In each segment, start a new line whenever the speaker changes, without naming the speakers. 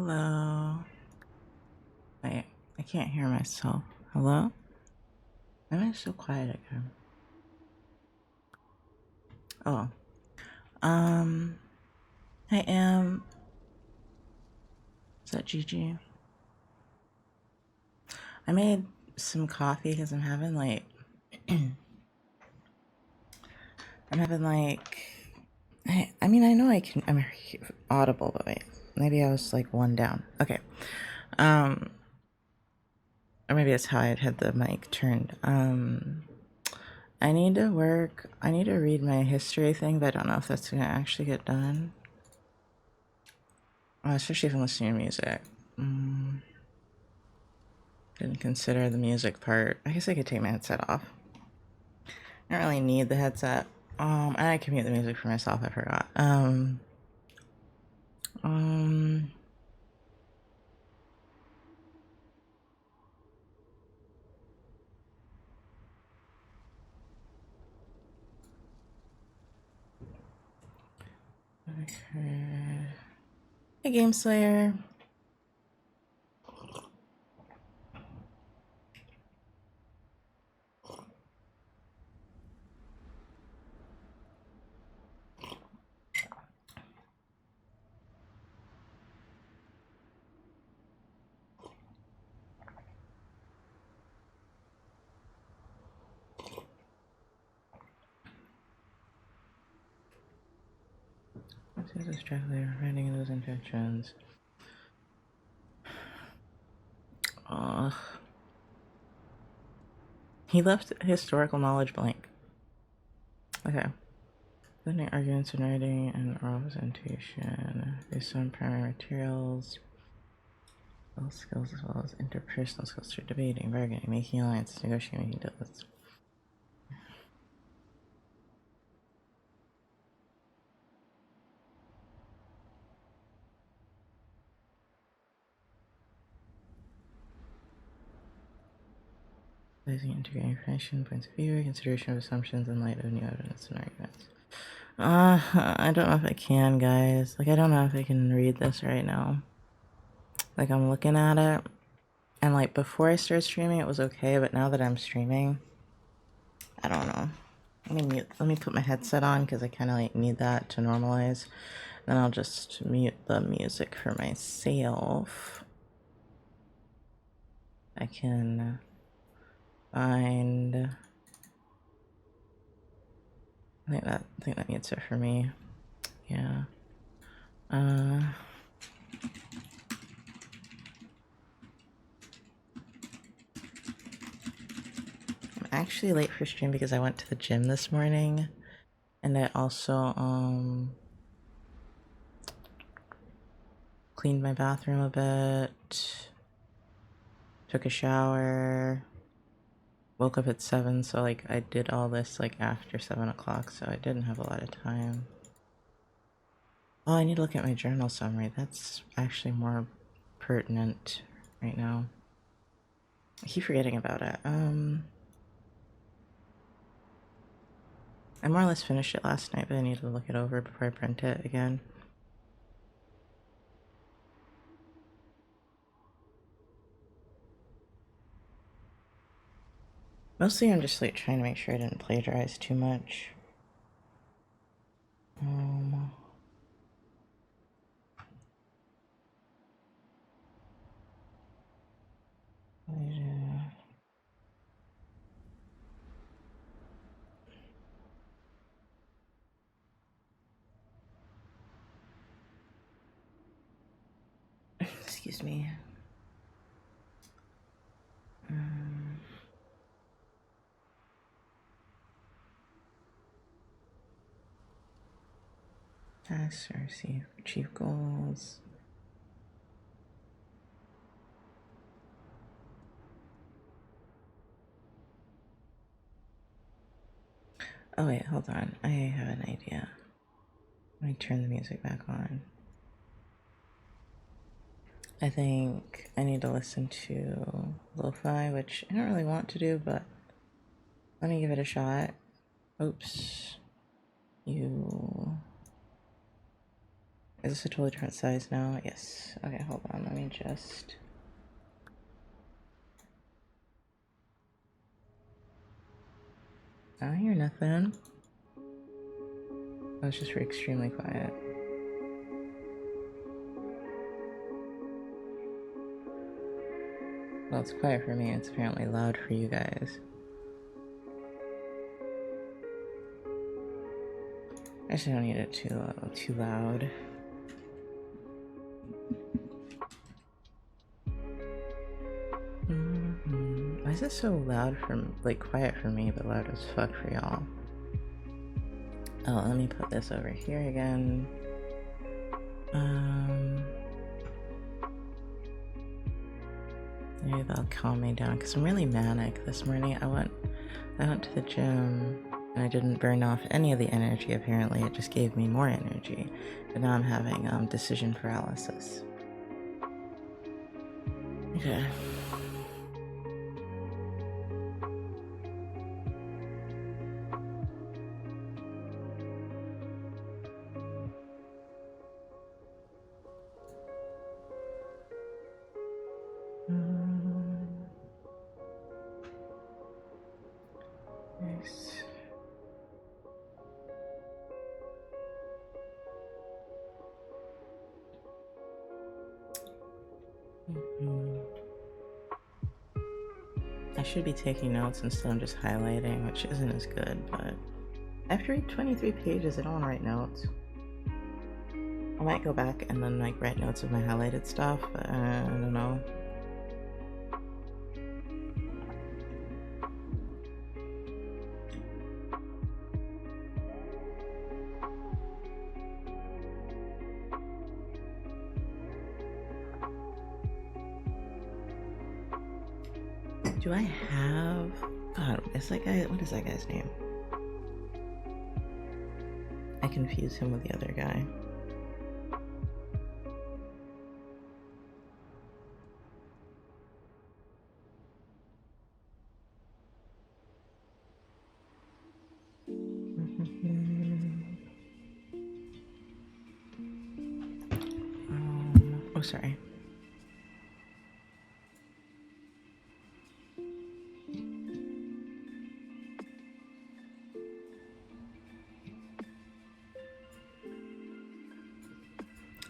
Hello. Wait, I can't hear myself. Hello? Why am I so quiet again? Oh. I am. Is that Gigi? I made some coffee because I'm having like. I mean, I know I'm audible, but wait. Maybe I was like one down. Okay. Or maybe that's how I had the mic turned. I need to read my history thing, but I don't know if that's gonna actually get done. Especially if I'm listening to music. Didn't consider the music part. I guess I could take my headset off. I don't really need the headset. And I can mute the music for myself, I forgot. Okay. Hey, Game Slayer. This is directly writing those intentions. He left historical knowledge blank. Okay. Listening arguments in writing and oral presentation based on primary materials. Both skills as well as interpersonal skills through debating, bargaining, making alliances, negotiating, making deals. Integrating information, points of view, consideration of assumptions in light of new evidence and arguments. I don't know if I can, guys. Like, I don't know if I can read this right now. Like, I'm looking at it, and like, before I started streaming, it was okay, but now that I'm streaming, I don't know. Let me put my headset on, because I kind of like need that to normalize. Then I'll just mute the music for myself. I can find... I think that needs it for me. Yeah. I'm actually late for stream because I went to the gym this morning, and I also cleaned my bathroom a bit, took a shower, woke up at 7, so like I did all this like after 7 o'clock, so I didn't have a lot of time. Oh, I need to look at my journal summary. That's actually more pertinent right now. I keep forgetting about it. I more or less finished it last night, but I need to look it over before I print it again. Mostly I'm just like trying to make sure I didn't plagiarize too much. Excuse me. Tasks or achieve goals. Oh wait, hold on. I have an idea. Let me turn the music back on. I think I need to listen to lo-fi, which I don't really want to do, but let me give it a shot. Oops. Is this a totally different size now? Yes. Okay, hold on. Let me just... I don't hear nothing. Oh, it's just extremely quiet. Well, it's quiet for me. It's apparently loud for you guys. I just don't need it too loud. Why is it so loud like quiet for me, but loud as fuck for y'all? Oh, let me put this over here again. Maybe that'll calm me down because I'm really manic. This morning I went to the gym and I didn't burn off any of the energy. Apparently, it just gave me more energy. But now I'm having decision paralysis. Okay. Nice. I should be taking notes instead of just highlighting, which isn't as good, but I have to read 23 pages. I don't want to write notes. I might go back and then like write notes of my highlighted stuff, but I don't know. Do I have... God, it's that guy... What is that guy's name? I confuse him with the other guy. Oh, sorry.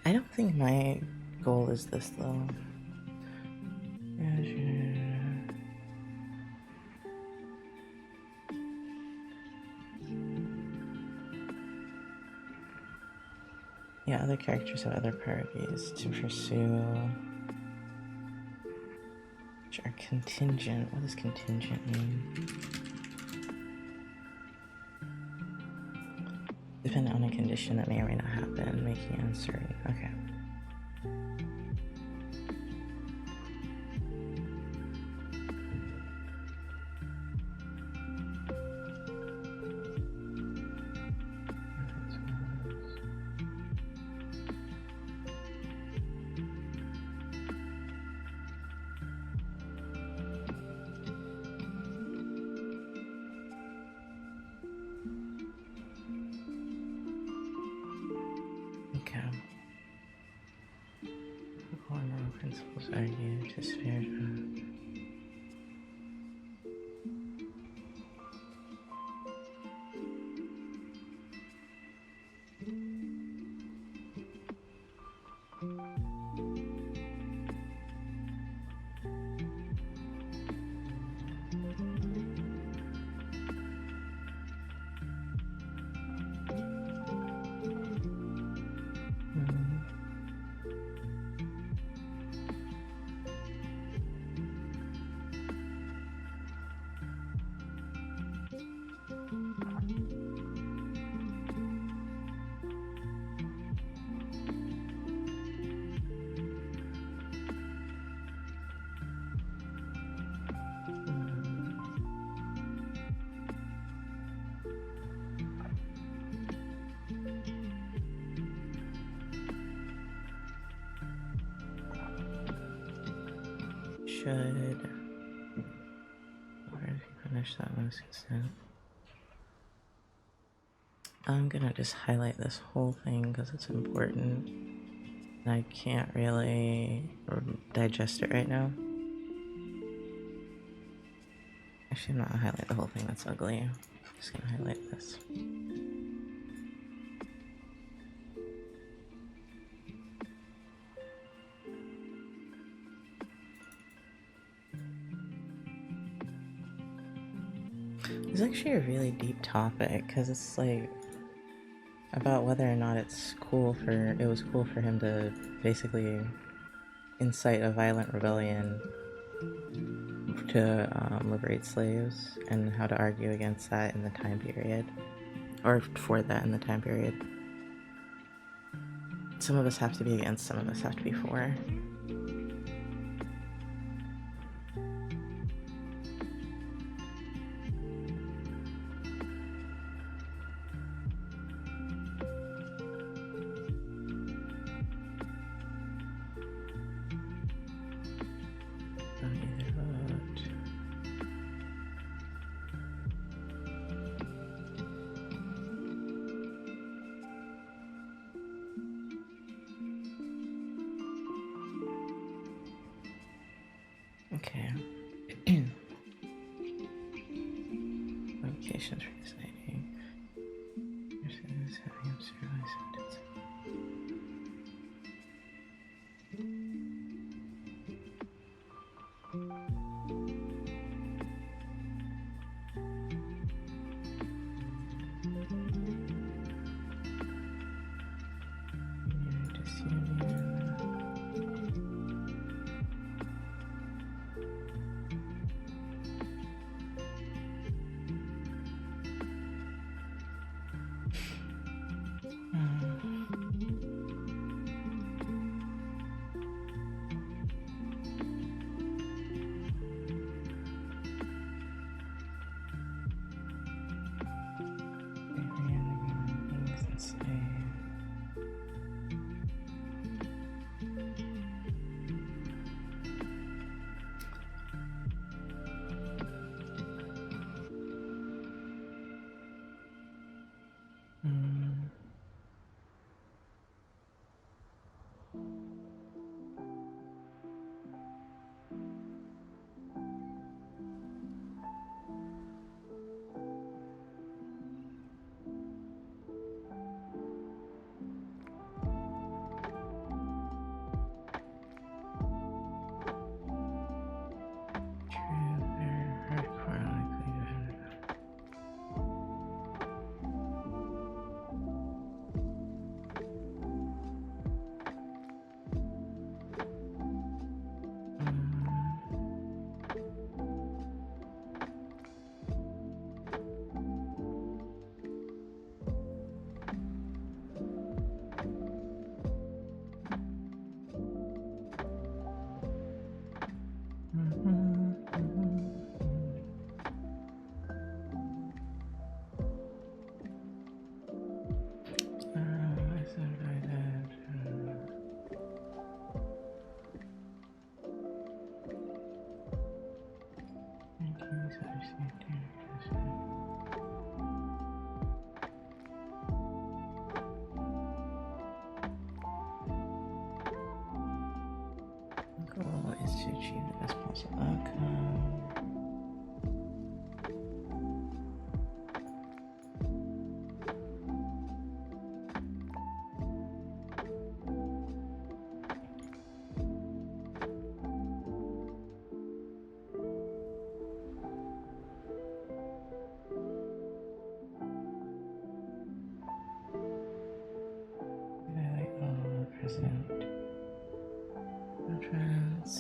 I don't think my goal is this, though. Yeah, other characters have other priorities to pursue. Which are contingent. What does contingent mean? Depending on a condition that may or may not happen, making it uncertain. Okay. Principles argue to spare. Should finish that one consent. I'm gonna just highlight this whole thing because it's important. I can't really digest it right now. Actually, I'm not gonna highlight the whole thing, that's ugly. I'm just gonna highlight this. It's actually a really deep topic, because it's like about whether or not it was cool for him to basically incite a violent rebellion to liberate slaves, and how to argue against that in the time period, or for that in the time period. Some of us have to be against, some of us have to be for. Okay. Locations for deciding. Goal is to achieve the best possible outcome. President. Veterans.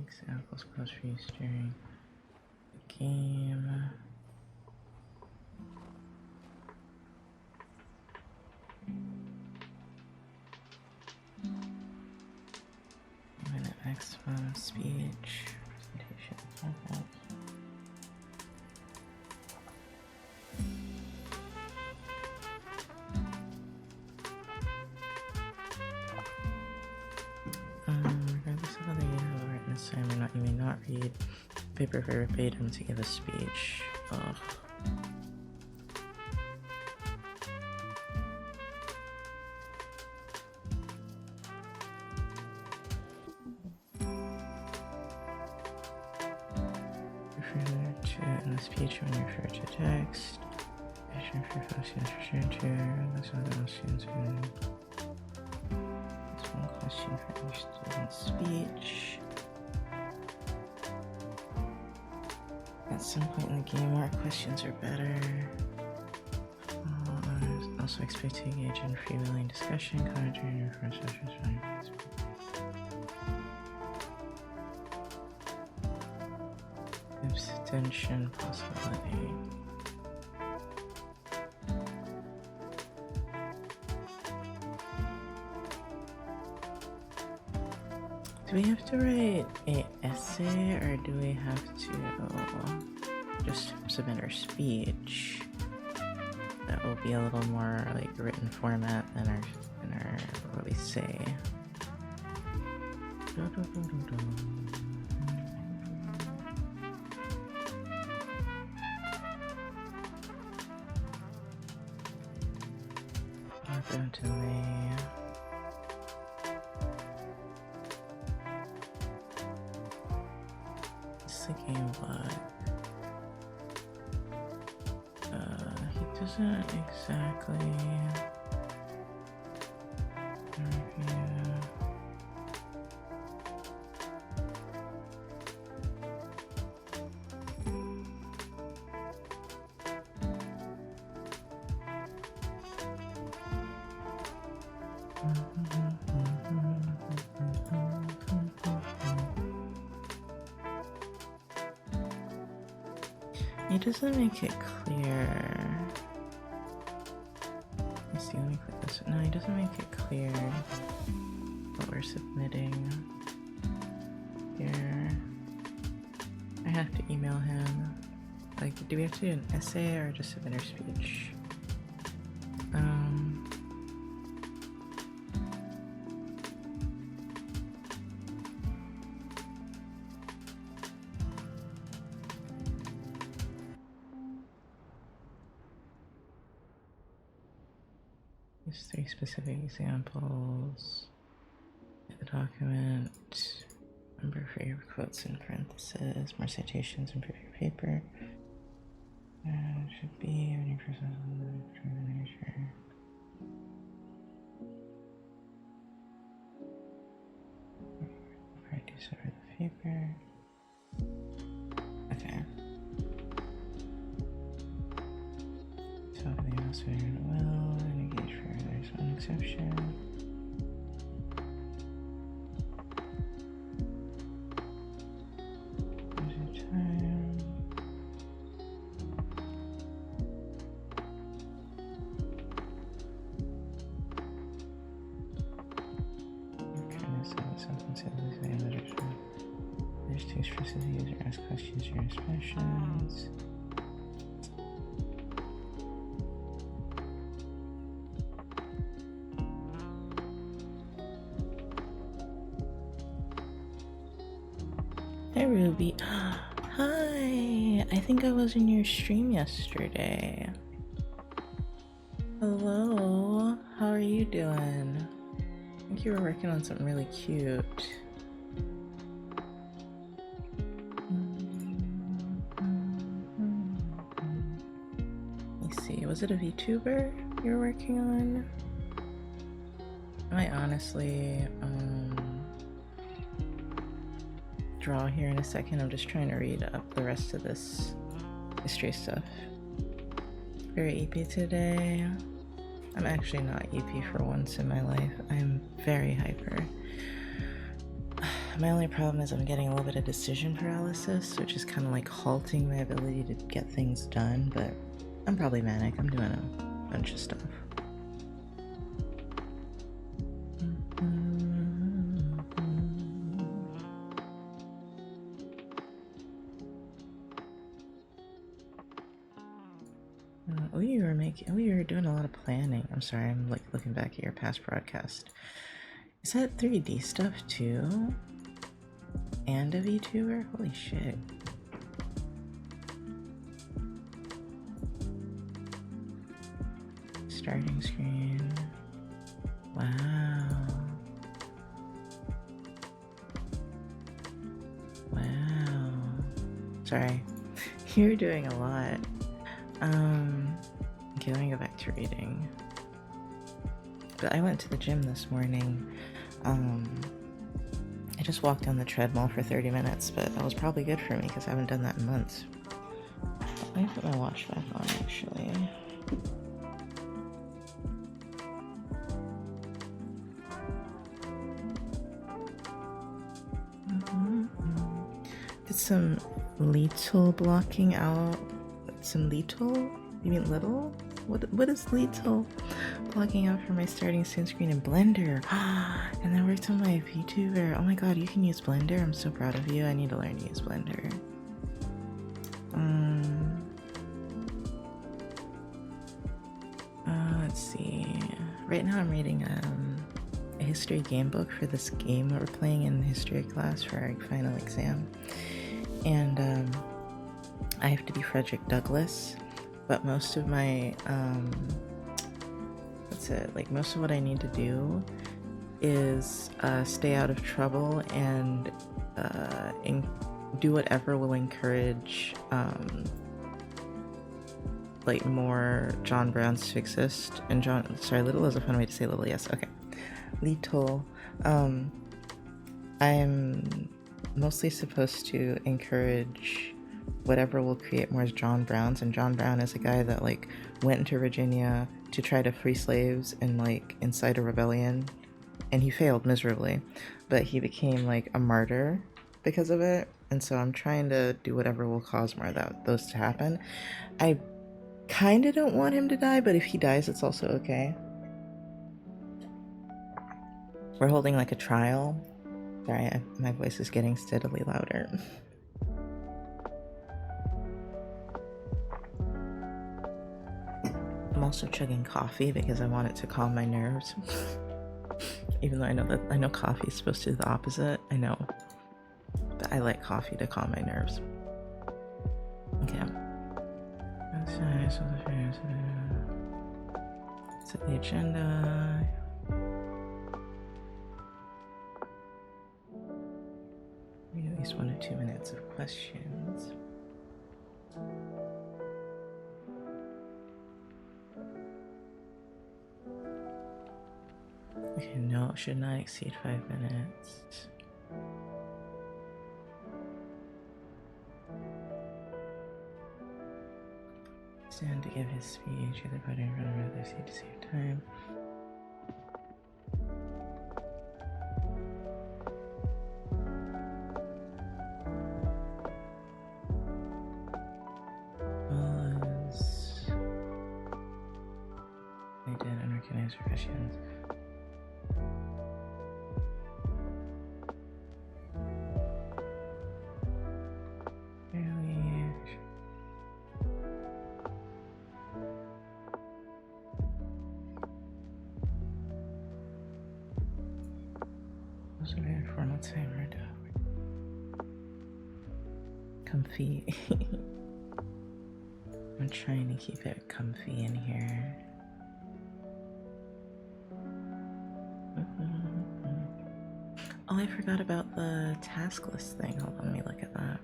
examples close for use during the game. Minute maximum speech, presentation, content. Regardless of whether you have a written assignment, you may not read paper verbatim to give a speech. Ugh. Refer to in the speech when you refer to text. Refer for students referred to. That's what the students do. That's one question for each student's speech. At some point in the game, more questions are better. Also expect to engage in free-wheeling discussion, commentary, and reference sessions. Abstention possibility. Do we have to write an essay, or do we have to just submit our speech? That will be a little more like written format than our what we say. I'll go to May. It's the game block. He doesn't exactly review. It doesn't make it clear. Let's see, let me click this. No, it doesn't make it clear what we're submitting here. I have to email him. Like, do we have to do an essay or just submit our speech? There's 3 specific examples. The document. Remember for your quotes in parentheses, more citations and your paper. It should be when you present the nature. Practice over the paper. Okay. So the also well, and engage for there's one exception. There's 2 expressive user ask questions or expressions. Hi Ruby. Hi! I think I was in your stream yesterday. Hello, how are you doing? I think you were working on something really cute. Let me see, was it a VTuber you were working on? I might honestly draw here in a second. I'm just trying to read up the rest of this history stuff. Very EP today. I'm actually not EP for once in my life. I'm very hyper. My only problem is I'm getting a little bit of decision paralysis, which is kind of like halting my ability to get things done, but I'm probably manic. I'm doing a bunch of stuff. You were doing a lot of planning. I'm sorry, I'm like looking back at your past broadcast. Is that 3D stuff too? And a VTuber? Holy shit. Starting screen. Wow. Wow. Sorry. You're doing a lot. Okay, let me go back to reading. But I went to the gym this morning. I just walked on the treadmill for 30 minutes, but that was probably good for me because I haven't done that in months. Let me put my watch back on, actually. Did some little blocking out. Some little? You mean little? What is little? Blocking out for my starting soon screen in Blender. And that worked on my VTuber. Oh my god, you can use Blender. I'm so proud of you. I need to learn to use Blender. Let's see. Right now I'm reading a history game book for this game that we're playing in history class for our final exam. And I have to be Frederick Douglass, but most of my most of what I need to do is stay out of trouble and do whatever will encourage like more John Browns to exist. And Little is a fun way to say little. Yes, okay, little. I'm mostly supposed to encourage whatever will create more John Browns, and John Brown is a guy that like went into Virginia to try to free slaves and like incite a rebellion, and he failed miserably, but he became like a martyr because of it. And so I'm trying to do whatever will cause more of those to happen. I kind of don't want him to die, but if he dies, it's also okay. We're holding like a trial. Sorry, my voice is getting steadily louder. I'm also chugging coffee because I want it to calm my nerves. Even though I know coffee is supposed to do the opposite. I know. But I like coffee to calm my nerves. Okay. Set the agenda. We need at least 1 to 2 minutes of questions. Okay, no, it should not exceed 5 minutes. Stand to give his speech, either put in front of others to save time. I did unrecognized professions. Comfy. I'm trying to keep it comfy in here. Oh, I forgot about the task list thing. Hold on, let me look at that.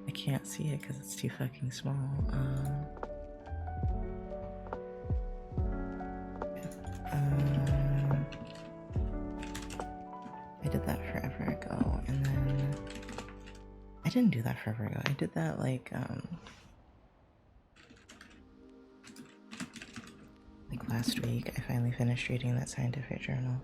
I can't see it because it's too fucking small. I did that forever ago, and then I didn't do that forever ago. I did that like last week. I finally finished reading that scientific journal.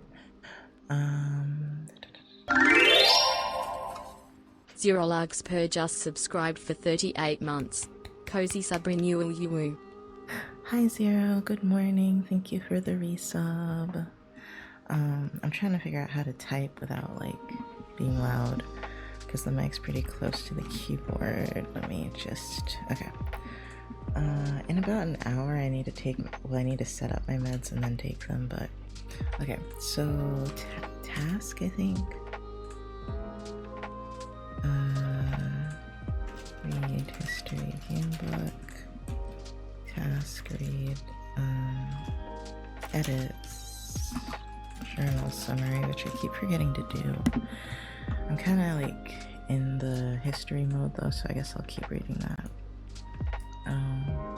Zero Lugs per just subscribed for 38 months. Cozy sub renewal you.
Hi Zero, good morning. Thank you for the resub. I'm trying to figure out how to type without like being loud because the mic's pretty close to the keyboard. Let me just, okay. In about an hour I need to set up my meds and then take them, but okay, so task, I think. Read history handbook. Task, read, edits, journal summary, which I keep forgetting to do. I'm kind of like in the history mode though, so I guess I'll keep reading that.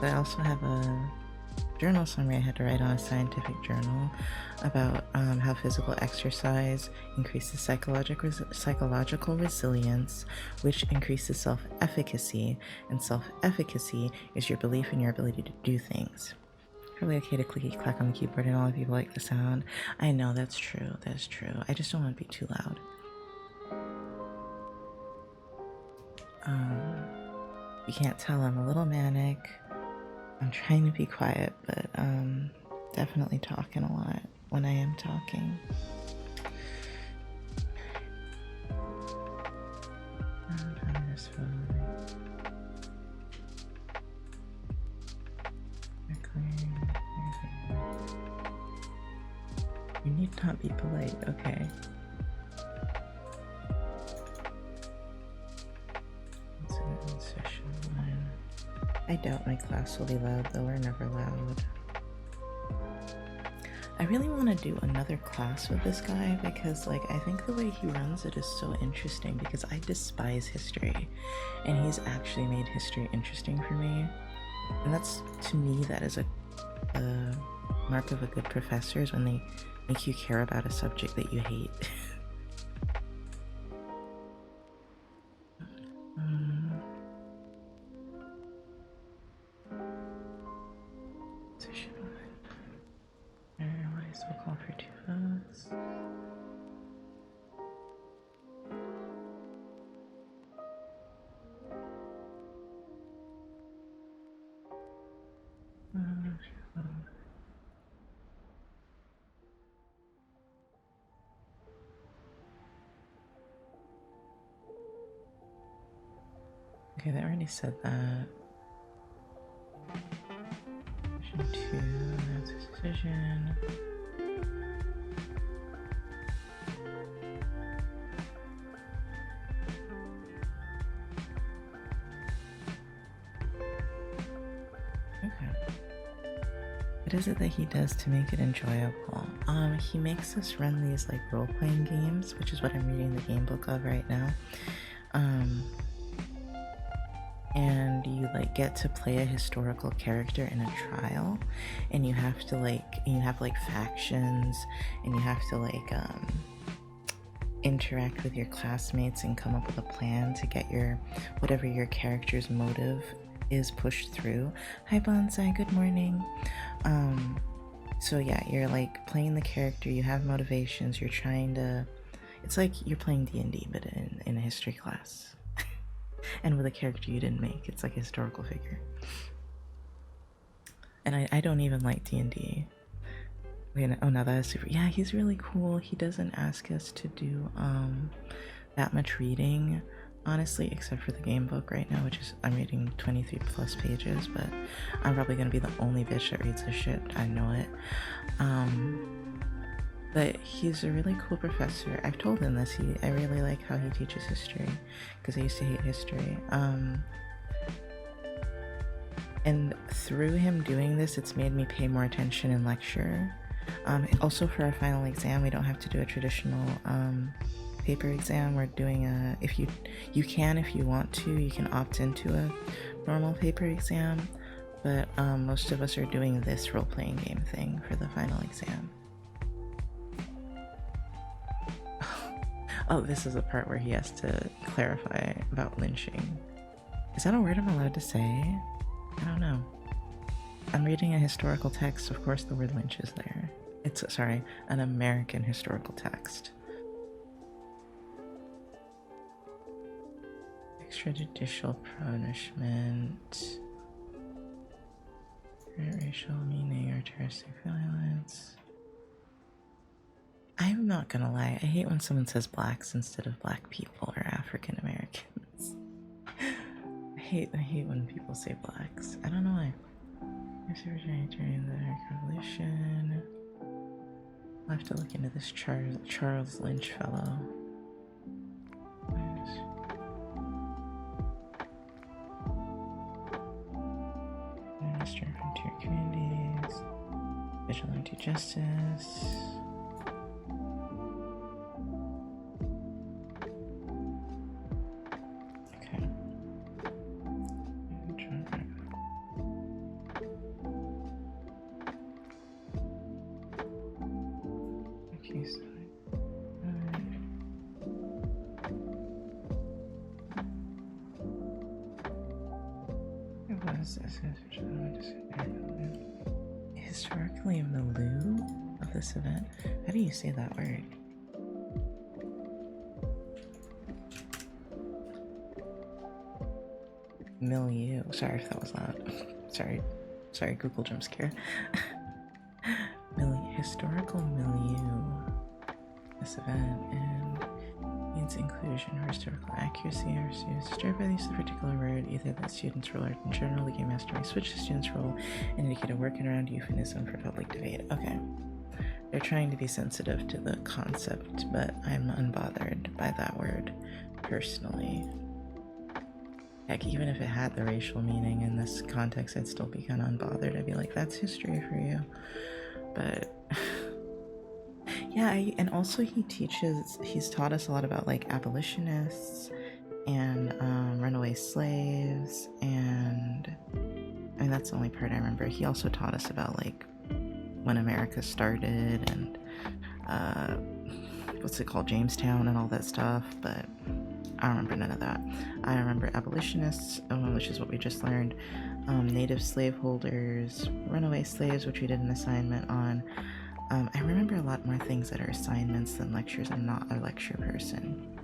But I also have a journal summary I had to write on a scientific journal about how physical exercise increases psychological resilience, which increases self-efficacy, and self-efficacy is your belief in your ability to do things. Probably okay to clicky clack on the keyboard and all of you like the sound. I know, that's true, that's true. I just don't want to be too loud. You can't tell I'm a little manic. I'm trying to be quiet, but definitely talking a lot when I am talking. You need not be polite, okay. I doubt my class will be loud, though we're never loud. I really want to do another class with this guy because, like, I think the way he runs it is so interesting because I despise history, and he's actually made history interesting for me. And that's, to me, that is a mark of a good professor, is when they make you care about a subject that you hate. Okay, they already said that. Question 2, that's a decision. Okay. What is it that he does to make it enjoyable? He makes us run these like role-playing games, which is what I'm reading the game book of right now. And you like get to play a historical character in a trial, and you have to have factions, and you have to interact with your classmates and come up with a plan to get whatever your character's motive is pushed through. Hi Bonsai, good morning. So yeah, you're like playing the character, you have motivations, you're trying to, it's like you're playing D&D but in a history class. And with a character you didn't make. It's like a historical figure. And I don't even like D&D. Oh no, that is super. Yeah, he's really cool. He doesn't ask us to do that much reading, honestly, except for the game book right now, which is, I'm reading 23 plus pages, but I'm probably gonna be the only bitch that reads this shit. I know it. But he's a really cool professor. I've told him this. I really like how he teaches history, because I used to hate history. And through him doing this, it's made me pay more attention in lecture. Also for our final exam, we don't have to do a traditional paper exam. We're doing if you want to, you can opt into a normal paper exam. But most of us are doing this role-playing game thing for the final exam. Oh, this is the part where he has to clarify about lynching. Is that a word I'm allowed to say? I don't know. I'm reading a historical text, of course the word lynch is there. It's, sorry, an American historical text. extrajudicial punishment, racial meaning, or terroristic violence. I'm not gonna lie, I hate when someone says blacks instead of black people or African Americans. I hate when people say blacks. I don't know why. During the Revolution. I'll have to look into this Charles Lynch fellow. Minister of Frontier Communities. Vigilante Justice. Okay. Okay, so historically milieu of this event. How do you say that word? Milieu. Sorry if that was loud. Sorry, Google jump scare. Historical milieu. This event and means inclusion or historical accuracy or students disturbed by the use of a particular word, either that students role or in general, the game master may switch the student's role and indicate a working around euphemism for public debate. Okay. They're trying to be sensitive to the concept, but I'm unbothered by that word, personally. Heck, even if it had the racial meaning in this context, I'd still be kind of unbothered. I'd be like, that's history for you. But yeah, and also he's taught us a lot about like abolitionists and runaway slaves, and I mean that's the only part I remember. He also taught us about like when America started and what's it called, Jamestown and all that stuff, but I don't remember none of that. I remember abolitionists, which is what we just learned, native slaveholders, runaway slaves, which we did an assignment on. I remember a lot more things that are assignments than lectures. I'm not a lecture person.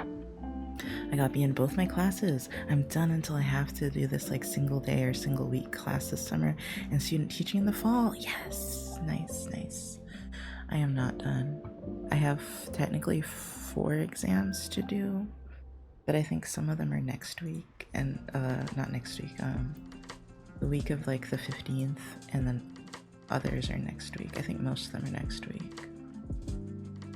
I got B in both my classes. I'm done until I have to do this like single day or single week class this summer, and student teaching in the fall. Yes, nice. I am not done. I have technically 4 exams to do, but I think some of them are next week, and not next week, the week of like the 15th, and then others are next week. I think most of them are next week.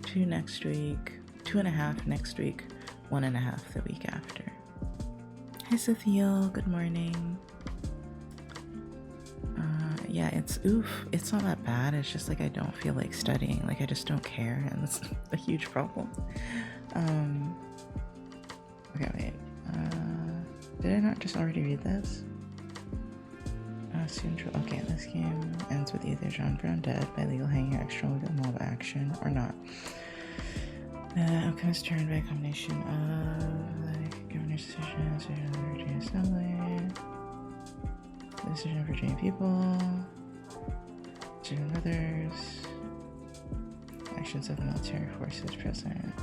2 next week, 2.5 next week, 1.5 the week after. Hi Sophia, good morning. Yeah, it's not that bad. It's just like I don't feel like studying. Like I just don't care, and that's a huge problem. Okay, wait. Did I not just already read this? Okay, this game ends with either John Brown dead by legal hanging or extralegal mob action, or not. Outcomes turned by a combination of like governor's decision, decision of the Virginia Assembly, decision of Virginia people, decision of others, actions of the military forces present.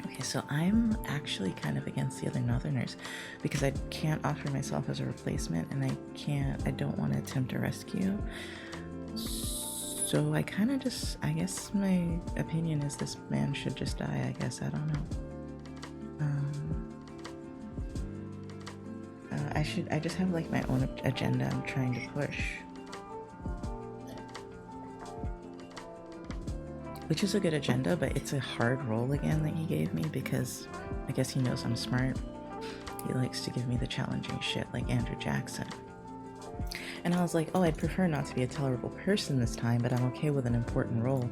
Okay, so I'm actually kind of against the other Northerners because I can't offer myself as a replacement, and I don't want to attempt a rescue. So I kind of just, I guess my opinion is this man should just die, I guess. I don't know. I just have like my own agenda I'm trying to push. Which is a good agenda, but it's a hard role again that he gave me because I guess he knows I'm smart. He likes to give me the challenging shit like Andrew Jackson. And I was like, oh, I'd prefer not to be a tolerable person this time, but I'm okay with an important role.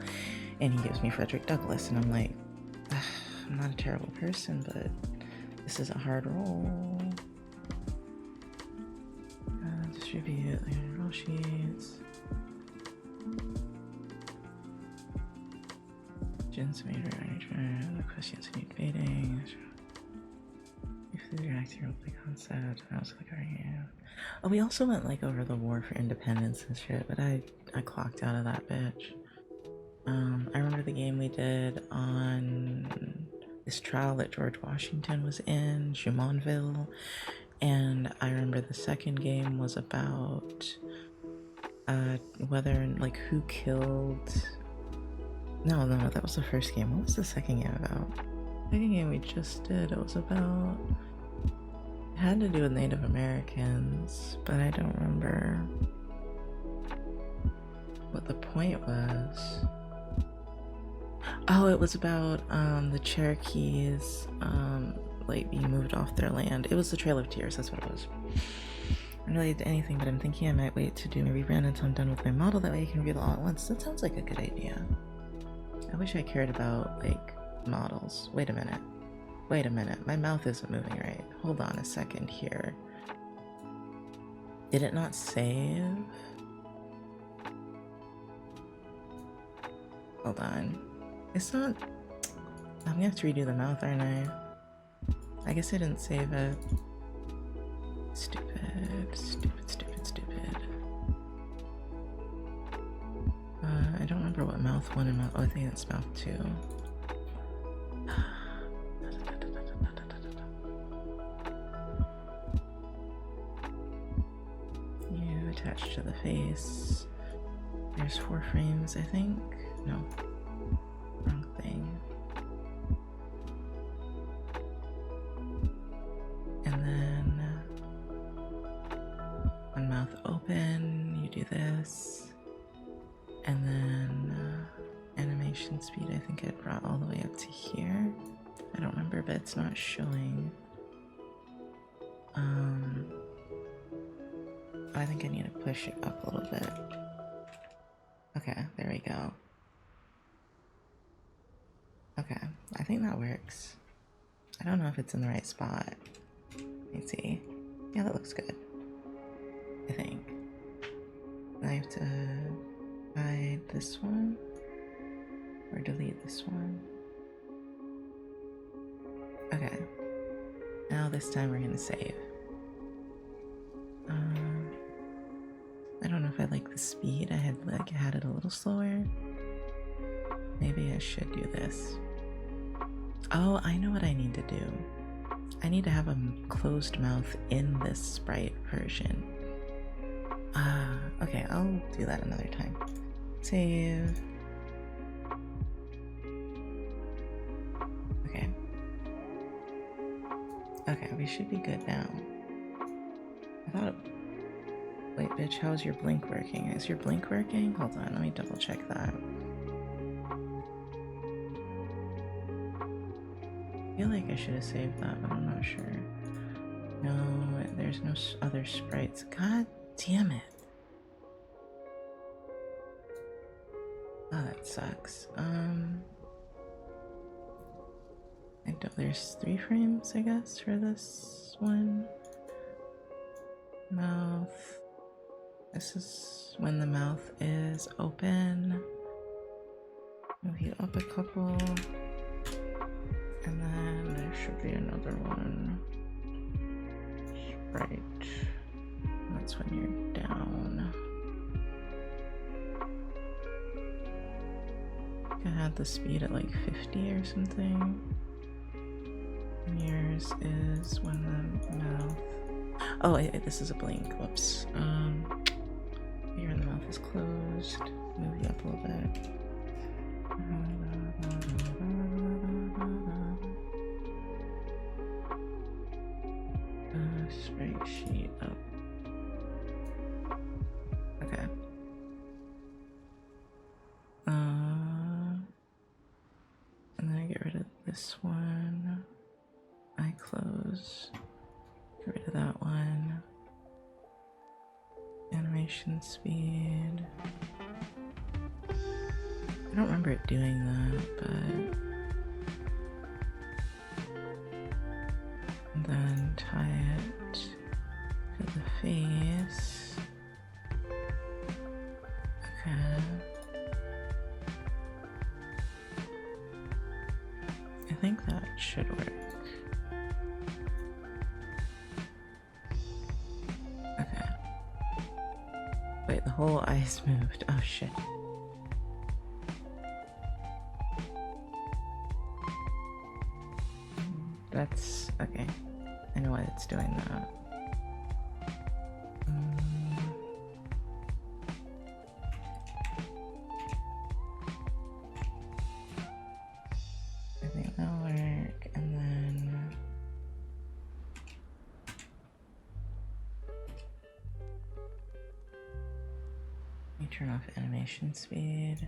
And he gives me Frederick Douglass, and I'm like, I'm not a terrible person, but this is a hard role. Distribute roll sheets. Gens made the questions need debating. If they react to your open concept, I was like, oh, we also went like over the war for independence and shit, but I clocked out of that bitch. I remember the game we did on this trial that George Washington was in, Jumonville. And I remember the second game was about whether, like, who killed... No, that was the first game. What was the second game about? The second game we just did, it was about... It had to do with Native Americans, but I don't remember what the point was. Oh, it was about the Cherokees like being moved off their land. It was the Trail of Tears, that's what it was. I don't really do anything, but I'm thinking I might wait to do my rebrand until I'm done with my model, that way I can read it all at once. That sounds like a good idea. I wish I cared about, like, models. Wait a minute, my mouth isn't moving right. Hold on a second here. Did it not save? Hold on. It's not... I'm gonna have to redo the mouth, aren't I? I guess I didn't save it. Stupid. I don't remember what mouth 1 and mouth... Oh, I think it's mouth 2. You attach to the face. There's 4 frames, I think. No. Wrong thing. And then when mouth open, you do this. And then animation speed, I think I brought all the way up to here. I don't remember, but it's not showing. I think I need to push it up a little bit. Okay, there we go. Okay, I think that works. I don't know if it's in the right spot. Let me see. Yeah, that looks good. I think. I have to hide this one or delete this one. Okay. Now this time we're gonna save. I don't know if I like the speed. I had it a little slower. Maybe I should do this. Oh, I know what I need to do. I need to have a closed mouth in this sprite version. Okay, I'll do that another time. Save. Okay. Okay, we should be good now. I thought it... Wait, bitch, how's your blink working? Is your blink working? Hold on, let me double check that. I feel like I should have saved that, but I'm not sure. No, there's no other sprites. God damn it. Oh, that sucks. There's 3 frames, I guess, for this one. Mouth. This is when the mouth is open. Move you up a couple. And then there should be another one. Sprite. And that's when you're down. I had the speed at like 50 or something. And yours is when the mouth... Oh, this is a blink. Whoops. Here the mouth is closed. Move you up a little bit. Sprite sheet up. Okay. And then I get rid of this one. I close. Get rid of that one. Animation speed. I don't remember it doing that, but... And then tie it to the face. Okay. I think that should work. Okay. Wait, the whole eyes moved. Oh shit. That's okay. I know why it's doing that. I think that'll work, and then let me turn off animation speed.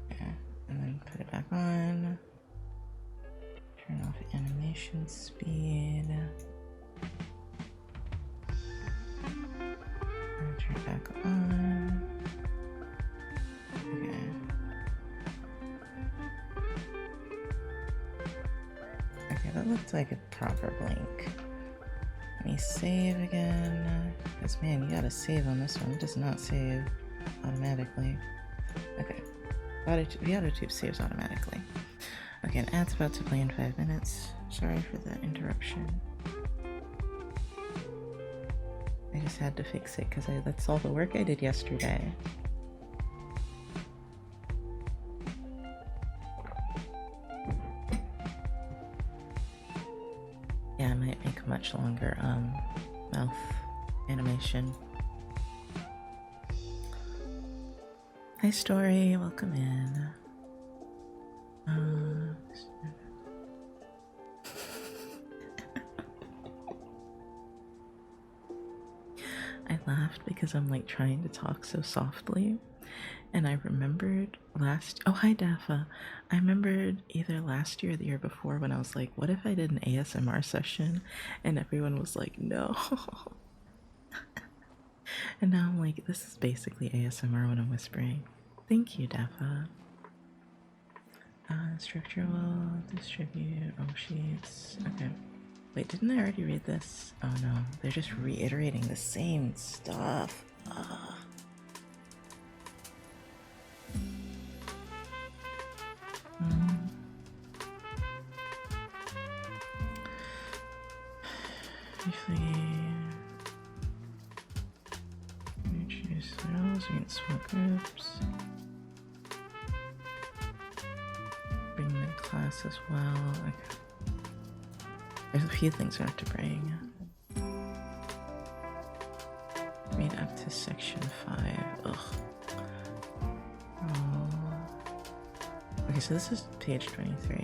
Yeah, and then put it back on. Turn off animation speed. And turn it back on. Okay. Okay, that looks like a proper blink. Let me save again. Because man, you gotta save on this one. It does not save automatically. Okay. The auto tube saves automatically. Okay, an ad's about to play in 5 minutes. Sorry for the interruption. I just had to fix it because that's all the work I did yesterday. Yeah, I might make a much longer mouth animation. Hi Story, welcome in. I laughed because I'm like trying to talk so softly, and I remembered oh hi Dafa, I remembered either last year or the year before when I was like, what if I did an ASMR session, and everyone was like, no. And now I'm like, this is basically ASMR when I'm whispering. Thank you, Dafa. Structure will distribute all sheets. Okay. Wait, didn't I already read this? Oh no, they're just reiterating the same stuff. Ugh. Briefly introduce thrills, meet small groups. Bring them in class as well. Okay. There's a few things I have to bring. Read up to section 5. Ugh. Oh. Okay, so this is page 23.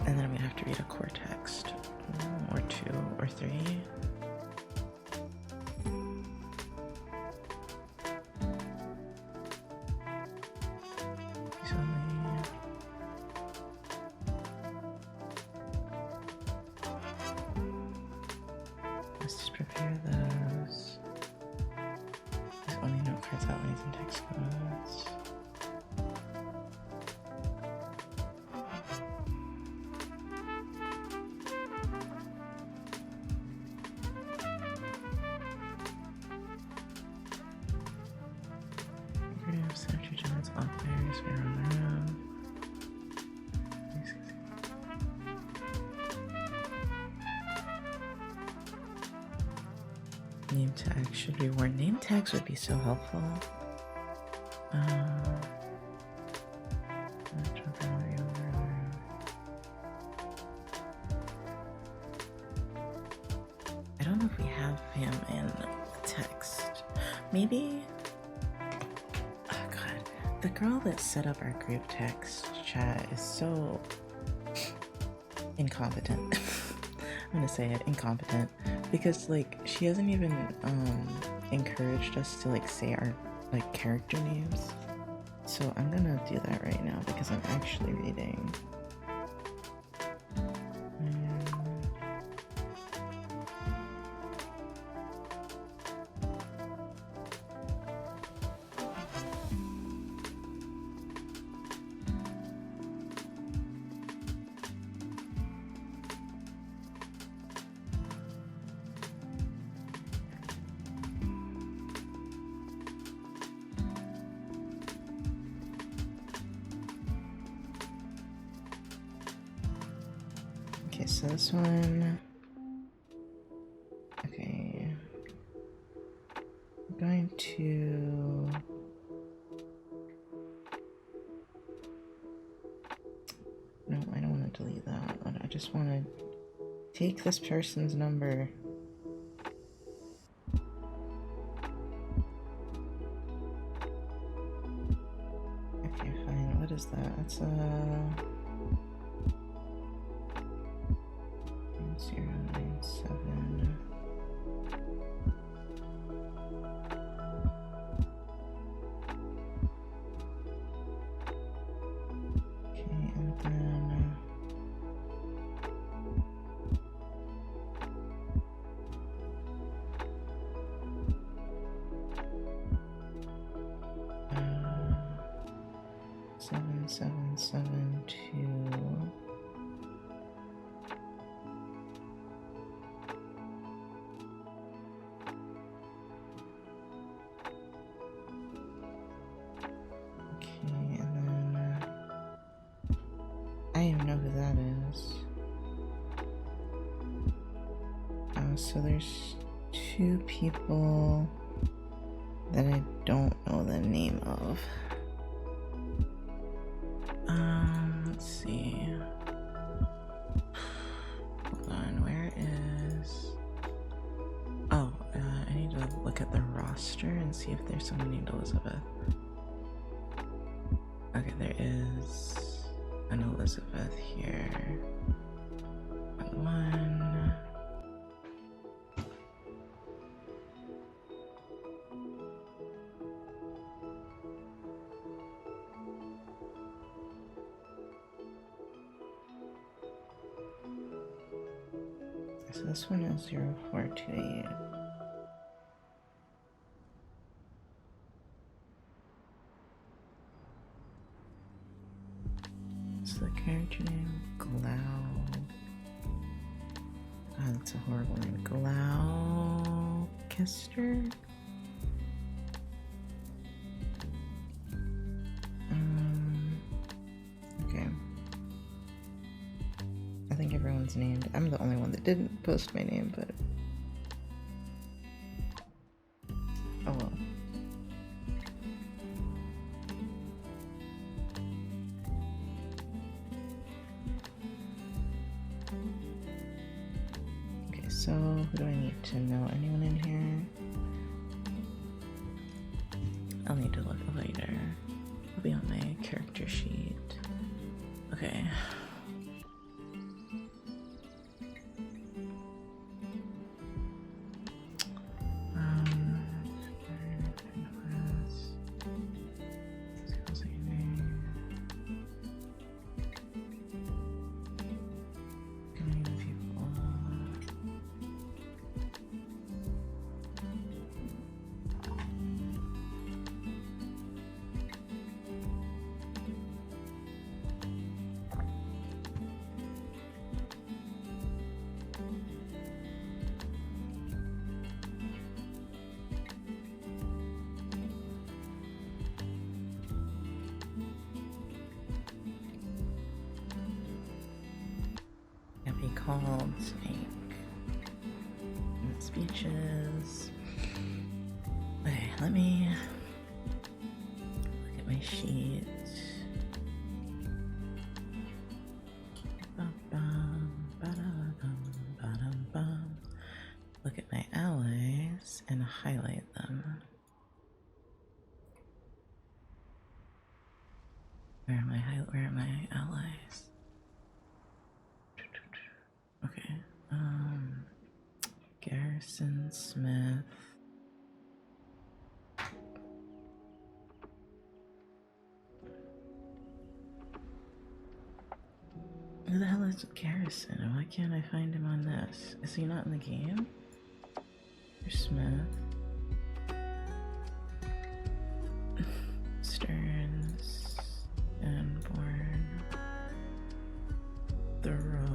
And then I'm gonna have to read a core text. Or 2 or 3. Let's just prepare those. There's only note cards, outlines, and text codes. Groups, nitrogens, authors, we're on their own. Name tags should be worn. Name tags would be so helpful. I don't know if we have him in the text. Maybe. Oh god, the girl that set up our group text chat is so incompetent. I'm gonna say it, incompetent, because like she hasn't even encouraged us to like say our like character names. So I'm gonna do that right now because I'm actually reading. Okay, so this one. Okay. I'm going just want to take this person's number. Okay, fine. What is that? That's a 097. Okay, and then 7772. Okay, and then I don't even know who that is. So there's two people that I don't know the name of. Let's see. Hold on, where is... Oh, I need to look at the roster and see if there's someone named Elizabeth. Okay, there is an Elizabeth here. One. So this one is 0428. It's the character name Glau. God, that's a horrible name. Glaucester? Okay. I think everyone's named. I'm the only one that didn't post my name, but... oh well. Okay, so who do I need to know? Anyone in here? I'll need to look later. It'll be on my character sheet. Okay. Be called make speeches. Okay, let me look at my sheet. Look at my allies and highlight them. Where are my allies? Okay, Garrison Smith. Who the hell is Garrison? Why can't I find him on this? Is he not in the game? There's Smith. Stearns. Anborn. Thoreau.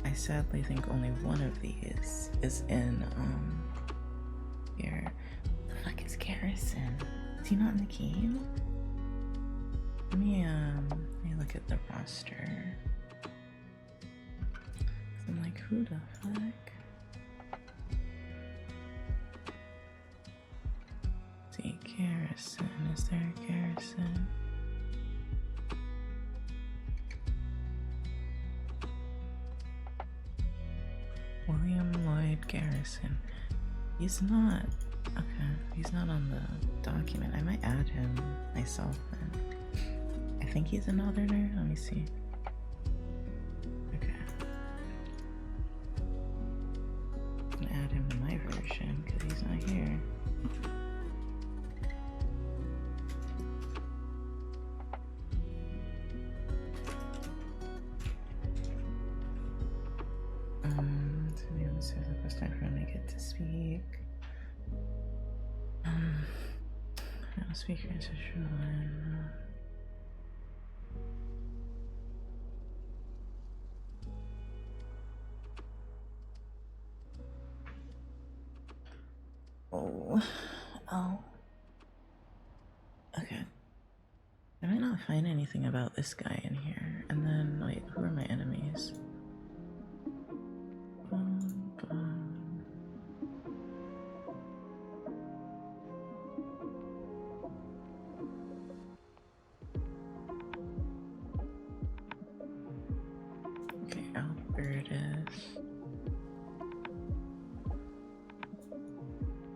I sadly think only one of these is in here. The fuck is Garrison? Is he not in the game? Let me look at the roster. I'm like, who the fuck? Let's see, Garrison. Is there a Garrison? William Lloyd Garrison. He's not. Okay, he's not on the document. I might add him myself then. I think he's a northerner. Let me see. Okay. I'm gonna add him to my version because he's not here. Today this is the first time for him to get to speak. No speaker is Sean. Oh. Okay. I might not find anything about this guy in here. And then, wait, who are my enemies? Okay, Albertus.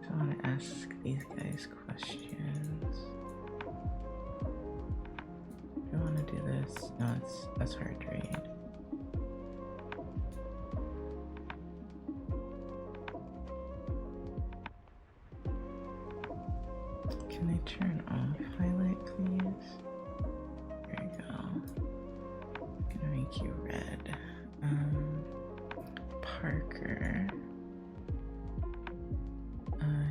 So I want to ask these guys questions. Do I want to do this? No, that's hard to read. Can I turn off highlight, please? There you go. I'm gonna make you red. Parker.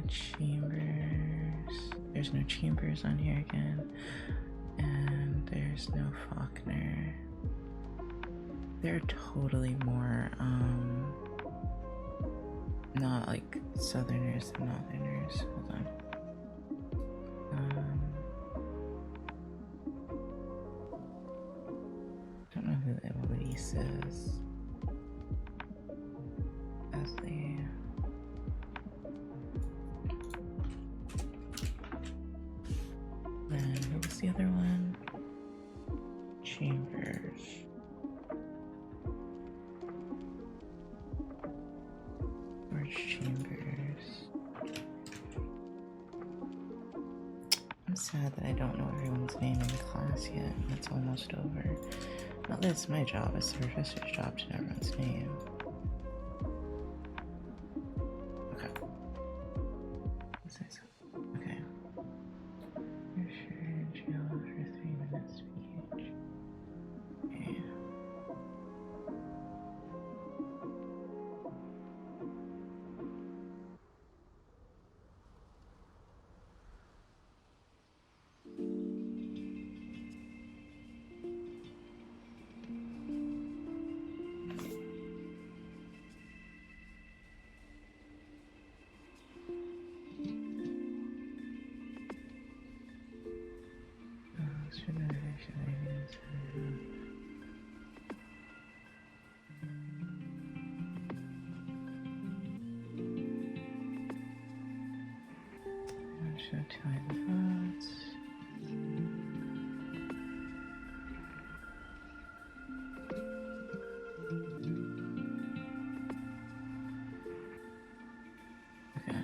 Chambers. There's no Chambers on here again. And there's no Faulkner. They're totally more, not like Southerners and Northerners. Hold on. Don't know who Elise is. Leslie. Then who was the other one? Chambers. George Chambers. I'm sad that I don't know everyone's name in the class yet. It's almost over. Not that it's my job, it's the professor's job to know everyone's name. Okay. Okay. You're sure in jail for 3 minutes speech. Okay. Show time votes. Okay.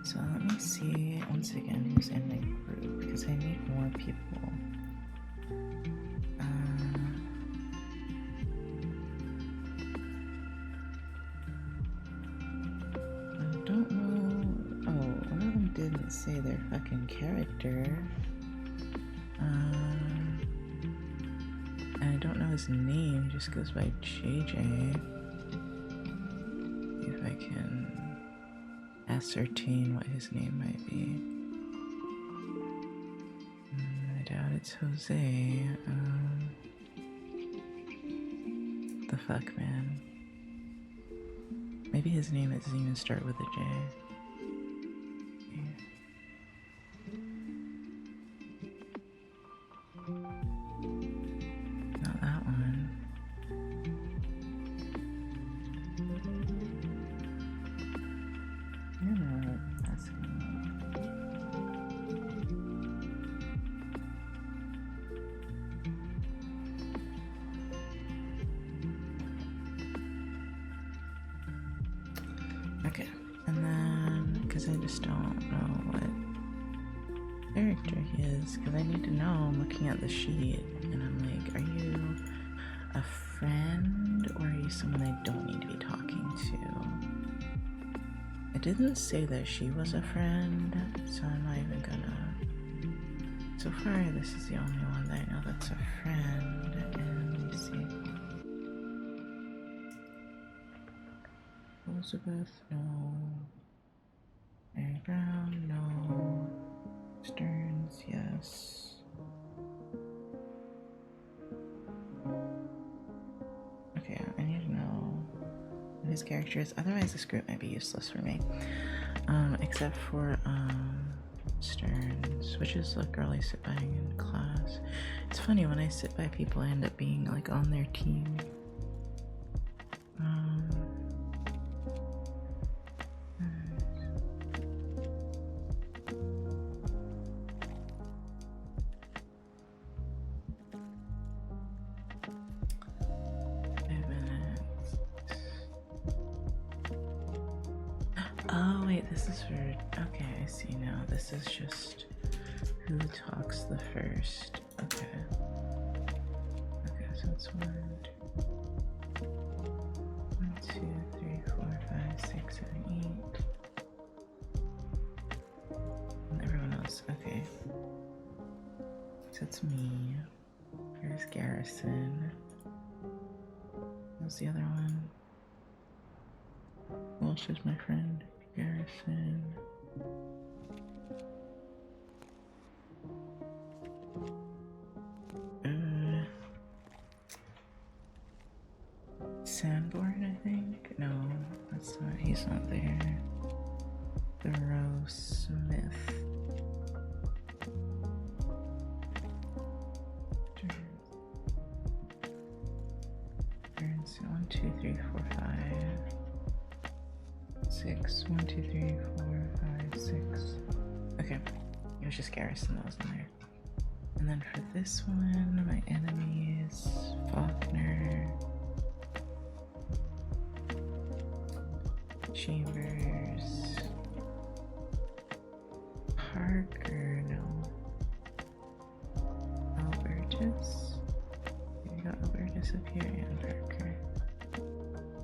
So let me see once again who's in my group because I need more people. Didn't say their fucking character. And I don't know his name, he just goes by JJ. See if I can ascertain what his name might be. I doubt it's Jose. The fuck, man. Maybe his name doesn't even start with a J. I just don't know what character he is, because I need to know. I'm looking at the sheet and I'm like, are you a friend or are you someone I don't need to be talking to? It didn't say that she was a friend, so I'm not even gonna. So far, this is the only one that I know that's a friend. And let me see. Elizabeth, no. Mary Brown, no. Stearns, yes. Okay, I need to know what his character is. Otherwise, this group might be useless for me. Except for, Stearns, which is the girl I sit by in class. It's funny, when I sit by people, I end up being, like, on their team. Oh wait, this is for, okay, I see now. This is just who talks the first. Okay. Okay, so it's 1, 2, 3, 4, 5, 6, 7, 8. And everyone else, okay. So it's me. Here's Garrison. What's the other one? Well, she's my friend. Garrison. Sanborn, I think? No, that's not, he's not there. Thoreau Smith. 1, 2, 3, 4, 5. 6. 1, 2, 3, 4, 5, 6. Okay. It was just Garrison that was in there. And then for this one, my enemies, Faulkner, Chambers, Parker, no. Albertus? You got Albertus up here and Parker.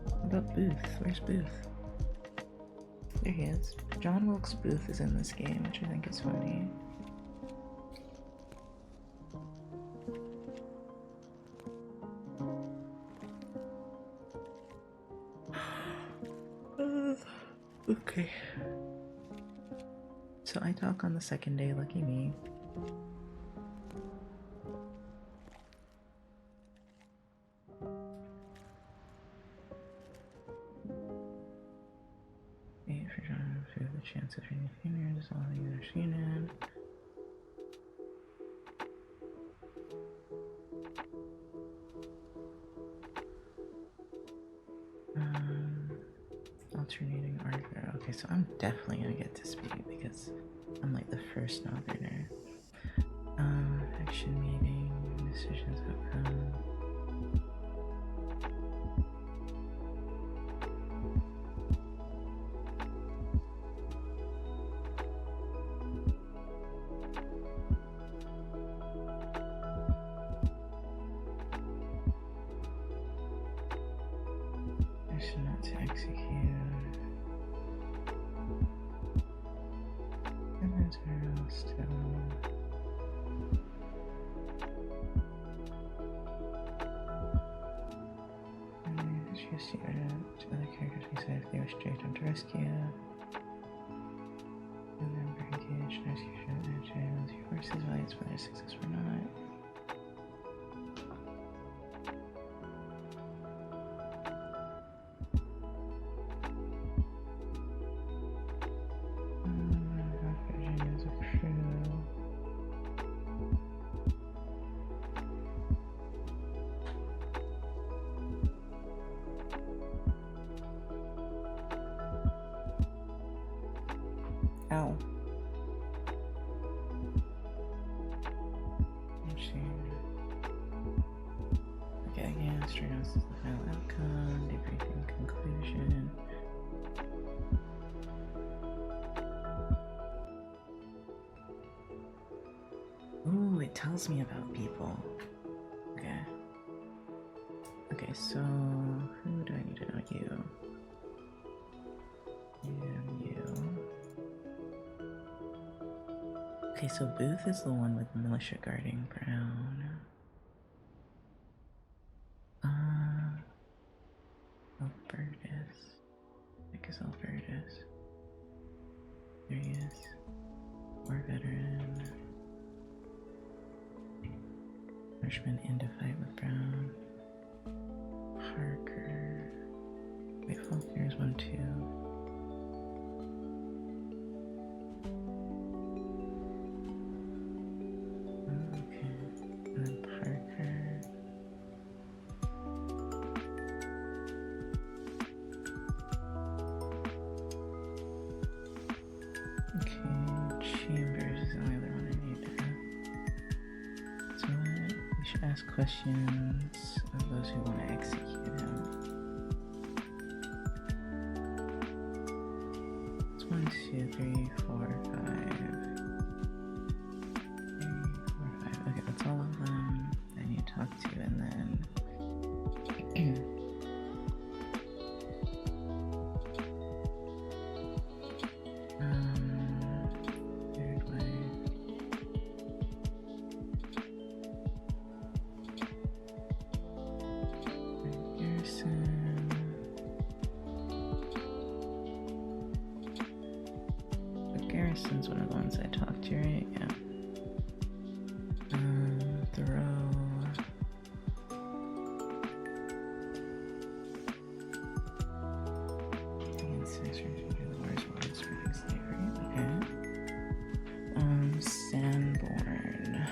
What about Booth? Where's Booth? There he is. John Wilkes Booth is in this game, which I think is funny. Okay. So I talk on the second day, lucky me. For John, improve the chance of reading fingers, all the users unit. Alternating order. Okay, so I'm definitely gonna get to speed because I'm like the first northerner. Action meeting, decisions outcome. Action not to execute. Inventory still. Just the other characters decide if they wish to attempt to rescue. And then we're engaged in rescue military forces, values whether successful or not. Virginia's a crew. Ow. Okay, again, straight on, this is the final outcome, debriefing conclusion. it tells me about people. Okay. Okay, so who do I need to know? You. You. Okay, so Booth is the one with militia guarding Brown. Albertus. I guess Albertus. There he is. War veteran. Freshman into fight with Brown. Parker. Wait, Faulkner's one too. Okay, and then Parker. Okay, Chambers is the only other one I need to. So we should ask questions of those who want to execute him. It's 1, 2, 3, 4, 5. 3, 4, 5. Okay, that's all of them I need to talk to, and then third wife. Garrison. But Garrison's one of the ones I talked to, right? Yeah. Thoreau. Sanborn.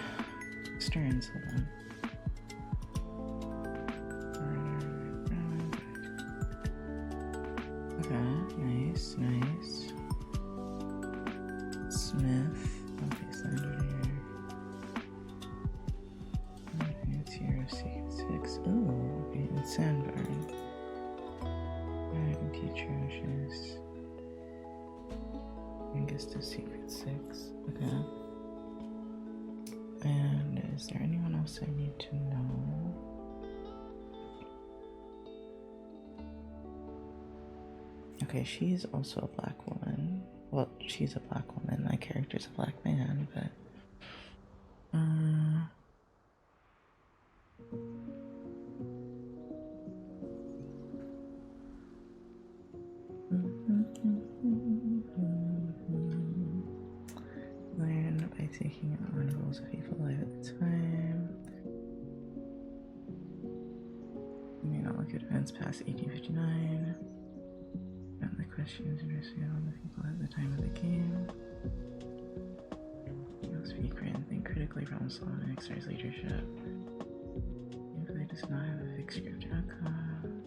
Stearns, hold on. Okay, nice, nice. Smith. Okay, slender here. It's here, C6. Oh, okay, and Sanborn. Alright, okay, atrocious. I guess the secret 6. Okay. And is there anyone else I need to know? Okay, she's also a black woman. Well, she's a black woman. My character's a black man, but learn by taking on rules of people alive at the time. You may not look at events past 1859. And the questions interested on the people at the time of the game. You'll speak for and think critically, problem solve, and exercise leadership. Gameplay does not have a fixed script outcome.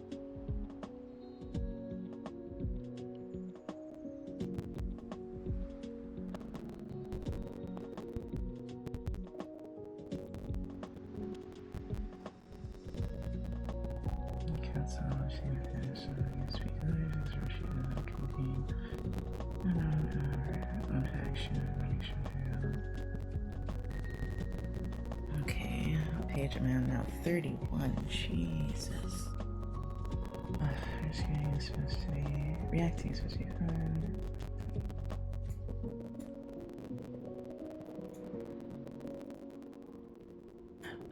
Okay, page amount now 31. Jesus. Rescuing is supposed to be. Reacting is supposed to be fun.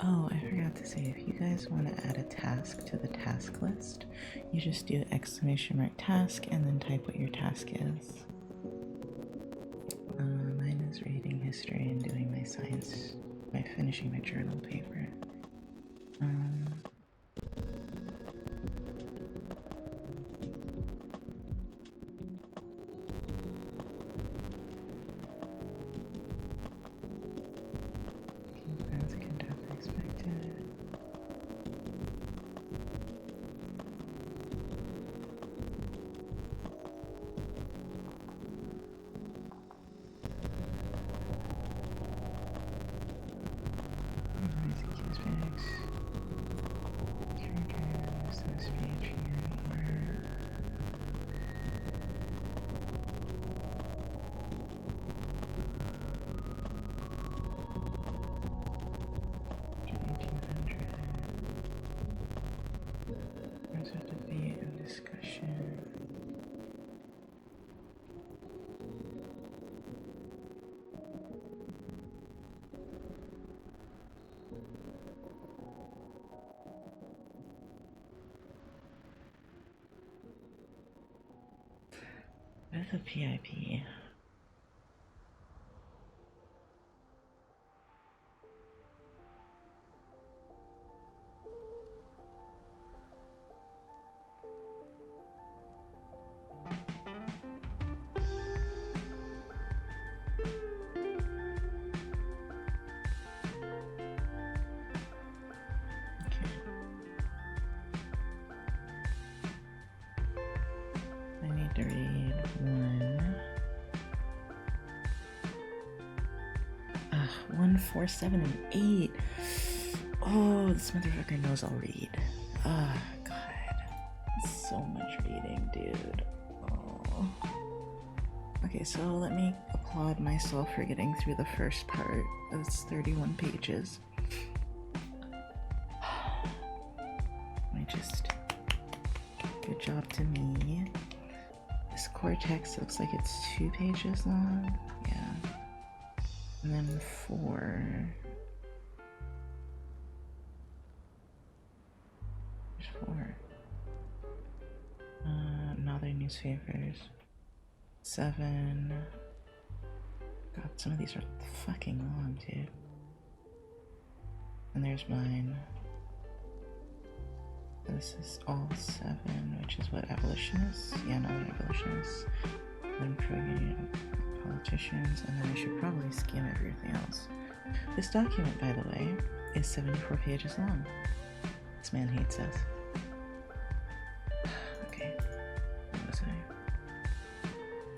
Oh, I forgot to say, if you guys want to add a task to the task list, you just do !task and then type what your task is. Mine is reading history and doing my science, by finishing my journal paper. debate and discussion. That's a PIP. I need to read one. 1, 4, 7, and 8. Oh, this motherfucker knows I'll read. God. So much reading, dude. Oh. Okay, so let me applaud myself for getting through the first part. It's 31 pages. Good job to me. This core text looks like it's 2 pages long. Yeah. And then 4. There's 4. Other newspapers. 7. God, some of these are fucking long, dude. And there's mine. This is all 7, which is what, abolitionists? Yeah, not abolitionists. Then pro-union politicians, and then I should probably skim everything else. This document, by the way, is 74 pages long. This man hates us. Okay, where was I?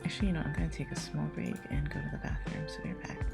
Actually, you know, I'm gonna take a small break and go to the bathroom, so we're back.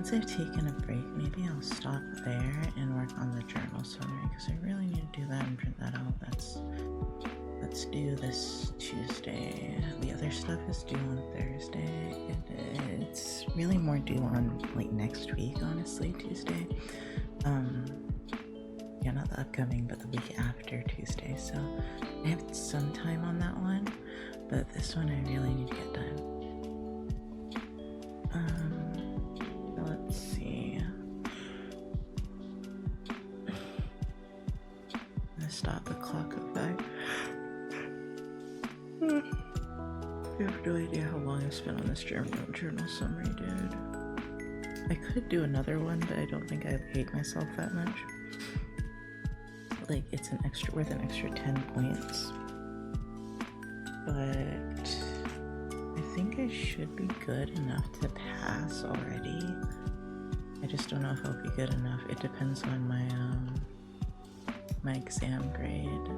since I've taken a break, maybe I'll stop there and work on the journal summary because I really need to do that and print that out. Let's do this Tuesday. The other stuff is due on Thursday, and it's really more due on like next week, honestly, Tuesday. Yeah, not the upcoming, but the week after Tuesday. So I have some time on that one, but this one I really need to get done. Let's see. I'm gonna stop the clock at 5. I have no idea how long I've spent on this journal summary, dude. I could do another one, but I don't think I'd hate myself that much. Like, it's worth an extra 10 points. But I think I should be good enough to pass already. I just don't know if I'll be good enough. It depends on my exam grade.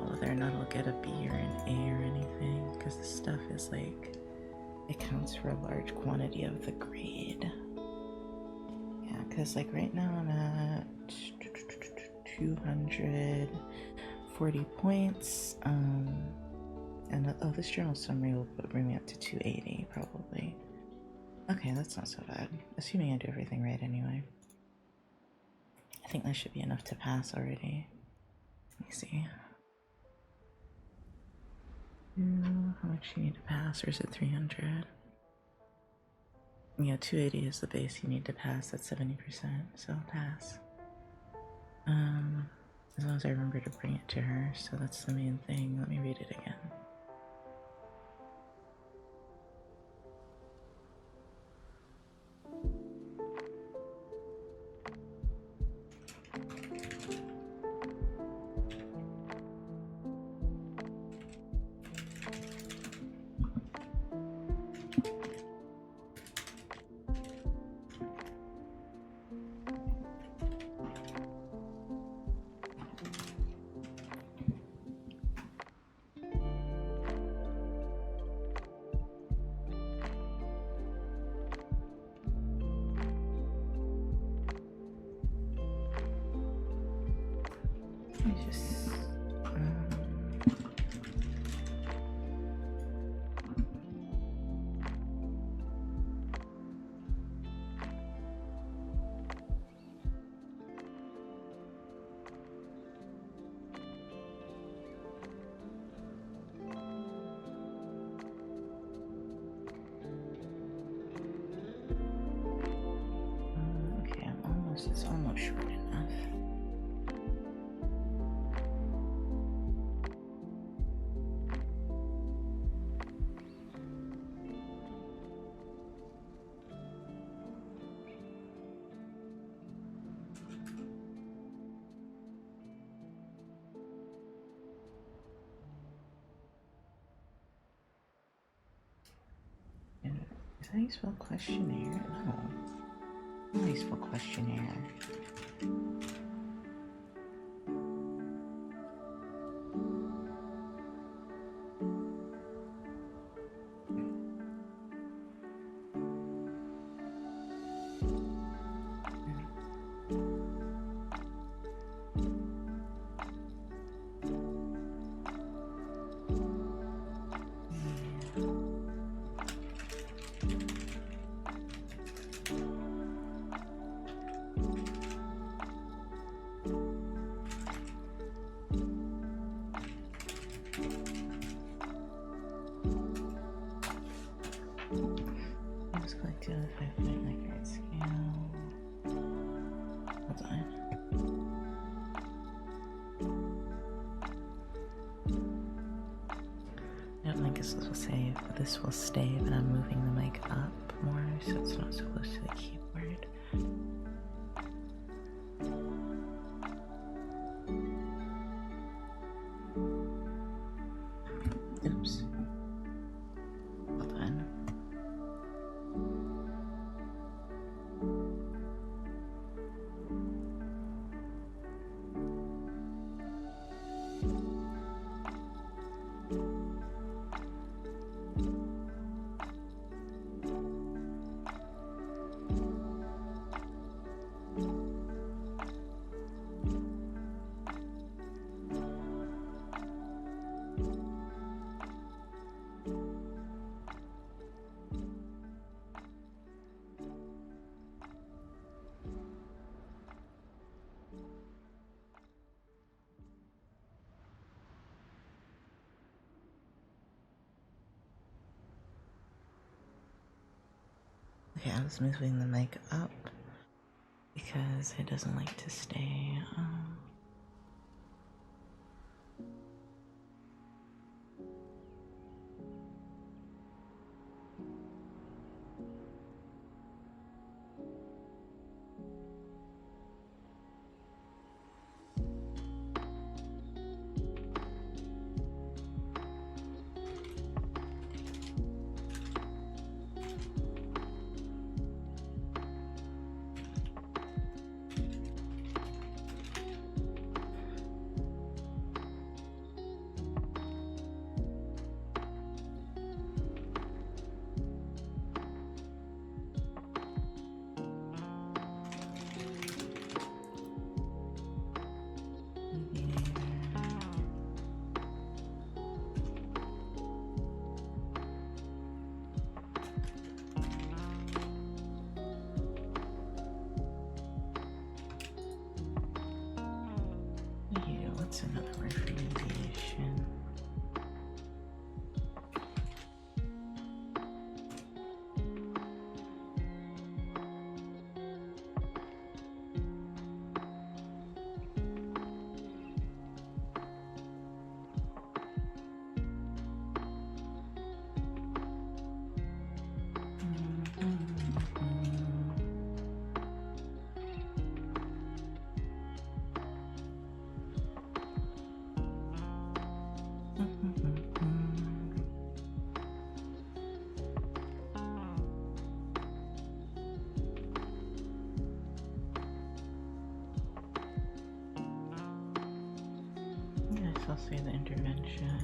Whether or not I'll get a B or an A or anything, because this stuff is like, it counts for a large quantity of the grade. Yeah, because like right now I'm at 240 points, and this journal summary will bring me up to 280 probably. Okay, that's not so bad, assuming I do everything right anyway. I think that should be enough to pass already. Let me see. How much you need to pass, or is it 300? Yeah, 280 is the base you need to pass. That's 70%, so I'll pass. As long as I remember to bring it to her, so that's the main thing. Let me read it again. It's almost short enough. Is that how you spell questionnaire? No. How do you spell questionnaire? This will stay, but I'm moving the mic up more so it's not so close to the keyboard. Oops. Hold on. Okay, I was moving the mic up because it doesn't like to stay. What's another word for mediation? Yes, I'll say the intervention.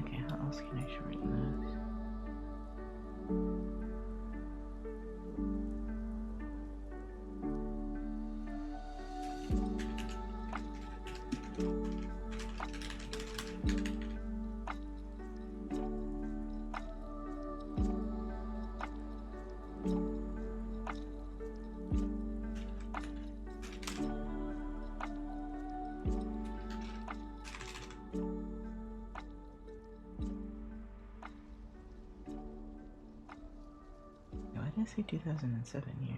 Okay, how else can I shorten this? Why did I say 2007 here?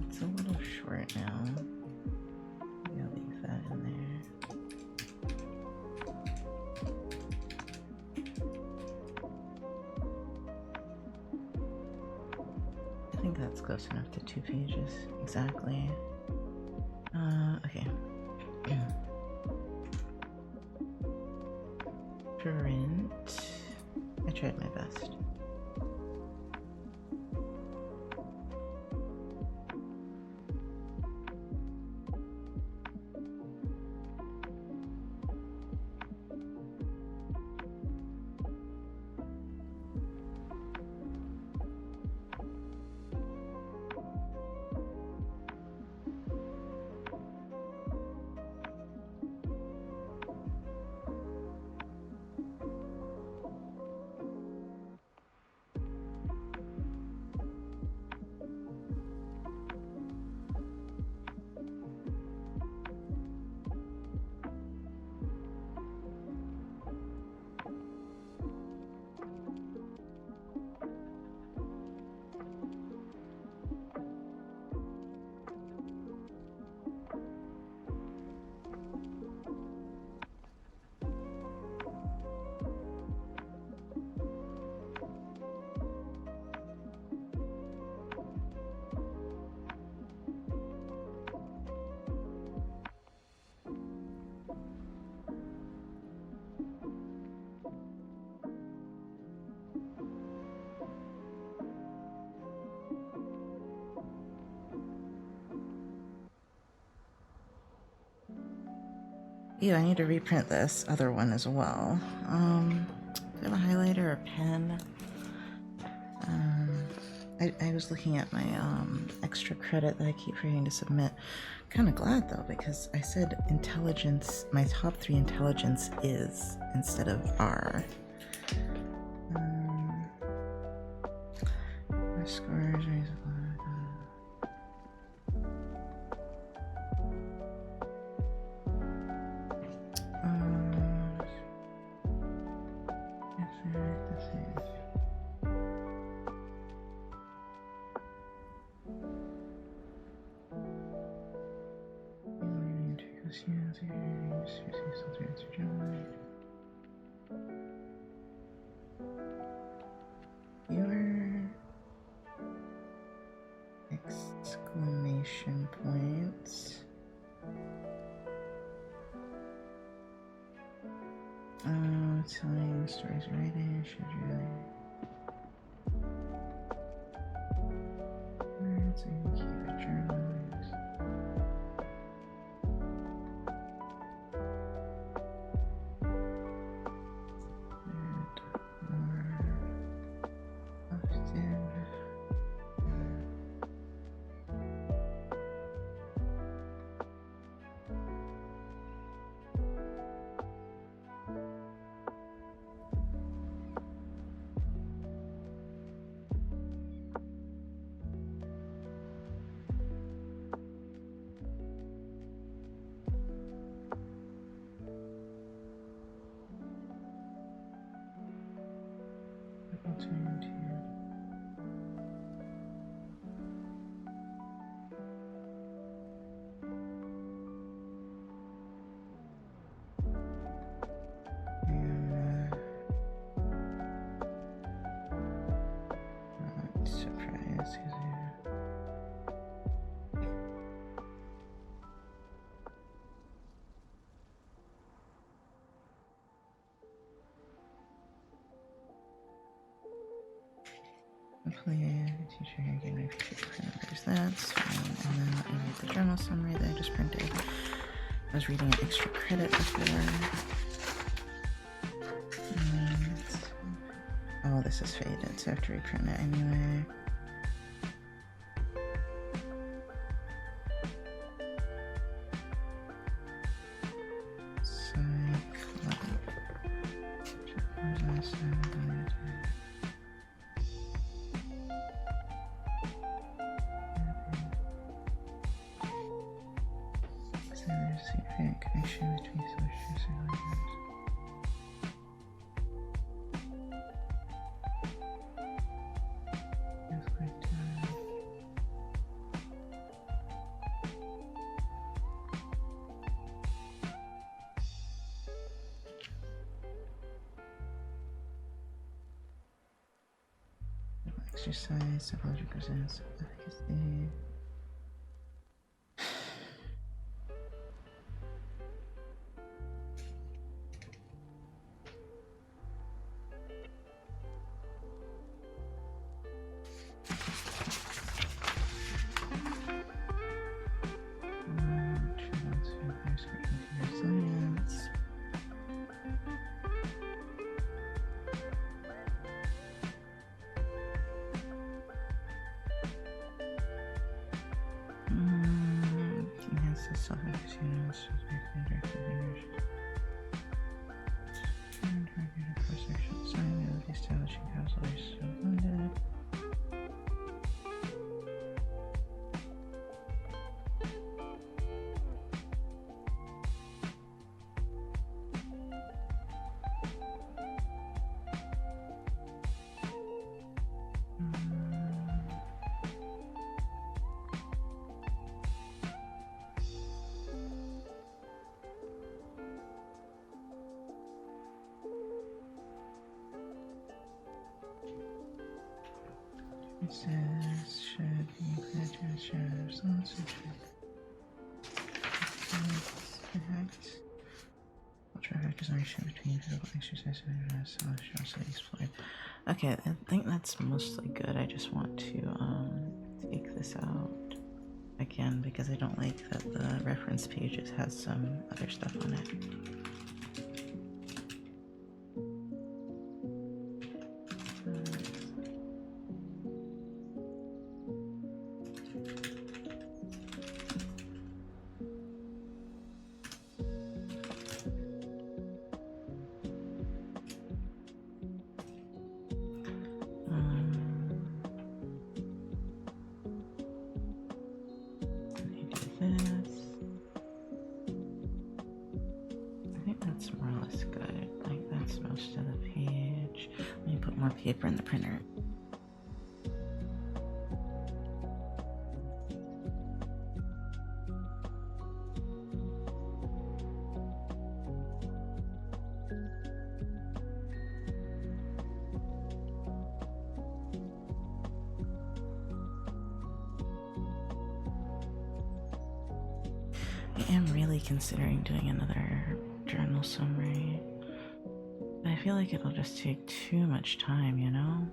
It's a little short now. Maybe I'll leave that in there. I think that's close enough to 2 pages, exactly. Okay. Print. I tried my best. Ew, I need to reprint this other one as well. Do I have a highlighter or a pen? I was looking at my extra credit that I keep forgetting to submit. Kind of glad though, because I said intelligence, my top 3 intelligence is instead of are. My scores raise a lot. Exclamation points. Telling stories, writing, should words, and keep it journals. More often. Surprise. Hopefully, the teacher here gave me a few numbers. That's fine. And then I read the journal summary that I just printed. I was reading an extra credit before. Oh, this is faded, so I have to reprint it anyway. Connection between social psychologists. Exercise, psychological sense, efficacy. Self-efficacy and targeted cross-section assignment, establishing calculations funded. It says, should be clear to share results and check. Ultra factors are shared between physical exercise and shall say explored. Okay, I think that's mostly good. I just want to take this out. again because I don't like that the reference pages has some other stuff on it. Paper in the printer. I am really considering doing another journal summary. I feel like it'll just take too much time, you know?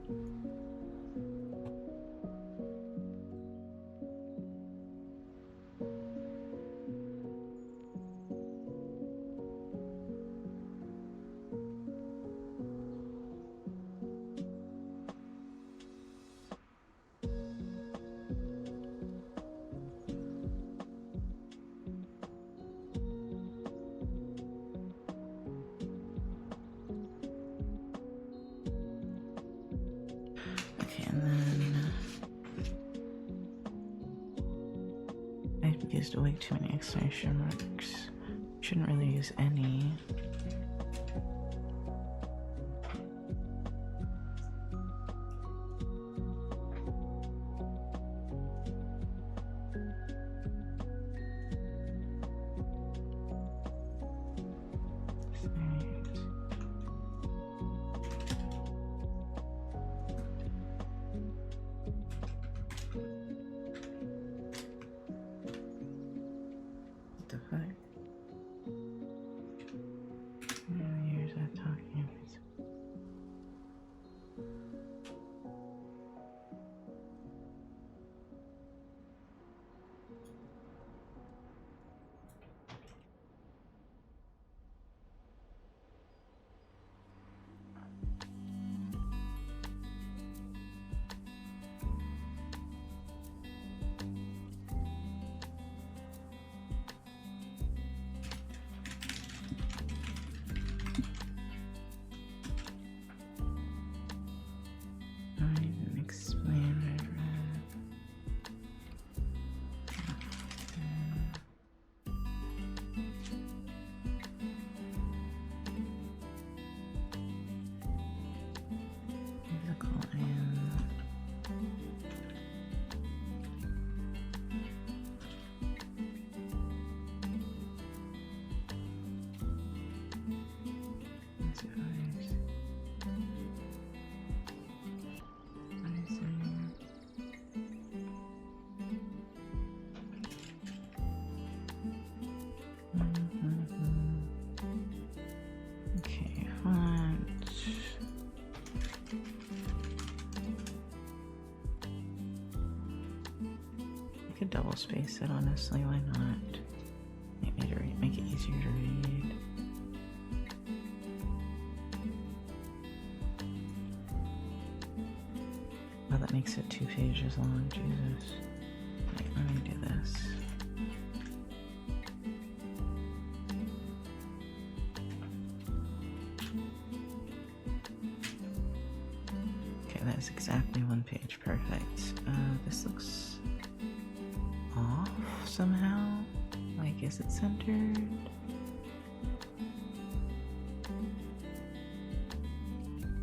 Used way too many exclamation marks. Shouldn't really use any. Could double space it, honestly, why not? Make it easier to read. Oh, that makes it 2 pages long, Jesus. Wait, let me do this. Okay, that is exactly 1 page, perfect. This looks off somehow. Like, is it centered?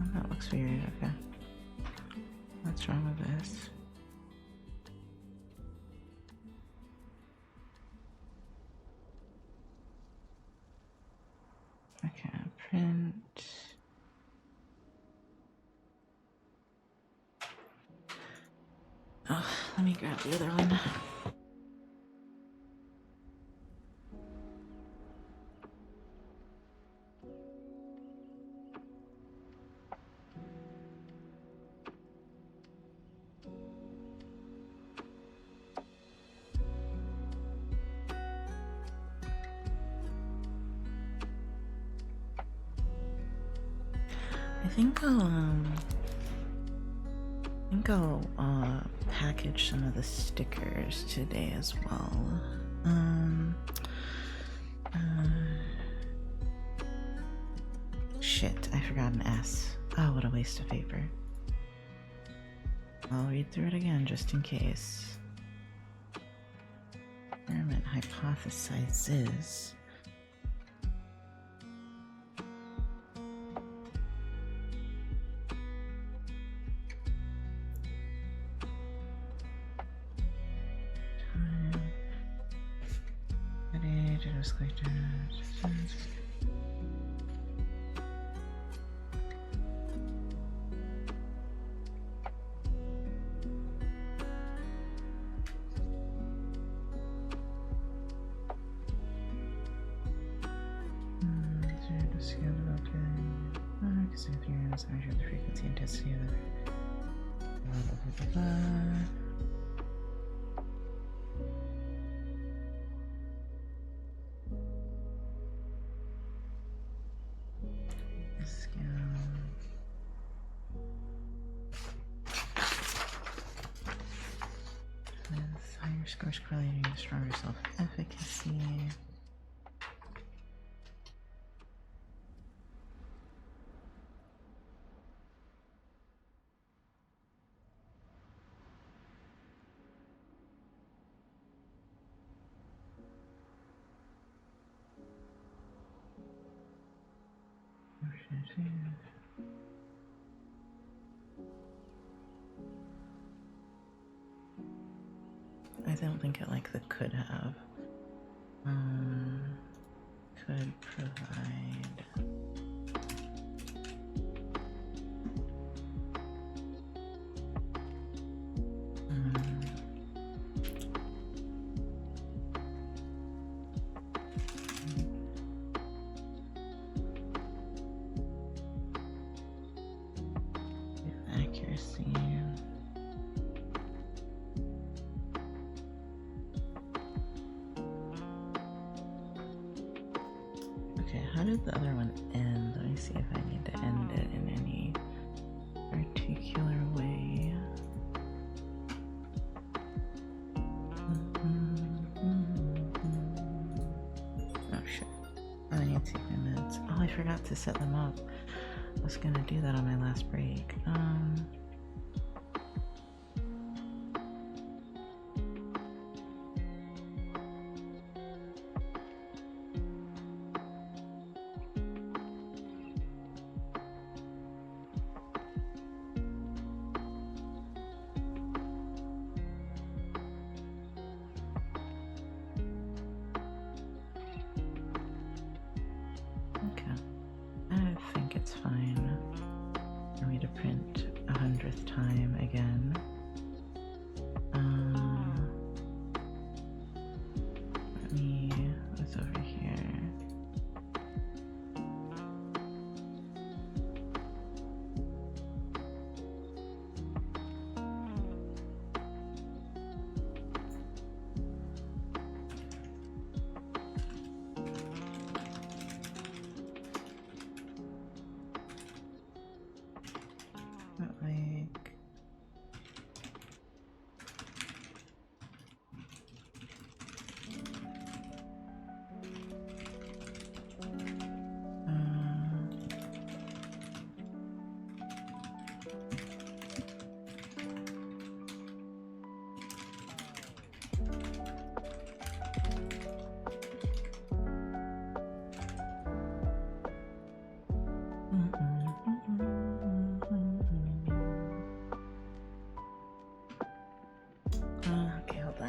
Oh, that looks weird. Okay. What's wrong with this? Okay, print. Oh, let me grab the other one. I think I'll package some of the stickers today as well. Shit, I forgot an S. Oh, what a waste of paper. I'll read through it again just in case. Experiment hypothesizes. Time. Ready to just click because if you're going to measure the frequency and intensity of the blah, blah, blah, blah. With higher scores correlating to stronger self-efficacy. I don't think I like the could have. Could provide. Accuracy. Okay, how did the other one end? Let me see if I need to end it in any particular way. Oh shit. Oh, I need to take my meds. Oh, I forgot to set them up. I was gonna do that on my last break. Okay. I think it's fine for me to print 100th time again. Let me, what's over here? But like, okay, hold on.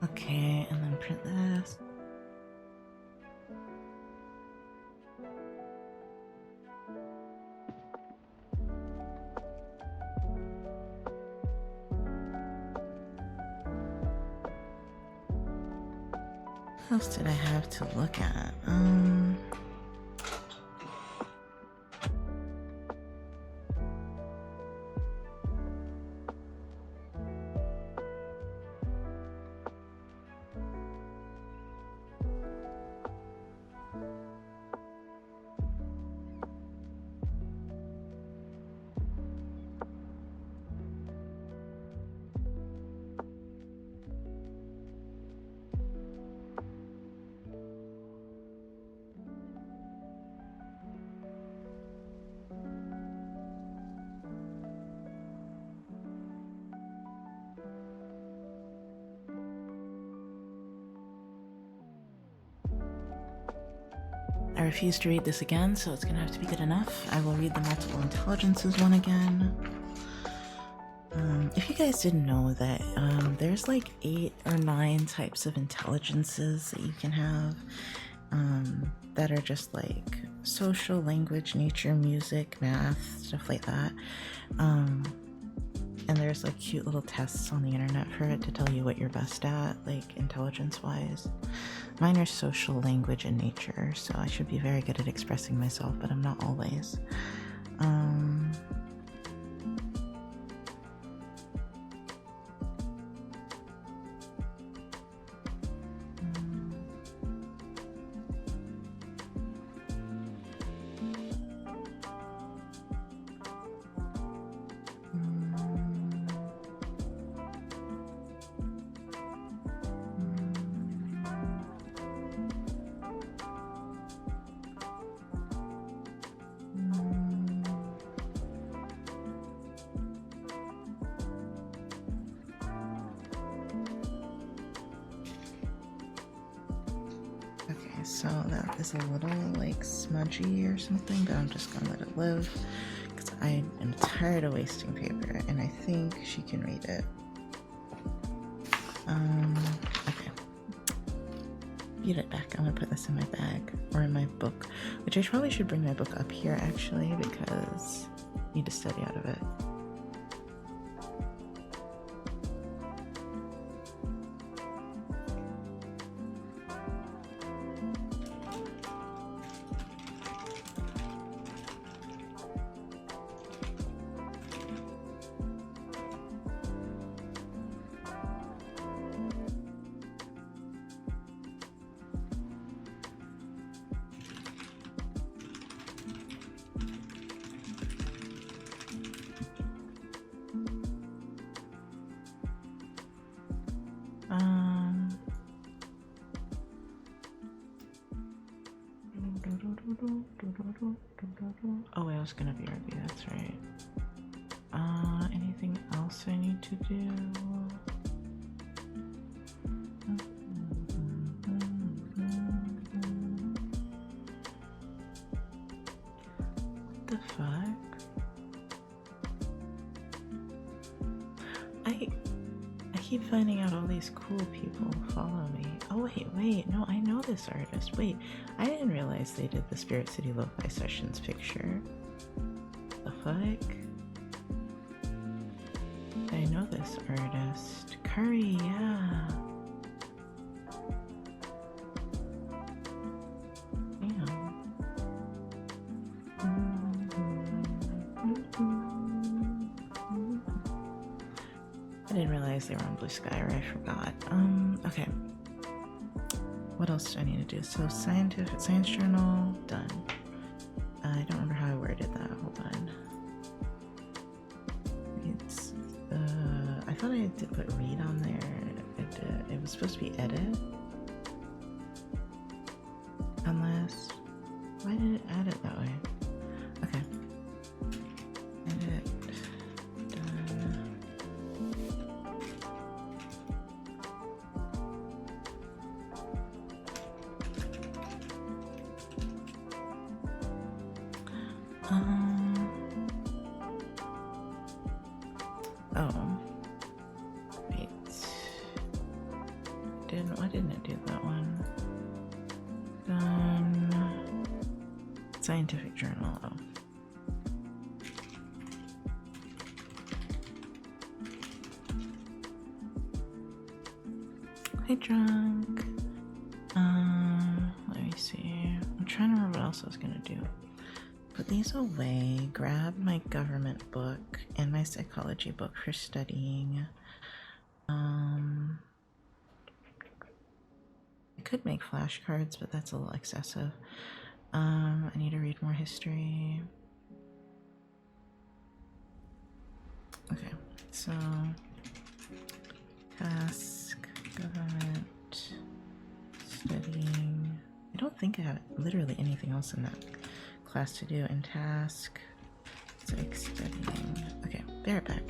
Okay, and then print this. What else did I have to look at? I refuse to read this again, so it's gonna have to be good enough. I will read the multiple intelligences one again. If you guys didn't know that there's like 8 or 9 types of intelligences that you can have that are just like social, language, nature, music, math, stuff like that. And there's like cute little tests on the internet for it to tell you what you're best at, like intelligence wise. Mine are social, language, and nature, so I should be very good at expressing myself, but I'm not always. So that is a little like smudgy or something, but I'm just gonna let it live because I am tired of wasting paper and I think she can read it. Okay. Beat it back. I'm gonna put this in my bag or in my book, which I probably should bring my book up here actually because I need to study out of it. Oh, I was gonna BRB, that's right. Anything else I need to do? What the fuck? I keep finding out all these cool people follow me. Oh wait, no, I know this artist. Wait, I didn't realize they did the Spirit City Lo-Fi Sessions picture. The fuck? I know this artist. Curry, yeah. I didn't realize they were on Blue Sky, or I forgot. Okay. What else do I need to do? So science journal, done. I don't remember how I worded that. Hold on. It's I thought I did put read on there. It was supposed to be edit. Unless, why did it add it that way? Okay. Edit. Oh. Wait. Why didn't it do that one? Done. Scientific journal. Oh. Hi, drunk. put these away, grab my government book and my psychology book for studying. I could make flashcards, but that's a little excessive. I need to read more history. Okay, so task, government, studying. I don't think I have literally anything else in that class to do. And task, psych, studying. Okay, be right back.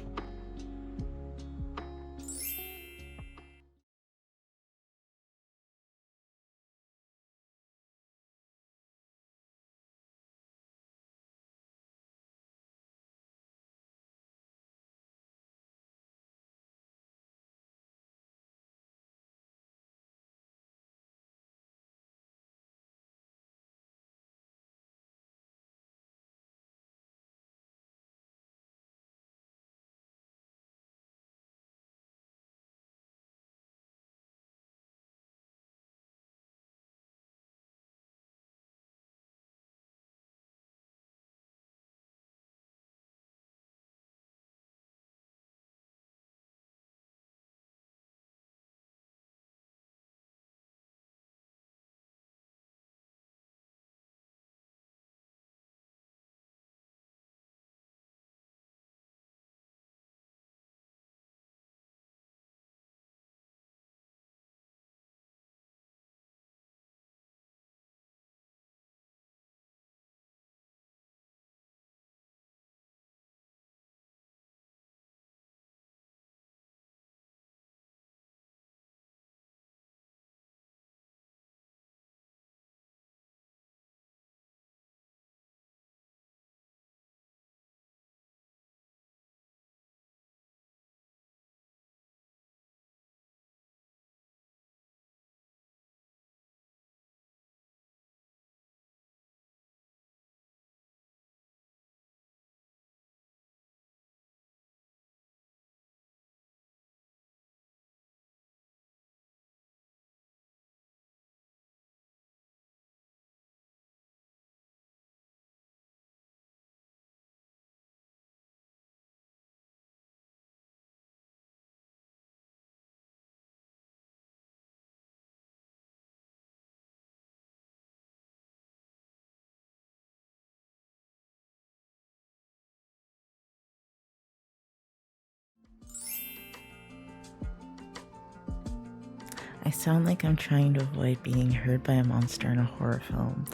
I sound like I'm trying to avoid being heard by a monster in a horror film,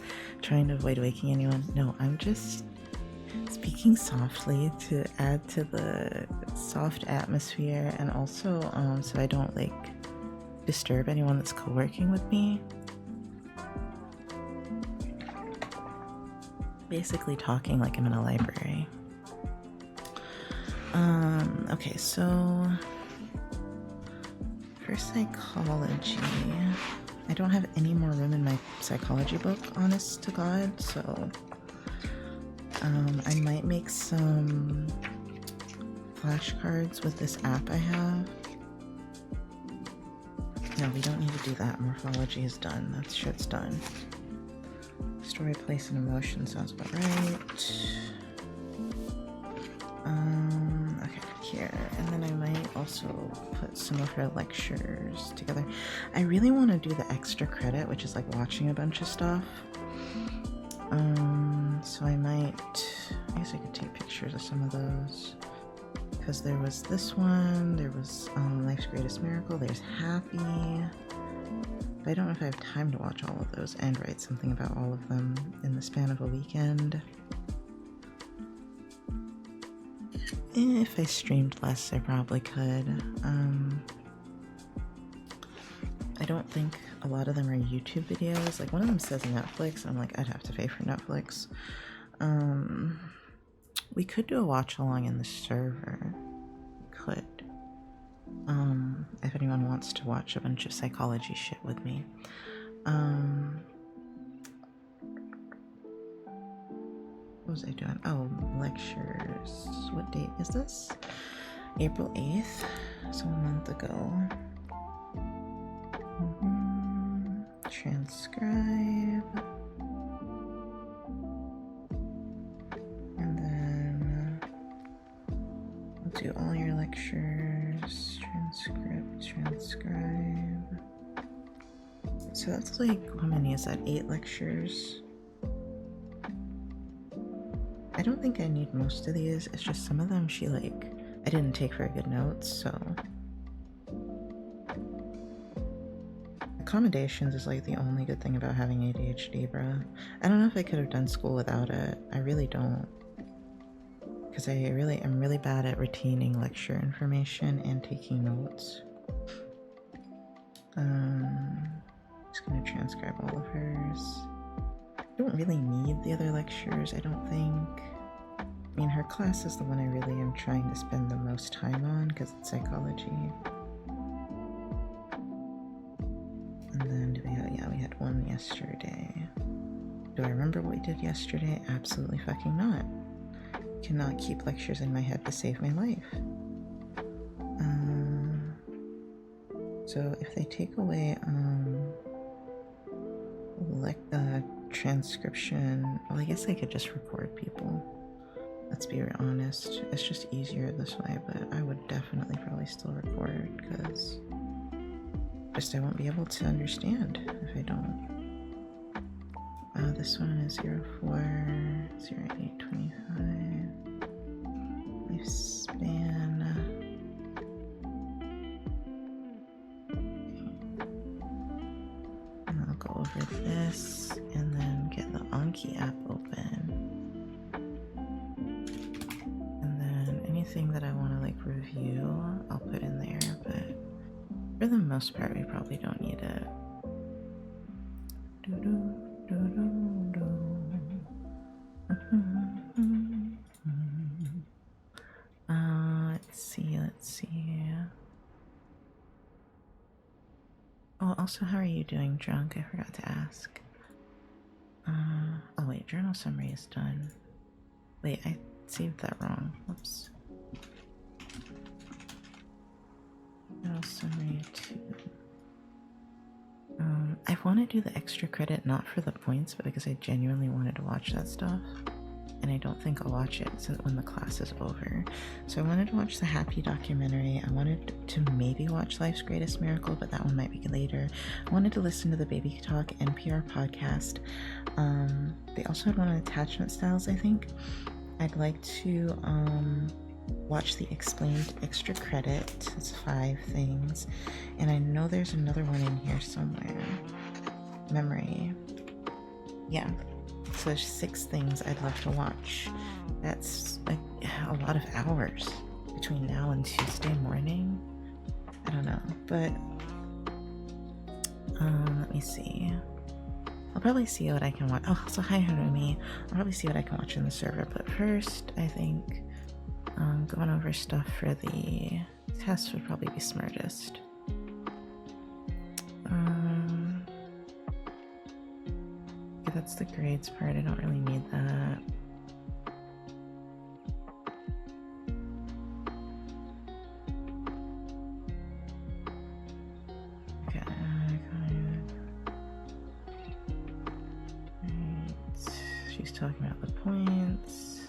trying to avoid waking anyone. No, I'm just speaking softly to add to the soft atmosphere, and also so I don't like disturb anyone that's co-working with me. Basically talking like I'm in a library. Okay, so for psychology, I don't have any more room in my psychology book, honest to God, so I might make some flashcards with this app I have. No, we don't need to do that. Morphology is done. That shit's done. Story, place, and emotion sounds about right. Okay, here. And then I might also put some of her lectures together. I really want to do the extra credit, which is like watching a bunch of stuff. So I guess I could take pictures of some of those. Because there was this one, there was Life's Greatest Miracle, there's Happy. But I don't know if I have time to watch all of those and write something about all of them in the span of a weekend. If I streamed less, I probably could. I don't think a lot of them are YouTube videos. Like one of them says Netflix, and I'm like, I'd have to pay for Netflix. We could do a watch along in the server. Could. If anyone wants to watch a bunch of psychology shit with me. What was I doing? Oh, lectures. What date is this? April 8th. So a month ago. Transcribe. do all your lectures, transcribe. So that's like, how many is that? 8 lectures. I don't think I need most of these. It's just some of them I didn't take very good notes, so. Accommodations is like the only good thing about having ADHD, bruh. I don't know if I could have done school without it. I really don't. Because I'm really bad at retaining lecture information and taking notes. Just gonna transcribe all of hers. I don't really need the other lectures, I don't think. I mean, her class is the one I really am trying to spend the most time on because it's psychology. And then we had one yesterday. Do I remember what we did yesterday? Absolutely fucking not. Cannot keep lectures in my head to save my life. So if they take away transcription, well, I guess I could just record people. Let's be honest, it's just easier this way, but I would definitely probably still record because just I won't be able to understand if I don't. This one is 040825. Lifespan. And I'll go over this and then get the Anki app open. And then anything that I want to like review, I'll put in there, but for the most part, we probably don't need it. Let's see. Oh, also, how are you doing, Drunk? I forgot to ask. Oh wait, journal summary is done. Wait, I saved that wrong. Whoops. Journal summary 2. I want to do the extra credit not for the points, but because I genuinely wanted to watch that stuff. And I don't think I'll watch it when the class is over. So I wanted to watch the Happy documentary. I wanted to maybe watch Life's Greatest Miracle, but that one might be later. I wanted to listen to the Baby Talk NPR podcast. They also had one on attachment styles, I think. I'd like to watch the explained extra credit. It's 5 things. And I know there's another one in here somewhere. Memory. Yeah. So there's 6 things I'd love to watch. That's like a lot of hours between now and Tuesday morning. I don't know, but let me see. I'll probably see what I can watch. Oh, so hi Harumi. I'll probably see what I can watch in the server, but first I think going over stuff for the test would probably be smartest. That's the grades part. I don't really need that. Okay. Right. She's talking about the points.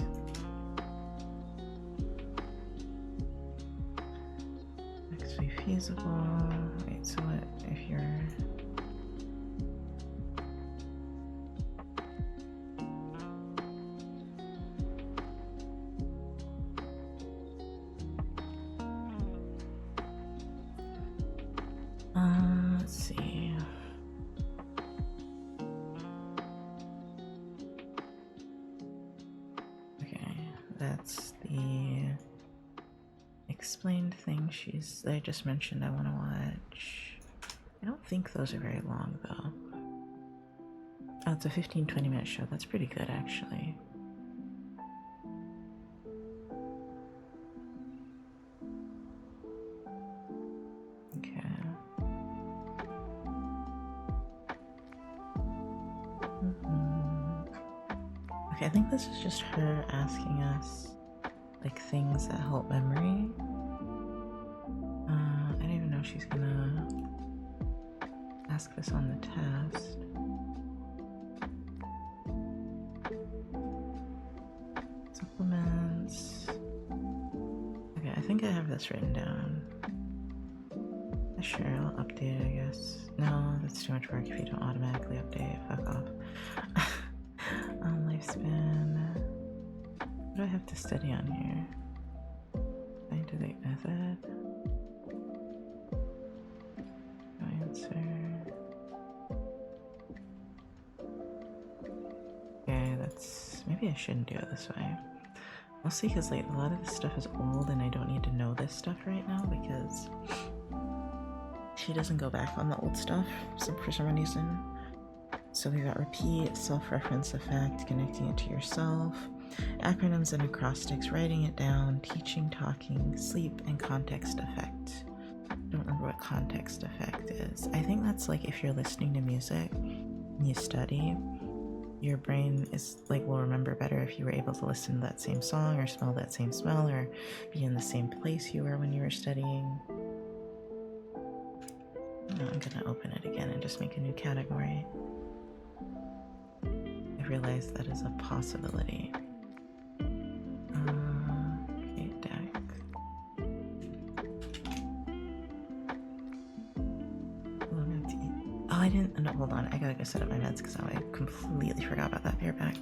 Actually feasible. Wait, so what if you're let's see. Okay, that's the explained thing I just mentioned I want to watch. I don't think those are very long though. Oh, it's a 15-20 minute show. That's pretty good actually. I think this is just her asking us like things that help memory. I don't even know if she's gonna ask this on the test. Supplements. Okay, I I think I have this written down. Sure, I'll update it, I guess. No, that's too much work if you don't automatically update. Fuck off. Lifespan. What do I have to study on here? Scientific method. No answer. Okay, that's... Maybe I shouldn't do it this way. Mostly because like a lot of this stuff is old and I don't need to know this stuff right now because she doesn't go back on the old stuff for some reason. So we got repeat, self-reference effect, connecting it to yourself, acronyms and acrostics, writing it down, teaching, talking, sleep, and context effect. I don't remember what context effect is. I think that's like if you're listening to music and you study, your brain is like will remember better if you were able to listen to that same song or smell that same smell or be in the same place you were when you were studying. Oh, I'm gonna open it again and just make a new category. I realize that is a possibility. Create deck. Oh, I didn't. No, hold on. I gotta go set up my meds because I completely forgot about that. Be right back.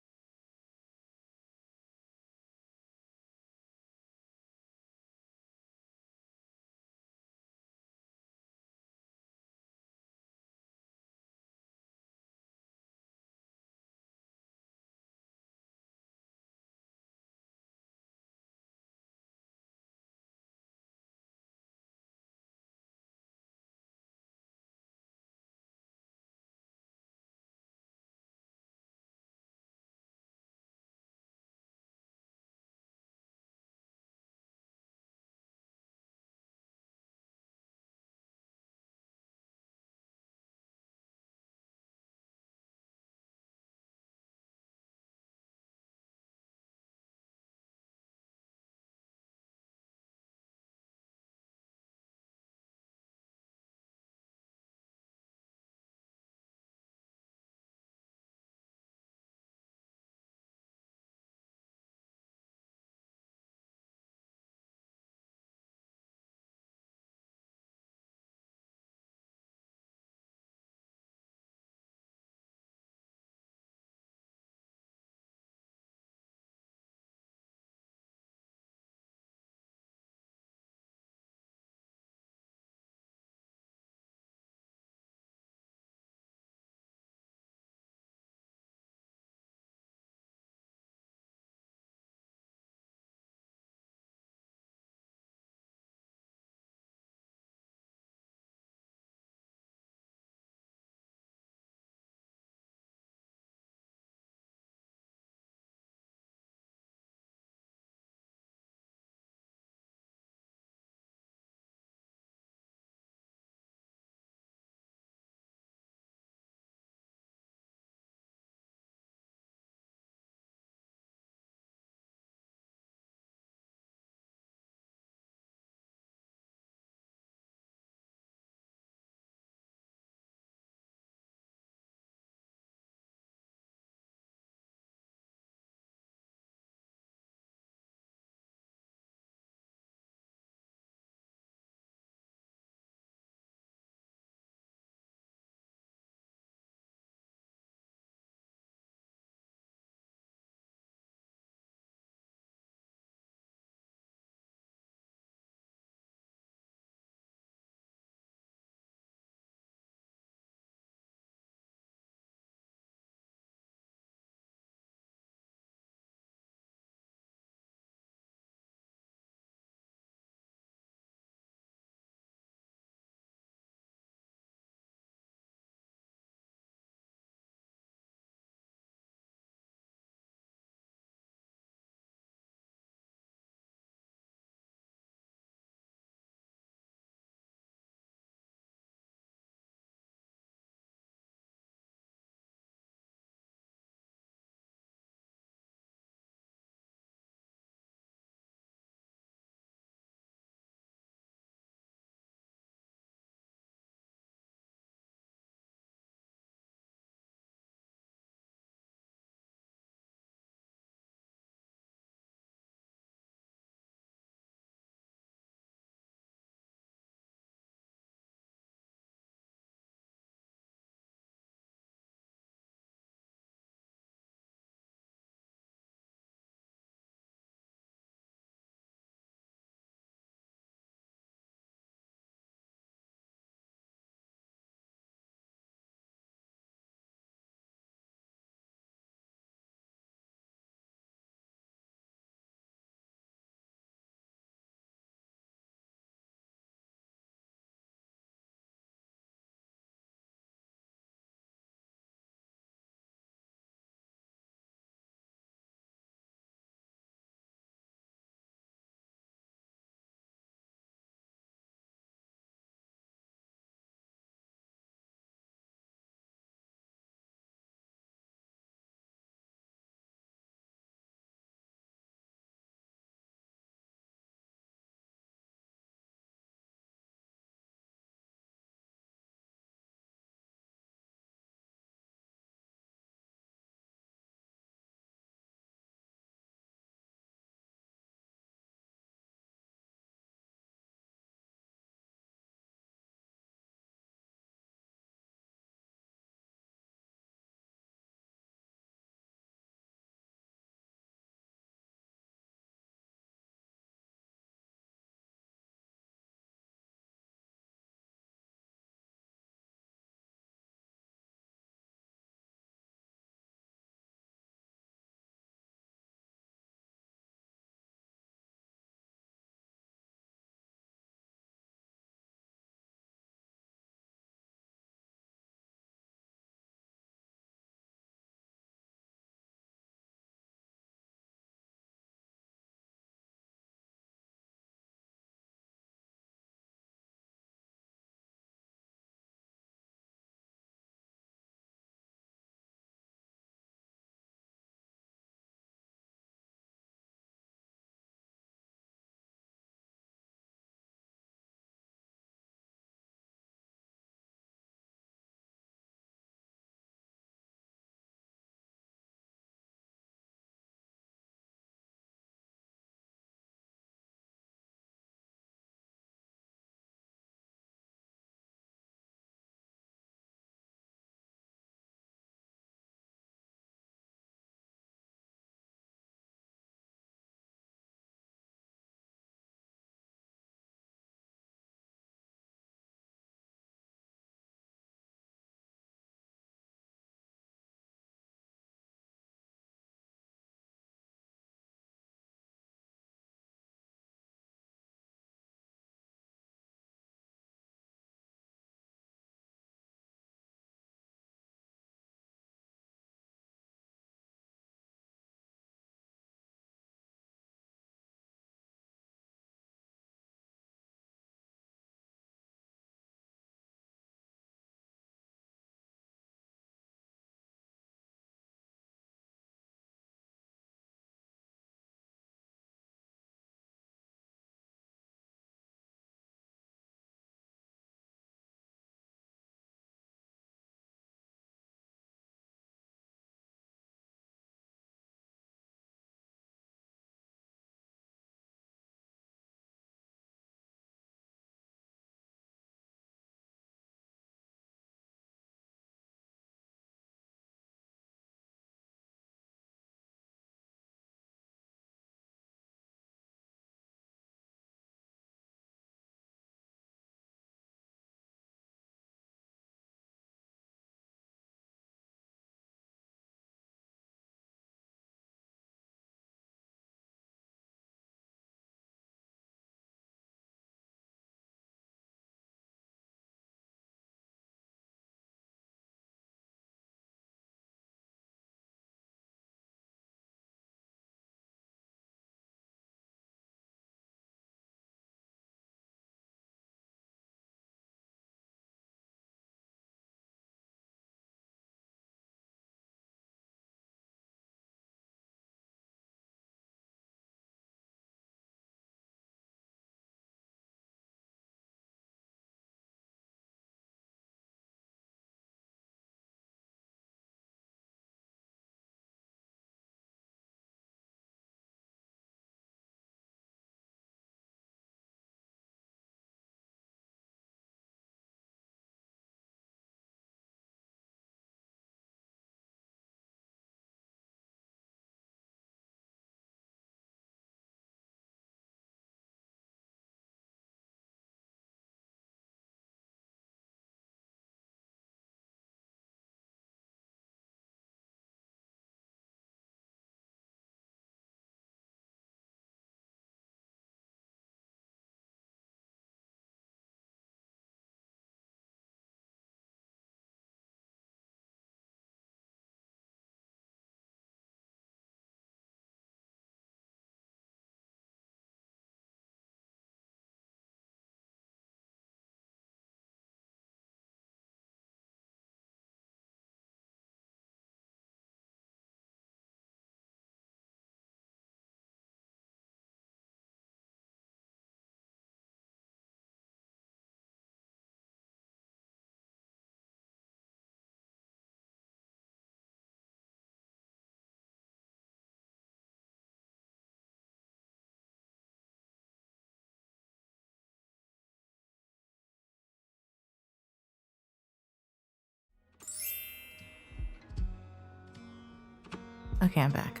Okay, I'm back.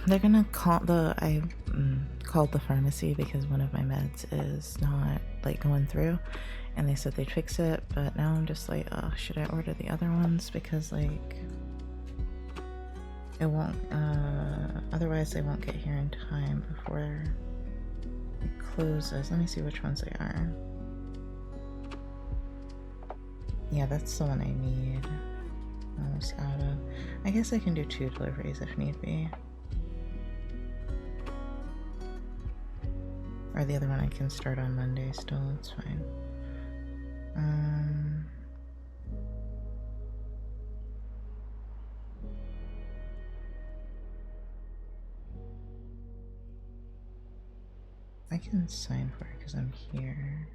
They're gonna call I called the pharmacy because one of my meds is not like going through, and they said they'd fix it, but now I'm just like, oh, should I order the other ones? Because like it won't, otherwise they won't get here in time before it closes. Let me see which ones they are. Yeah, that's the one I need. Almost out of. I guess I can do 2 deliveries if need be. Or the other one I can start on Monday still, it's fine. I can sign for it because I'm here.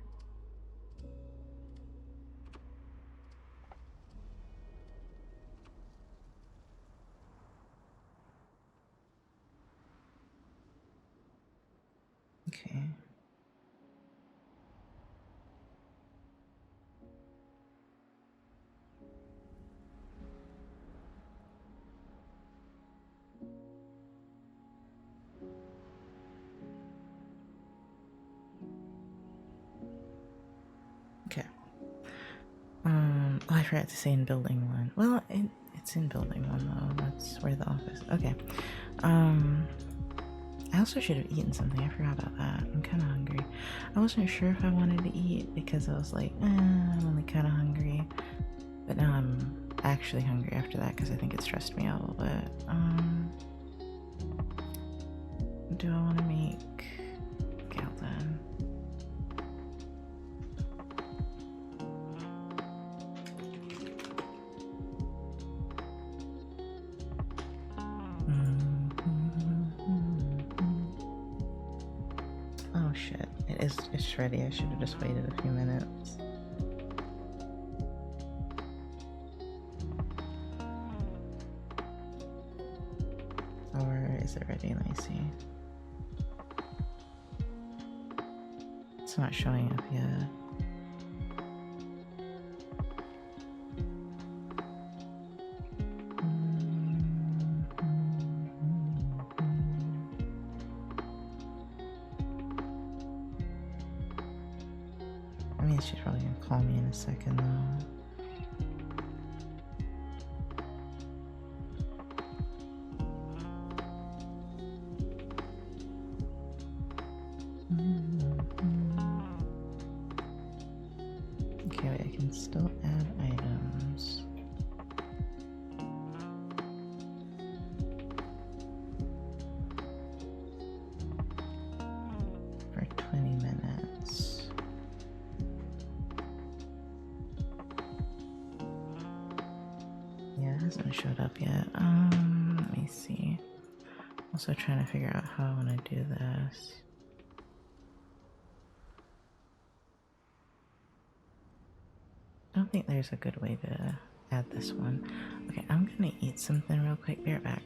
Okay. Okay. Oh, I forgot to say in building 1. Well, it's in building 1 though. That's where the office. Okay. I also should have eaten something. I forgot about that. I'm kind of hungry. I wasn't sure if I wanted to eat because I was like, I'm only kind of hungry. But now I'm actually hungry after that because I think it stressed me out a little bit. Do I want to make Galden? Oh shit, it's ready. I should have just waited a few minutes. Or is it ready? Let me see. It's not showing up yet. I mean, she's probably gonna call me in a second though. Okay, wait, I can still add items. For 20 minutes. Yeah, it hasn't showed up yet. Let me see. Also trying to figure out how I want to do this. I don't think there's a good way to add this one. Okay, I'm gonna eat something real quick. Be right back.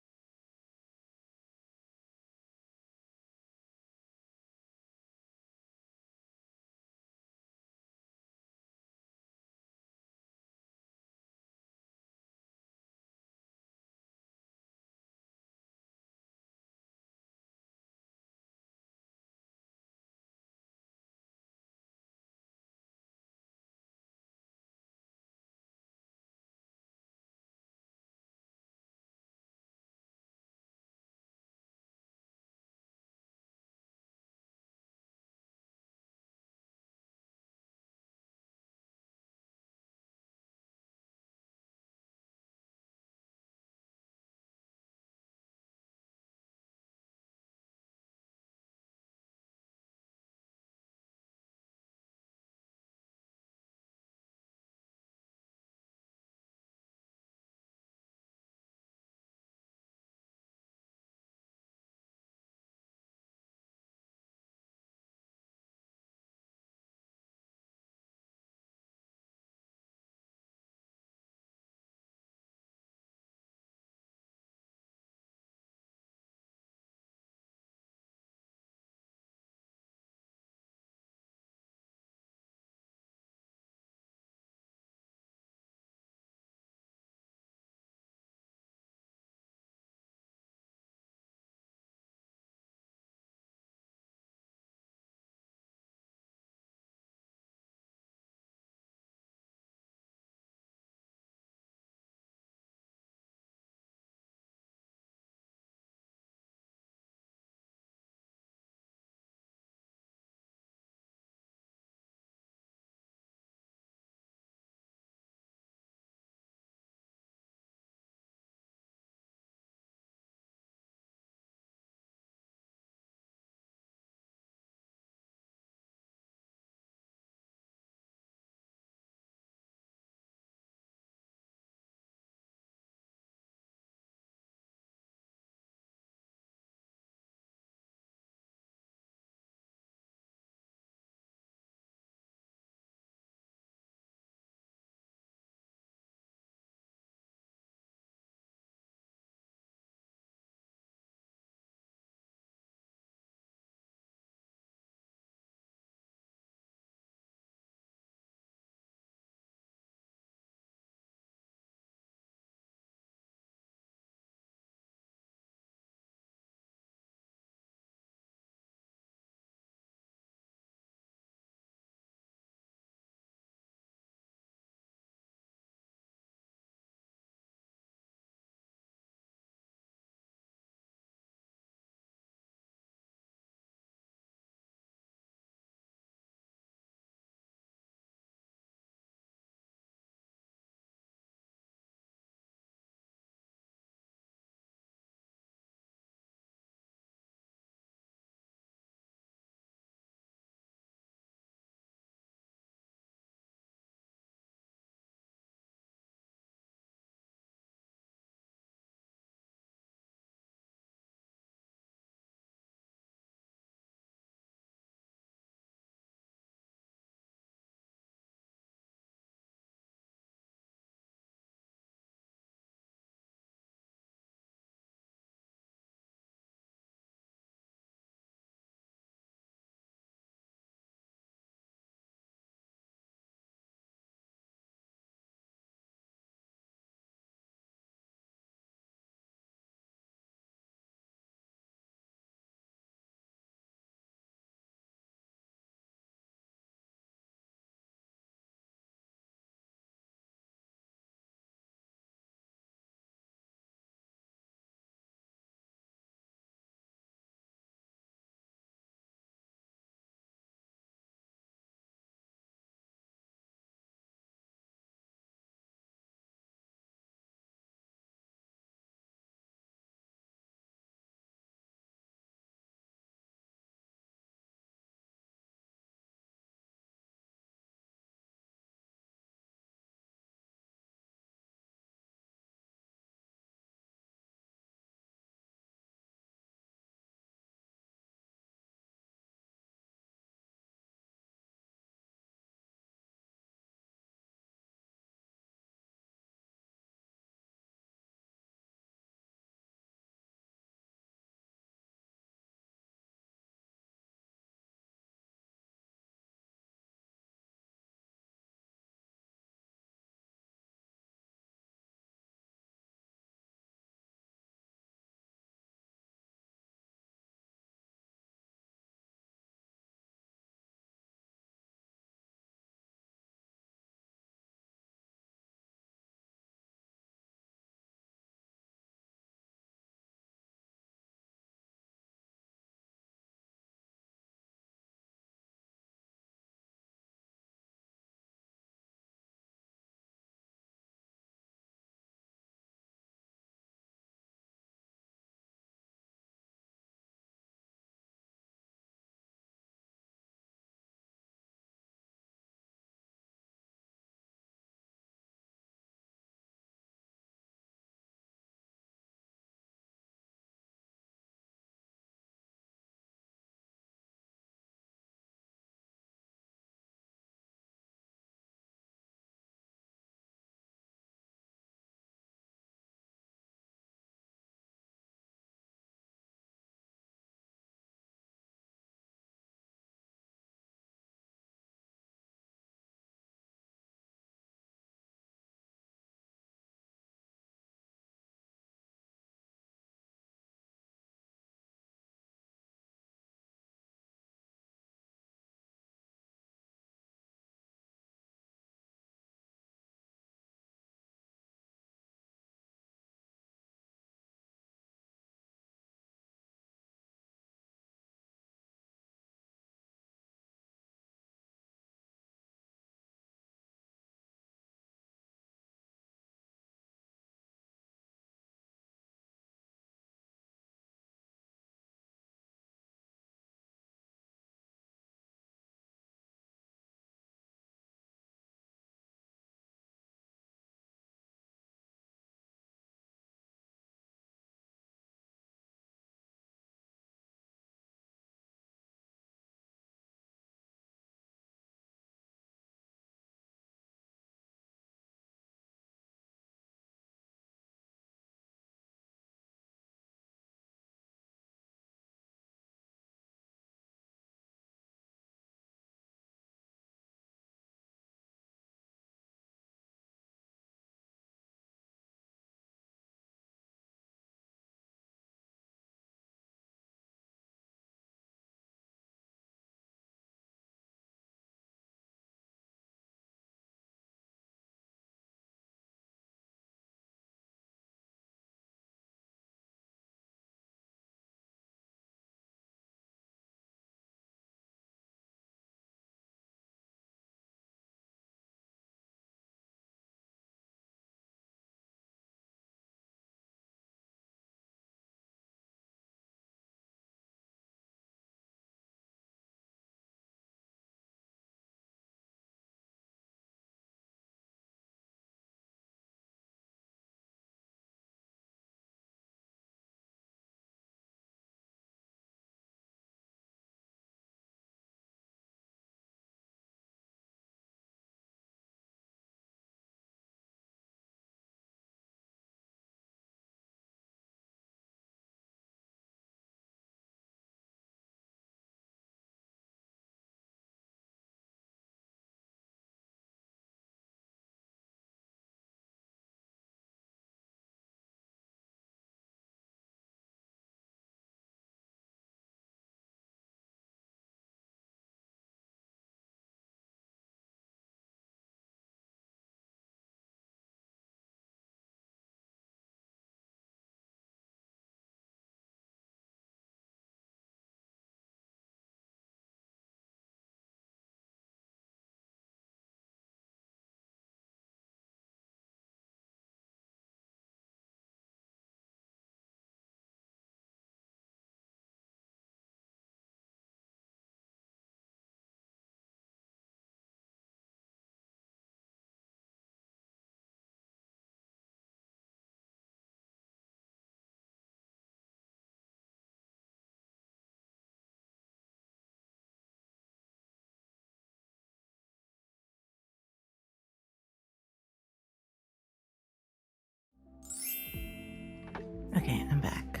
Okay, I'm back.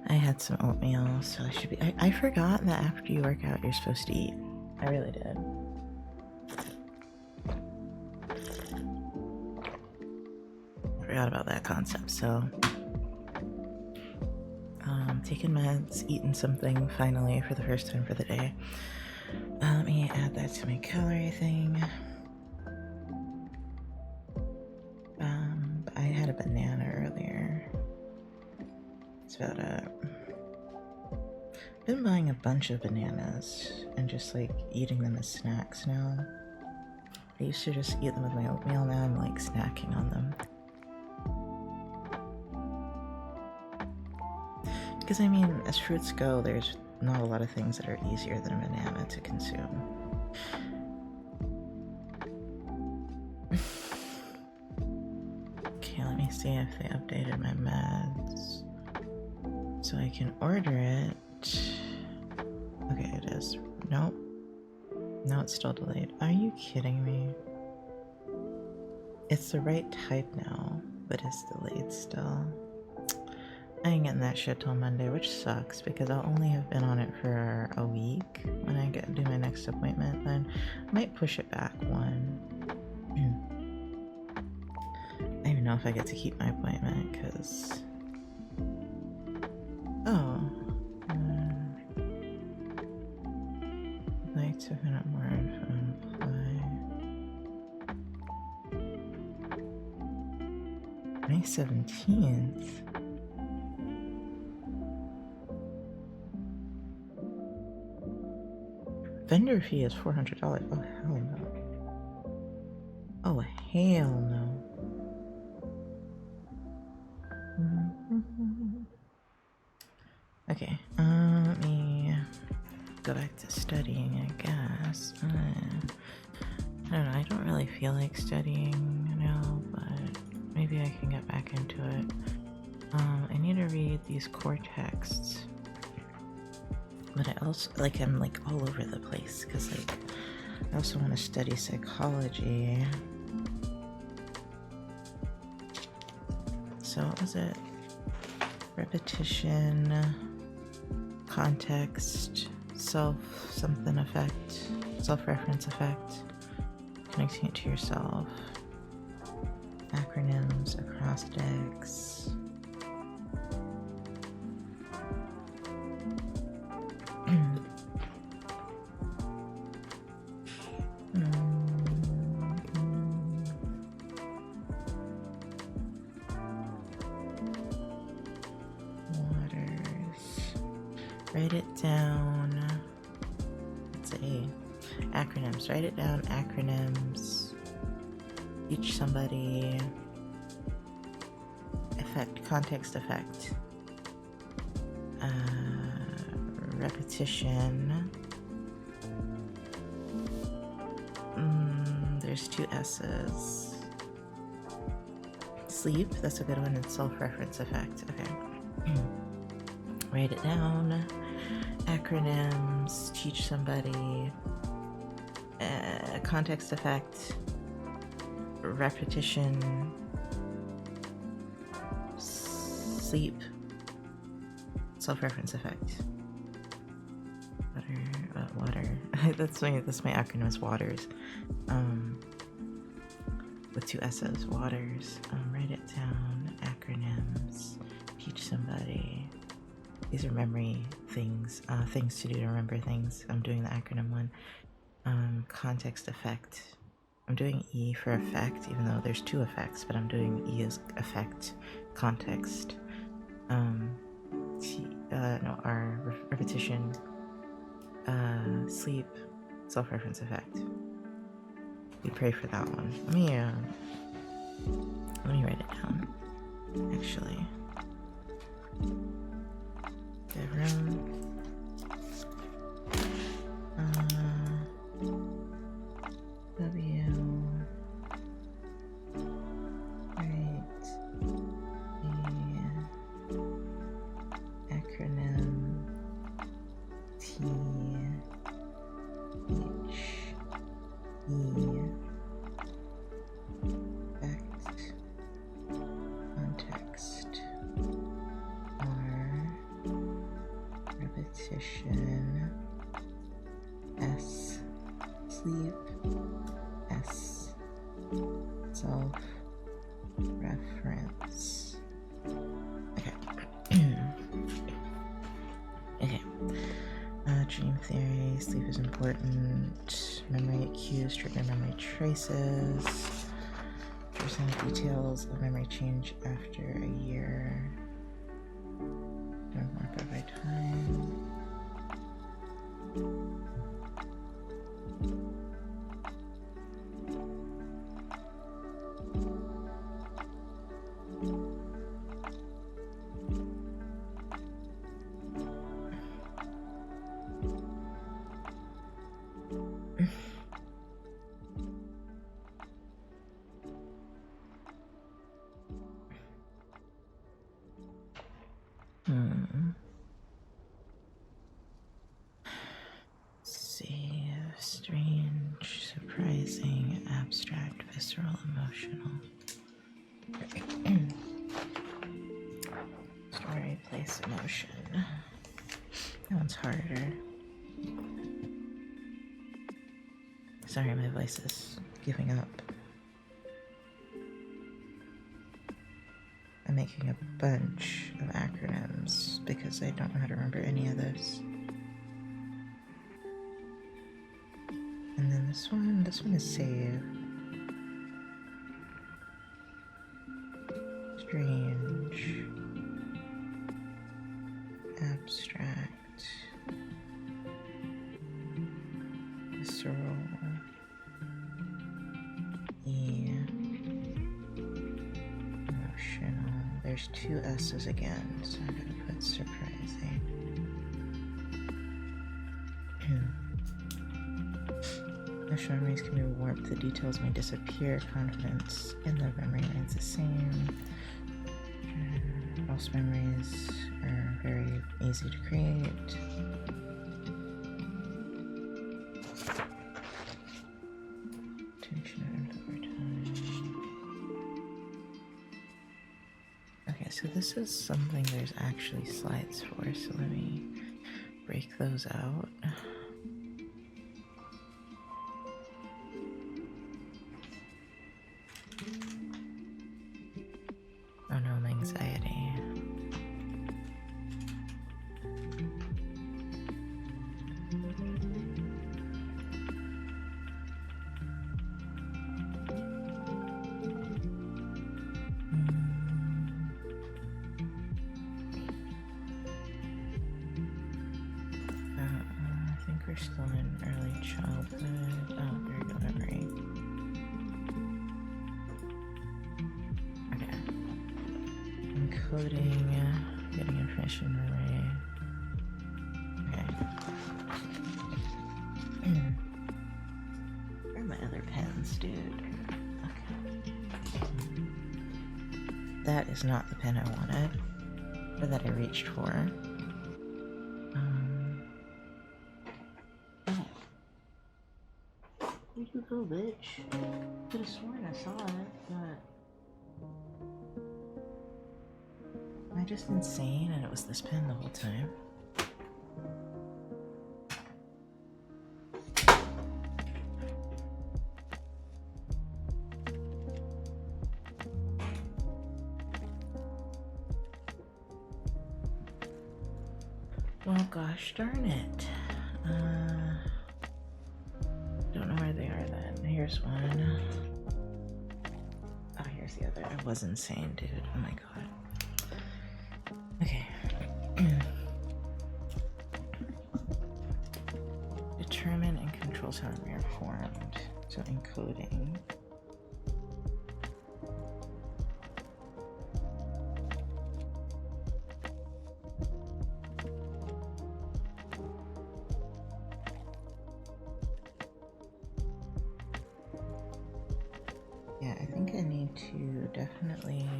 I had some oatmeal, so I should be. I forgot that after you work out, you're supposed to eat. I really did. I forgot about that concept, so. Taking meds, eating something finally for the first time for the day. Let me add that to my calorie thing. I had a banana earlier. That's about it. I've been buying a bunch of bananas and just like eating them as snacks now. I used to just eat them with my oatmeal, now I'm like snacking on them. Because I mean, as fruits go, there's not a lot of things that are easier than a banana to consume. Okay, let me see if they updated my meds. So I can order it. Okay, it is. Nope. No, it's still delayed. Are you kidding me? It's the right type now, but it's delayed still. I ain't getting that shit till Monday, which sucks because I'll only have been on it for a week when I do my next appointment. Then I might push it back one. I don't even know if I get to keep my appointment because. Oh. I'd like to find out more info and apply. May 17th. Vendor fee is $400. Oh, hell no. Oh, hell no. Okay, let me go back to studying, I guess. I don't know, I don't really feel like studying now, but maybe I can get back into it. I need to read these core texts. But I also, like, I'm like all over the place because, like, I also want to study psychology. So, what was it? Repetition, context, something effect, self-reference effect, connecting it to yourself, acronyms, acrostics. Write it down. Let's see. Acronyms. Write it down. Acronyms. Teach somebody. Effect. Context effect. Repetition. There's 2 S's. Sleep. That's a good one. And self-reference effect. Okay. Write it down. Acronyms, teach somebody, context effect, repetition, sleep, self-reference effect. Water. that's my acronym is waters. With 2 S's, waters. Write it down. Acronyms, teach somebody. These are memory things, things to do to remember things. I'm doing the acronym one. Context effect. I'm doing E for effect, even though there's 2 effects, but I'm doing E as effect, context. R, repetition, sleep, self-reference effect. We pray for that one. Let me write it down, actually. The room. W. Write the acronym T H E effect context repetition, S, sleep, S, self-reference. Okay. Okay. Dream theory, sleep is important, memory cues trigger memory traces, percent details of memory change after a year, don't mark by time. See, strange, surprising, abstract, visceral, emotional. Story, place, emotion. That one's harder. Sorry, my voice is giving up. I'm making a bunch of acronyms because I don't know how to remember any of this. And then this one is save. Strange. Abstract. Visceral. Emotional. There's two S's again, so I'm gonna put surprising. Initial memories can be warped, the details may disappear, confidence in the memory remains the same. False memories are very easy to create. Tension and overtime. Okay, so this is something there's actually slides for, so let me break those out. Oh no, anxiety. I think we're still in early childhood. Oh, very good memory. Okay. Encoding, getting information memory. Okay. Where are my other pens, dude? Okay. That is not the pen I wanted, or that I reached for. Where'd you go, bitch? Could have sworn I saw it, but am I just insane and it was this pen the whole time? Well, gosh darn it. Don't know where they are then. Here's one. Oh, here's the other. I was insane, dude. Oh my god. Okay. Determine and controls how memory are formed. So encoding. Yeah, I think I need to definitely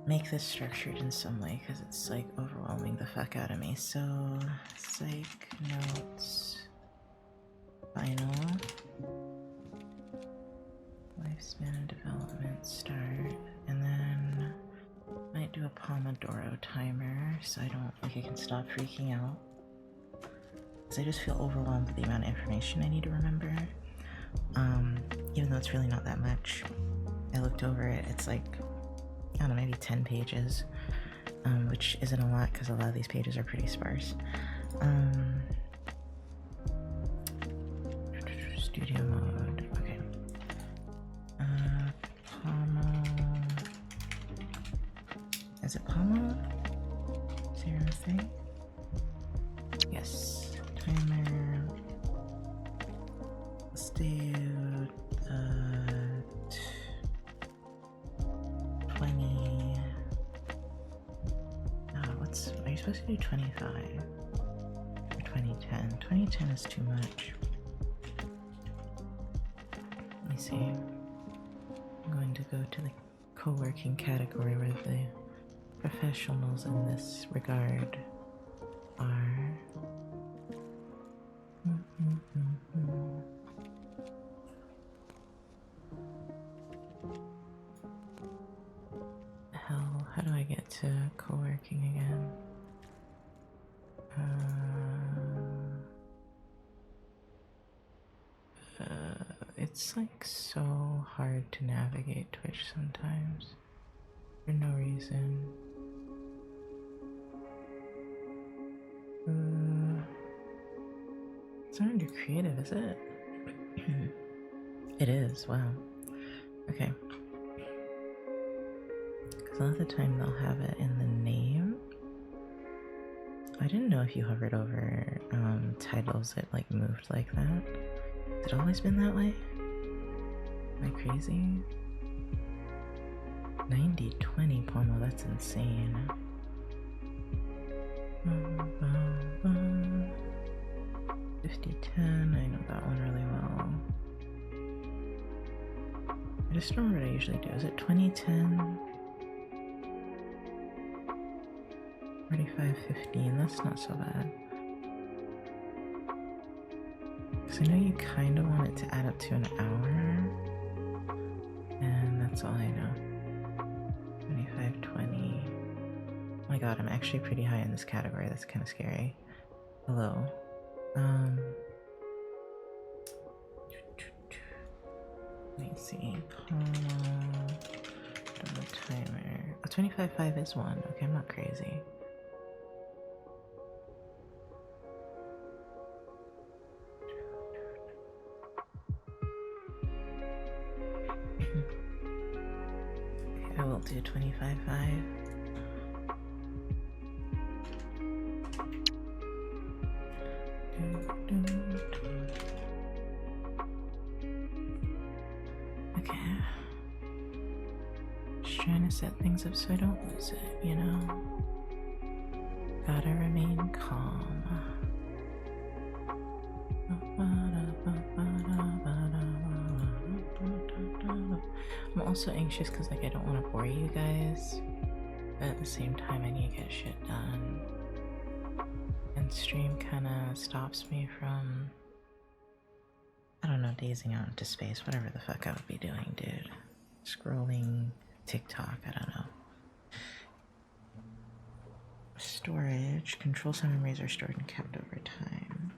make this structured in some way because it's like overwhelming the fuck out of me. So, psych notes, final, lifespan and development start, and then might do a Pomodoro timer so I don't, like, I can stop freaking out. because I just feel overwhelmed with the amount of information I need to remember. Even though it's really not that much. I looked over it, it's like, I don't know, maybe 10 pages, which isn't a lot because a lot of these pages are pretty sparse. Studio mode, okay. Pommel. Is it Pommel? 03? Yes. Timer. Let's do 20. Are you supposed to do 25? Or 2010? 2010 is too much. Let me see. I'm going to go to the co-working category where the professionals in this regard are. Hell, how do I get to co-working again? It's like so hard to navigate Twitch sometimes for no reason. It's not under creative, is it? It is, wow. Okay. Because a lot of the time they'll have it in the name. I didn't know if you hovered over titles it like moved like that. Has it always been that way? Am I crazy? 90-20 Pomo, that's insane. 50-10, I know that one really well. I just don't remember what I usually do. Is it 20-10? 45-15, that's not so bad. Because I know you kind of want it to add up to an hour. And that's all I know. 25-20. Oh my god, I'm actually pretty high in this category. That's kind of scary. Hello. Let me see. The timer. Oh, 25-5 is one. Okay, I'm not crazy. Okay, I will do 25-5. Okay. Just trying to set things up so I don't lose it, you know? Gotta remain calm. I'm also anxious because like I don't want to bore you guys, but at the same time I need to get shit done. And stream kind of stops me from, I don't know, dazing out into space, whatever the fuck I would be doing, dude. Scrolling TikTok, I don't know. Storage. Control some memories are stored and kept over time.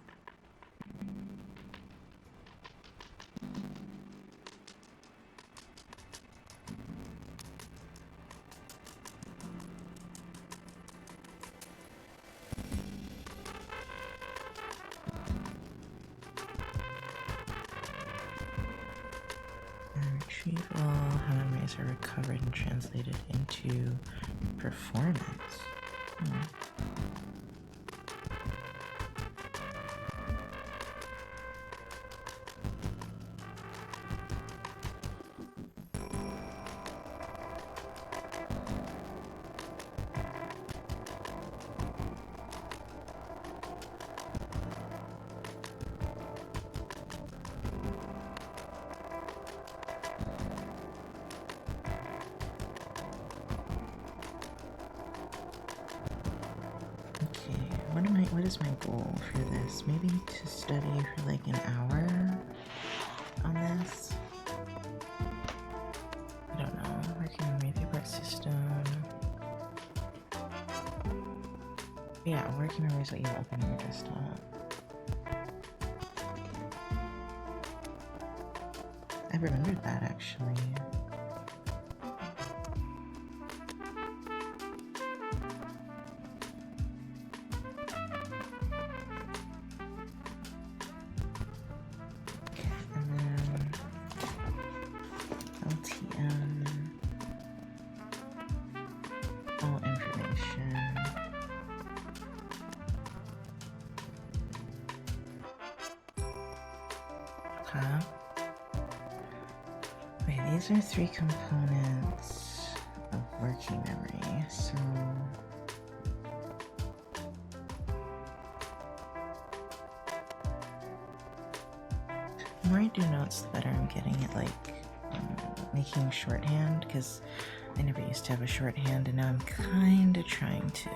Retrieve all how memories are recovered and translated into performance. What is my goal for this? Maybe to study for like an hour on this? I don't know. Working on my favorite system. Yeah, working memory is what you open on your desktop. I remembered that actually. And then LTM, all information. Huh? Okay, these are 3 components of working memory, so the more I do notes, the better I'm getting at making shorthand, because I never used to have a shorthand, and now I'm kind of trying to,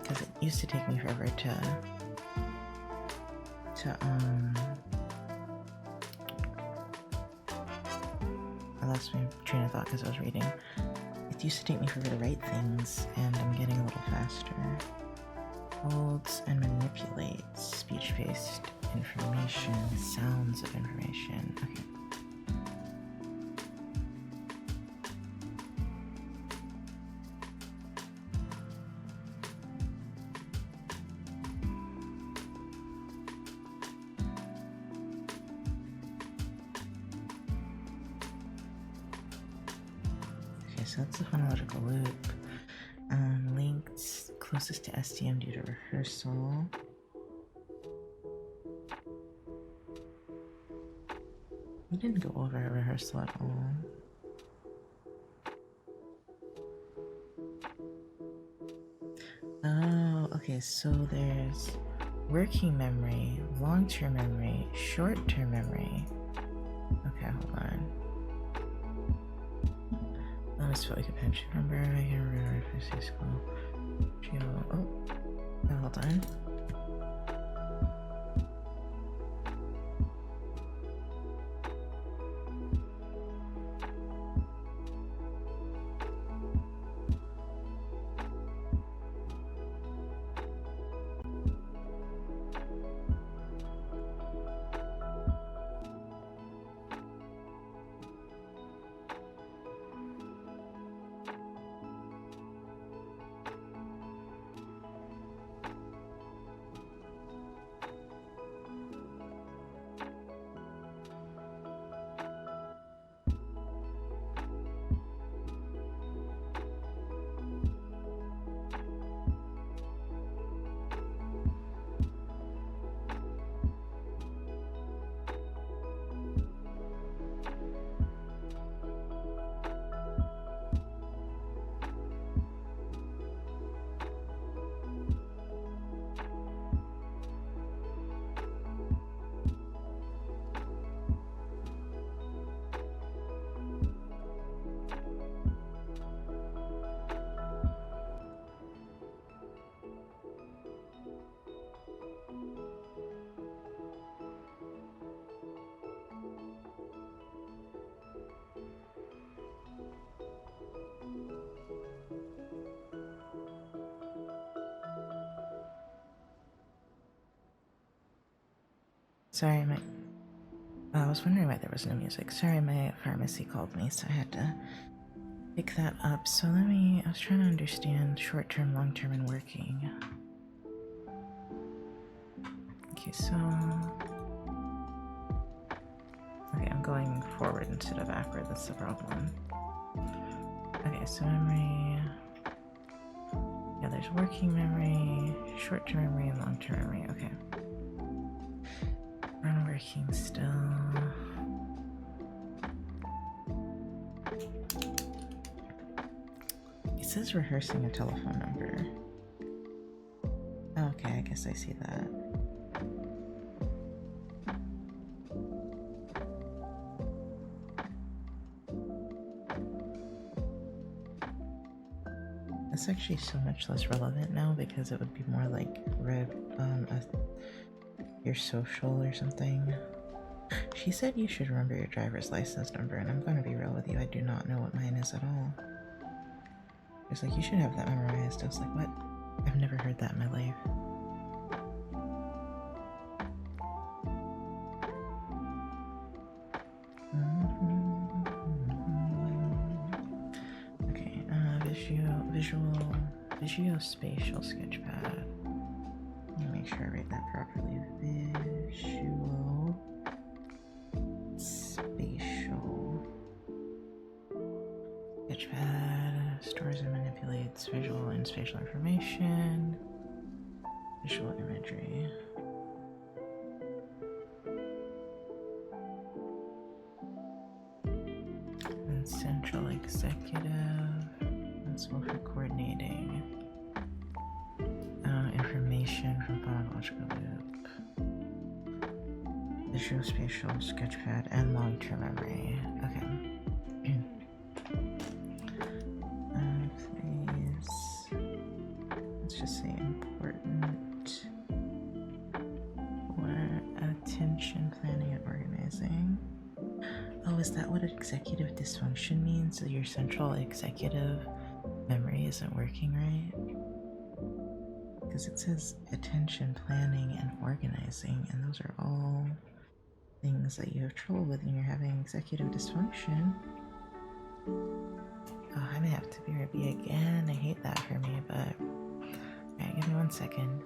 because it used to take me forever I lost my train of thought because I was reading. It used to take me forever to write things, and I'm getting a little faster. Holds and manipulates speech-based information, sounds of information. Okay. Okay, so that's the phonological loop. Linked closest to STM due to rehearsal. We didn't go over a rehearsal at all. Oh, okay, so there's working memory, long-term memory, short-term memory. Okay, hold on. Let me spell like a pension number. I can remember if I say school. Oh, hold on. Sorry, I was wondering why there was no music. Sorry, my pharmacy called me, so I had to pick that up. So I was trying to understand short-term, long-term, and working. Okay, so... Okay, I'm going forward instead of backward, that's the problem. Okay, so memory... Yeah, there's working memory, short-term memory, and long-term memory. Okay. I'm working still. It says rehearsing a telephone number. Okay, I guess I see that. It's actually so much less relevant now because it would be more like your social or something. She said you should remember your driver's license number, and I'm gonna be real with you, I do not know what mine is at all. It's like, you should have that memorized. I was like, what? I've never heard that in my life. Visuospatial sketchpad. Let me make sure I write that properly. Visual spatial sketchpad stores and manipulates visual and spatial information. Visual imagery. And central executive responsible for coordinating information from phonological loop, visuospatial sketchpad, and long-term memory. Okay. Please, let's just say important for attention planning and organizing. Oh, is that what executive dysfunction means? So your central executive memory isn't working right? Because it says attention planning and organizing, and those are all things that you have trouble with when you're having executive dysfunction. Oh, I may have to BRB again. I hate that for me, but alright, give me 1 second.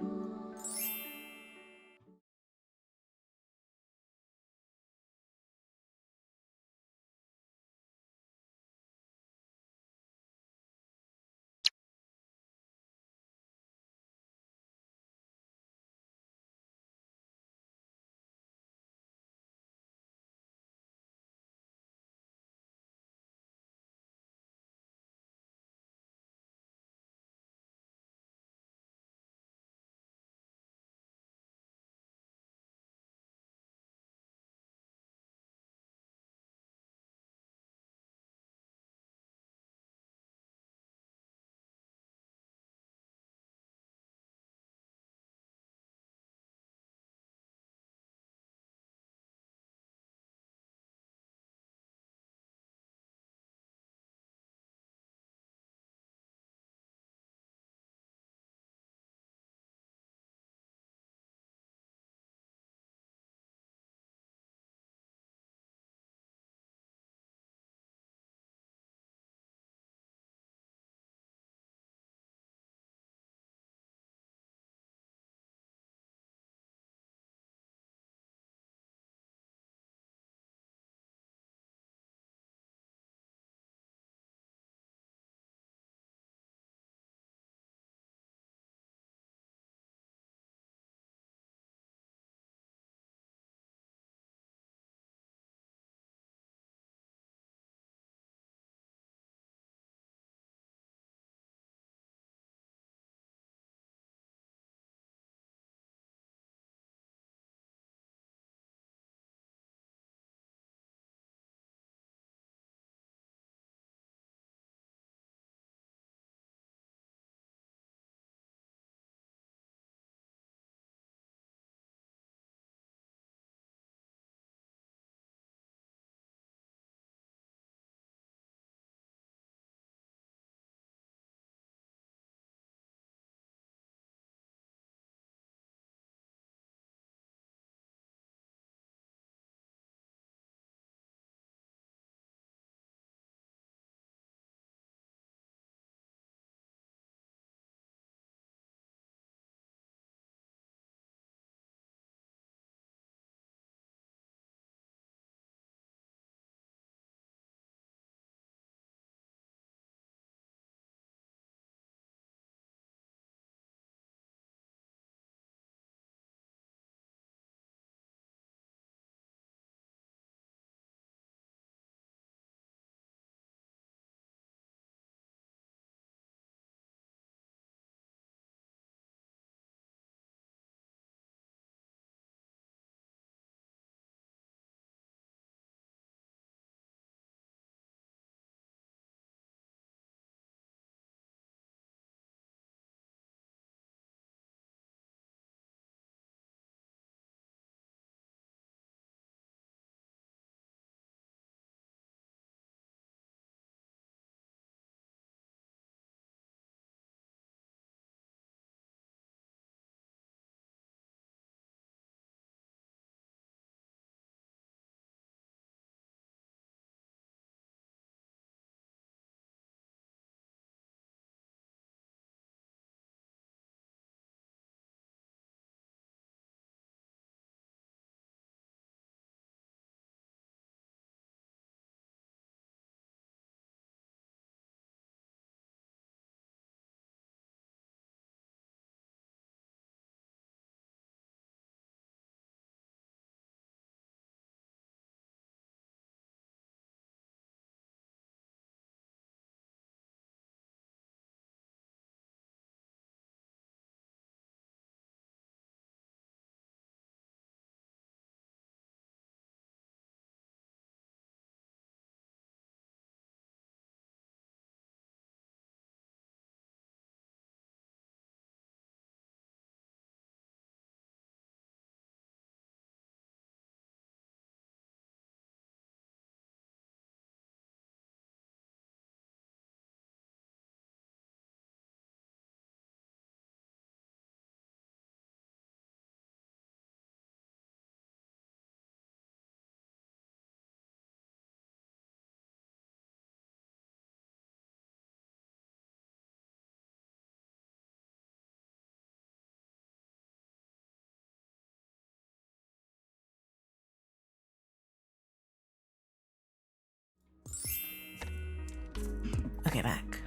Okay, back.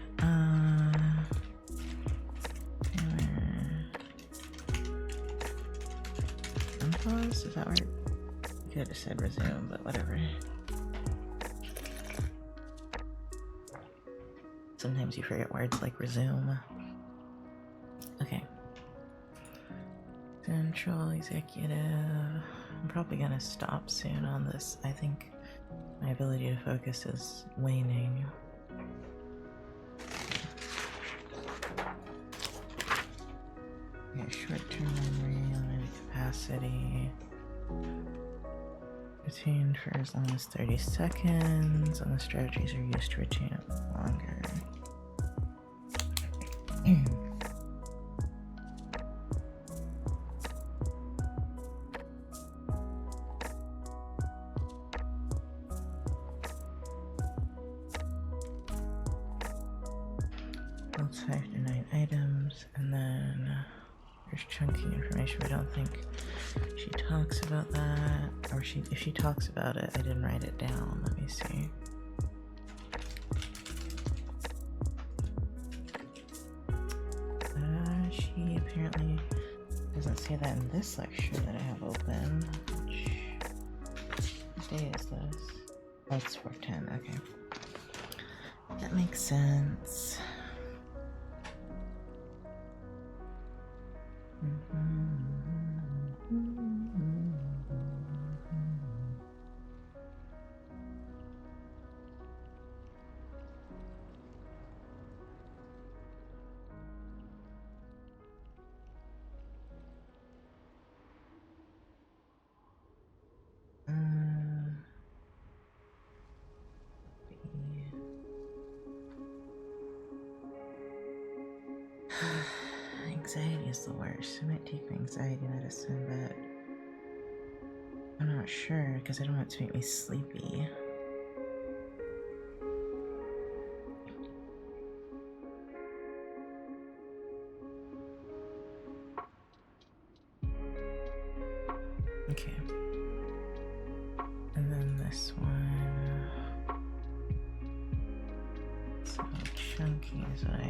Unpause? Does that work? I could have just said resume, but whatever. Sometimes you forget words like resume. Okay. Central executive. I'm probably gonna stop soon on this. I think my ability to focus is waning. Okay, short-term memory, limited capacity. Retained for as long as 30 seconds, and the strategies are used to retain it longer. Let's have 9 items, and then there's chunking information, but I don't think she talks about that. Or if she talks about it, I didn't write it down. Let me see. She apparently doesn't say that in this lecture that I have open. What day is this? Oh, it's 410. Okay. That makes sense. Anxiety is the worst. I might take my anxiety medicine, but I'm not sure because I don't want it to make me sleepy. Okay. And then this one. So chunky is what I.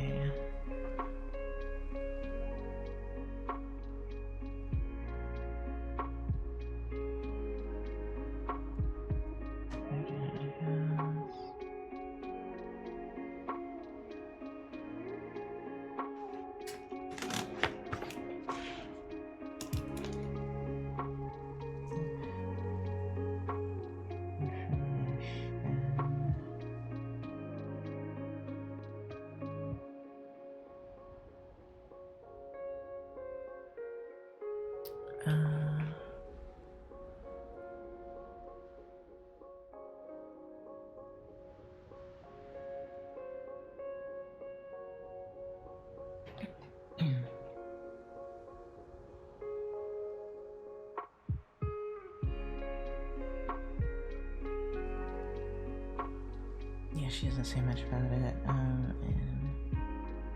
Yeah, she doesn't say much about it.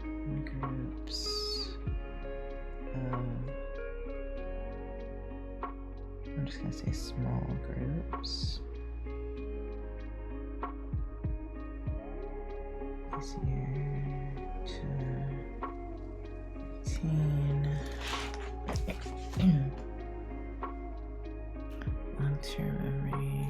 In groups of, I'm just gonna say small groups. Easier to retain. Long-term memory.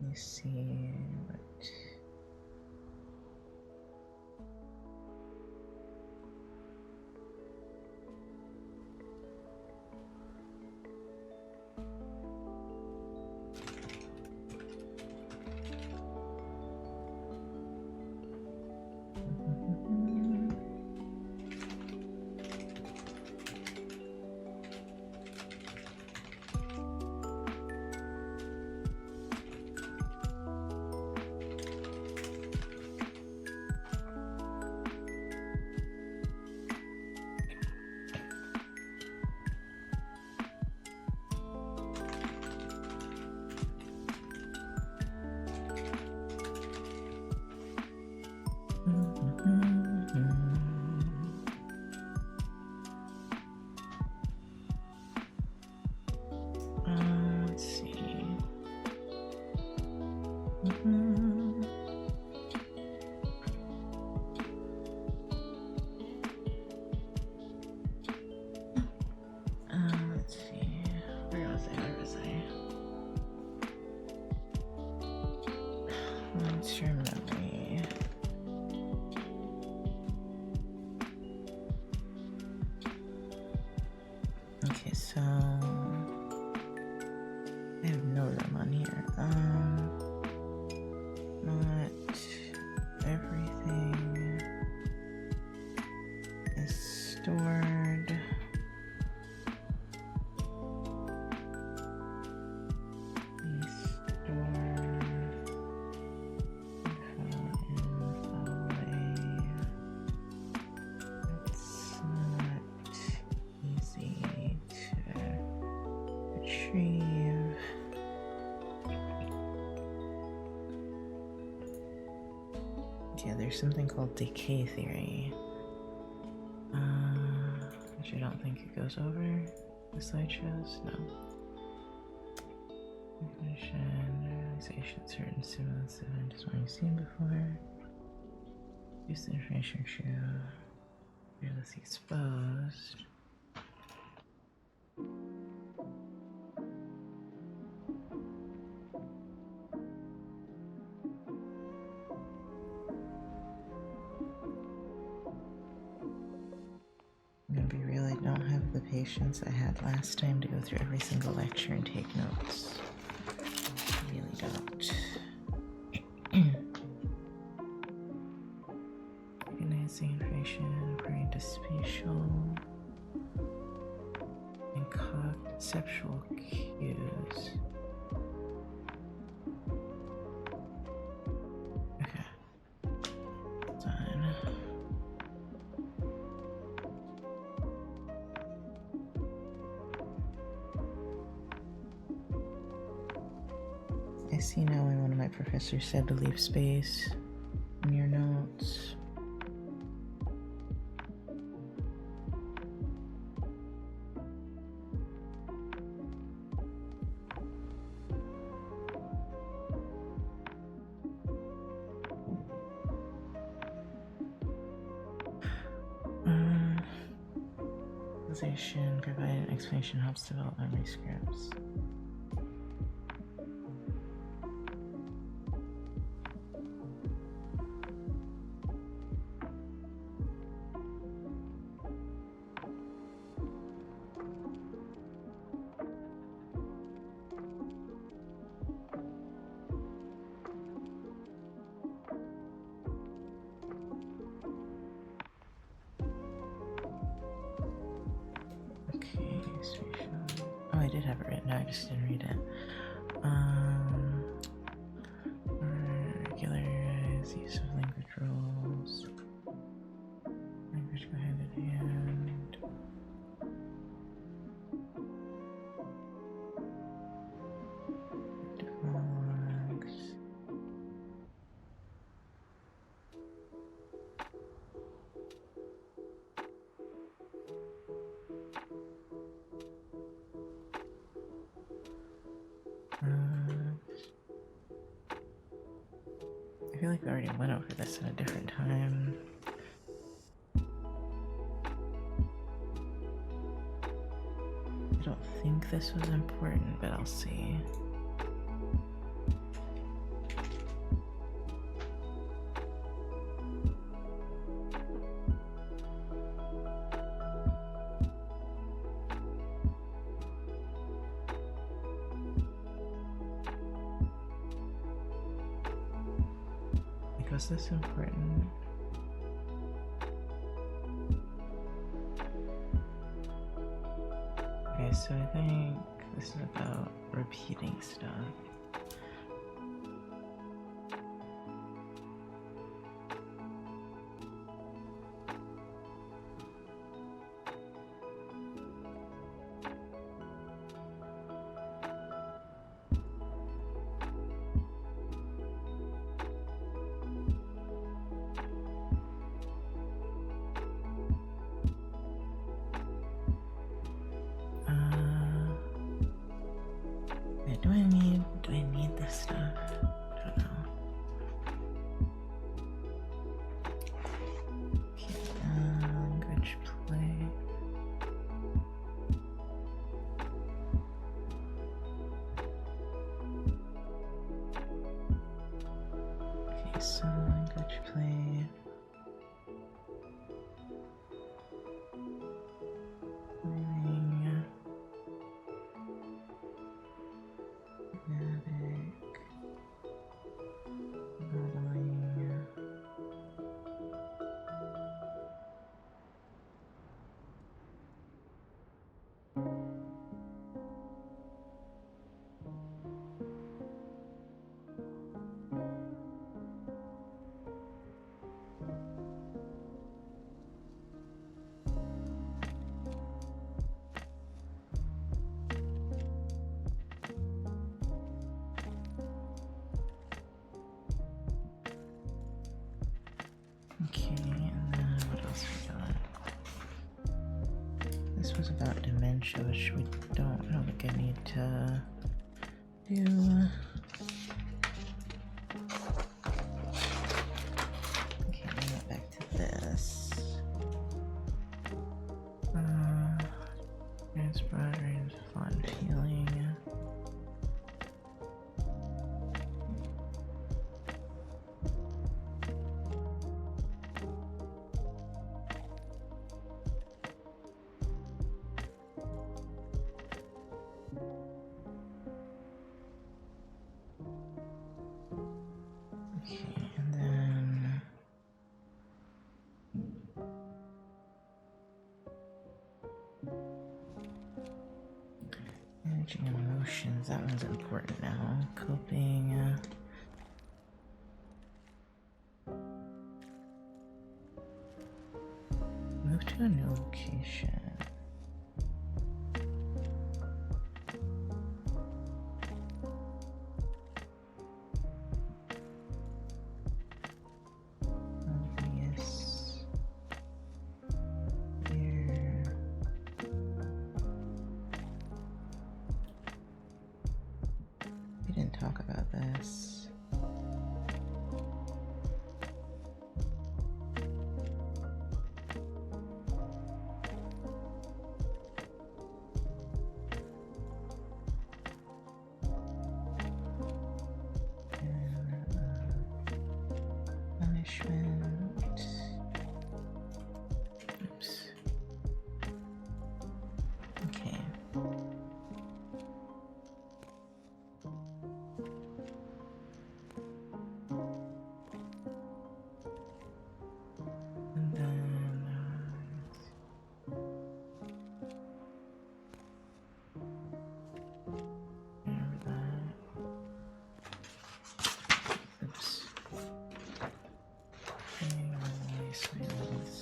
Let me see what. Let's see. Where was I? What's your memory? Okay, so I have no room on here. Not everything is stored. Yeah, there's something called decay theory, which I don't think it goes over the slideshows. No. Realization, certain stimulus event is one you've seen before. Use the information to fearless exposed. I'm gonna be real, I don't have the patience I had last time to go through every single lecture and take notes. I really don't. Recognizing information according to spatial and conceptual cues. Okay. Done. I see now why one of my professors said to leave space in your notes. Provide an explanation helps develop memory scripts. Oh, I did have it written. I just didn't read it. Regularize use of language rules. Language go hand in hand. Dialogues. I feel like we already went over this at a different time. I don't think this was important, but I'll see. Was this important? Okay, so I think this is about repeating stuff. Do I need So language play. Learning. Magic. Modeling. Okay, and then what else we got? This was about dementia, which we don't think I need to do. Okay, bring it back to this. Transport range of fun feeling. Okay, and then managing emotions, that one's important now. Coping. Move to a new location. Obvious. Here. We didn't talk about this. Punishment. Oops. Okay. And then remember that. Oops. Silence.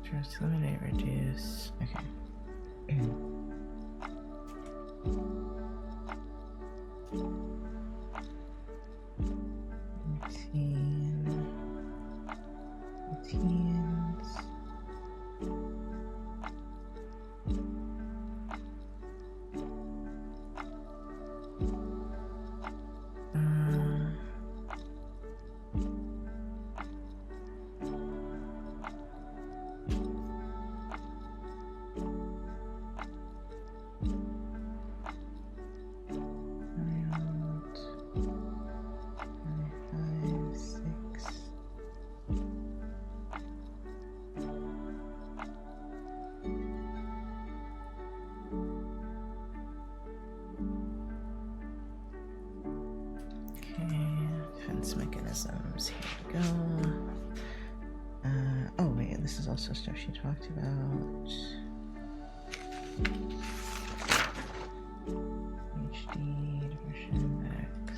Just eliminate, reduce. Okay. Routine. Routines. Defense mechanisms. Here we go. Oh wait, this is also stuff she talked about. HD, diversion, X.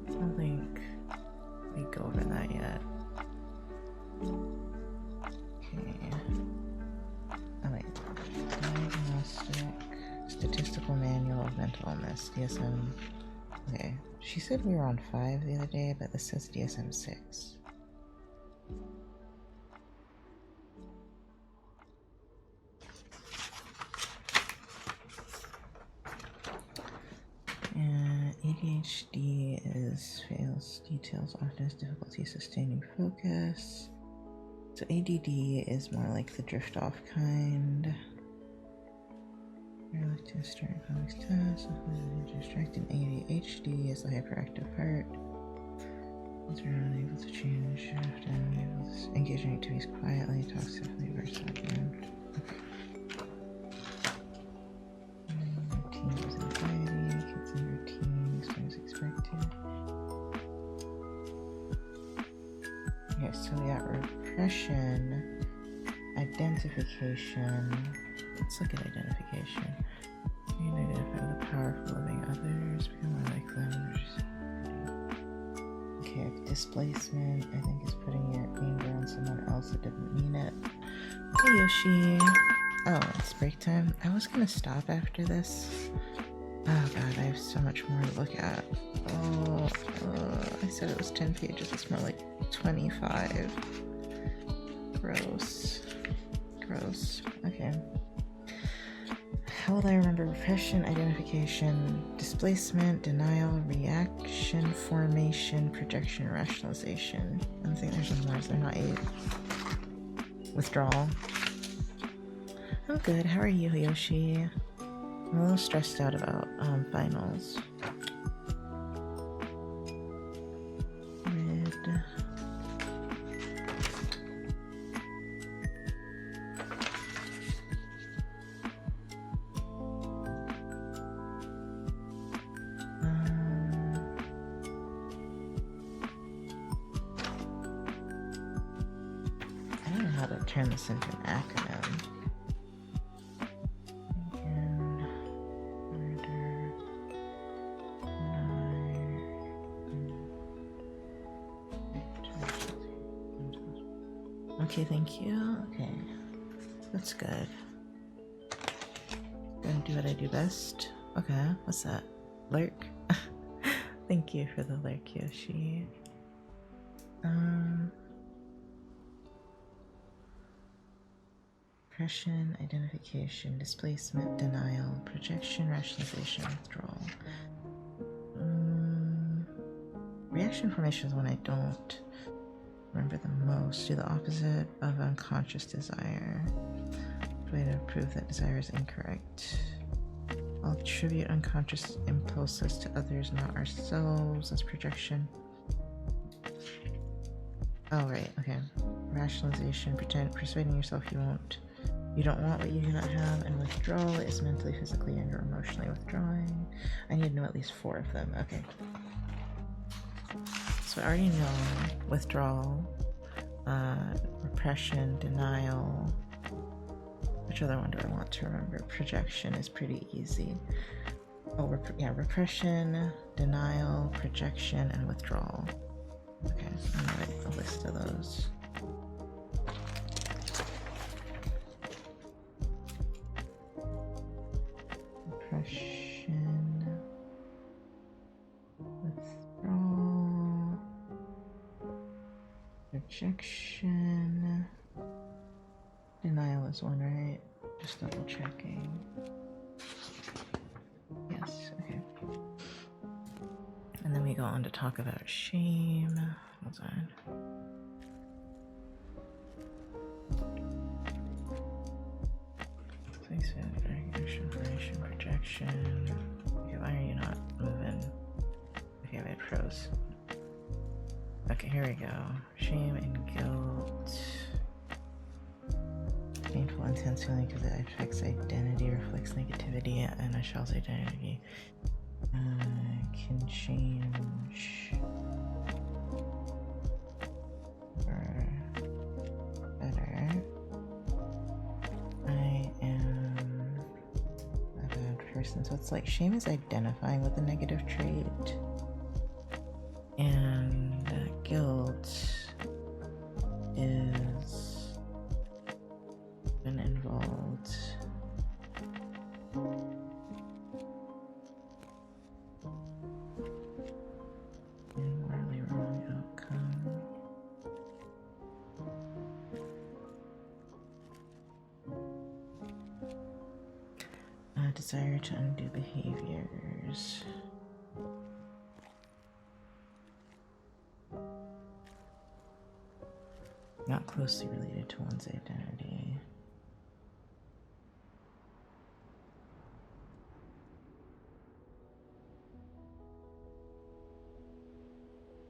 I don't think we go over that yet. Okay. Oh wait. Diagnostic. Statistical Manual of Mental Illness. DSM. Okay. She said we were on 5 the other day, but this says DSM 6. this fails details, often has difficulty sustaining focus. So ADD is more like the drift off kind. Reluctant to start complex tasks, distracted. ADHD is the hyperactive part. Once we're unable to change shift and able to engage in activities quietly, talks safely versus background. Routines anxiety, kids in routines, as expected. Okay, so we got repression, identification. Let's look at identification. You can identify the powerful living others, become more like them. Okay, displacement, I think, is putting your anger on someone else that didn't mean it. Hey Yoshi! Oh, it's break time. I was gonna stop after this. Oh god, I have so much more to look at. Oh, I said it was 10 pages, it's more like 25. Gross. Gross. Okay. How will I remember repression, identification, displacement, denial, reaction, formation, projection, rationalization? I don't think there's more, so they're not 8. Withdrawal. I'm good. How are you, Yoshi? I'm a little stressed out about finals. Red. I don't know how to turn this into an acronym. Okay, thank you. Okay, that's good. Gonna do what I do best. Okay, what's that? Lurk? Thank you for the lurk, Yoshi. Repression, identification, displacement, denial, projection, rationalization, withdrawal. Reaction formation is one I don't remember the most. Do the opposite of unconscious desire. Way to prove that desire is incorrect. I'll attribute unconscious impulses to others, not ourselves. That's projection. Oh, right, okay. Rationalization, persuading yourself you don't want what you do not have, and withdrawal is mentally, physically, and or emotionally withdrawing. I need to know at least 4 of them. Okay. So I already know withdrawal, repression, denial. Which other one do I want to remember? Projection is pretty easy. Oh, repression, denial, projection, and withdrawal. Okay, I'm gonna write a list of those. Repression, withdrawal, projection, denial is one, right? Just double checking. Yes, okay. And then we go on to talk about shame. Hold on. Recognition, information, projection. Okay, why are you not moving? Okay, wait, froze. Okay, here we go. Shame and guilt. Painful, intense feeling because it affects identity, reflects negativity, and a child's identity. Can change for better. I am a bad person. So it's like shame is identifying with a negative trait, and guilt is been involved. In morally wrong outcome. Desire to undo behaviors. not closely related to one's identity.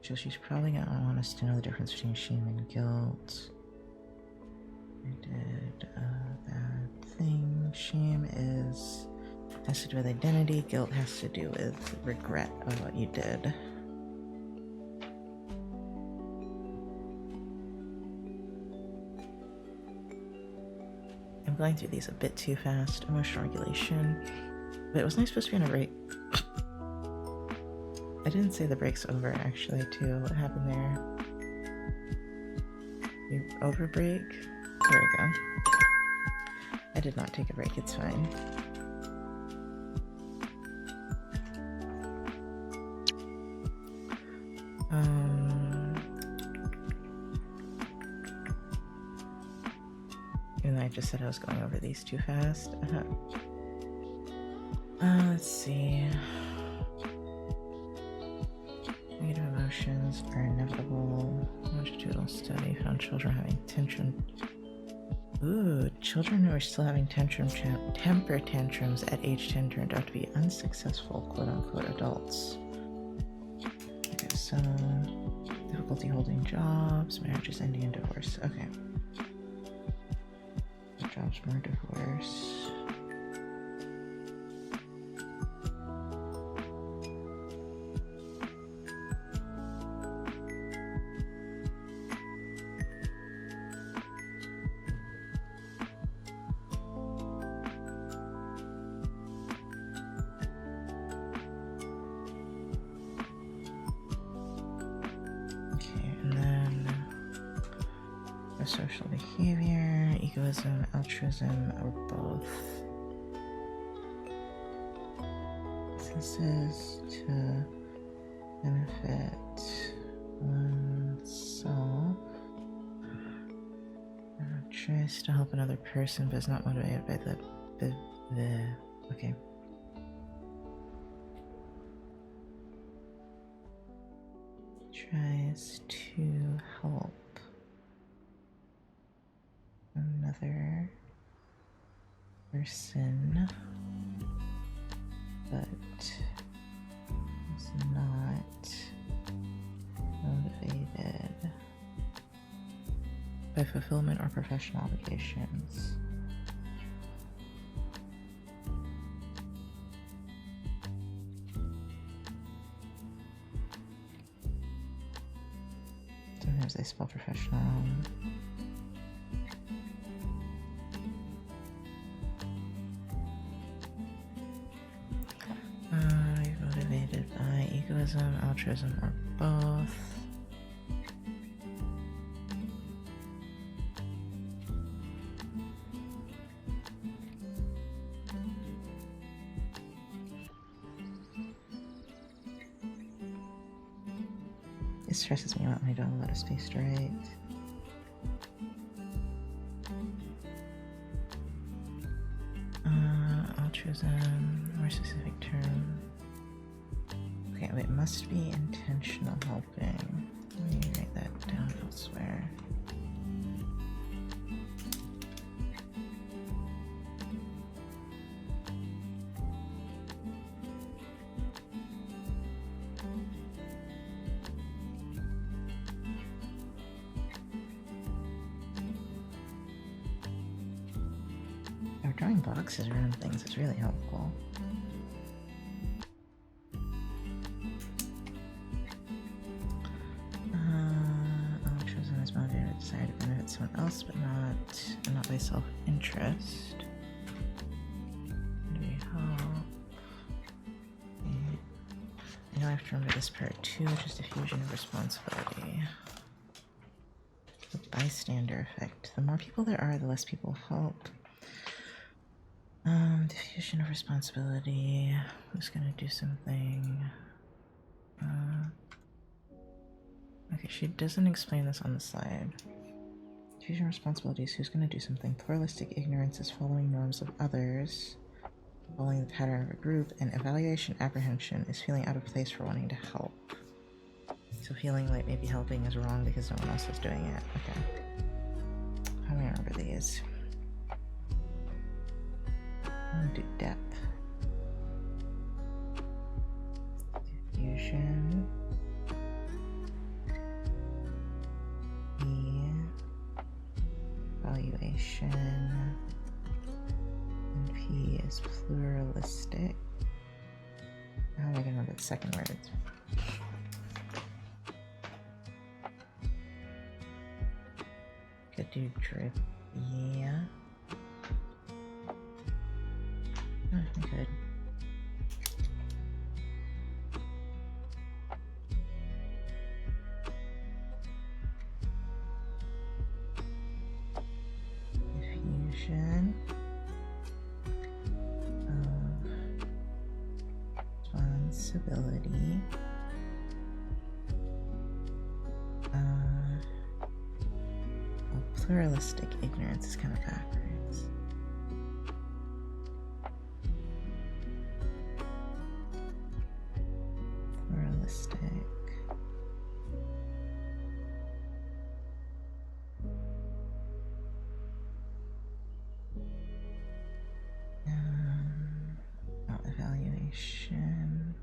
So she's probably gonna want us to know the difference between shame and guilt. I did a bad thing. Shame has to do with identity. Guilt has to do with regret of what you did. I'm going through these a bit too fast. Emotional regulation. Wait, wasn't I supposed to be on a break? I didn't say the break's over, actually, too. What happened there? You over break? There we go. I did not take a break, it's fine. Even though I just said I was going over these too fast. Let's see. Negative emotions are inevitable. Longitudinal study found children having tension. Ooh, children who are still having temper tantrums at age 10 turned out to be unsuccessful, quote-unquote, adults. Okay, so difficulty holding jobs, marriages ending in divorce. Okay. Jobs, more divorce. Social behavior, egoism, altruism, or both. This is to benefit oneself. Choice to help another person, but is not motivated by the okay. Tries to help another person, but is not motivated by fulfillment or professional obligations. Sometimes they spell professional wrong. Motivated by egoism, altruism, or both. It stresses me out when I don't have a lot of space to write. Altruism, more specific term. Okay, wait, must be intentional helping. Let me write that down elsewhere. Drawing boxes around things is really helpful. Altruism is motivated to desire to benefit someone else, but not by self-interest. Do we help? I know I have to remember this part too, which is diffusion of responsibility. The bystander effect. The more people there are, the less people help. Diffusion of responsibility. Who's gonna do something? Okay, she doesn't explain this on the slide. Diffusion of responsibilities. Who's gonna do something? Pluralistic ignorance is following norms of others, following the pattern of a group, and evaluation apprehension is feeling out of place for wanting to help. So feeling like maybe helping is wrong because no one else is doing it. Okay. for these. I'll do depth. Diffusion. Evaluation. And P is pluralistic. How am I gonna know that second word? Could do drip. Yeah. Oh, good. Diffusion of responsibility. Pluralistic ignorance is kind of backwards. Pluralistic. Evaluation.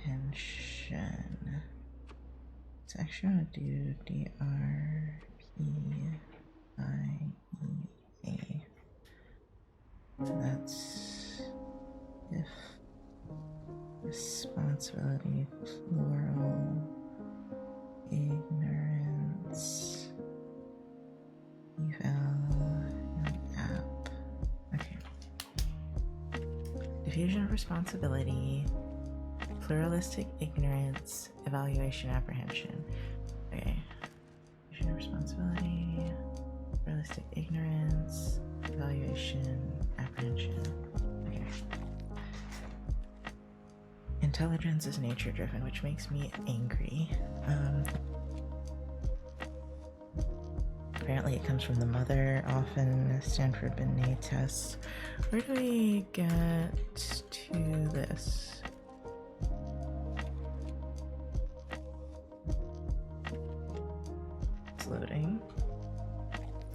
Apprehension. So actually I want to do DRPIEA. That's if responsibility, plural, ignorance, eval, and app. Okay. Diffusion of responsibility, pluralistic ignorance, evaluation, apprehension. Okay. Diffusion of responsibility, pluralistic ignorance, evaluation, apprehension. Okay. Intelligence is nature driven, which makes me angry. Apparently it comes from the mother, often Stanford Binet test. Where do we get to this? It's loading.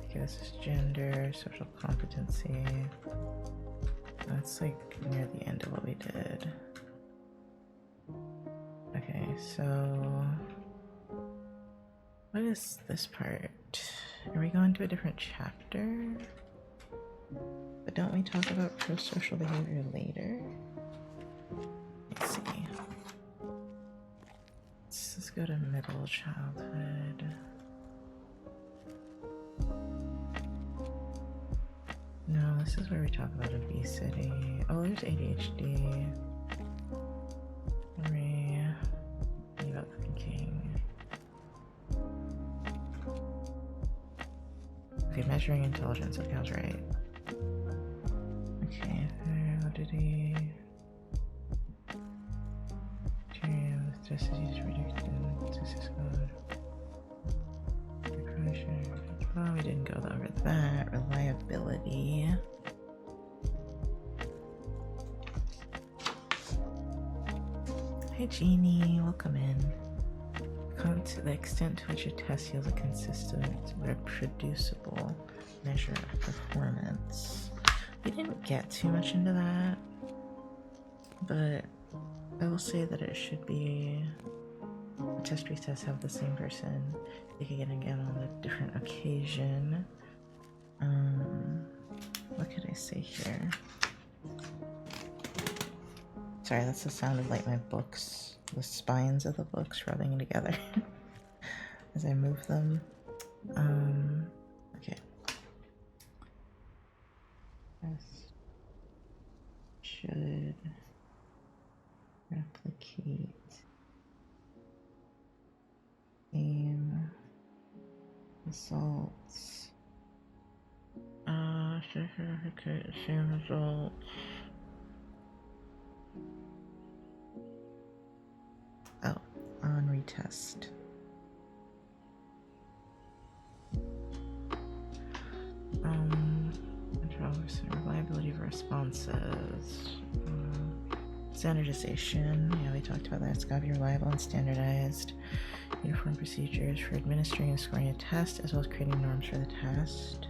Okay, this is gender, social competency. That's like near the end of what we did. Okay, so what is this part? Are we going to a different chapter? But don't we talk about pro-social behavior later? Let's see. Let's go to middle childhood. No, this is where we talk about obesity. Oh, there's ADHD. About thinking. Okay, measuring intelligence. Okay, I was right. Okay, what did he? Necessities predicted. Oh, we didn't go over that. Reliability. Hi Jeannie, welcome in. To the extent to which a test yields a consistent, reproducible measure of performance. We didn't get too much into that, but I will say that it should be a test retest have the same person take again and again on a different occasion. What could I say here? Sorry, that's the sound of like my books, the spines of the books rubbing together as I move them. Okay. This should replicate same results. Should replicate same results. Oh, on retest. Control reliability of responses. Standardization. Yeah, we talked about that. It's got to be reliable and standardized. Uniform procedures for administering and scoring a test, as well as creating norms for the test.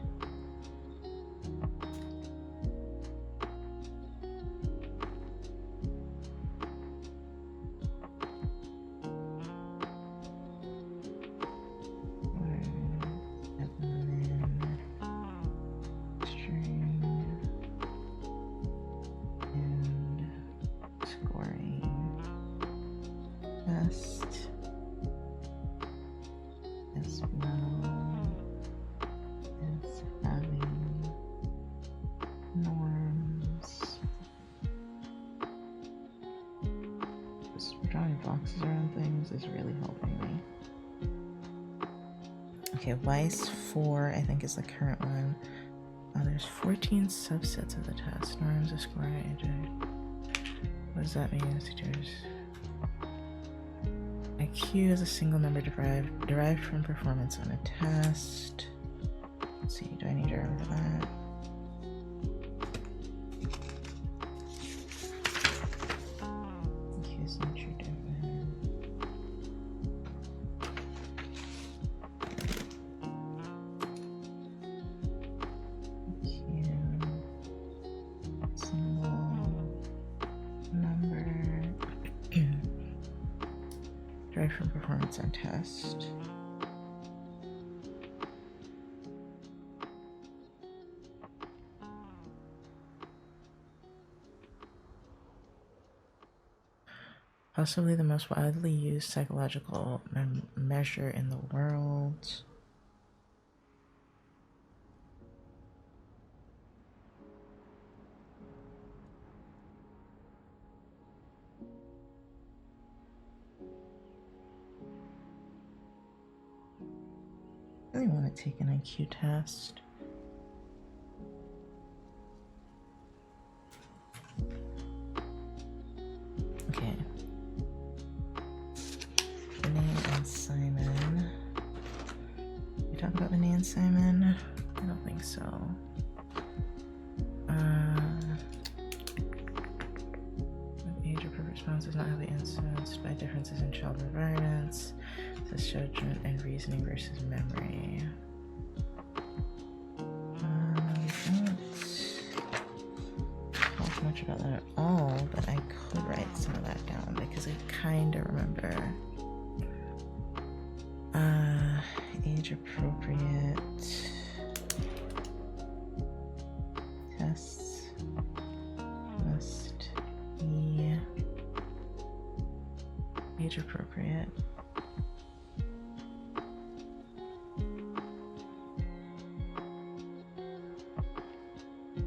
Boxes around things is really helping me. Okay, Weiss 4, I think, is the current one. There's 14 subsets of the test. Norms of scoring. What does that mean? IQ is a single number derived from performance on a test. Let's see, do I need to remember that? From performance on test. Possibly the most widely used psychological measure in the world. I really want to take an IQ test. Okay. Renee and Simon. We talk about Renee and Simon? I don't think so. Age appropriate response is not heavily influenced by differences in child environments. Says judgment and reasoning versus memory. Don't talk much about that at all, but I could write some of that down because I kind of remember. Age appropriate tests must be age appropriate.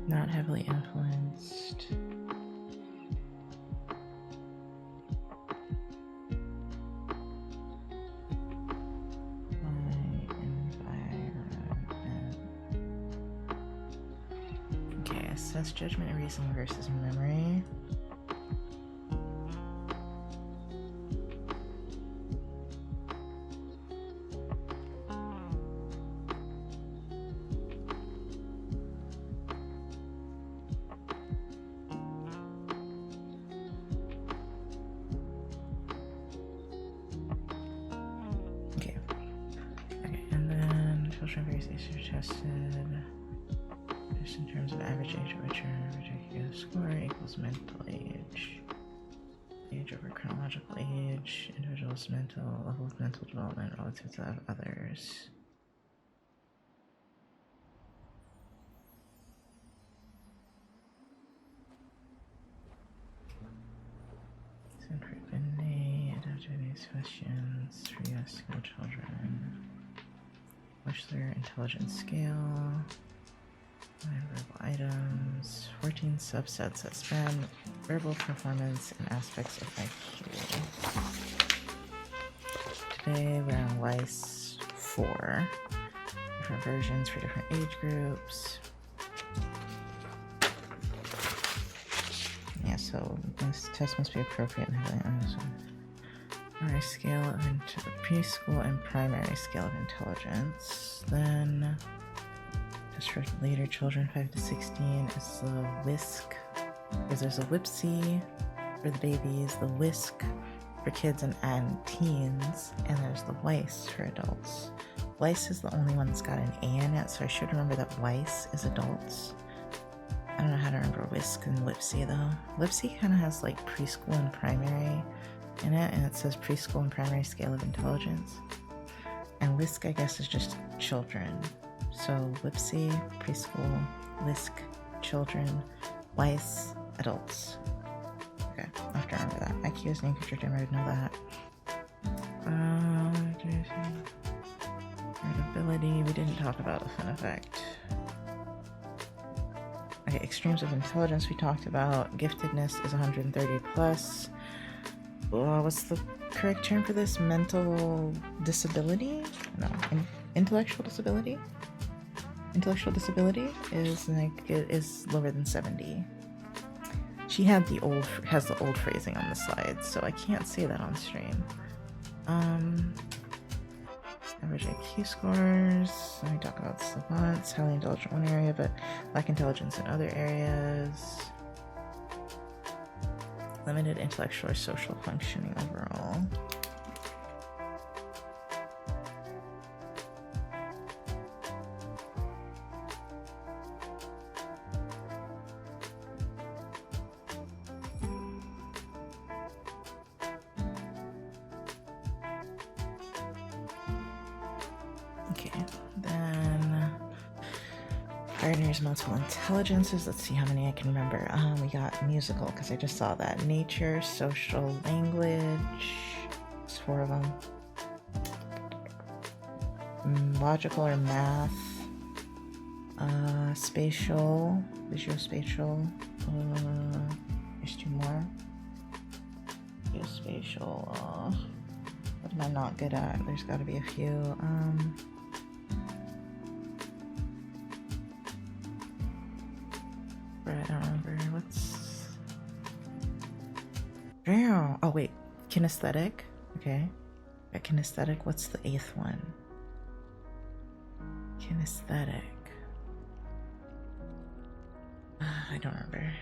Not heavily influenced by environment. Okay, assess judgment and reasoning versus memory. Tested just in terms of average age of which particular score equals mental age. Age over chronological age, individual's mental level of mental development relative to that of others. Adapted these questions for US school children. What's their intelligence scale? 9 verbal items, 14 subsets that span verbal performance and aspects of IQ. Today we're on Weiss 4. Different versions for different age groups. Yeah, so this test must be appropriate and heavily primary scale of preschool and primary scale of intelligence. Then just for later children 5 to 16 is the WISC, because there's a WIPSI, for the babies, the whisk for kids and teens, and there's the Weiss for adults. Weiss is the only one that's got an A in it, so I should remember that Weiss is adults. I don't know how to remember Whisk and Lipsy though. Lipsy kind of has like preschool and primary in it, and it says preschool and primary scale of intelligence. And Whisk, I guess, is just children. So Lipsy, preschool, Whisk, children, Weiss, adults. Okay, I have to remember that. IQ is name creature gem, I would know that. Ability, we didn't talk about the fun effect. Okay, extremes of intelligence we talked about. Giftedness is 130 plus. What's the correct term for this? Mental disability? No, intellectual disability? Intellectual disability is like, it is lower than 70. She had has the old phrasing on the slides, so I can't say that on stream. Average IQ scores. Let me talk about savants. Highly intelligent in one area, but lack intelligence in other areas. Limited intellectual or social functioning overall. Okay, then Gardner's multiple intelligences. Let's see how many I can remember. We got musical, because I just saw that. Nature, social, language. It's 4 of them. Logical or math. Spatial, visuospatial. There's 2 more. Visuospatial. What am I not good at? There's got to be a few. I don't remember. What's... Oh, wait. Kinesthetic. Okay. At kinesthetic, what's the 8th one? Kinesthetic. I don't remember.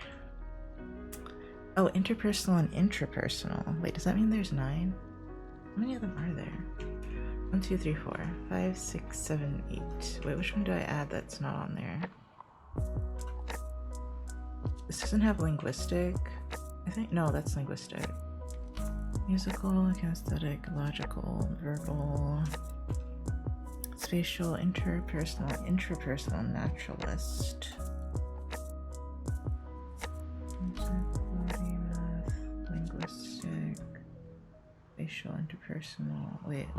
Oh, interpersonal and intrapersonal. Wait, does that mean there's 9? How many of them are there? 1, 2, 3, 4, 5, 6, 7, 8. Wait, which one do I add that's not on there? This doesn't have linguistic. I think, no, that's linguistic. Musical, kinesthetic, logical, verbal, spatial, interpersonal, intrapersonal, naturalist. Linguistic, spatial, interpersonal. Wait.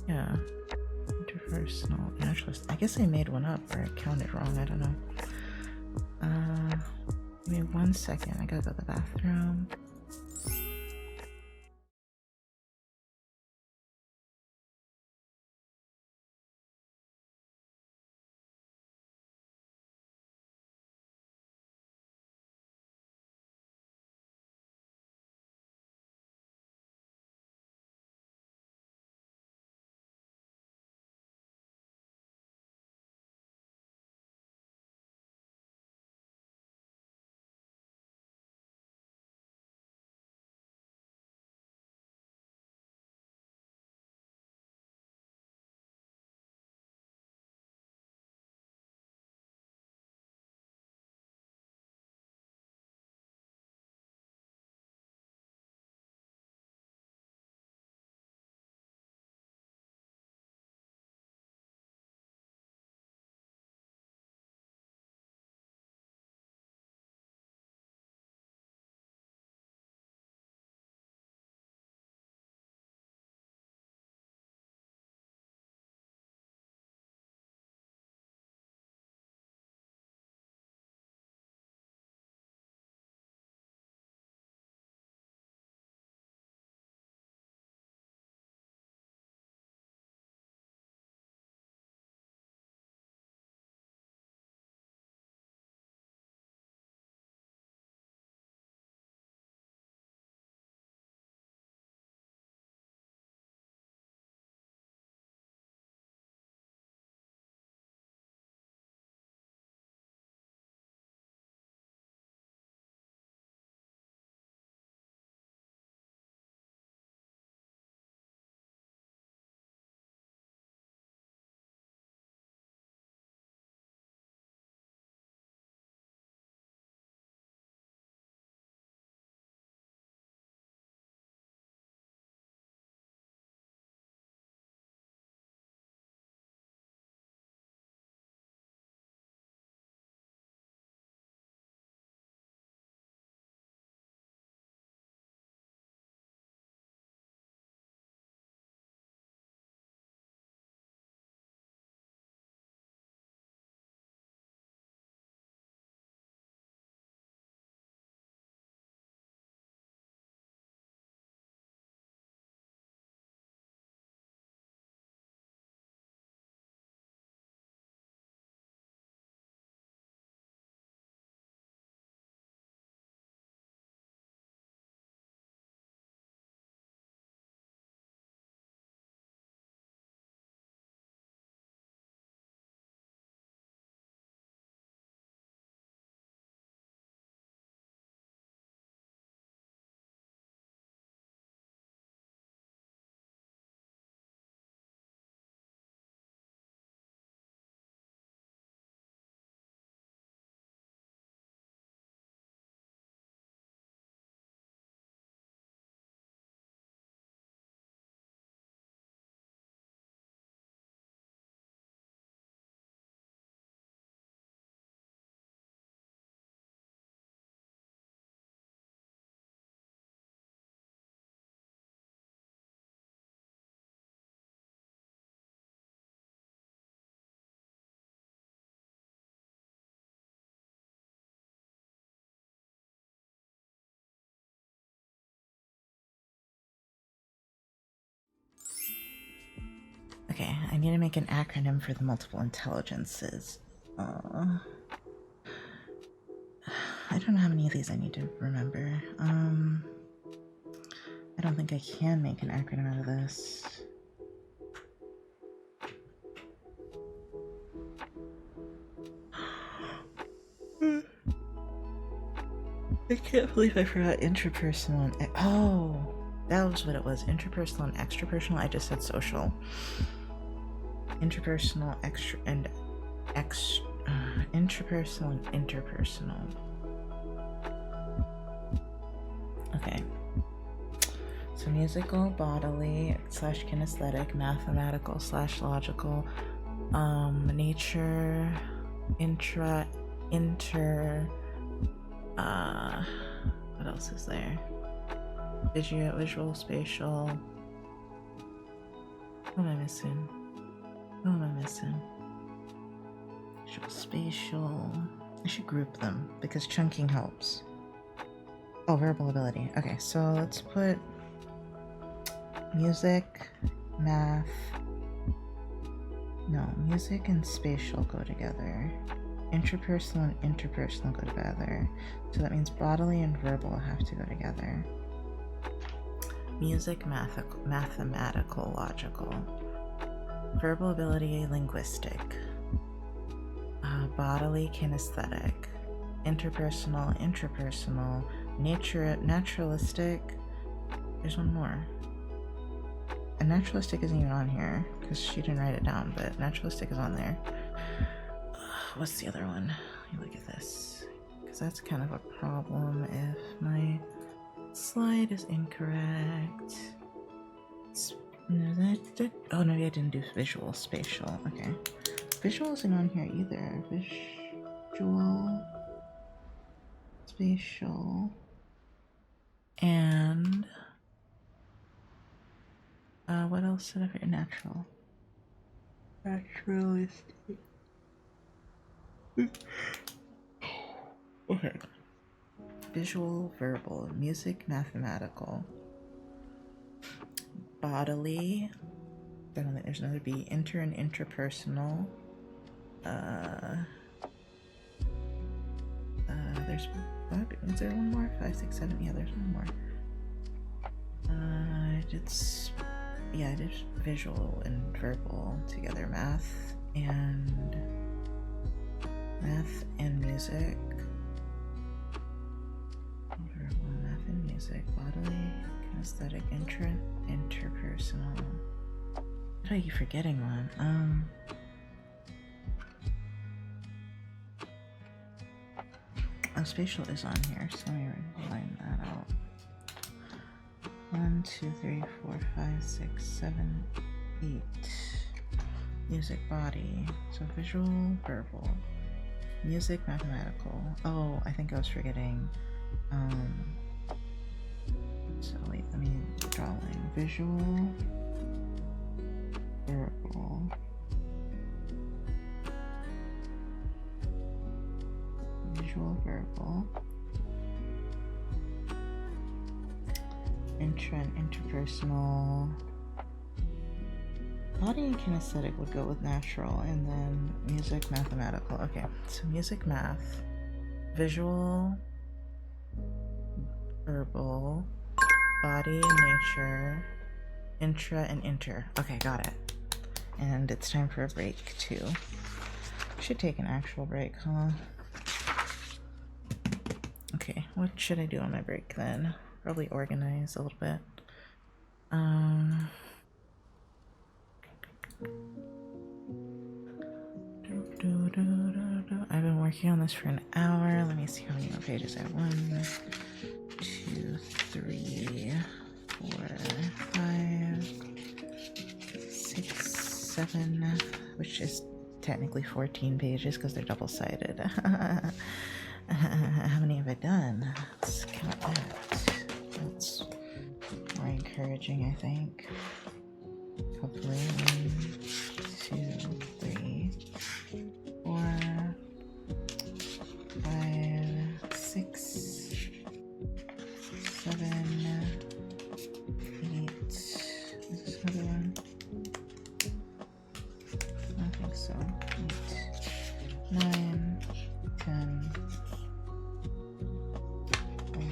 Yeah. Interpersonal, naturalist. I guess I made one up or I counted wrong. I don't know. Give me 1 second. I gotta go to the bathroom. Okay, I need to make an acronym for the multiple intelligences. I don't know how many of these I need to remember. I don't think I can make an acronym out of this. I can't believe I forgot interpersonal and oh, that was what it was. Interpersonal and extrapersonal. I just said social. Interpersonal, extra, and intrapersonal and interpersonal. Okay. So musical, bodily / kinesthetic, mathematical / logical, nature, inter. What else is there? Visual, spatial. What am I missing? Visual, spatial. I should group them because chunking helps. Oh, verbal ability. Okay, so let's put music, math. No, music and spatial go together. Intrapersonal and interpersonal go together. So that means bodily and verbal have to go together. Music, mathematical, logical. Verbal ability, linguistic. Bodily, kinesthetic. Interpersonal, intrapersonal. Naturalistic. There's one more. And naturalistic isn't even on here because she didn't write it down, but naturalistic is on there. What's the other one? You look at this, because that's kind of a problem if my slide is incorrect. Oh, maybe I didn't do visual, spatial. Okay, visual isn't on here either. Visual, spatial, and what else did I forget? Natural. Naturalistic. Okay. Visual, verbal, music, mathematical, bodily. I don't think there's another B. Inter and interpersonal. There's what? Is there one more? 5, 6, 7. Yeah, there's one more. I did visual and verbal together. Math and music. Verbal, math and music. Bodily, kinesthetic, interpersonal. What are you forgetting one? Spatial is on here, so let me line that out. 1, 2, 3, 4, 5, 6, 7, 8. Music, body. So visual, verbal. Music, mathematical. Oh, I think I was forgetting. So wait, let me draw a line. Visual, verbal. Visual, verbal. Intra and interpersonal. Body and kinesthetic would go with natural, and then music, mathematical. Okay, so music, math, visual, verbal, body and nature, intra and inter. Okay, got it. And it's time for a break too. Should take an actual break, huh? Okay, what should I do on my break then? Probably organize a little bit. I've been working on this for an hour. Let me see how many more pages I have. 1, 2, 3, 4, 5, 6, 7, which is technically 14 pages because they're double-sided. How many have I done? Let's count that. That's more encouraging, I think. Hopefully. 1, 2, 3, 4, 5, 6, 7, 8. Is this another one? So 8, 9, 10,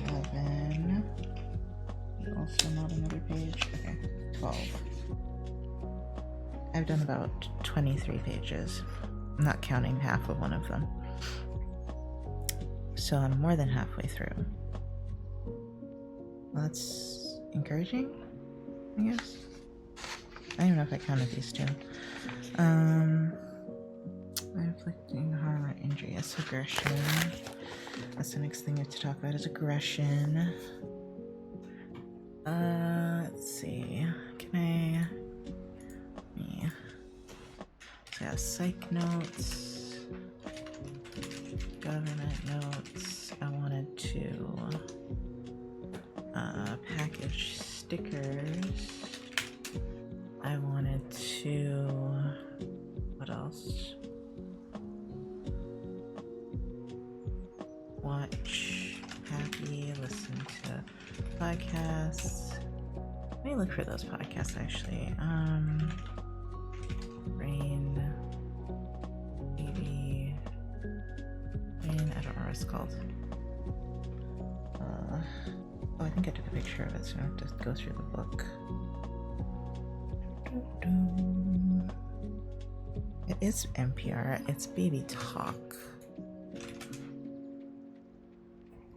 11. Also not another page. Okay, 12. I've done about 23 pages. I'm not counting half of one of them. So I'm more than halfway through. Well, that's encouraging, I guess. I don't even know if I counted these two. Inflicting harm or injury. Yes, aggression. That's the next thing we have to talk about is aggression. Let's see. Can I... Yeah. So yeah, psych notes. Government notes. I wanted to package stickers. I wanted to... What else? Watch Happy, listen to podcasts. Let me look for those podcasts actually. Rain, Baby, Rain, I don't remember what it's called. Oh, I think I took a picture of it, so I have to go through the book. It is NPR, it's Baby Talk.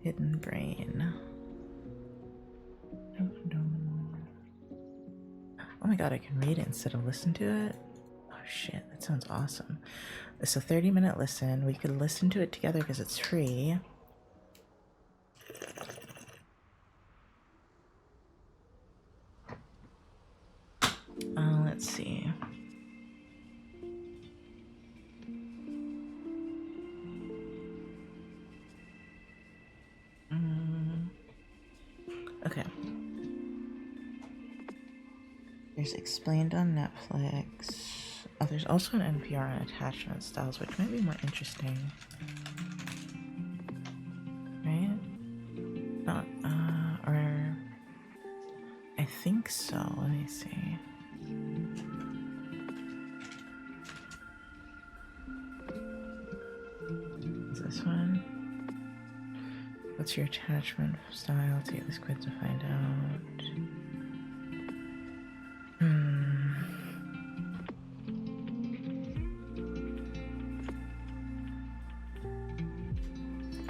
Hidden Brain. Oh my god, I can read it instead of listen to it? Oh shit, that sounds awesome. It's a 30-minute listen. We could listen to it together because it's free. Let's see. Okay. There's Explained on Netflix. Oh, there's also an NPR on attachment styles, which might be more interesting. Right? Not, or... I think so. Let me see. Is this one? What's your attachment style? Take this quiz to find out.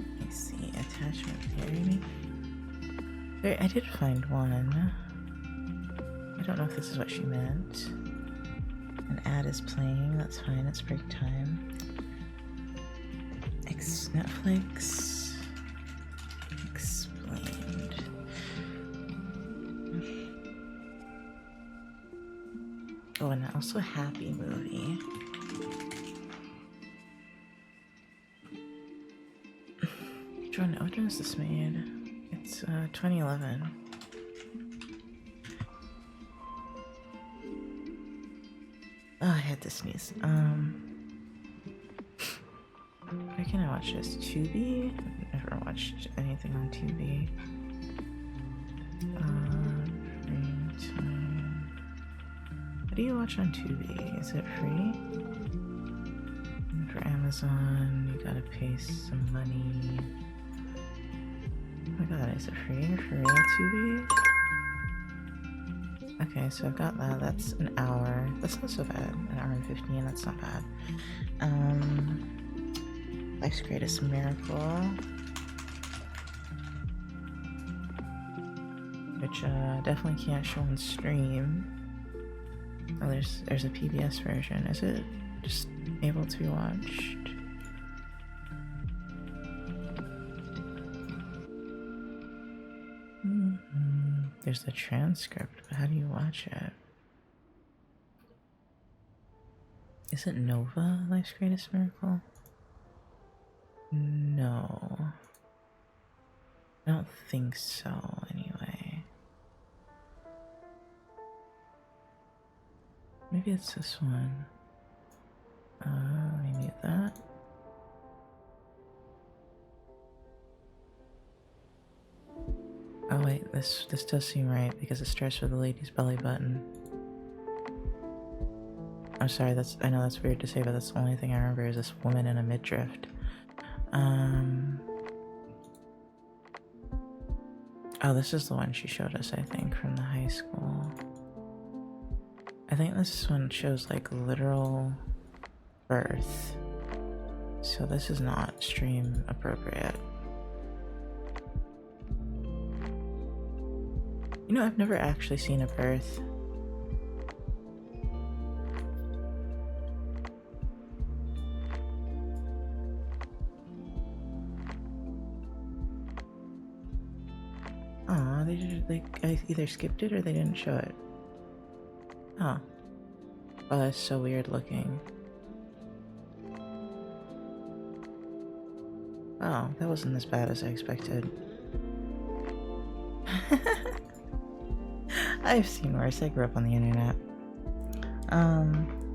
Let me see. Attachment theory. There, I did find one. I don't know if this is what she meant. An ad is playing. That's fine. It's break time. Netflix. Explained. Oh, and also Happy movie. What was this made? It's 2011. Oh, I had to sneeze. Where can I watch this? Tubi? I've never watched anything on Tubi. Free time. What do you watch on Tubi? Is it free? And for Amazon, you gotta pay some money. Oh my god, is it free for real Tubi? Okay, so I've got that. That's an hour. That's not so bad. An hour and 15, that's not bad. Life's Greatest Miracle. Which definitely can't show on stream. Oh, there's a PBS version. Is it just able to be watched? There's the transcript, but how do you watch it? Is it Nova, Life's Greatest Miracle? No. I don't think so, anyway. Maybe it's this one. Let me mute that. Oh wait, this does seem right because it starts with the lady's belly button. I'm sorry, I know that's weird to say, but that's the only thing I remember is this woman in a midriff. Oh, this is the one she showed us, I think, from the high school. I think this one shows like literal birth. So this is not stream appropriate. You know, I've never actually seen a birth. Aw, I either skipped it or they didn't show it. Oh. Oh, that's so weird looking. Oh, that wasn't as bad as I expected. I've seen worse. I grew up on the internet.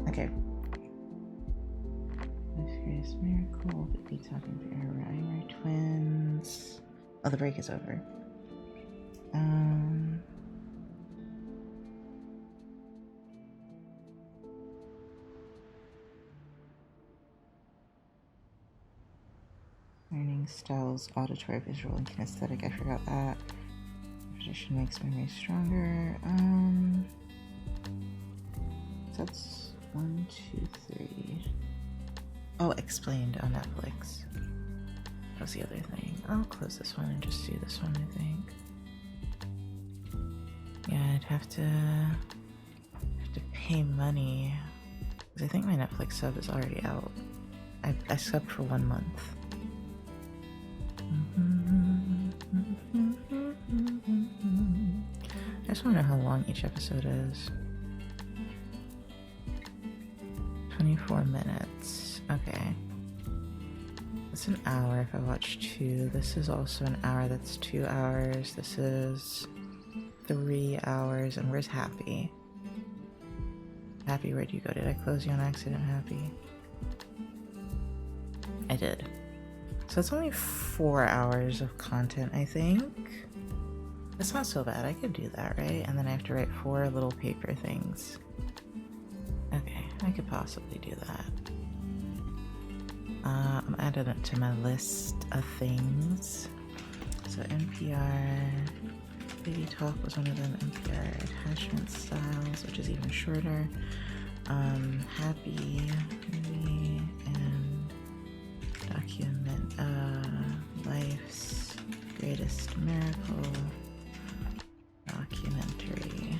Okay. Mysterious miracle, the be talking to her Reimer twins. Oh, the break is over. Learning styles, auditory, visual, and kinesthetic. I forgot that. Repetition makes memory stronger. That's 1, 2, 3. Oh, explained on Netflix. That was the other thing. I'll close this one and just do this one, I think. Yeah, I'd have to pay money. Because I think my Netflix sub is already out. I subbed for 1 month. I just want to know how long each episode is. 24 minutes. Okay. It's an hour if I watch 2. This is also an hour. That's 2 hours. This is 3 hours. And where's Happy? Happy, where'd you go? Did I close you on accident, Happy? I did. So it's only 4 hours of content, I think. It's not so bad. I could do that, right? And then I have to write 4 little paper things. Okay, I could possibly do that. I'm adding it to my list of things. So NPR, Baby Talk was one of them. NPR Attachment Styles, which is even shorter. Happy Movie and Document Life's Greatest Miracle documentary,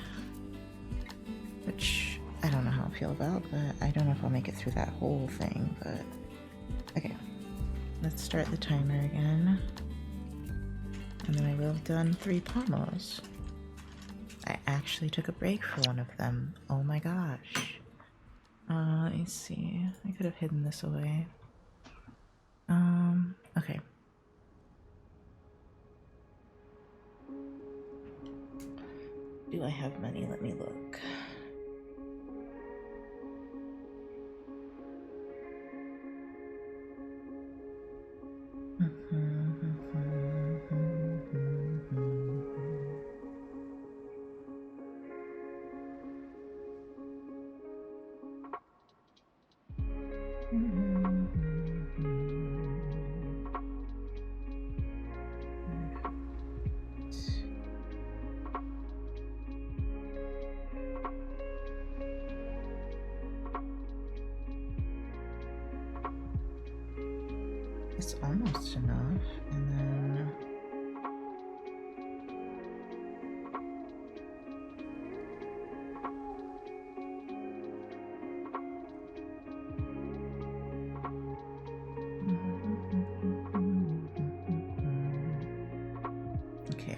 which I don't know how I feel about, but I don't know if I'll make it through that whole thing, but okay. Let's start the timer again. And then I will have done 3 pomos. I actually took a break for one of them. Oh my gosh. Let me see. I could have hidden this away. Okay. Do I have money? Let me look. It's almost enough, and then okay.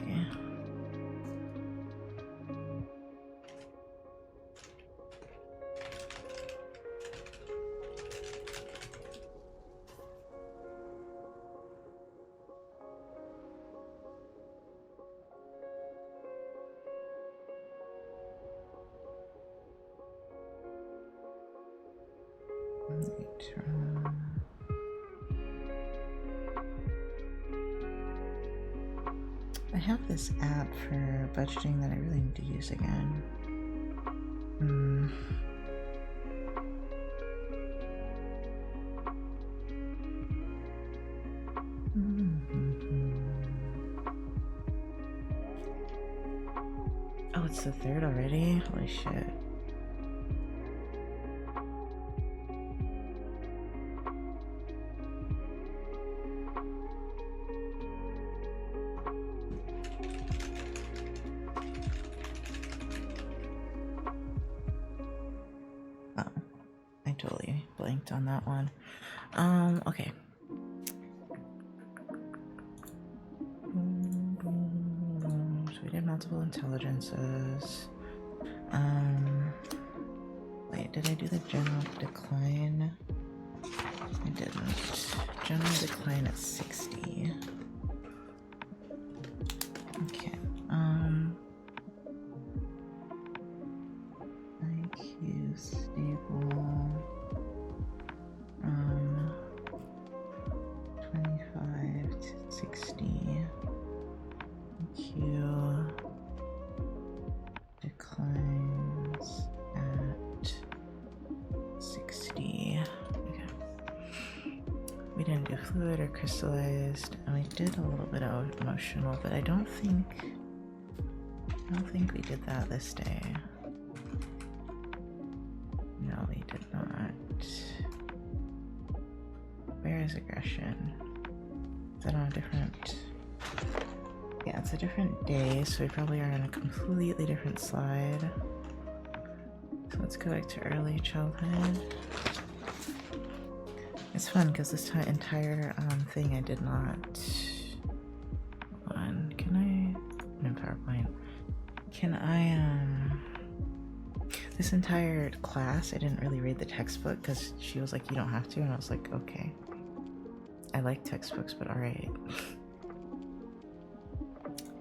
I have this app for budgeting that I really need to use again. It's the 3rd already? Holy shit. Oh, I totally blanked on that one. Okay. So we did multiple intelligences. Wait, did I do the general decline? I didn't. General decline at 60. Okay. IQ stable. 25 to 60. IQ declines at 60. Okay. We didn't do fluid or crystallized, and we did a little bit of emotional, but I don't think we did that this day. No, we did not. Where is aggression? Is that on a different... Yeah, it's a different day, so we probably are on a completely different slide. So let's go back to early childhood. It's fun because this entire thing I did not... Hold on, can I... No, PowerPoint. Can I, This entire class, I didn't really read the textbook because she was like, you don't have to, and I was like, okay. I like textbooks, but alright.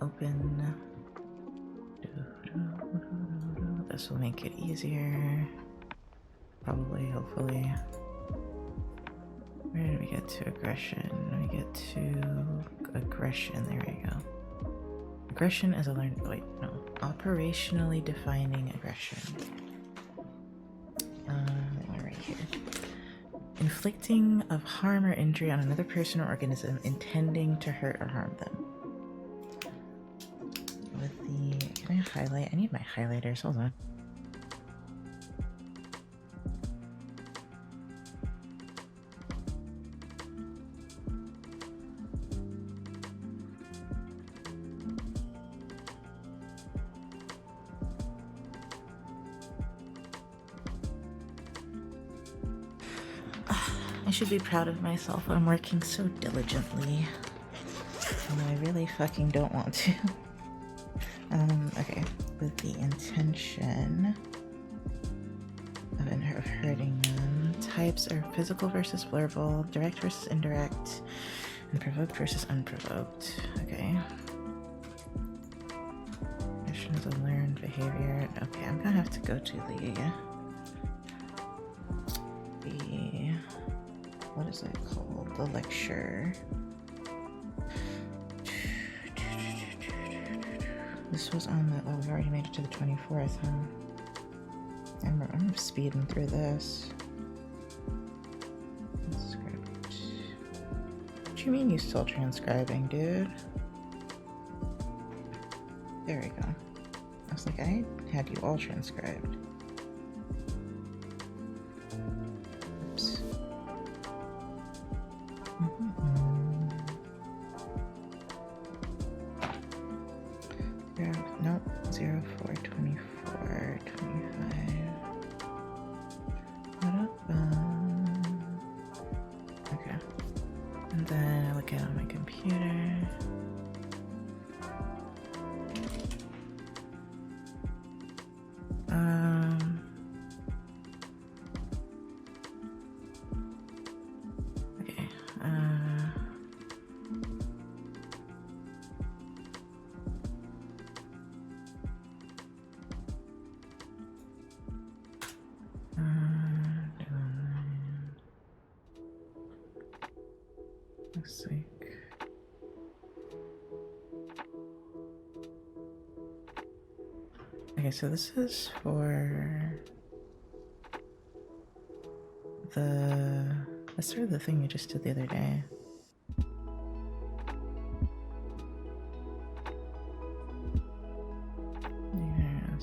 Open. This will make it easier. Probably, hopefully. Where did we get to aggression? We get to aggression, there we go. Aggression is a learned, wait, no. Operationally defining aggression. Right here. Inflicting of harm or injury on another person or organism intending to hurt or harm them. With the, can I highlight? I need my highlighters, hold on. I should be proud of myself. I'm working so diligently. And I really fucking don't want to. Okay. With the intention of hurting them. Types are physical versus verbal, direct versus indirect, and provoked versus unprovoked. Okay. Aggression is a learned behavior. Okay, I'm gonna have to go to the what is it called? The lecture. This was on the, oh, we've already made it to the 24th, huh? I'm speeding through this. Script. What do you mean you still transcribing, dude? There we go. I was like, I had you all transcribed. Oops. Nope, 0, 4, 24, 25. What up? Okay. And then I look at it on my computer. Okay. Looks like okay, so this is for that's sort of the thing you just did the other day. Yeah,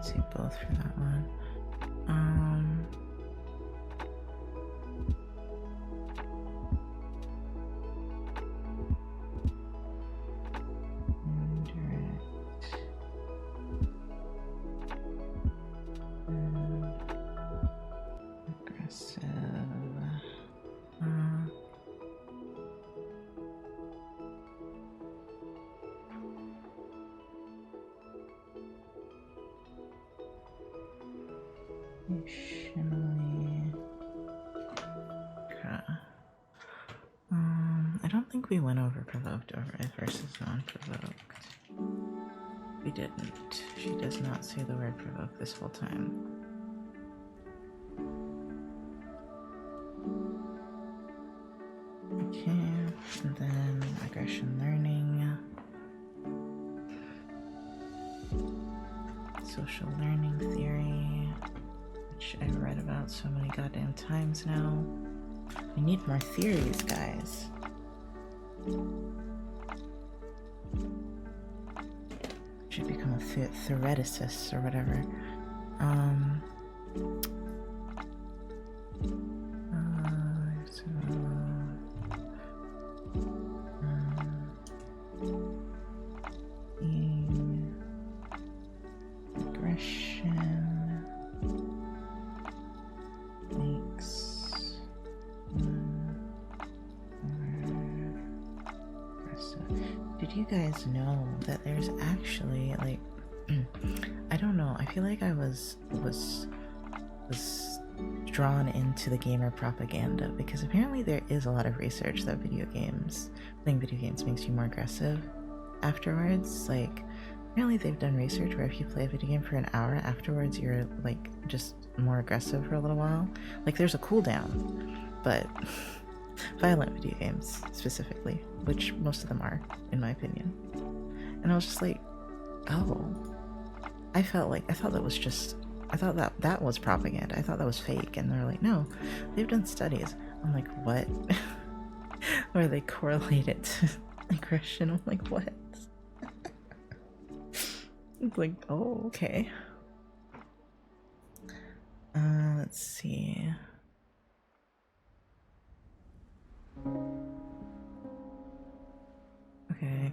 say both for that one. Indirect. Aggressive. Emotionally. I don't think we went over provoked override versus non-provoked. We didn't. She does not say the word provoke this whole time. Okay, and then aggression learning. Social learning theory, which I've read about so many goddamn times now. We need more theories, guys. Should become a theoreticist or whatever. Aggression makes aggressive. Did you guys know that there's actually like I don't know, I feel like I was drawn into the gamer propaganda because apparently there is a lot of research that playing video games makes you more aggressive afterwards. Like apparently they've done research where if you play a video game for an hour afterwards you're like just more aggressive for a little while. Like there's a cooldown, but violent video games specifically, which most of them are in my opinion. And I was just like, oh, I thought that was propaganda. I thought that was fake. And they're like, no, they've done studies. I'm like, what? Where they correlate it to aggression. I'm like, what? It's like, oh, okay. Let's see. Okay,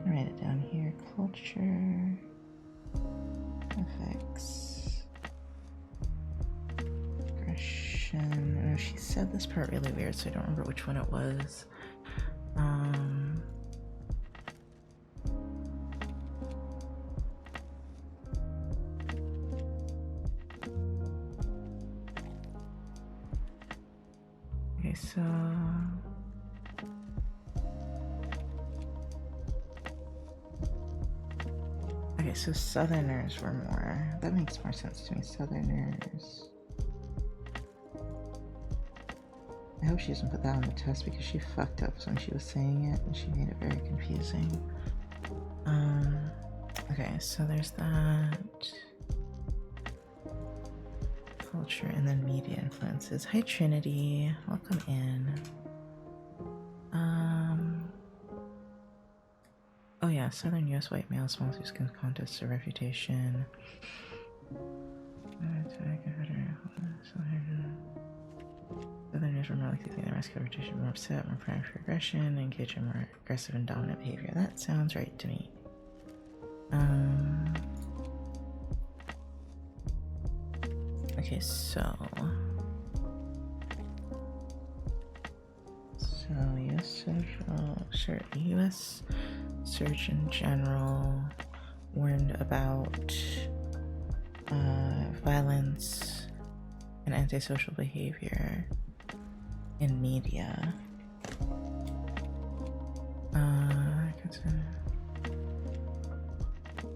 write it down here. Culture affects aggression. Oh, she said this part really weird, so I don't remember which one it was. Okay, so so Southerners were more. That makes more sense to me. Southerners. I hope she doesn't put that on the test because she fucked up when she was saying it and she made it very confusing. Okay, so there's that. Culture and then media influences. Hi Trinity, welcome in. Oh yeah, Southern US white male small skin contests of reputation. Southerners were more likely to think their masculine reputation, more upset, more prone for aggression, engage in more aggressive and dominant behavior. That sounds right to me. Okay, so US Surgeon General warned about violence and antisocial behavior in media.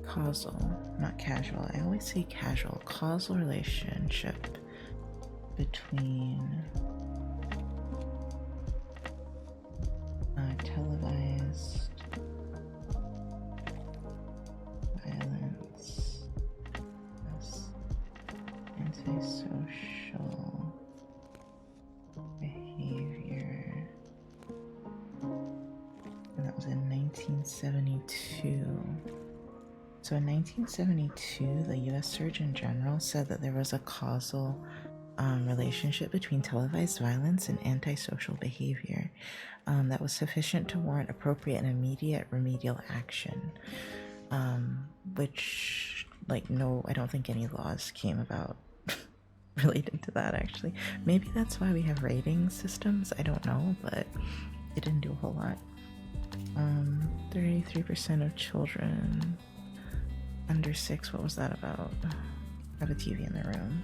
Causal, not casual. I always say casual. Causal relationship between televised violence, antisocial behavior, and that was in 1972. So in 1972, the US Surgeon General said that there was a causal relationship between televised violence and antisocial behavior that was sufficient to warrant appropriate and immediate remedial action. Which, like, no, I don't think any laws came about related to that, actually. Maybe that's why we have rating systems, I don't know, but it didn't do a whole lot. 33% of children under 6, what was that about? Have a TV in their room.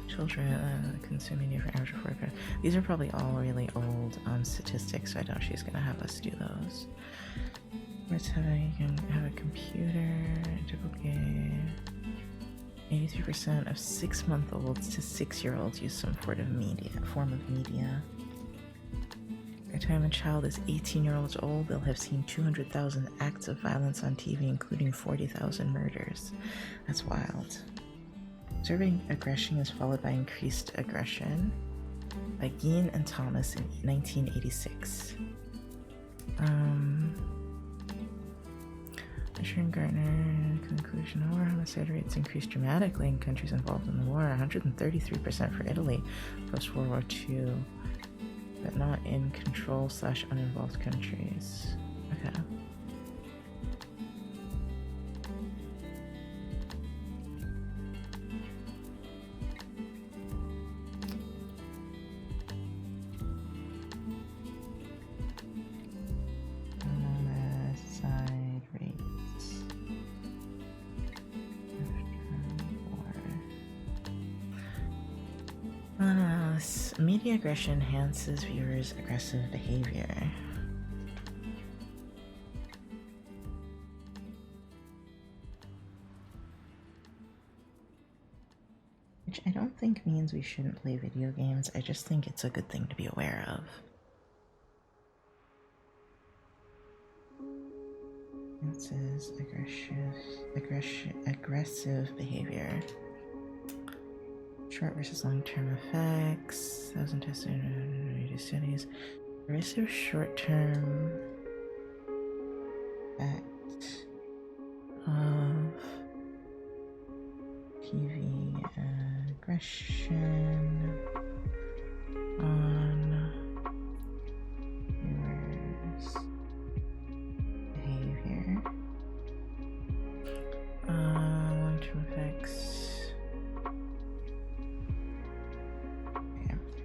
Children consuming different average of 4. These are probably all really old statistics, so I doubt she's gonna have us do those. Let's have you can have a computer. Okay. 83% of 6-month-olds to 6-year-olds use some form of media. By the time a child is 18 years old, they'll have seen 200,000 acts of violence on TV, including 40,000 murders. That's wild. Observing aggression is followed by increased aggression by Geen and Thomas in 1986. Fisher and Gardner conclusion: war homicide rates increased dramatically in countries involved in the war. 133% for Italy post-World War II, but not in control/uninvolved countries. Okay. Media aggression enhances viewers' aggressive behavior. Which I don't think means we shouldn't play video games, I just think it's a good thing to be aware of. It says aggressive behavior. Short versus long-term effects. 1,000 tested studies. Aggressive short-term effect of TV aggression on viewers' behavior. Long-term effects.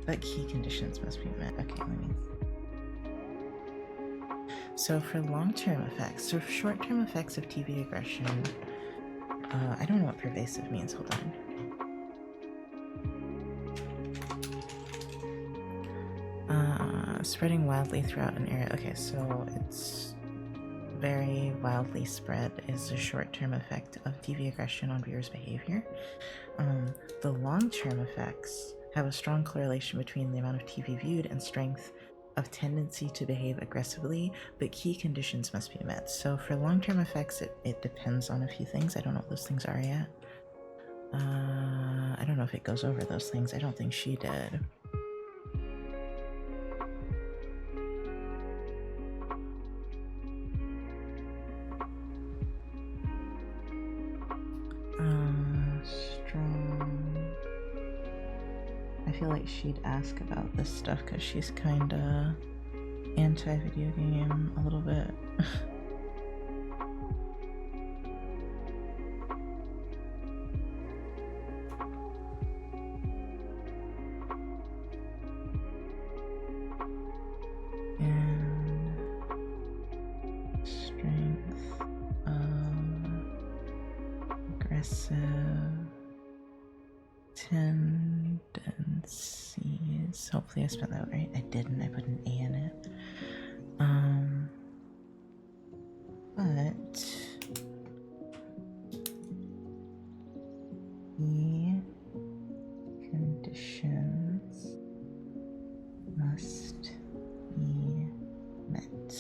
But key conditions must be met. Okay, let me. So for long-term effects, so short-term effects of TV aggression, I don't know what pervasive means. Hold on. Spreading wildly throughout an area. Okay, so it's very wildly spread is the short-term effect of TV aggression on viewers' behavior. The long-term effects have a strong correlation between the amount of TV viewed and strength of tendency to behave aggressively, but key conditions must be met. So for long-term effects, it depends on a few things. I don't know what those things are yet. I don't know if it goes over those things. I don't think she did. I feel like she'd ask about this stuff because she's kinda anti-video game a little bit. And strength of aggressive tendencies. Hopefully I spelled that right. I didn't. I put an A in it. But the conditions must be met.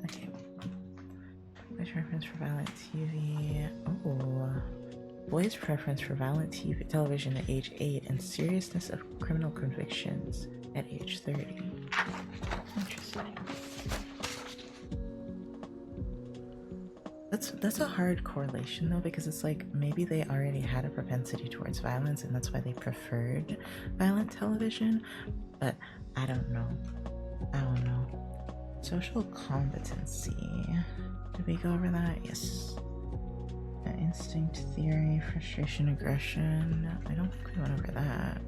Okay. Which reference for violent TV? Oh. boys' preference for violent TV, television at age 8 and seriousness of criminal convictions at age 30. Interesting. That's a hard correlation though, because it's like maybe they already had a propensity towards violence and that's why they preferred violent television, but I don't know. Social competency. Did we go over that? Yes. Instinct theory, frustration, aggression. I don't think we went over that.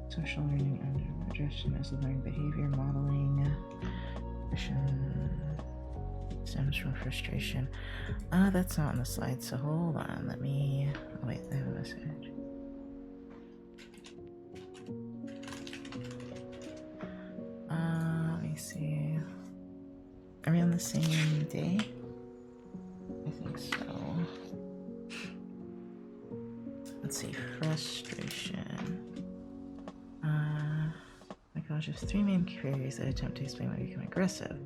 Social learning under aggression as a learned behavior, modeling. Aggression stems from frustration. That's not on the slide, so hold on. Let me. Oh, wait, I have a message. Let me see. Are we on the same day? I think so. Let's see, frustration. My gosh, there's 3 main queries that attempt to explain why we become aggressive.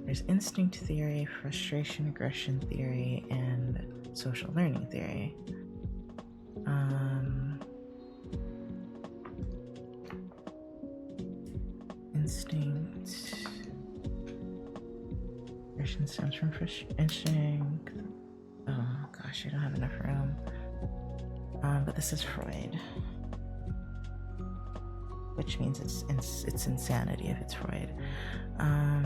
There's instinct theory, frustration, aggression theory, and social learning theory. Instinct. Aggression stems from instinct. Oh gosh, I don't have enough room. But this is Freud, which means it's insanity if it's Freud. I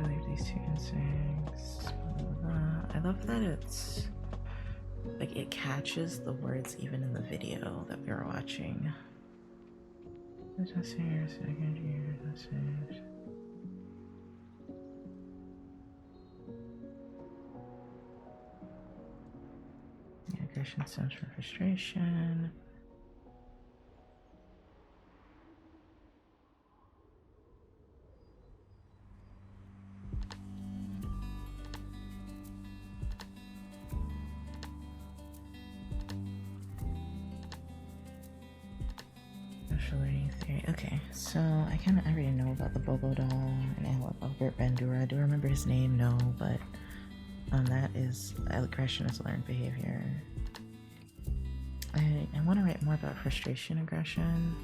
believe these 2 instincts. I love that it's like it catches the words even in the video that we were watching. Second year message. Aggression stems from frustration. Social learning theory. Okay, so I kind of already know about the Bobo doll and Albert Bandura. I do remember his name, no, but that is aggression as a learned behavior. I want to write more about frustration, aggression.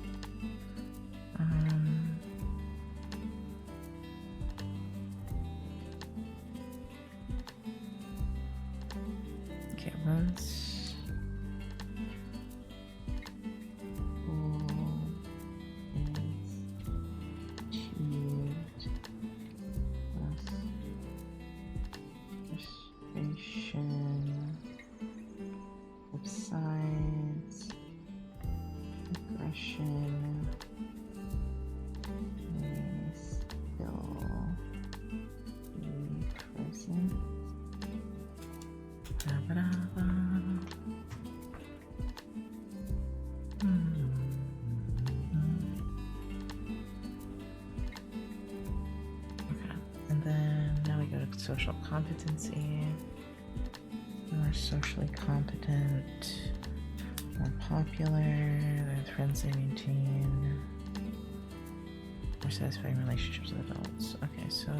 Okay, once. Subsides. Aggression. Still be present. Okay, and then now we go to social competency. More socially competent, more popular, with friends they maintain, more satisfying relationships with adults. Okay, so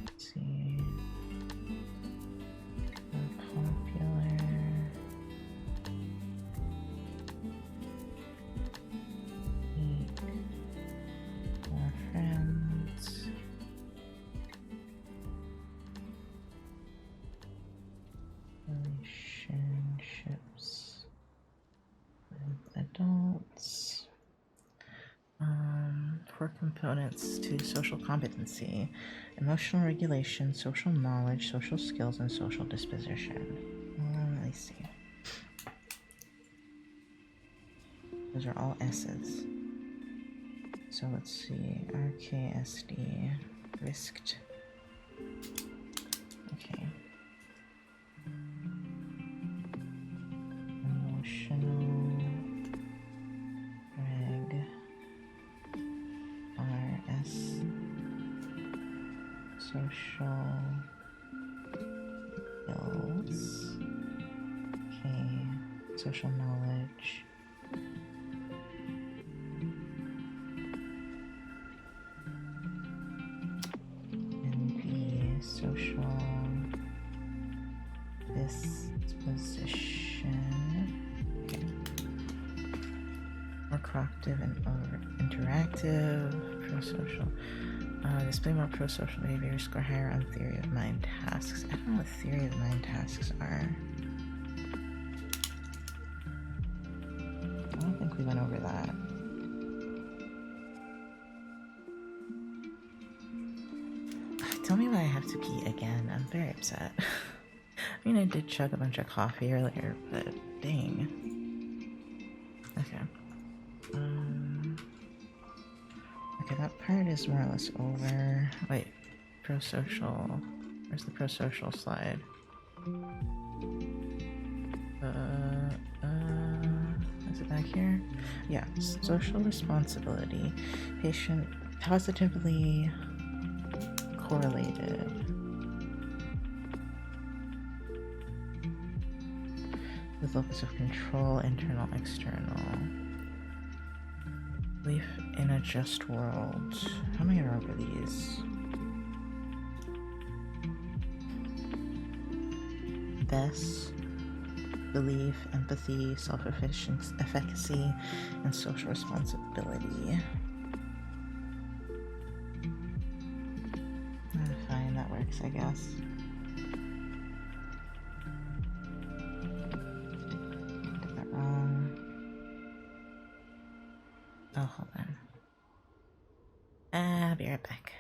let's see. More popular. More friends. Relationships with adults. 4 components to social competency: emotional regulation, social knowledge, social skills, and social disposition. Let me see. Those are all S's. So let's see. RKSD. Risked. Okay. Emotional reg RS social skills. Okay, social knowledge. social disposition. Okay. More cooperative and interactive. Pro-social. Display more pro-social behavior. Score higher on theory of mind tasks. I don't know what theory of mind tasks are. I don't think we went over that. Tell me why I have to pee again. I'm very upset. I mean, I did chug a bunch of coffee earlier, but dang. Okay. Okay, that part is more or less over. Wait, pro-social. Where's the pro-social slide? Is it back here? Yeah, social responsibility. Patient positively correlated with locus of control, internal, external. Belief in a just world. How am I gonna remember these? Best belief, empathy, self-efficacy, and social responsibility. Fine, that works, I guess. Did that wrong. Oh, hold on. I'll be right back.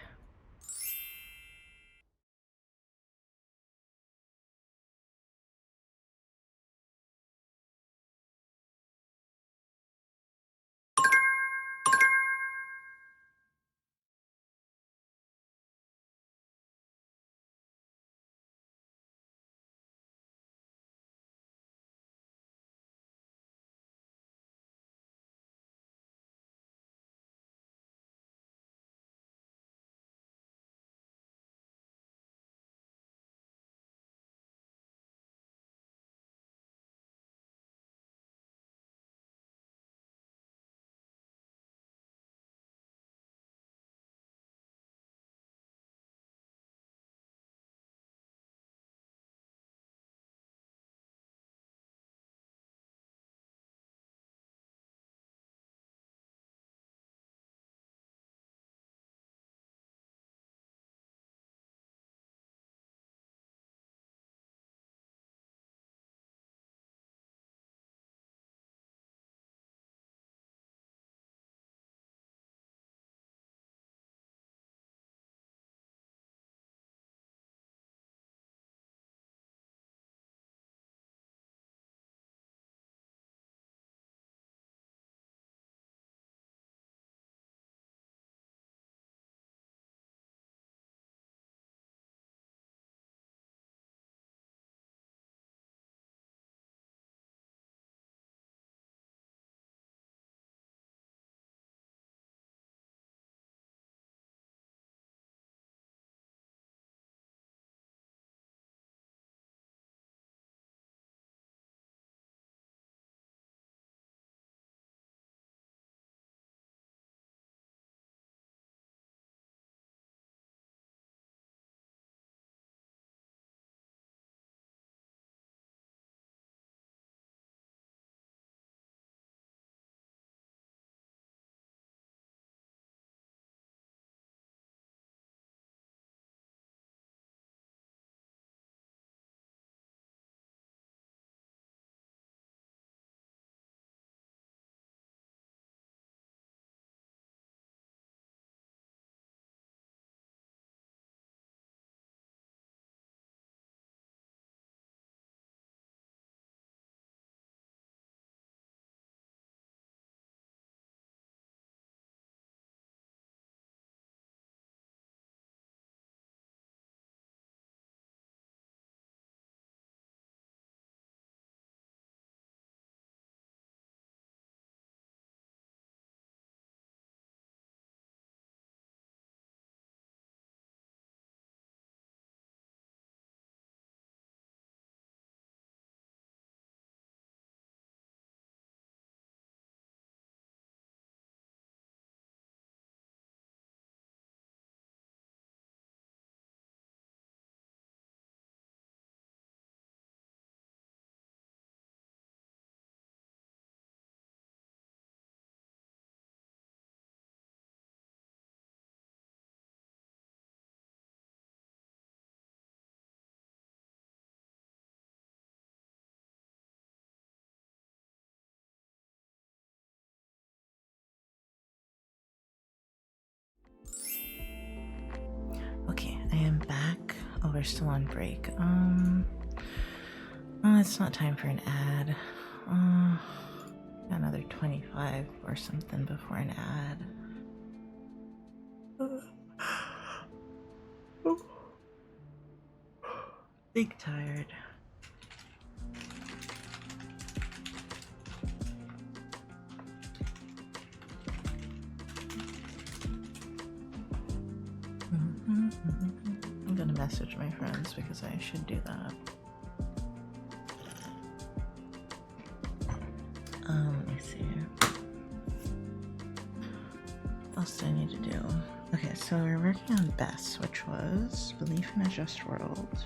we're still on break. It's not time for an ad. Another 25 or something before an ad. Big tired. I'm gonna message my friends because I should do that. Let me see. What else do I need to do? Okay, so we're working on Bess, which was Belief in a Just World.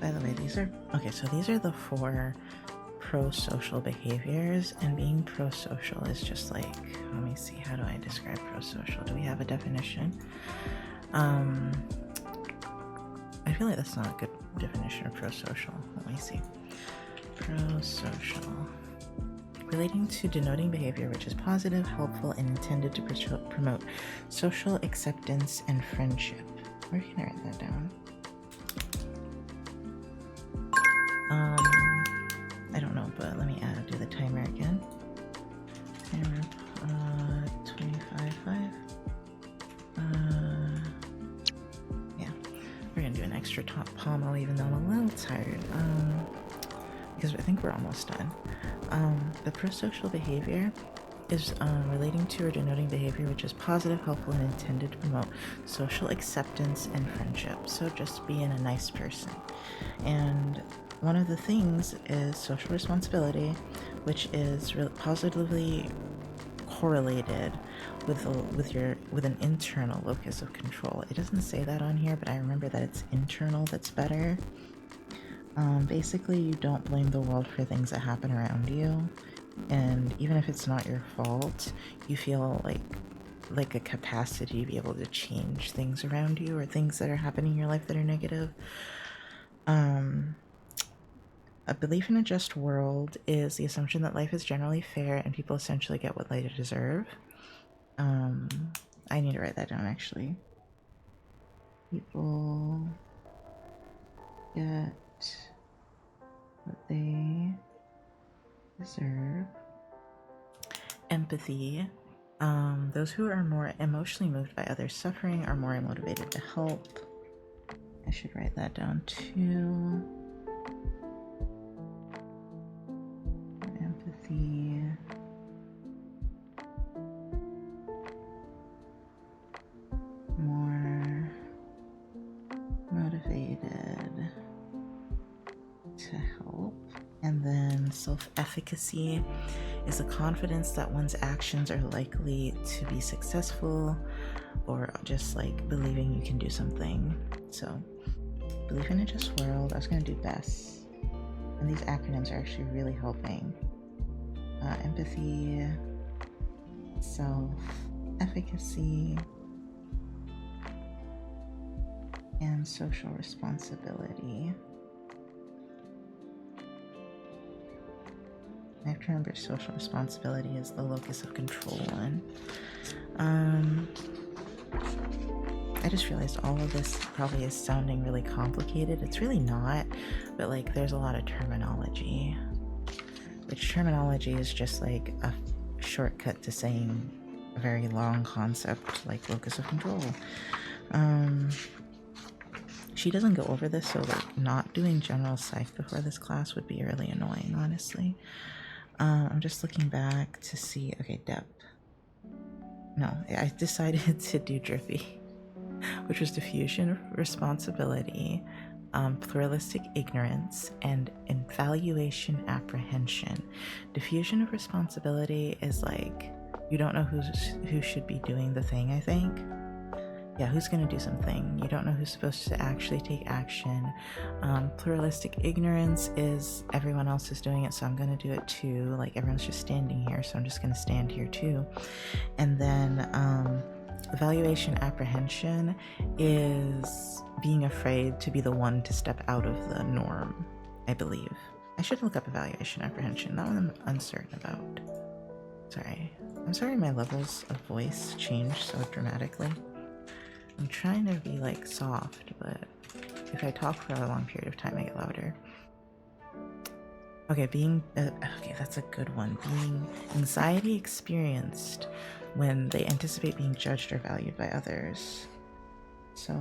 By the way, these are the 4 pro-social behaviors, and being pro-social is just like, let me see, how do I describe pro-social? Do we have a definition? I feel like that's not a good definition of pro-social. Let me see. Pro-social. Relating to denoting behavior which is positive, helpful, and intended to promote social acceptance and friendship. Where can I write that down? I don't know, but let me do the timer again. Timer, 25.5. Yeah, we're gonna do an extra top pommel even though I'm a little tired. Because I think we're almost done. The pro-social behavior is relating to or denoting behavior which is positive, helpful, and intended to promote social acceptance and friendship. So just being a nice person. And one of the things is social responsibility, which is positively correlated with an internal locus of control. It doesn't say that on here, but I remember that it's internal that's better. Basically, you don't blame the world for things that happen around you, and even if it's not your fault, you feel like a capacity to be able to change things around you or things that are happening in your life that are negative. A belief in a just world is the assumption that life is generally fair and people essentially get what they deserve. I need to write that down actually. People get what they deserve. Empathy. Those who are more emotionally moved by others' suffering are more motivated to help. I should write that down too. Empathy. More motivated to help. And then self-efficacy is the confidence that one's actions are likely to be successful, or just like believing you can do something. So, belief in a just world. I was going to do BESS. And these acronyms are actually really helping. Empathy, self-efficacy, and social responsibility. I have to remember social responsibility is the locus of control one. I just realized all of this probably is sounding really complicated. It's really not, but like there's a lot of terminology. Which terminology is just like a shortcut to saying a very long concept like locus of control. She doesn't go over this, so like not doing general psych before this class would be really annoying, honestly. I'm just looking back to see, okay, depth. No, I decided to do drippy, which was diffusion, responsibility, pluralistic ignorance, and evaluation apprehension. Diffusion of responsibility is like, you don't know who should be doing the thing, I think. Yeah, who's gonna do something? You don't know who's supposed to actually take action. Pluralistic ignorance is everyone else is doing it, so I'm gonna do it too. Like everyone's just standing here, so I'm just gonna stand here too. And then evaluation apprehension is being afraid to be the one to step out of the norm, I believe. I should look up evaluation apprehension. That one I'm uncertain about. Sorry. I'm sorry my levels of voice changed so dramatically. I'm trying to be like soft, but if I talk for a long period of time, I get louder. Okay, okay, that's a good one. Being anxiety experienced when they anticipate being judged or valued by others. So,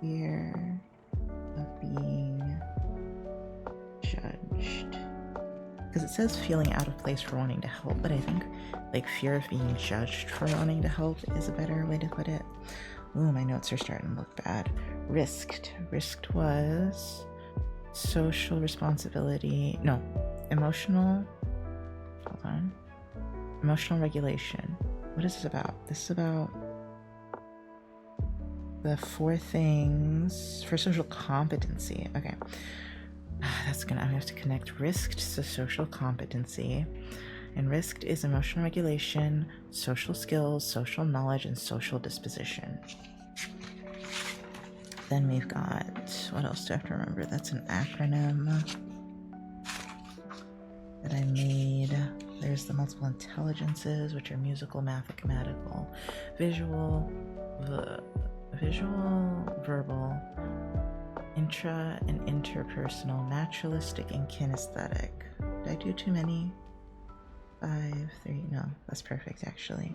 fear of being judged. Because it says feeling out of place for wanting to help, but I think like fear of being judged for wanting to help is a better way to put it. Ooh, my notes are starting to look bad. Risked. Risked was social responsibility. No, emotional. Hold on. Emotional regulation. What is this about? This is about the 4 things for social competency. Okay. That's gonna, I have to connect risked to social competency. And risked is emotional regulation, social skills, social knowledge, and social disposition. Then we've got, what else do I have to remember? That's an acronym that I made. There's the multiple intelligences, which are musical, mathematical, visual, verbal, intra and interpersonal, naturalistic, and kinesthetic. Did I do too many? 5, 3, no, that's perfect actually.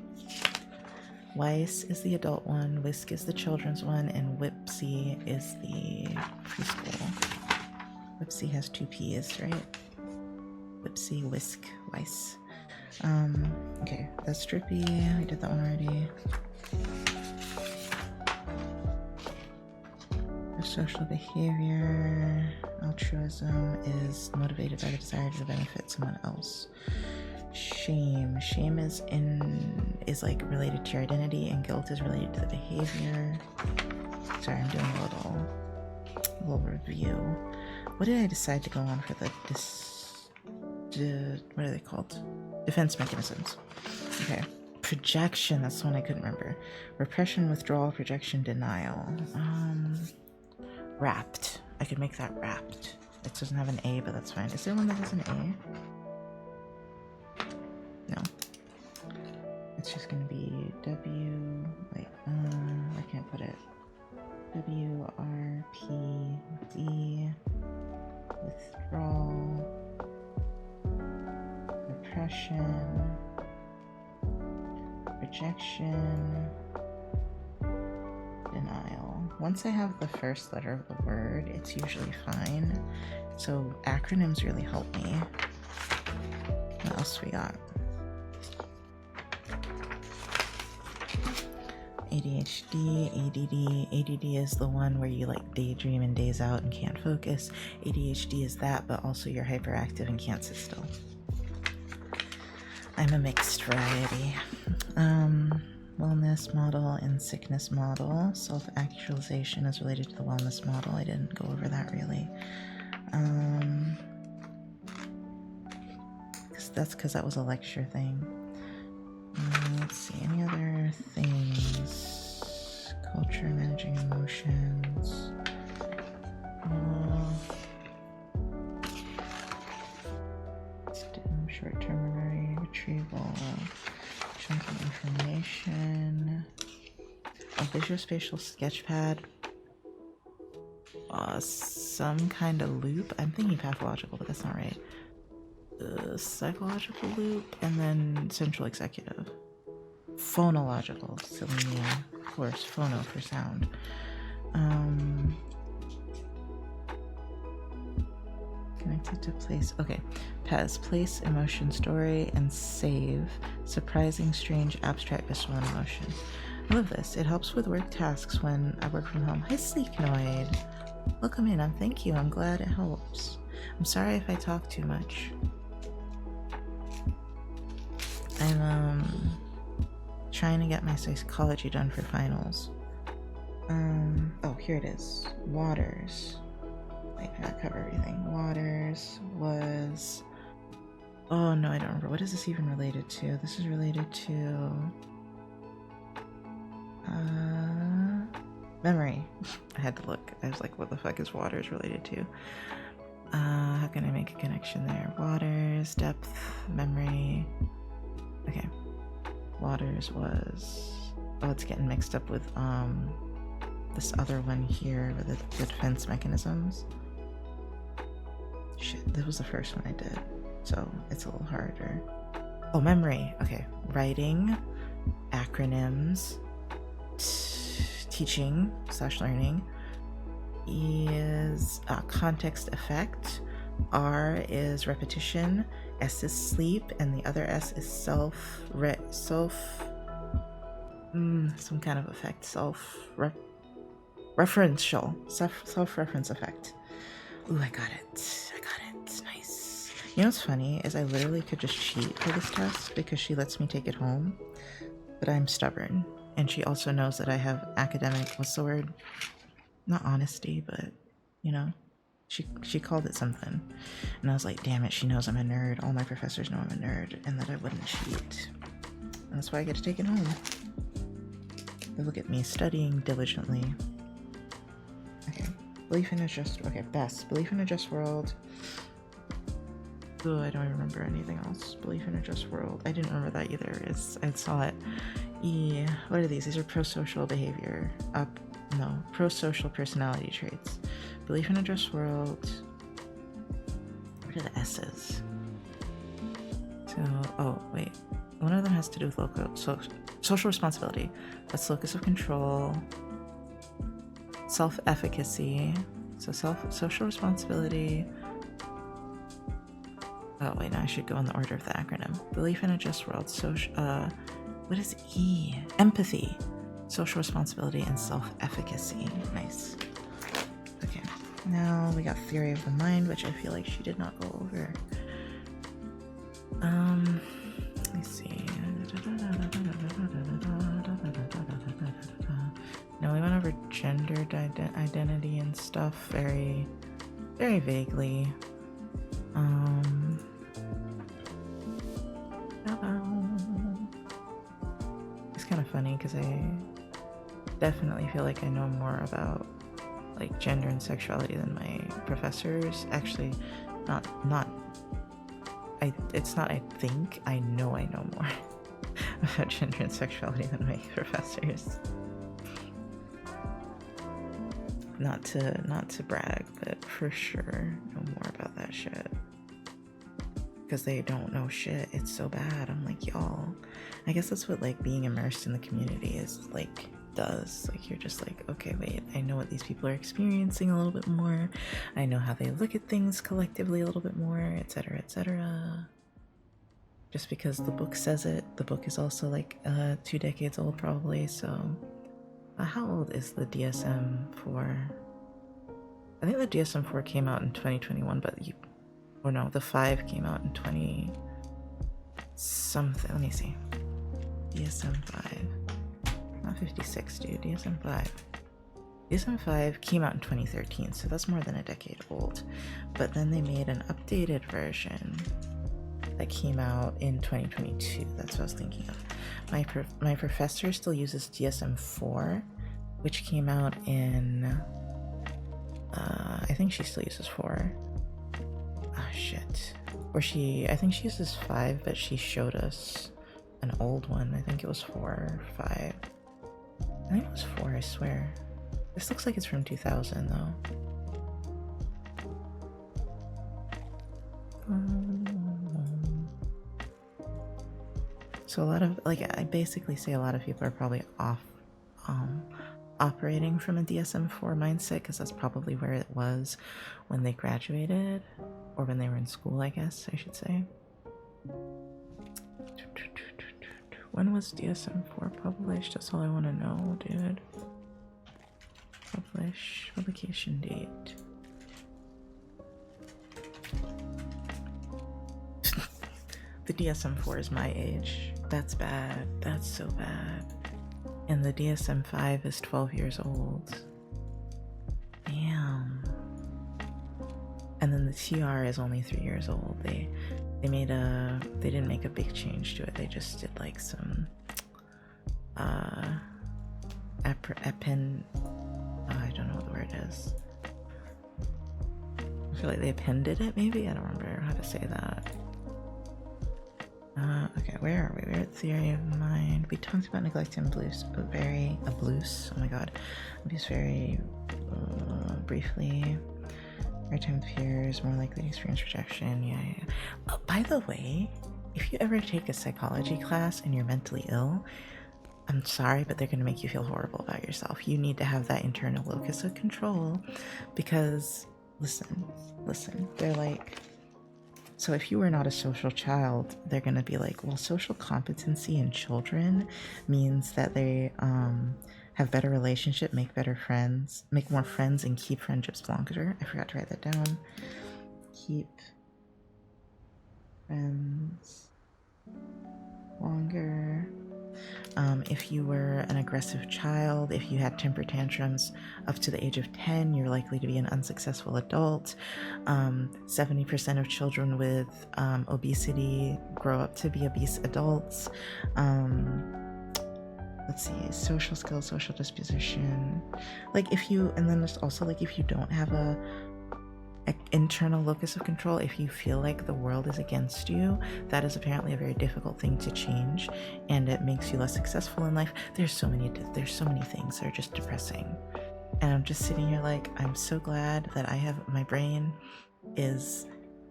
Weiss is the adult one, Whisk is the children's one, and Whipsy is the preschool. Whipsy has 2 P's, right? Whipsy, Whisk, Weiss. Okay, that's Drippy. I did that one already. Social behavior. Altruism is motivated by the desire to benefit someone else. Shame. Shame is like related to your identity, and guilt is related to the behavior. Sorry, I'm doing a little review. What did I decide to go on for the what are they called? Defense mechanisms. Okay. Projection, that's the one I couldn't remember. Repression, withdrawal, projection, denial. Wrapped. I could make that wrapped. It doesn't have an A, but that's fine. Is there one that has an A? No. It's just gonna be W. Wait, I can't put it. WRPD. Withdrawal. Repression. Rejection. Denial. Once I have the first letter of the word, it's usually fine. So acronyms really help me. What else we got? ADHD, ADD. ADD is the one where you like daydream and daze out and can't focus. ADHD is that, but also you're hyperactive and can't sit still. I'm a mixed variety. Wellness model and sickness model. Self-actualization is related to the wellness model. I didn't go over that really. That's because that was a lecture thing. Let's see, any other things? Culture, managing emotions. Short-term memory, retrieval, chunking information. A visuospatial sketchpad. Some kind of loop. I'm thinking pathological, but that's not right. Psychological loop, and then central executive. Phonological, silly me. Of course, phono for sound. Connected to place. Okay. PES, place, emotion, story, and save. Surprising, strange, abstract, visceral, and emotion. I love this. It helps with work tasks when I work from home. Hi, Sleeknoid. Welcome in. Thank you. I'm glad it helps. I'm sorry if I talk too much. I'm trying to get my psychology done for finals. Oh, here it is. Waters. I gotta cover everything. Waters was... Oh no, I don't remember. What is this even related to? This is related to... memory. I had to look. I was like, what the fuck is waters related to? How can I make a connection there? Waters, depth, memory. Okay. Waters was... Oh, it's getting mixed up with this other one here with the defense mechanisms. Shit, this was the first one I did, so it's a little harder. Oh, memory. Okay. Writing, acronyms, teaching / learning is context effect. R is repetition. S is sleep, and the other S is some kind of effect. Self-reference effect. Ooh, I got it. Nice. You know what's funny is I literally could just cheat for this test because she lets me take it home, but I'm stubborn, and she also knows that I have academic, what's the word? Not honesty, but you know, she called it something, and I was like, damn it, she knows I'm a nerd. All my professors know I'm a nerd, and that I wouldn't cheat. And that's why I get to take it home. They look at me studying diligently. Okay, belief in a just. Okay, best belief in a just world. Oh, I don't remember anything else. Belief in a just world. I didn't remember that either. I saw it. Yeah. What are these? These are pro-social behavior. Pro-social personality traits. Belief in a just world. What are the S's? So, oh, wait. One of them has to do with social responsibility. That's locus of control. Self-efficacy. So social responsibility. Oh, wait, no, I should go in the order of the acronym. Belief in a just world. What is E? Empathy. Social responsibility and self-efficacy. Nice. Okay, now we got theory of the mind, which I feel like she did not go over. Let me see. No, we went over gendered identity and stuff very, very vaguely. It's kind of funny because I definitely feel like I know more about like gender and sexuality than my professors. Actually, it's not I think, I know more about gender and sexuality than my professors. Not to brag, but for sure know more about that shit. Because they don't know shit. It's so bad. I'm like, y'all. I guess that's what like being immersed in the community is like does. Like you're just like, okay, wait, I know what these people are experiencing a little bit more. I know how they look at things collectively a little bit more, etc., etc. Just because the book says it, the book is also like 2 decades old probably, so how old is the DSM-4? I think the DSM-4 came out in 2021, but the 5 came out in 20 something. Let me see. DSM-5. Not 56, dude. DSM-5. DSM-5 came out in 2013, so that's more than a decade old. But then they made an updated version that came out in 2022. That's what I was thinking of. My professor still uses DSM-4, which came out in... I think she still uses 4. Ah, shit. I think she uses 5, but she showed us an old one. I think it was 4 or 5. I think it was 4, I swear. This looks like it's from 2000, though. So a lot of, like, I basically say a lot of people are probably operating from a DSM-4 mindset, because that's probably where it was when they graduated, or when they were in school, I guess I should say. When was DSM-4 published? That's all I want to know, dude. Publication date. The DSM-4 is my age. That's bad. That's so bad. And the DSM-5 is 12 years old. Damn. And then the TR is only 3 years old. They didn't make a big change to it. They just did like some I don't know what the word is. feel like they appended it, maybe? I don't remember how to say that. Okay, where are we? We're at theory of mind. We talked about neglect and abuse, oh my god, abuse very briefly. Maritime with peers, more likely to experience rejection, yeah. Oh, by the way, if you ever take a psychology class and you're mentally ill, I'm sorry, but they're going to make you feel horrible about yourself. You need to have that internal locus of control because, listen, they're like, so if you were not a social child, they're going to be like, well, social competency in children means that they have better relationship, make better friends, make more friends, and keep friendships longer. I forgot to write that down. Keep friends longer. If you were an aggressive child, if you had temper tantrums up to the age of 10, you're likely to be an unsuccessful adult. 70% of children with obesity grow up to be obese adults. Let's see, social skills, social disposition. Like if you, and then there's also like if you don't have a internal locus of control, if you feel like the world is against you, that is apparently a very difficult thing to change, and it makes you less successful in life. There's so many things that are just depressing, and I'm just sitting here like, I'm so glad that I have, my brain is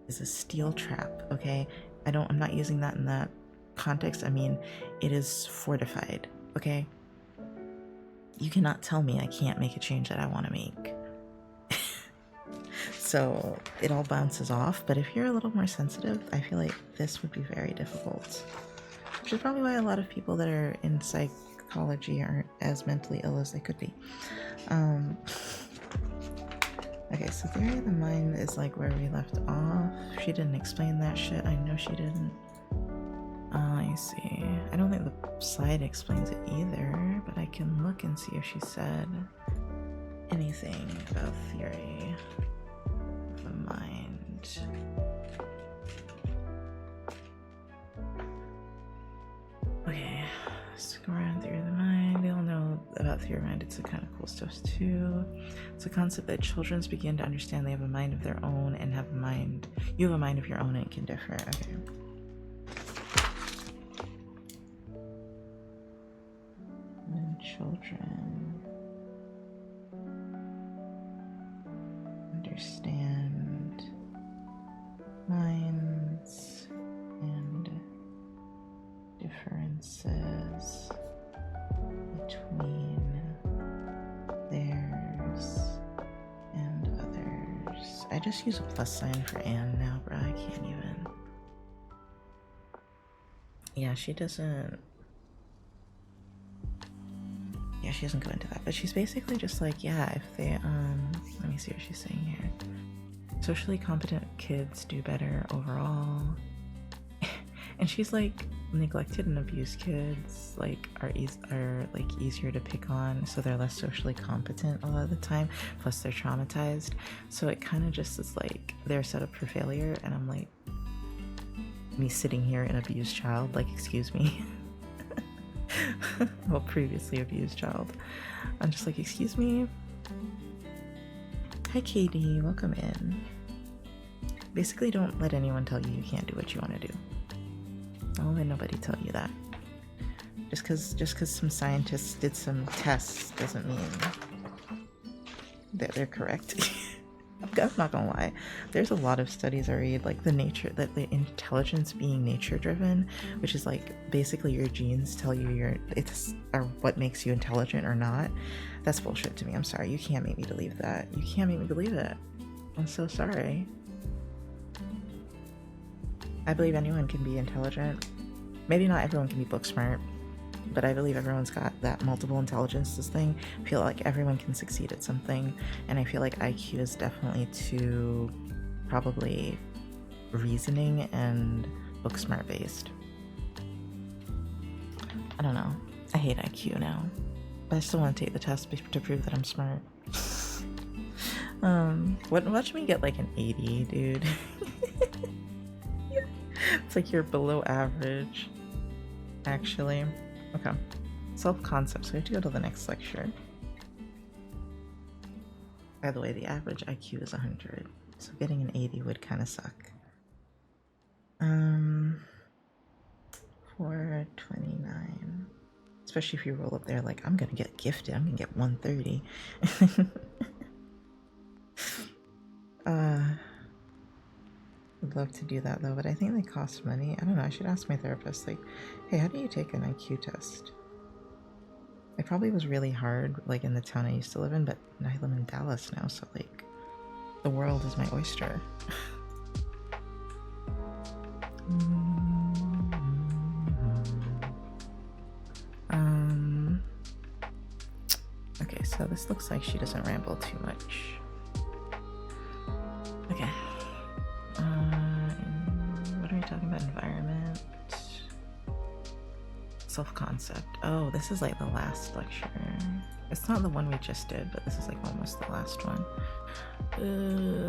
a steel trap. Okay, I'm not using that in that context. I mean, it is fortified. Okay, you cannot tell me I can't make a change that I want to make. So it all bounces off, but if you're a little more sensitive, I feel like this would be very difficult. Which is probably why a lot of people that are in psychology aren't as mentally ill as they could be. Okay, so theory of the mind is like where we left off. She didn't explain that shit. I know she didn't. Let me see. I don't think the slide explains it either, but I can look and see if she said anything about theory. Mind. Okay, let's go around theory of the mind. They all know about theory of mind. It's a kind of cool stuff too. It's a concept that children begin to understand they have a mind of their own and have a mind. You have a mind of your own and it can differ. Okay. When children understand minds and differences between theirs and others. I just use a plus sign for Anne now, bro. I can't even. Yeah, she doesn't. Yeah, she doesn't go into that, but she's basically just like, yeah, if they, let me see what she's saying here. Socially competent kids do better overall. And she's like, neglected and abused kids like are easier to pick on, so they're less socially competent a lot of the time, plus they're traumatized, so it kind of just is like they're set up for failure. And I'm like, me sitting here an abused child, like, excuse me. Well, previously abused child. I'm just like, excuse me. Hi Katie, welcome in. Basically, don't let anyone tell you you can't do what you want to do. Don't let nobody tell you that. Just because some scientists did some tests doesn't mean that they're correct. I'm not gonna lie. There's a lot of studies I read, like the intelligence being nature driven, which is like basically your genes tell you are what makes you intelligent or not. That's bullshit to me. I'm sorry. You can't make me believe that. You can't make me believe it. I'm so sorry. I believe anyone can be intelligent. Maybe not everyone can be book smart, but I believe everyone's got that multiple intelligences thing. I feel like everyone can succeed at something, and I feel like IQ is definitely too probably reasoning and book smart based. I don't know. I hate IQ now, but I still want to take the test to prove that I'm smart. Watch me get like an 80, dude. It's like you're below average, actually. Okay. Self-concept. So we have to go to the next lecture. By the way, the average IQ is 100. So getting an 80 would kind of suck. 429. Especially if you roll up there like, I'm gonna get gifted, I'm gonna get 130. Would love to do that though, but I think they cost money. I don't know, I should ask my therapist, like, hey, how do you take an IQ test? It probably was really hard, like, in the town I used to live in, but I live in Dallas now, so, like, the world is my oyster. Okay, so this looks like she doesn't ramble too much. Okay. What are we talking about? Environment. Self-concept. Oh, this is like the last lecture. It's not the one we just did, but this is like almost the last one.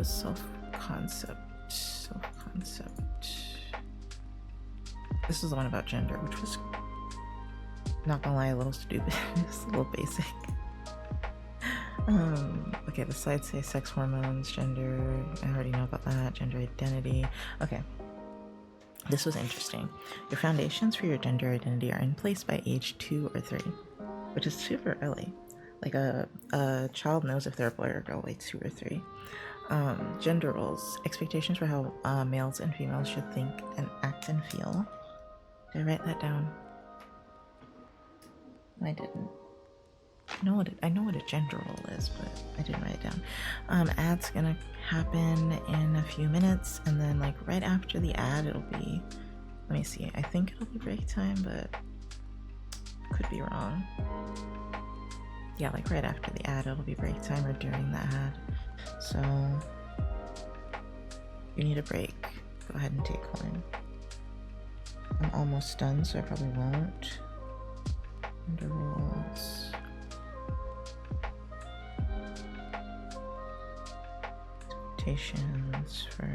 Self-concept. Self-concept. This is the one about gender, which was, not gonna lie, a little stupid. It's a little basic. Okay, the slides say sex hormones, gender. I already know about that. Gender identity. Okay. This was interesting. Your foundations for your gender identity are in place by age 2 or 3, which is super early. Like a child knows if they're a boy or a girl by 2 or 3. Gender roles, expectations for how males and females should think and act and feel. Did I write that down? I didn't. I know what a gender role is, but I didn't write it down. Ad's gonna happen in a few minutes, and then like right after the ad, it'll be. Let me see. I think it'll be break time, but could be wrong. Yeah, like right after the ad, it'll be break time or during the ad. So you need a break. Go ahead and take one. I'm almost done, so I probably won't. Gender roles. For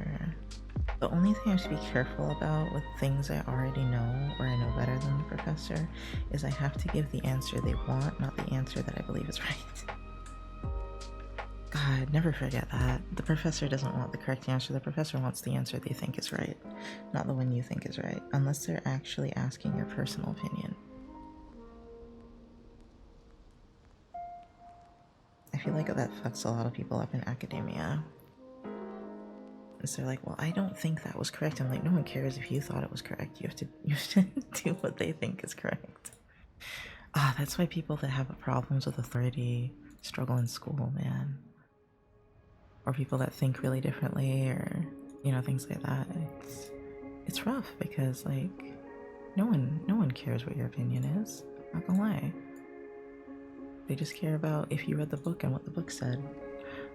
the only thing I have to be careful about with things I already know or I know better than the professor is I have to give the answer they want, not the answer that I believe is right. God, never forget that. The professor doesn't want the correct answer. The professor wants the answer they think is right, not the one you think is right, unless they're actually asking your personal opinion. I feel like that fucks a lot of people up in academia. So they're like, well, I don't think that was correct. I'm like, no one cares if you thought it was correct. You have to do what they think is correct. That's why people that have problems with authority struggle in school, man. Or people that think really differently, or things like that. It's rough because like no one cares what your opinion is. Not gonna lie. They just care about if you read the book and what the book said.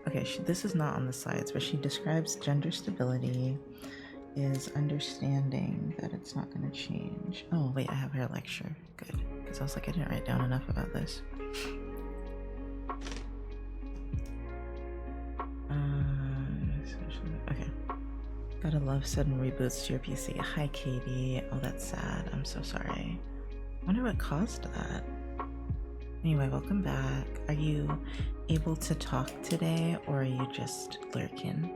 Okay, this is not on the slides, but she describes gender stability is understanding that it's not going to change. Oh, wait, I have her lecture. Good. Because I was like, I didn't write down enough about this. Okay. Gotta love sudden reboots to your PC. Hi, Katie. Oh, that's sad. I'm so sorry. I wonder what caused that. Anyway, welcome back. Are you able to talk today, or are you just lurking?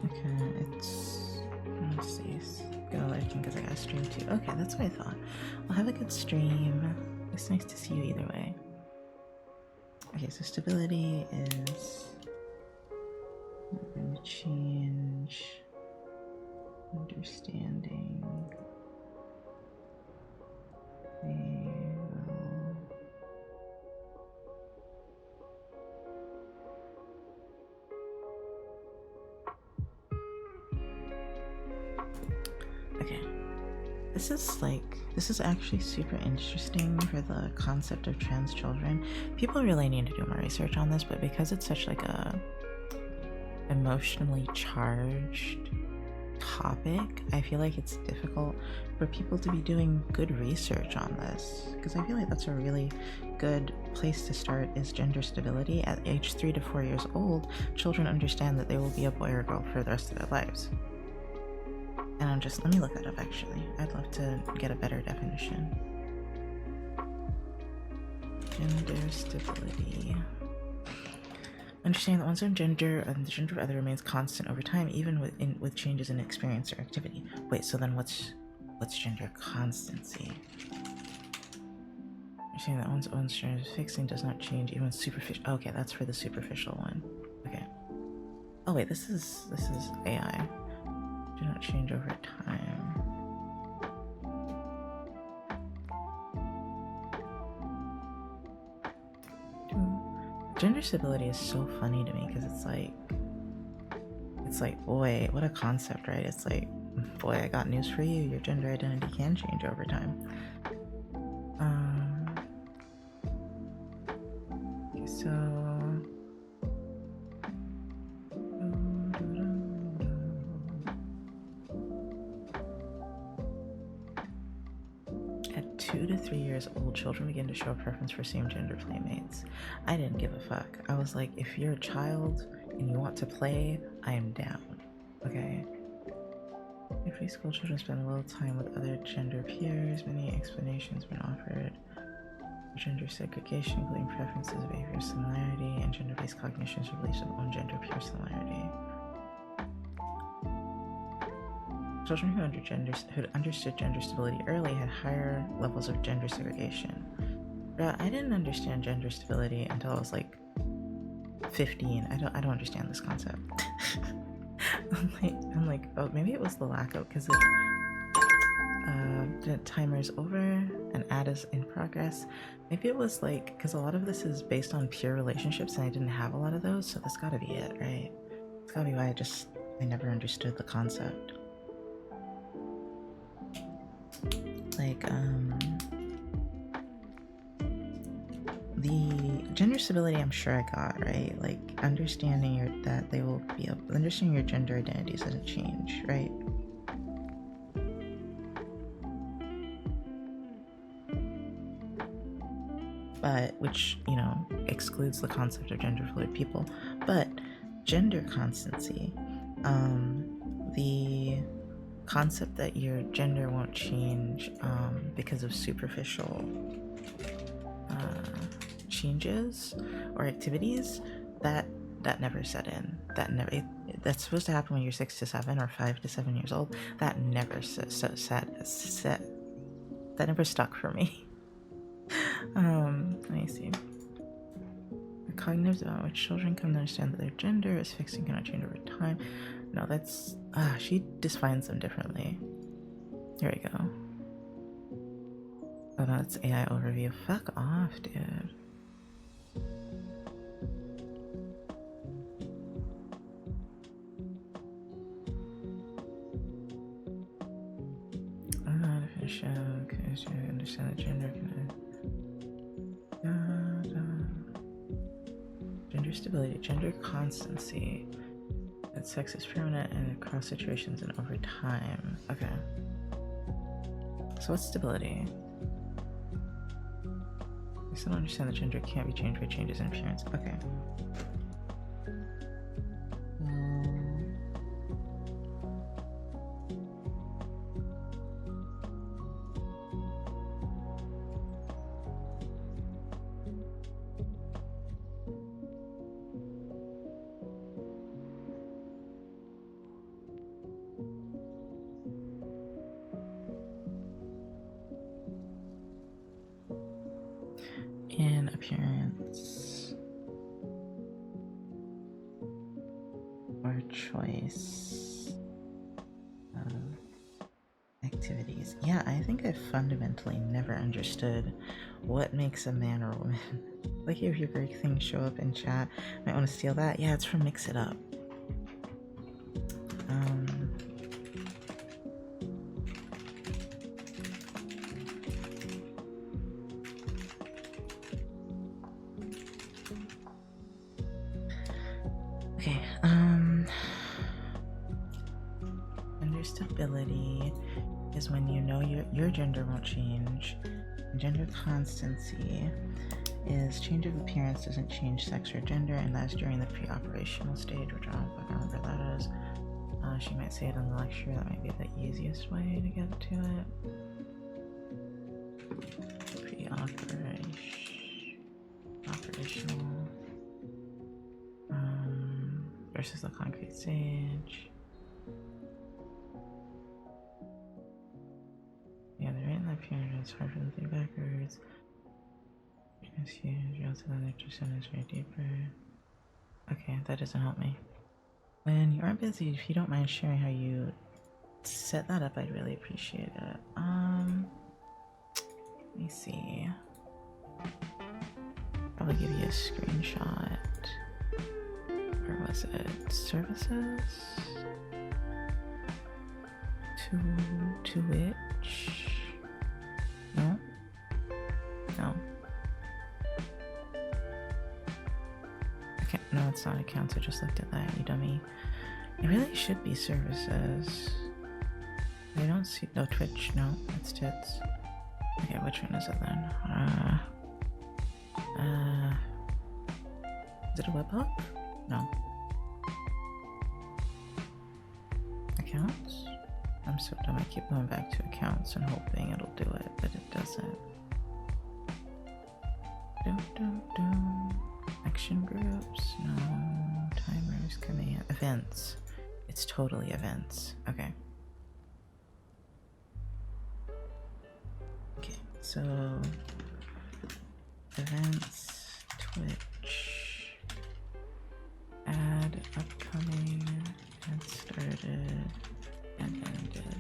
Okay, let's see, it's gonna lurking because I got a stream too. Okay, that's what I thought. I'll have a good stream. It's nice to see you either way. Okay, so stability is not going to change. Understanding. Okay. This is actually super interesting for the concept of trans children. People really need to do more research on this, but because it's such like a emotionally charged topic, I feel like it's difficult for people to be doing good research on this, because I feel like that's a really good place to start is gender stability. At age 3 to 4 years old, children understand that they will be a boy or girl for the rest of their lives. And let me look that up actually. I'd love to get a better definition. Gender stability. Understanding that one's own gender and the gender of other remains constant over time, even with changes in experience or activity. Wait, so then what's gender constancy? Understanding that one's own gender is fixed and does not change even with superficial. Okay, that's for the superficial one. Okay. Oh wait, this is AI. Do not change over time. Gender stability is so funny to me because it's like, boy, what a concept, right? It's like, boy, I got news for you. Your gender identity can change over time. Okay, so at 2 to 3 years old, children begin to show a preference for same-gender playmates. I didn't give a fuck. I was like, if you're a child and you want to play, I am down. Okay? If preschool children spend a little time with other gender peers, many explanations been offered. Gender segregation, including preferences, behavior similarity, and gender-based cognitions or beliefs of own gender peer similarity. Children who understood gender stability early had higher levels of gender segregation. But I didn't understand gender stability until I was like 15. I don't understand this concept. I'm like, oh, maybe it was the lack of, because the timer is over and ad is in progress. Maybe it was like, because a lot of this is based on pure relationships and I didn't have a lot of those, so that's gotta be it, right? It's gotta be why I never understood the concept. Like, the gender stability I'm sure I got, right? Like, understanding understanding your gender identities doesn't change, right? But, which, excludes the concept of gender fluid people. But, gender constancy, the concept that your gender won't change because of superficial changes or activities, that never set in. That's supposed to happen when you're 6 to 7 or 5 to 7 years old. That never that never stuck for me. Let me see. The cognitive development, which children come to understand that their gender is fixed and cannot change over time. No, that's she defines them differently. Here we go. Oh no, it's AI overview. Fuck off, dude. Definition. Okay, so you understand the gender. Gender stability, gender constancy. That sex is permanent and across situations and over time. Okay. So what's stability? I still don't understand that gender can't be changed by changes in appearance. Okay. In appearance or choice of activities. Yeah, I think I fundamentally never understood what makes a man or woman. Like, if your great things show up in chat, might want to steal that. Yeah, it's from Mix It Up. Okay, gender stability is when you know your gender won't change. And gender constancy is change of appearance doesn't change sex or gender, and that's during the pre-operational stage, which I don't fucking remember what that is. She might say it in the lecture. That might be the easiest way to get to it. Pre-operation. operational. Versus the concrete stage. Yeah, the right and left hand is hard from the thing backwards. It's huge. You also have the center is very deeper. Okay, that doesn't help me. When you aren't busy, if you don't mind sharing how you set that up, I'd really appreciate it. Let me see. Probably give you a screenshot. Where was it? Services? To which? No? No. Okay, no, it's not accounts. I just looked at that, you dummy. It really should be services. I don't see. No, Twitch. No, it's tits. Okay, which one is it then? Is it a webhook? No. Accounts? I'm so dumb. I keep going back to accounts and hoping it'll do it, but it doesn't. Action groups? No. Timers, command. Events. It's totally events. Okay. Okay, so events, Twitch, add upcoming, and started, and ended.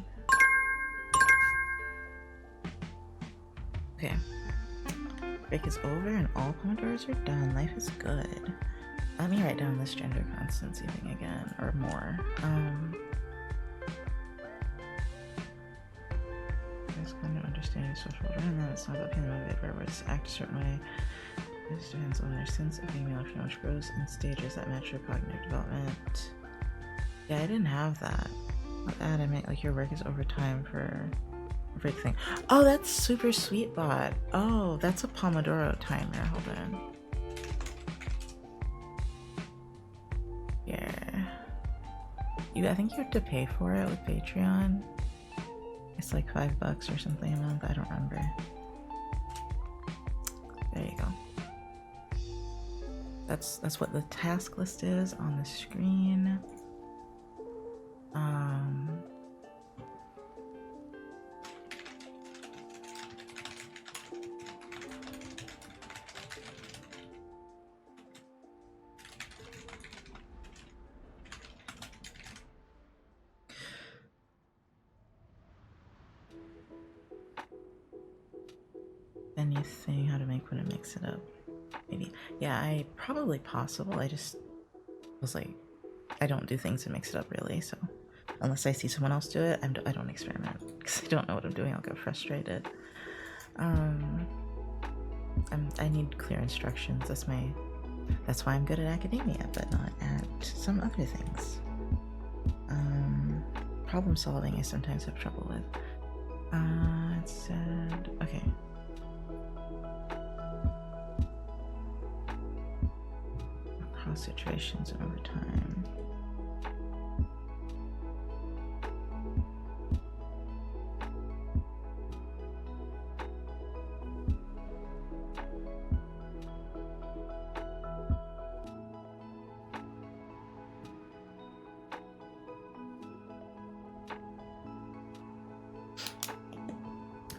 Okay. Break is over and all Pomodors are done. Life is good. Let me write down this gender constancy thing again, or more. It's kind of understanding social order, and then it's not about feeling motivated by words to act a certain way. This depends on their sense of being male or female, which grows in stages that match your cognitive development. Yeah, I didn't have that. I'll add, I meant like your work is overtime for a break thing. Oh, that's super sweet bot. Oh, that's a Pomodoro timer. Hold on. Yeah. I think you have to pay for it with Patreon. It's like $5 or something a month. I don't remember. There you go. That's what the task list is on the screen. Anything, how to make when it mix it up. Maybe. Yeah, probably possible. I just was like, I don't do things to mix it up really, so unless I see someone else do it, I don't experiment because I don't know what I'm doing. I'll get frustrated. I need clear instructions. That's why I'm good at academia, but not at some other things. Problem solving I sometimes have trouble with. It said, okay. Across situations and over time.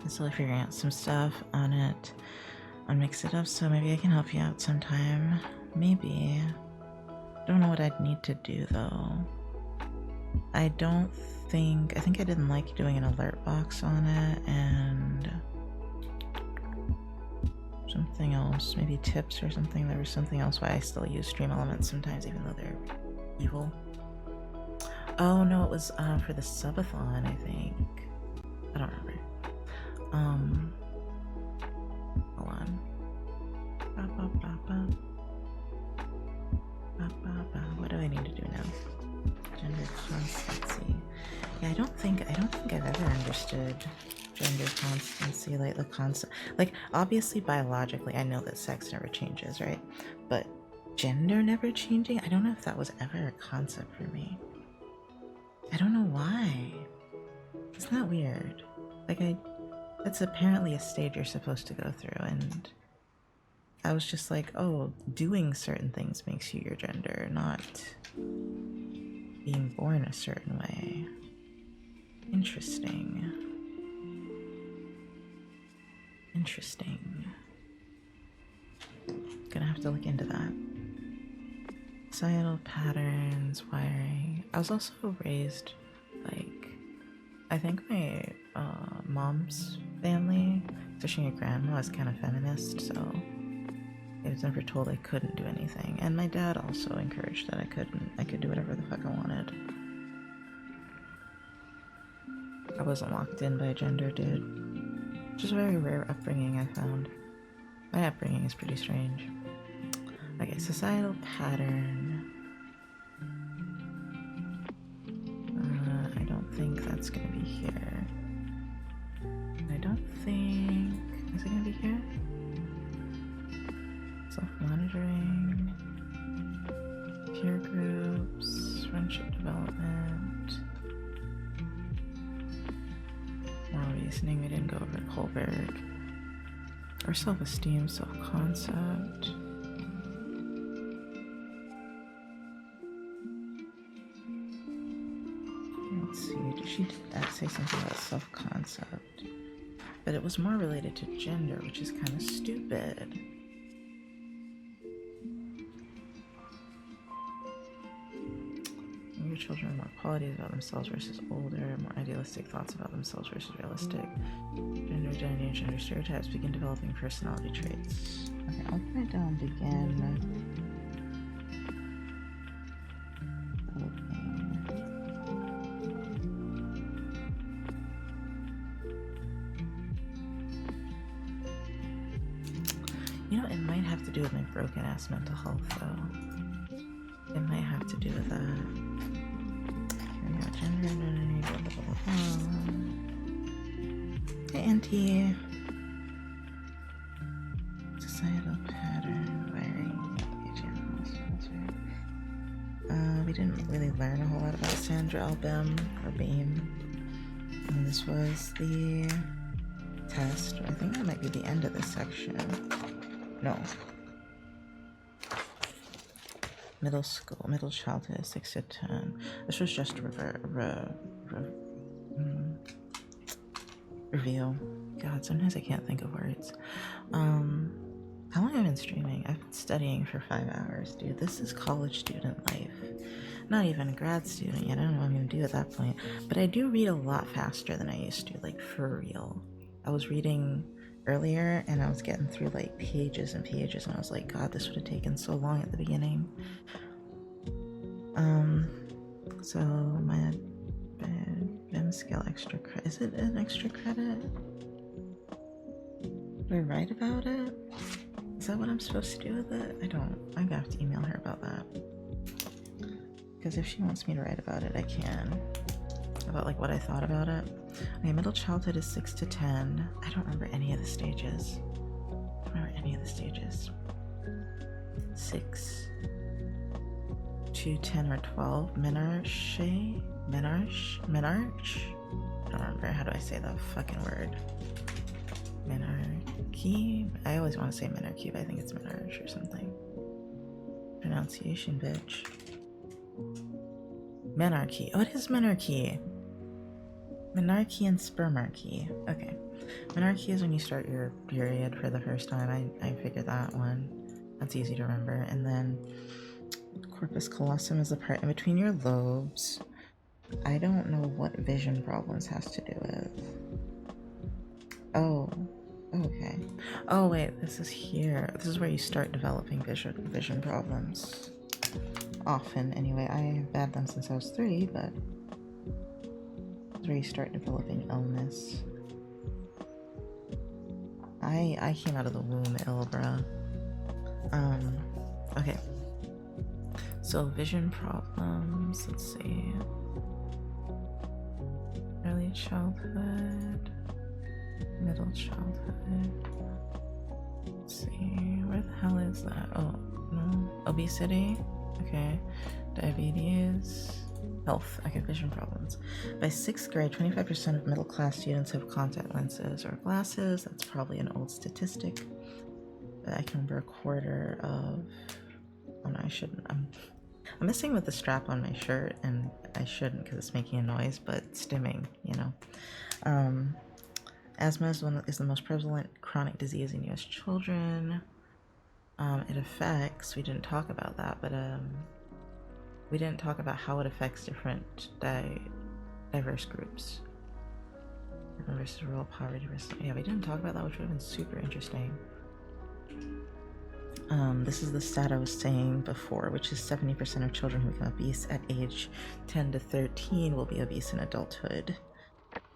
Still figuring out some stuff on it, on Mix It Up, so maybe I can help you out sometime. Maybe. Don't know what I'd need to do though. I think I didn't like doing an alert box on it, and something else, maybe tips or something. There was something else why I still use Stream Elements sometimes, even though they're evil. Oh no, it was for the subathon, I think. I don't remember. Hold on. What do I need to do now? Gender constancy. Yeah, I don't think I've ever understood gender constancy, like the concept. Like, obviously biologically I know that sex never changes, right? But gender never changing? I don't know if that was ever a concept for me. I don't know why. Isn't that weird? Like, that's apparently a stage you're supposed to go through, and I was just like, oh, doing certain things makes you your gender, not being born a certain way. Interesting. Interesting. Gonna have to look into that. Societal patterns, wiring. I was also raised, like, I think my mom's family, especially my grandma, is kind of feminist, so I was never told I couldn't do anything. And my dad also encouraged that I could do whatever the fuck I wanted. I wasn't locked in by gender, dude. Which is a very rare upbringing I found. My upbringing is pretty strange. Okay, societal pattern. I don't think that's gonna be here. I don't think... Is it gonna be here? Self-monitoring. Peer groups. Friendship development. Moral reasoning. We didn't go over Kohlberg. Or self-esteem, self-concept. Let's see, she did say something about self-concept. But it was more related to gender, which is kind of stupid. Younger children have more qualities about themselves versus older, more idealistic thoughts about themselves versus realistic. Gender identity and gender stereotypes begin developing personality traits. Okay, I'll write down begin. You know, it might have to do with my broken ass mental health, though. It might have to do with that. Here we go, gender identity, blah, blah, blah, blah. Hey, Auntie. Societal pattern, wiring, that's right. We didn't really learn a whole lot about Sandra Albem or Beam. And this was the test. I think that might be the end of this section. No. Middle school, middle childhood, 6 to 10. This was just review. God, sometimes I can't think of words. How long have I been streaming? I've been studying for 5 hours, dude. This is college student life. Not even a grad student yet. I don't know what I'm gonna do at that point. But I do read a lot faster than I used to, like, for real. I was reading earlier and I was getting through like pages and pages and I was like, God, this would have taken so long at the beginning. So my BIM skill extra credit, is it an extra credit? Do I write about it? Is that what I'm supposed to do with it? I don't. I'm gonna have to email her about that. Because if she wants me to write about it, I can. About like what I thought about it. Okay, middle childhood is 6 to 10. I don't remember any of the stages. I don't remember any of the stages. 6 to 10 or 12. Menarche? Menarche? I don't remember. How do I say that fucking word? Menarche? I always want to say menarche, but I think it's menarche or something. Pronunciation, bitch. Menarche. Oh, it is menarche. Menarche and spermarchy. Okay. Menarche is when you start your period for the first time. I figured that one. That's easy to remember. And then corpus callosum is the part in between your lobes. I don't know what vision problems has to do with. Oh. Okay. Oh wait, this is here. This is where you start developing vision problems. Often, anyway. I've had them since I was 3, but where you start developing illness. I came out of the womb ill, bruh. Okay. So vision problems, let's see. Early childhood, middle childhood. Let's see, where the hell is that? Oh, no. Obesity, okay. Diabetes. Health. Okay, vision problems. By 6th grade, 25% of middle class students have contact lenses or glasses. That's probably an old statistic. I can remember a quarter of. Oh no, I shouldn't. I'm messing with the strap on my shirt, and I shouldn't because it's making a noise. But stimming, you know. Asthma is the most prevalent chronic disease in U.S. children. It affects. We didn't talk about that, but we didn't talk about how it affects different diverse groups. Versus rural poverty versus, yeah, we didn't talk about that, which would have been super interesting. This is the stat I was saying before, which is 70% of children who become obese at age 10 to 13 will be obese in adulthood.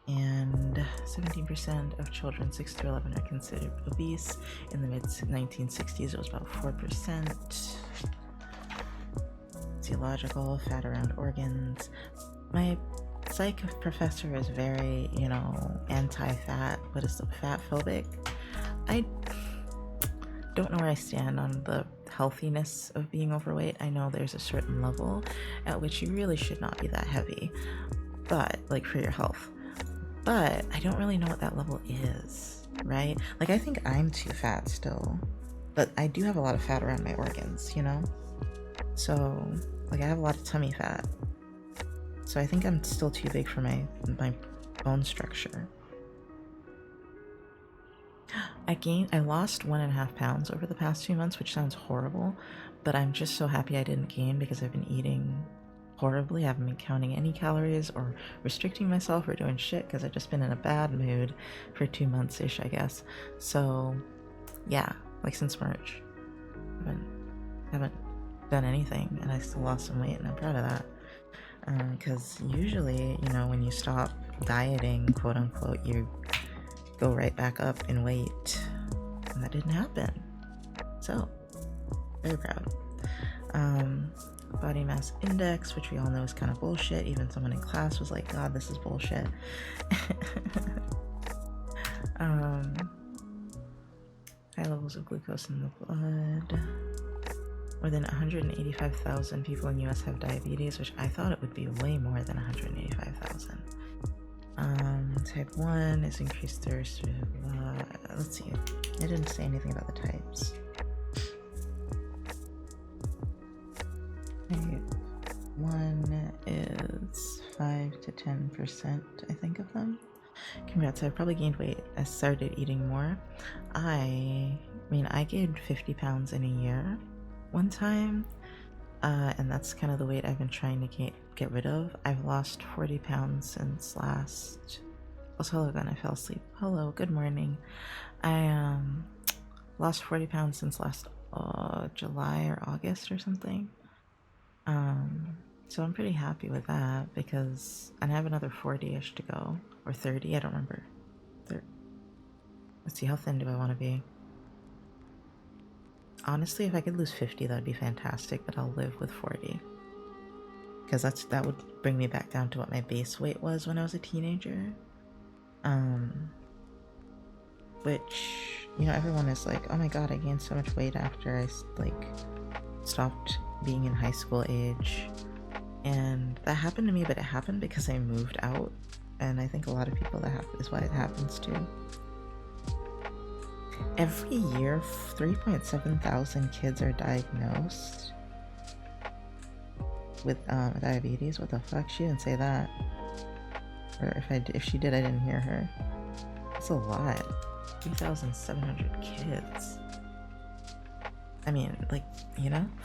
And 17% of children 6 to 11 are considered obese. In the mid-1960s, it was about 4%. Physiological, fat around organs. My psych professor is very, anti-fat, but is fat phobic. I don't know where I stand on the healthiness of being overweight. I know there's a certain level at which you really should not be that heavy, but like for your health. But I don't really know what that level is, right? Like, I think I'm too fat still, but I do have a lot of fat around my organs, So, like, I have a lot of tummy fat. So I think I'm still too big for my bone structure. I lost 1.5 pounds over the past few months, which sounds horrible, but I'm just so happy I didn't gain because I've been eating horribly. I haven't been counting any calories or restricting myself or doing shit because I've just been in a bad mood for 2 months-ish, I guess. So, yeah, like since March. Haven't done anything, and I still lost some weight, and I'm proud of that. Because usually, when you stop dieting, quote unquote, you go right back up in weight, and that didn't happen. So, very proud. Body mass index, which we all know is kind of bullshit. Even someone in class was like, God, this is bullshit. High levels of glucose in the blood. More than 185,000 people in the US have diabetes, which I thought it would be way more than 185,000. Type 1 is increased thirst. Let's see. I didn't say anything about the types. Type 1 is 5 to 10%, I think, of them. Congrats, I've probably gained weight. I started eating more. I gained 50 pounds in a year one time, and that's kind of the weight I've been trying to get rid of. I've lost 40 pounds since last... Oh, hello again, I fell asleep. Hello, good morning. I lost 40 pounds since last July or August or something. So I'm pretty happy with that because I have another 40-ish to go, or 30, I don't remember. Let's see, how thin do I want to be? Honestly, if I could lose 50, that would be fantastic, but I'll live with 40. Because that would bring me back down to what my base weight was when I was a teenager. Which, everyone is like, oh my god, I gained so much weight after I, stopped being in high school age. And that happened to me, but it happened because I moved out. And I think a lot of people is why it happens too. Every year, 3.7 thousand kids are diagnosed with diabetes. What the fuck? She didn't say that. Or if she did, I didn't hear her. That's a lot. 3,700 kids. I mean,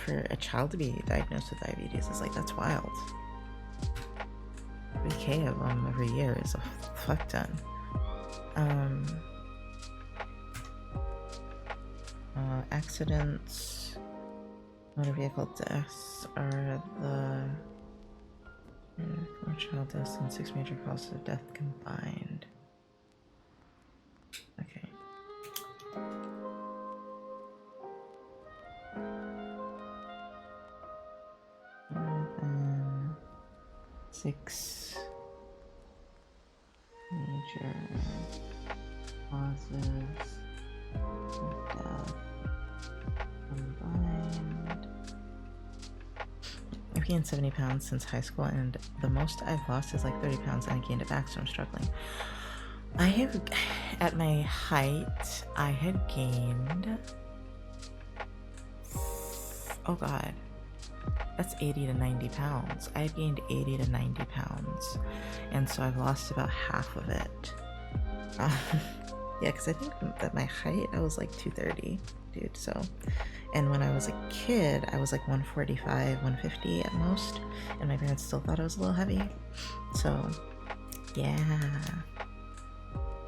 for a child to be diagnosed with diabetes is that's wild. 3K of them every year is a fuck ton. Accidents, motor vehicle deaths are the more child deaths and 6 major causes of death combined. Okay. More than 6 major causes of death combined. I've gained 70 pounds since high school, and the most I've lost is 30 pounds, and I gained it back, so I'm struggling. At my height, I had gained Oh god, that's 80 to 90 pounds. I've gained 80 to 90 pounds, and so I've lost about half of it. Yeah, because I think that my height, I was like 230, dude, so. And when I was a kid, I was like 145, 150 at most, and my parents still thought I was a little heavy. So, yeah.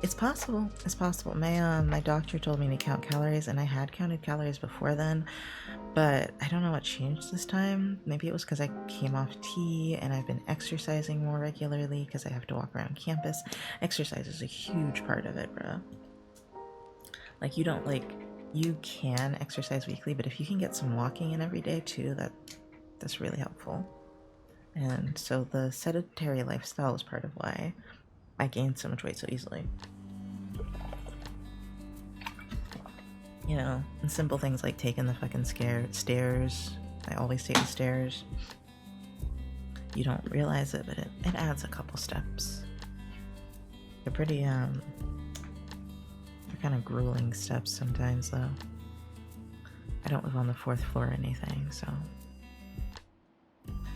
It's possible. It's possible. My doctor told me to count calories, and I had counted calories before then, but I don't know what changed this time. Maybe it was because I came off tea and I've been exercising more regularly because I have to walk around campus. Exercise is a huge part of it, bro. Like, you can exercise weekly, but if you can get some walking in every day too, that's really helpful. And so the sedentary lifestyle is part of why I gained so much weight so easily. You know, and simple things like taking the fucking stairs. I always take the stairs. You don't realize it, but it adds a couple steps. They're pretty, they're kind of grueling steps sometimes, though. I don't live on the 4th floor or anything, so.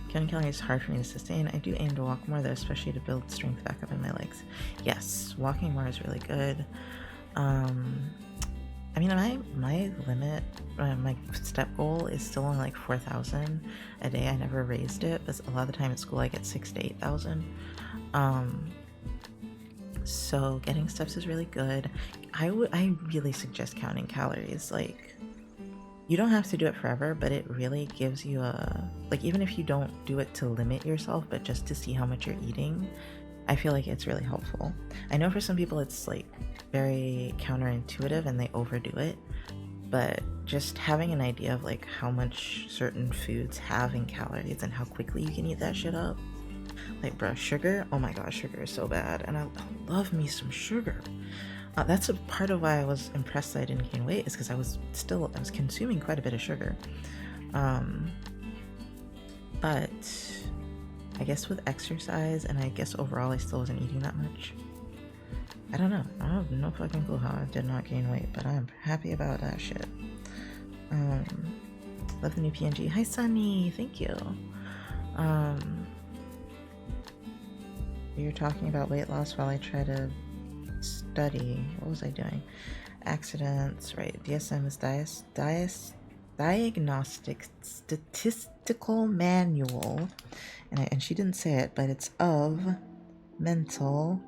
Counting calories is hard for me to sustain. I do aim to walk more, though, especially to build strength back up in my legs. Yes, walking more is really good. I mean, my limit, my step goal is still only like 4,000 a day. I never raised it, but a lot of the time at school I get 6,000 to 8,000. So getting steps is really good. I really suggest counting calories. Like, you don't have to do it forever, but it really gives you even if you don't do it to limit yourself, but just to see how much you're eating, I feel like it's really helpful. I know for some people it's like very counterintuitive and they overdo it, but just having an idea of like how much certain foods have in calories and how quickly you can eat that shit up. Like, bro, sugar, oh my god, sugar is so bad, and I love me some sugar. That's a part of why I was impressed that I didn't gain weight, is because I was consuming quite a bit of sugar. But I guess with exercise, and I guess overall I still wasn't eating that much. I don't know. I have no fucking clue how I did not gain weight, but I'm happy about that shit. Love the new PNG. Hi, Sunny. Thank you. You're talking about weight loss while I try to study. What was I doing? Accidents, right? DSM is Diagnostic Statistical Manual. And she didn't say it, but it's of mental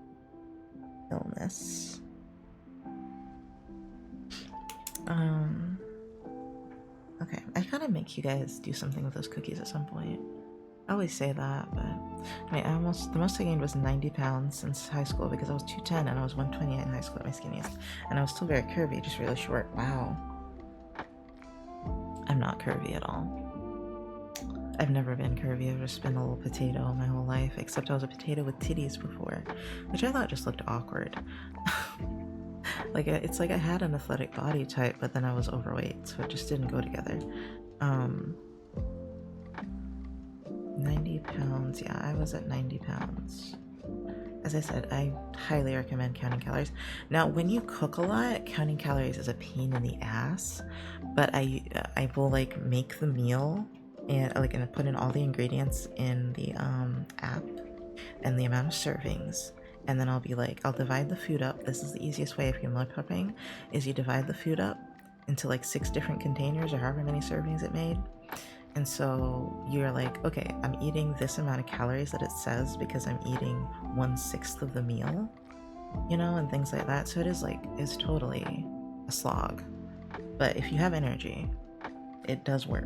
illness. Okay, I gotta make you guys do something with those cookies at some point. I always say that, but the most I gained was 90 pounds since high school, because I was 210 and I was 128 in high school at my skinniest, and I was still very curvy, just really short. Wow. I'm not curvy at all. I've never been curvy. I've just been a little potato my whole life, except I was a potato with titties before, which I thought just looked awkward. Like, it's like I had an athletic body type, but then I was overweight, so it just didn't go together. 90 pounds, yeah, I was at 90 pounds. As I said, I highly recommend counting calories. Now, when you cook a lot, counting calories is a pain in the ass, but I will like make the meal and put in all the ingredients in the app and the amount of servings, and then I'll be like, I'll divide the food up. This is the easiest way if you're meal prepping, is you divide the food up into like 6 different containers or however many servings it made. And so you're like, okay, I'm eating this amount of calories that it says because I'm eating 1/6 of the meal, you know, and things like that. So it's totally a slog. But if you have energy, it does work.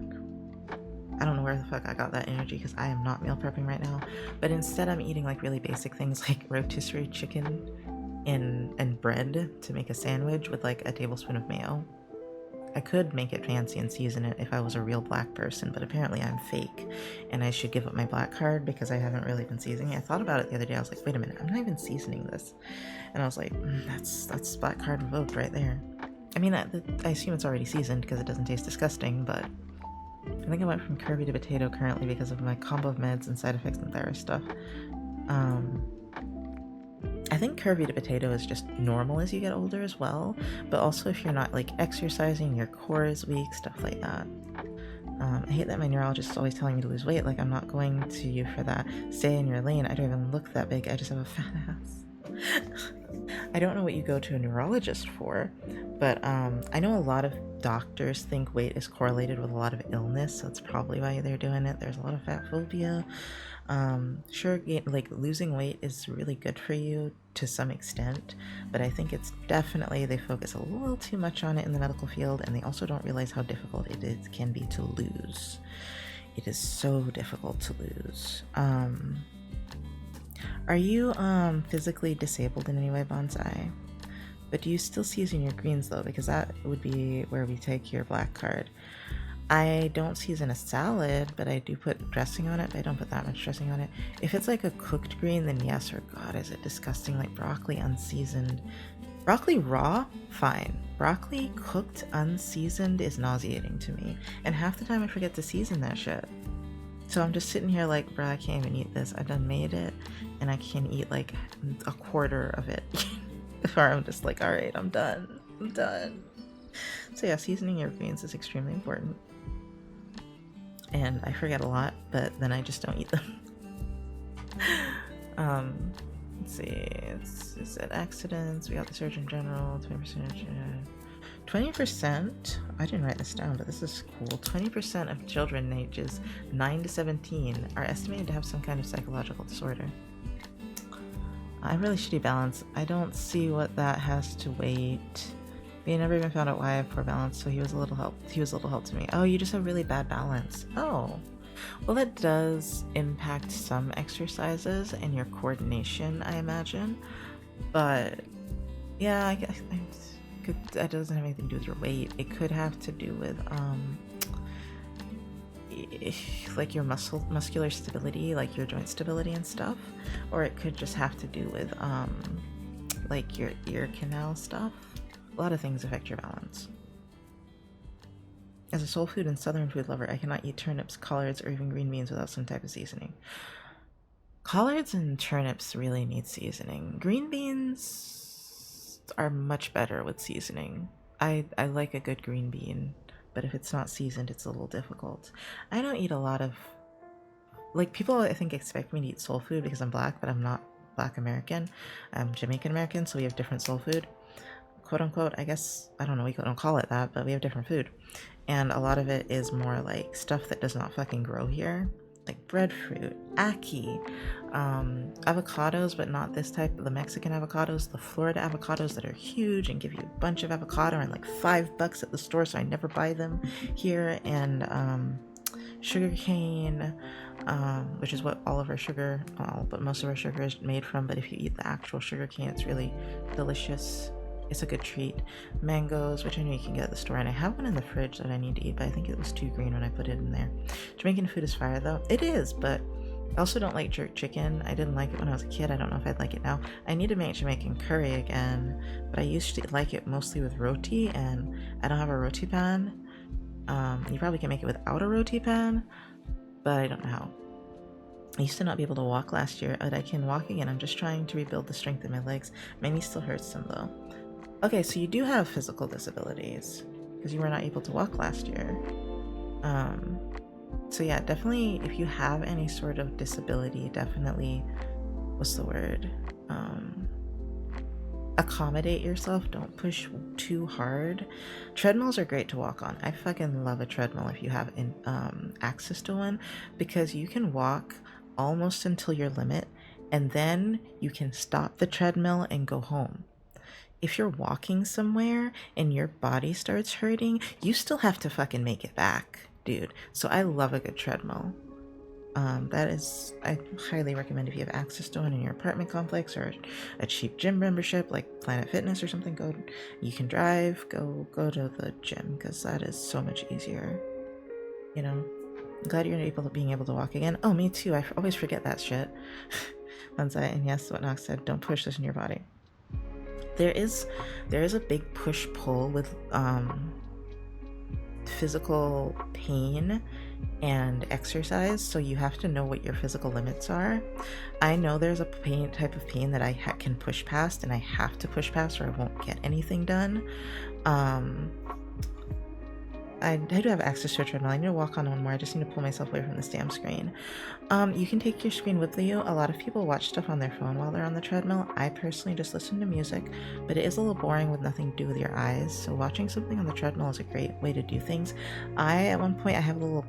I don't know where the fuck I got that energy, because I am not meal prepping right now. But instead I'm eating like really basic things like rotisserie chicken and bread to make a sandwich with like a tablespoon of mayo. I could make it fancy and season it if I was a real black person, but apparently I'm fake, and I should give up my black card because I haven't really been seasoning. I thought about it the other day. I was like, wait a minute, I'm not even seasoning this. And I was like, that's black card revoked right there. I mean, I assume it's already seasoned because it doesn't taste disgusting, but I think I went from curvy to potato currently because of my combo of meds and side effects and thyroid stuff. I think curvy to potato is just normal as you get older as well, but also if you're not like exercising, your core is weak, stuff like that. I hate that my neurologist is always telling me to lose weight. Like, I'm not going to you for that. Stay in your lane. I don't even look that big. I just have a fat ass. I don't know what you go to a neurologist for, but I know a lot of doctors think weight is correlated with a lot of illness, so that's probably why they're doing it. There's a lot of fat phobia. Sure, like losing weight is really good for you to some extent, but I think it's definitely they focus a little too much on it in the medical field, and they also don't realize how difficult can be to lose. It is so difficult to lose. Are you physically disabled in any way, Bonsai? But do you still season your greens though? Because that would be where we take your black card. I don't season a salad, but I do put dressing on it, but I don't put that much dressing on it. If it's like a cooked green, then yes, or God, is it disgusting? Like broccoli unseasoned. Broccoli raw, fine. Broccoli cooked unseasoned is nauseating to me. And half the time I forget to season that shit. So I'm just sitting here like, bruh, I can't even eat this. I done made it, and I can eat like a quarter of it. Before I'm just like, alright, I'm done. I'm done. So yeah, seasoning your greens is extremely important. And I forget a lot, but then I just don't eat them. Let's see. Is it accidents? We got the Surgeon General, 20%. 20%, I didn't write this down, but this is cool. 20% of children ages 9 to 17 are estimated to have some kind of psychological disorder. I have really shitty balance. I don't see what that has to weight. We never even found out why I have poor balance, so he was a little help to me. Oh, you just have really bad balance. Oh. Well, that does impact some exercises and your coordination, I imagine. But yeah, I guess that doesn't have anything to do with your weight. It could have to do with like your muscular stability, like your joint stability and stuff, or it could just have to do with like your ear canal stuff. A lot of things affect your balance. As a soul food and southern food lover, I cannot eat turnips, collards, or even green beans without some type of seasoning. Collards and turnips really need seasoning. Green beans are much better with seasoning. I like a good green bean, but if it's not seasoned, it's a little difficult. I don't eat a lot of... Like, people I think expect me to eat soul food because I'm black, but I'm not Black American. I'm Jamaican American, so we have different soul food. Quote unquote, I guess, I don't know, we don't call it that, but we have different food. And a lot of it is more like stuff that does not fucking grow here. Like breadfruit, ackee, avocados, but not this type of the Mexican avocados, the Florida avocados that are huge and give you a bunch of avocado and like $5 at the store, so I never buy them here. And sugar cane, which is what all of our sugar, but most of our sugar is made from. But if you eat the actual sugar cane, it's really delicious. It's a good treat. Mangoes, which I know you can get at the store, and I have one in the fridge that I need to eat, but I think it was too green when I put it in there. Jamaican food is fire though. It is, but I also don't like jerk chicken. I didn't like it when I was a kid. I don't know if I'd like it now. I need to make Jamaican curry again, but I used to like it mostly with roti, and I don't have a roti pan. You probably can make it without a roti pan, but I don't know how. I used to not be able to walk last year, but I can walk again. I'm just trying to rebuild the strength in my legs. My knee still hurts some though. Okay, so you do have physical disabilities because you were not able to walk last year. So yeah, definitely if you have any sort of disability, definitely, what's the word? Accommodate yourself. Don't push too hard. Treadmills are great to walk on. I fucking love a treadmill if you have access to one, because you can walk almost until your limit and then you can stop the treadmill and go home. If you're walking somewhere and your body starts hurting, you still have to fucking make it back, dude. So I love a good treadmill. I highly recommend if you have access to one in your apartment complex or a cheap gym membership like Planet Fitness or something. You can drive, go to the gym, because that is so much easier. You know, I'm glad you're being able to walk again. Oh, me too. I always forget that shit. And yes, what Nox said, don't push this in your body. There is a big push-pull with physical pain and exercise, so you have to know what your physical limits are. I know there's a type of pain that I can push past, and I have to push past or I won't get anything done. I do have access to a treadmill. I need to walk on one more. I just need to pull myself away from this damn screen. You can take your screen with you. A lot of people watch stuff on their phone while they're on the treadmill. I personally just listen to music, but it is a little boring with nothing to do with your eyes. So watching something on the treadmill is a great way to do things. At one point, I have a little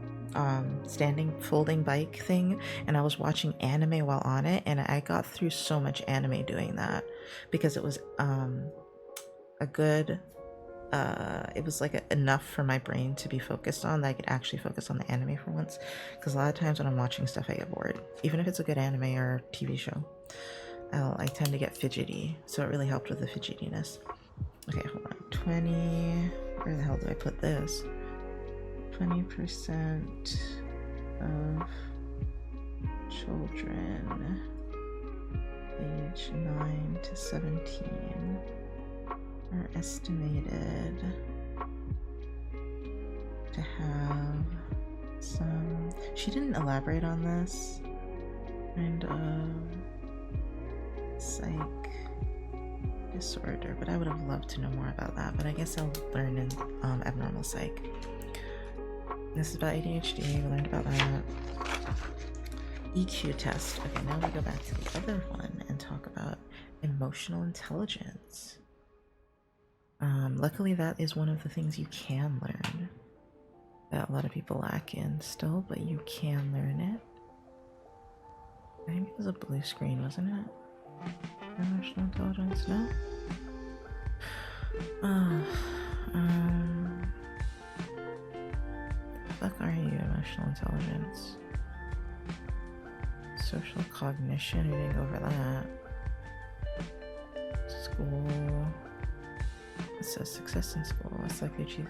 standing folding bike thing, and I was watching anime while on it, and I got through so much anime doing that because it was a good it was like enough for my brain to be focused on that I could actually focus on the anime for once, because a lot of times when I'm watching stuff I get bored, even if it's a good anime or TV show. I tend to get fidgety, so it really helped with the fidgetiness. Okay, hold on. 20, where the hell do I put this? 20% of children age 9 to 17 are estimated to have some, she didn't elaborate on this, kind of psych disorder, but I would have loved to know more about that, but I guess I'll learn in abnormal psych. This is about ADHD, we learned about that. EQ test. Okay, now we go back to the other one and talk about emotional intelligence. Luckily that is one of the things you can learn that a lot of people lack in still, but you can learn it. I think it was a blue screen, wasn't it? Emotional intelligence, no? Fuck are you, emotional intelligence? Social cognition, we didn't go over that. School. It says success in school. It's like they achieve.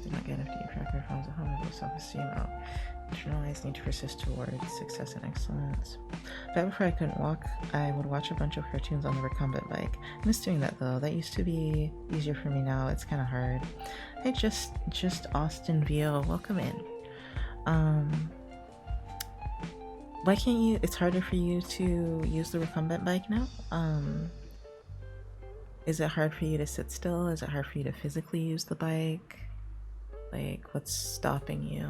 Did not get FD track your phones at home with self-esteem out. Internalized need to persist towards success and excellence. Back before I couldn't walk, I would watch a bunch of cartoons on the recumbent bike. I miss doing that though. That used to be easier for me now. It's kind of hard. Hey, just Austin VO, welcome in. Why can't you? It's harder for you to use the recumbent bike now. Is it hard for you to sit still? Is it hard for you to physically use the bike? Like, what's stopping you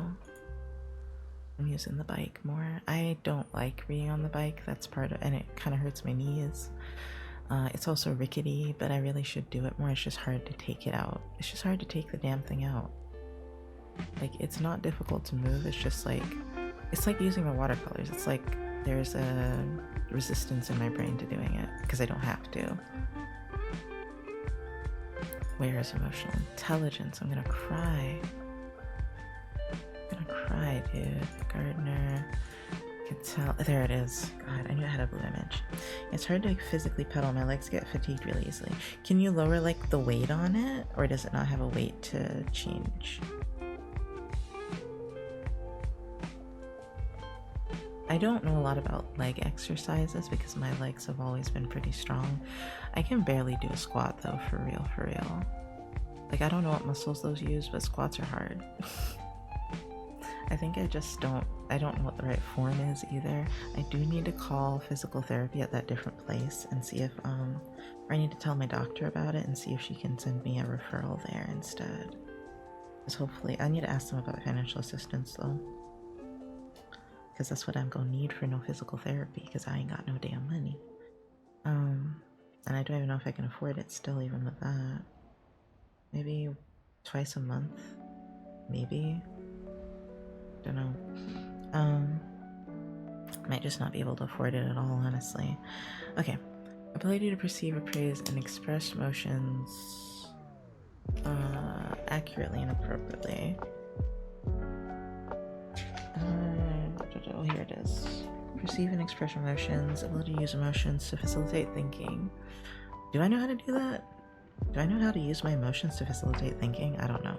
from using the bike more? I don't like being on the bike. That's part of, and it kind of hurts my knees. It's also rickety, but I really should do it more. It's just hard to take it out. It's just hard to take the damn thing out. Like, it's not difficult to move. It's just like, it's like using my watercolors. It's like there's a resistance in my brain to doing it because I don't have to. Where is emotional intelligence? I'm gonna cry. I'm gonna cry, dude. Gardner. I can tell. There it is. God, I knew I had a blue image. It's hard to like, physically pedal. My legs get fatigued really easily. Can you lower like the weight on it? Or does it not have a weight to change? I don't know a lot about leg exercises because my legs have always been pretty strong. I can barely do a squat though, for real. Like, I don't know what muscles those use, but squats are hard. I think I don't know what the right form is either. I do need to call physical therapy at that different place and see if, or I need to tell my doctor about it and see if she can send me a referral there instead. Because hopefully, I need to ask them about financial assistance though. Because that's what I'm gonna need for no physical therapy, because I ain't got no damn money. And I don't even know if I can afford it still, even with that. Maybe twice a month? Maybe? Don't know. Might just not be able to afford it at all, honestly. Okay. Ability to perceive, appraise, and express emotions accurately and appropriately. Oh, here it is. Perceive and express emotions. Ability to use emotions to facilitate thinking. Do I know how to do that? Do I know how to use my emotions to facilitate thinking? I don't know.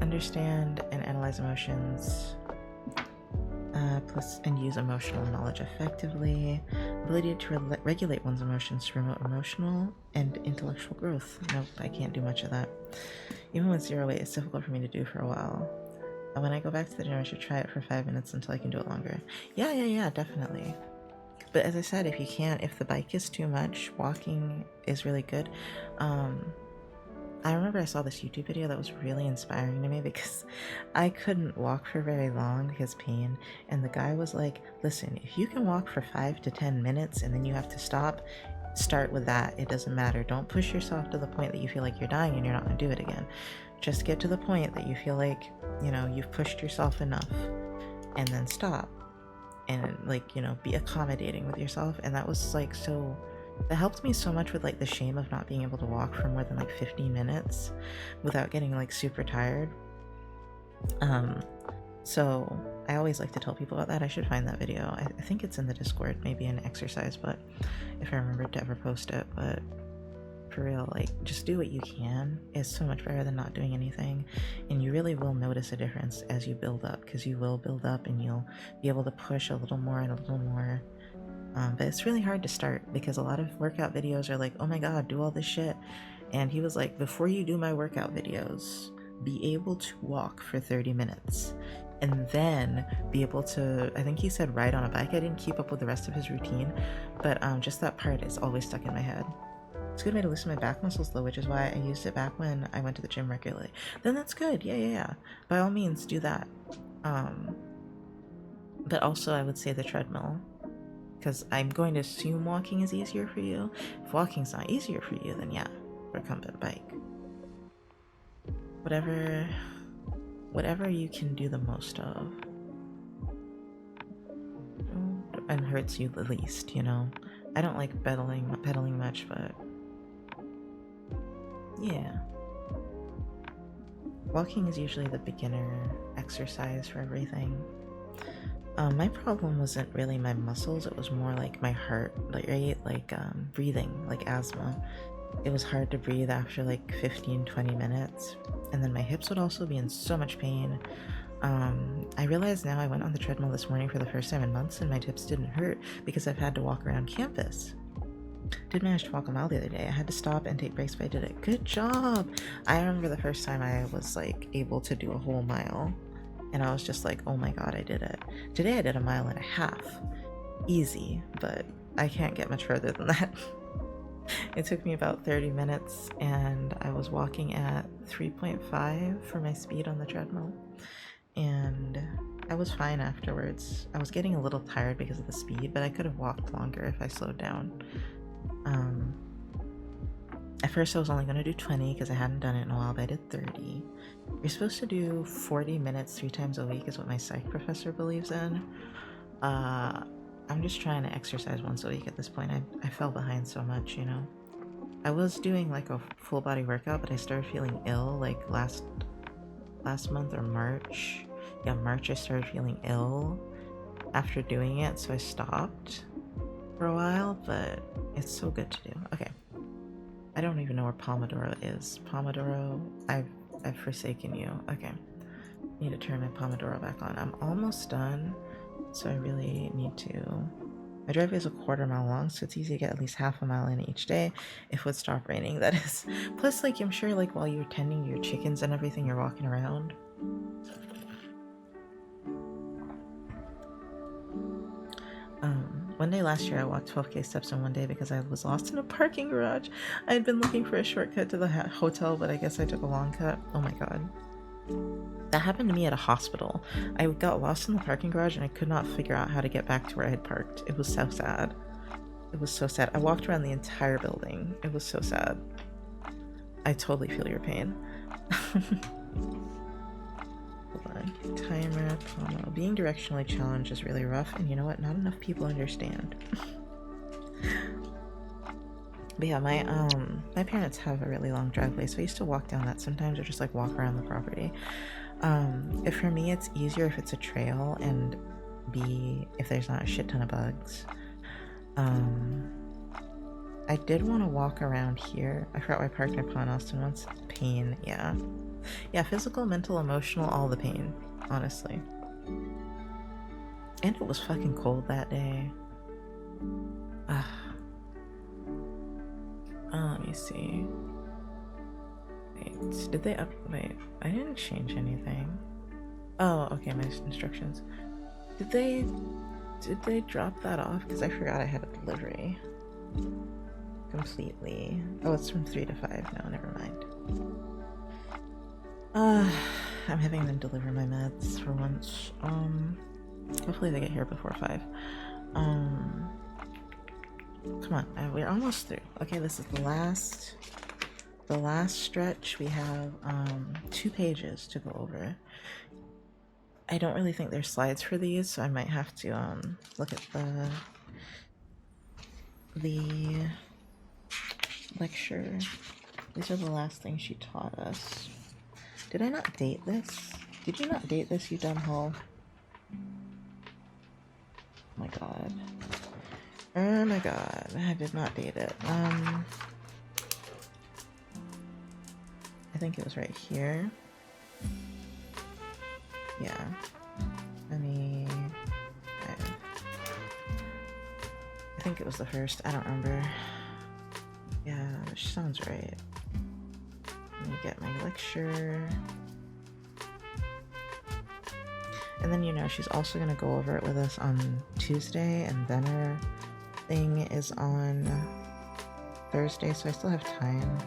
Understand and analyze emotions. Plus, and use emotional knowledge effectively. Ability to regulate one's emotions to promote emotional and intellectual growth. Nope, I can't do much of that. Even with zero weight, it's difficult for me to do for a while. When I go back to the gym, I should try it for 5 minutes until I can do it longer. Yeah, definitely. But as I said, if you can't, if the bike is too much, walking is really good. I remember I saw this YouTube video that was really inspiring to me because I couldn't walk for very long because pain. And the guy was like, listen, if you can walk for 5 to 10 minutes and then you have to stop, start with that. It doesn't matter. Don't push yourself to the point that you feel like you're dying and you're not going to do it again. Just get to the point that you feel like, you know, you've pushed yourself enough and then stop. And like, you know, be accommodating with yourself. And that was like so, that helped me so much with like the shame of not being able to walk for more than like 15 minutes without getting like super tired. So I always like to tell people about that. I should find that video. I think it's in the Discord, maybe an exercise, but if I remember to ever post it. But for real, like, just do what you can. It's so much better than not doing anything, and you really will notice a difference as you build up, because you will build up and you'll be able to push a little more and a little more. But it's really hard to start because a lot of workout videos are like, oh my god, do all this shit. And he was like, before you do my workout videos, be able to walk for 30 minutes and then be able to, I think he said ride on a bike. I didn't keep up with the rest of his routine, but just that part is always stuck in my head. It's a good way to loosen my back muscles though, which is why I used it back when I went to the gym regularly. Then that's good. Yeah. By all means, do that. But also I would say the treadmill, because I'm going to assume walking is easier for you. If walking's not easier for you, then yeah, recumbent bike. Whatever you can do the most of. And hurts you the least, you know? I don't like pedaling much, but yeah. Walking is usually the beginner exercise for everything. My problem wasn't really my muscles, it was more like my heart, right? Like breathing, like asthma. It was hard to breathe after like 15-20 minutes, and then my hips would also be in so much pain. I realize now I went on the treadmill this morning for the first time in months and my hips didn't hurt because I've had to walk around campus. Did manage to walk a mile the other day. I had to stop and take breaks, but I did it. Good job! I remember the first time I was like able to do a whole mile and I was just like, oh my god, I did it. Today I did 1.5 miles. Easy, but I can't get much further than that. It took me about 30 minutes and I was walking at 3.5 for my speed on the treadmill. And I was fine afterwards. I was getting a little tired because of the speed, but I could have walked longer if I slowed down. At first I was only going to do 20 because I hadn't done it in a while, but I did 30. You're supposed to do 40 minutes 3 times a week is what my psych professor believes in. I'm just trying to exercise once a week at this point. I fell behind so much, you know. I was doing like a full body workout, but I started feeling ill like last month or March. Yeah, March I started feeling ill after doing it, so I stopped for a while, but it's so good to do. Okay. I don't even know where Pomodoro is. Pomodoro, I've forsaken you. Okay. Need to turn my Pomodoro back on. I'm almost done, so I really need to. My driveway is a 1/4 mile long, so it's easy to get at least 1/2 mile in each day if it would stop raining, that is. Plus, like, I'm sure, like, while you're tending your chickens and everything, you're walking around. One day last year I walked 12k steps in one day because I was lost in a parking garage. I had been looking for a shortcut to the hotel, but I guess I took a long cut. Oh my god. That happened to me at a hospital. I got lost in the parking garage and I could not figure out how to get back to where I had parked. It was so sad. It was so sad. I walked around the entire building. It was so sad. I totally feel your pain. Hold on. Timer, Pomo. Being directionally challenged is really rough, and you know what? Not enough people understand. But yeah, my parents have a really long driveway, so I used to walk down that sometimes, or just like walk around the property. If for me it's easier if it's a trail, and if there's not a shit ton of bugs. I did want to walk around here. I forgot where I parked my Pawn Austin once. Pain, yeah. Yeah, physical, mental, emotional, all the pain, honestly. And it was fucking cold that day. Let me see. Wait, did they wait, I didn't change anything. Oh, okay, my instructions. Did they Did they drop that off? Because I forgot I had a delivery. Completely. Oh, it's from 3 to 5. No, never mind. I'm having them deliver my meds for once. Hopefully they get here before 5. Come on, we're almost through. Okay, this is the last stretch. We have 2 pages to go over. I don't really think there's slides for these, so I might have to look at the lecture. These are the last things she taught us. Did I not date this? Did you not date this, you dumb hoe? Oh my god. Oh my god, I did not date it. I think it was right here. Yeah. I think it was the first. I don't remember. Yeah, which sounds right. Let me get my lecture. And then, you know, she's also going to go over it with us on Tuesday, and then her thing is on Thursday, so I still have time.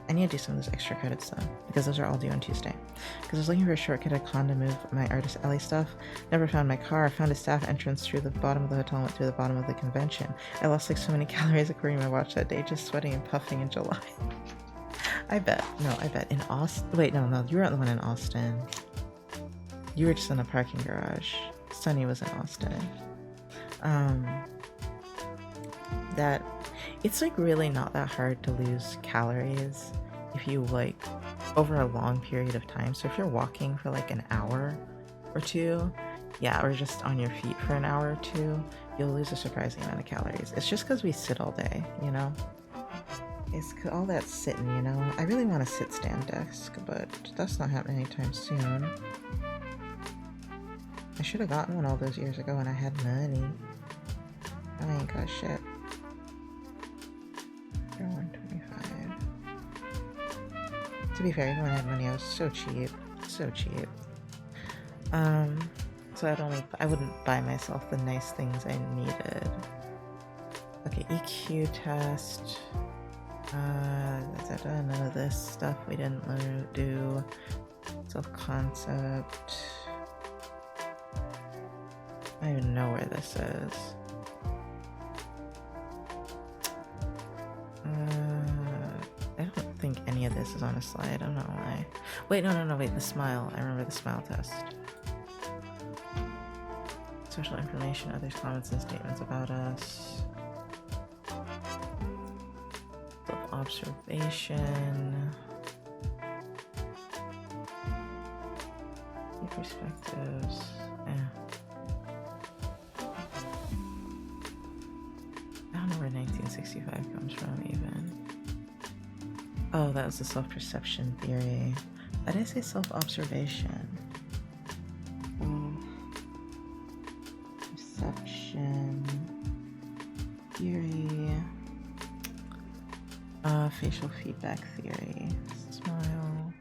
I need to do some of those extra credits though, because those are all due on Tuesday. Because I was looking for a shortcut at con to move my Artist Alley stuff. Never found my car. Found a staff entrance through the bottom of the hotel and went through the bottom of the convention. I lost like so many calories according to my watch that day, just sweating and puffing in July. I bet. No, I bet. In Austin. Wait, no, you weren't the one in Austin. You were just in a parking garage. Sunny was in Austin. That it's like really not that hard to lose calories if you like over a long period of time. So if you're walking for like an hour or two, yeah, or just on your feet for an hour or two, you'll lose a surprising amount of calories. It's just because we sit all day, you know? It's all that sitting, you know? I really want a sit-stand desk, but that's not happening anytime soon. I should have gotten one all those years ago when I had money. I ain't got shit. 125. To be fair, even when I had money, I was so cheap. So cheap. So I wouldn't buy myself the nice things I needed. Okay, EQ test. None of this stuff we didn't do. Self-concept. I don't even know where this is. I don't think any of this is on a slide. I don't know why. Wait, no, wait, the smile. I remember the smile test. Social information, others' comments and statements about us. Self-observation. Key perspectives. I don't know where 1965 comes from, even. Oh, that was the self-perception theory. Why did I say self-observation? Perception theory. Facial feedback theory. Smile.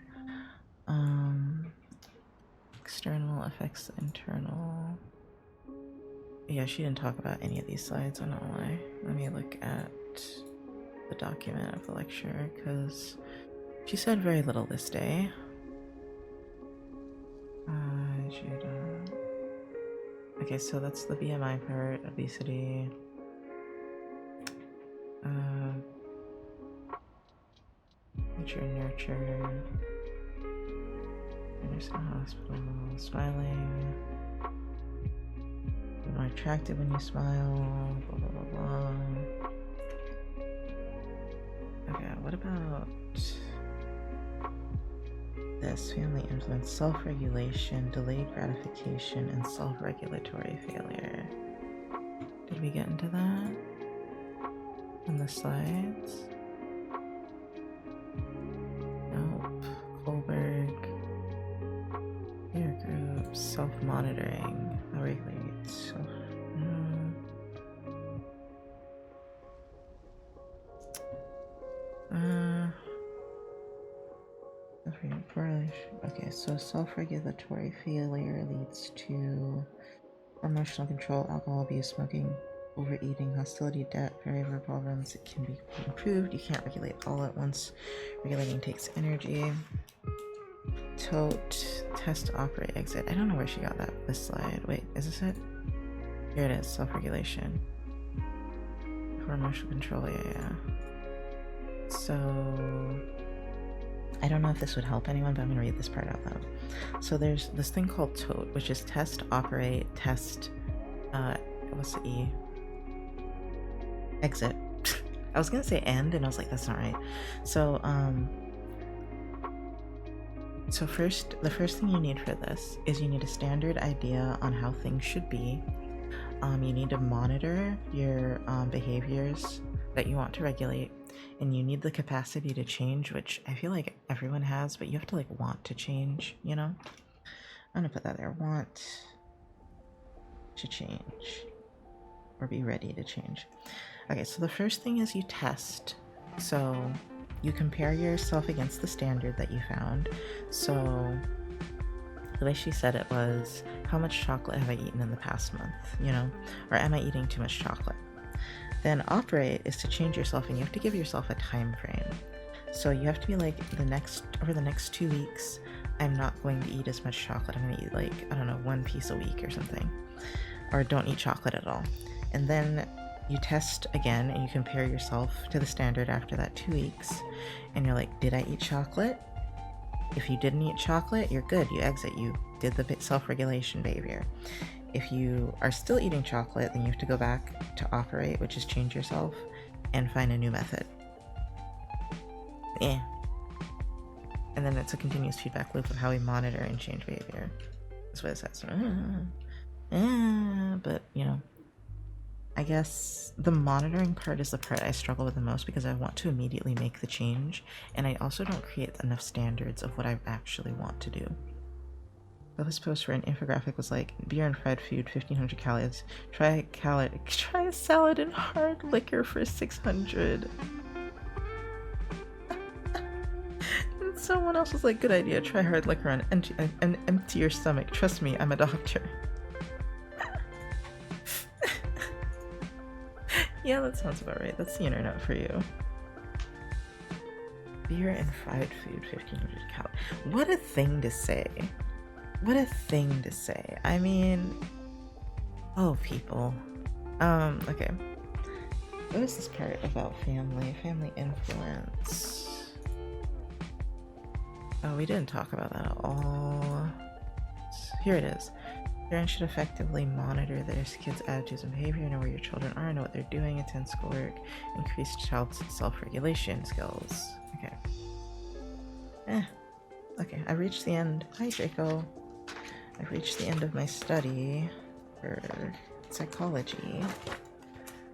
External affects the internal. Yeah, she didn't talk about any of these slides, I don't know why. Let me look at the document of the lecture, because she said very little this day. Okay, so that's the BMI part, obesity. Nature and nurture. Anderson Hospital. Smiling. You're more attractive when you smile. Blah, blah, blah, blah. Okay, what about this? Family influence, self-regulation, delayed gratification, and self-regulatory failure. Did we get into that on the slides? Nope. Kohlberg. Peer groups, self-monitoring. How regulate self. Okay, so self-regulatory failure leads to Emotional control, alcohol abuse, smoking, overeating, hostility, debt, behavior problems. It can be improved. You can't regulate all at once. Regulating takes energy. Tote, test, operate, exit. I don't know where she got this slide. Wait, is this it? Here it is, self-regulation. For emotional control, yeah. So, I don't know if this would help anyone, but I'm gonna read this part out loud. So there's this thing called tote, which is test, operate, test, what's the E? Exit. I was gonna say end, and I was like, that's not right. So, the first thing you need for this is you need a standard idea on how things should be. You need to monitor your behaviors that you want to regulate, and you need the capacity to change, which I feel like everyone has, but you have to like want to change, you know? I'm gonna put that there. Want to change, or be ready to change. Okay, so the first thing is you test. So you compare yourself against the standard that you found. So the way she said it was, how much chocolate have I eaten in the past month, you know? Or am I eating too much chocolate? Then operate is to change yourself, and you have to give yourself a time frame. So you have to be like, over the next 2 weeks, I'm not going to eat as much chocolate. I'm gonna eat like, I don't know, 1 piece a week or something. Or don't eat chocolate at all. And then you test again and you compare yourself to the standard after that 2 weeks. And you're like, did I eat chocolate? If you didn't eat chocolate, you're good. You exit. You did the self-regulation behavior. If you are still eating chocolate, then you have to go back to operate, which is change yourself, and find a new method. And then it's a continuous feedback loop of how we monitor and change behavior. That's what it says. But, you know, I guess the monitoring part is the part I struggle with the most, because I want to immediately make the change, and I also don't create enough standards of what I actually want to do. So this post for an infographic was like, beer and fried food, 1,500 calories. Try a salad and hard liquor for 600. And someone else was like, good idea, try hard liquor and empty your stomach. Trust me, I'm a doctor. Yeah, that sounds about right. That's the internet for you. Beer and fried food, 1,500 calories. What a thing to say. What a thing to say. I mean, oh, people. Okay. What is this part about family? Family influence. Oh, we didn't talk about that at all. Here it is. Parents should effectively monitor their kids' attitudes and behavior, know where your children are, know what they're doing, attend schoolwork, increase child's self-regulation skills. Okay. Okay, I reached the end. Hi, Draco. I've reached the end of my study for psychology.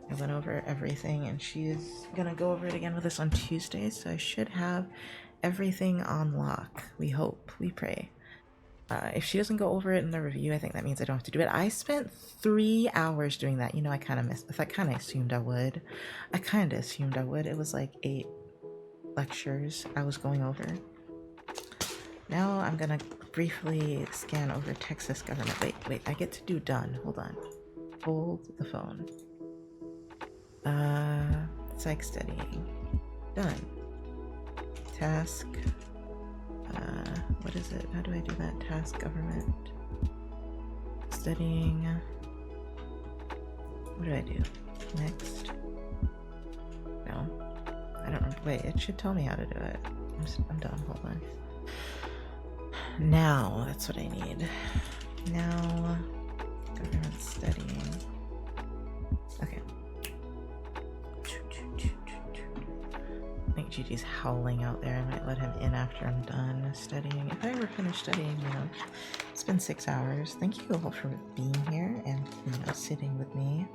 I went over everything, and she's gonna go over it again with us on Tuesday, so I should have everything on lock. We hope. We pray. If she doesn't go over it in the review, I think that means I don't have to do it. I spent 3 hours doing that. You know, I kind of assumed I would. It was like 8 lectures I was going over. Now I'm gonna briefly scan over Texas government. Wait, I get to do done. Hold on. Hold the phone. Psych studying. Done. Task. What is it? How do I do that? Task government. Studying. What do I do? Next. No. I don't remember. Wait, it should tell me how to do it. I'm done. Hold on. Now, that's what I need. Now, government studying. Okay. I think Gigi's howling out there. I might let him in after I'm done studying. If I ever finish studying, you know. It's been 6 hours. Thank you all for being here and, you know, sitting with me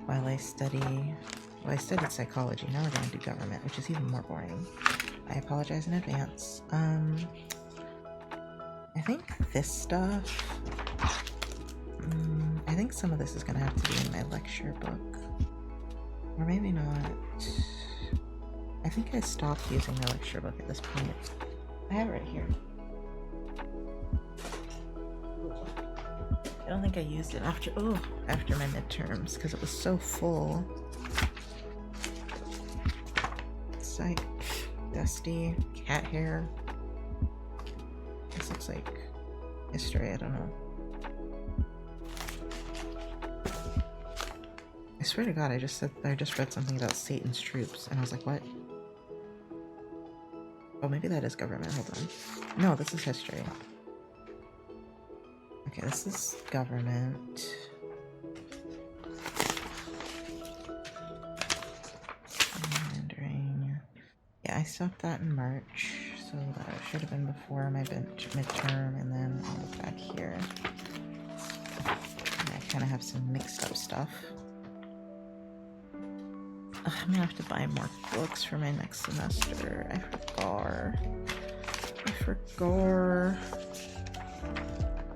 while I study. Well, I studied psychology. Now we're going to do government, which is even more boring. I apologize in advance. I think this stuff... I think some of this is going to have to be in my lecture book. Or maybe not. I think I stopped using my lecture book at this point. I have it right here. don't think I used it after my midterms because it was so full. It's like dusty cat hair. This looks like history, I don't know. I swear to God, I just read something about Satan's troops, and I was like, what? Oh, maybe that is government. Hold on. No, this is history. Okay, this is government. Mandarin. Yeah, I stopped that in March, so that should have been before my midterm, and then I'll look back here. And I kind of have some mixed up stuff. Ugh, I'm gonna have to buy more books for my next semester. I forgot.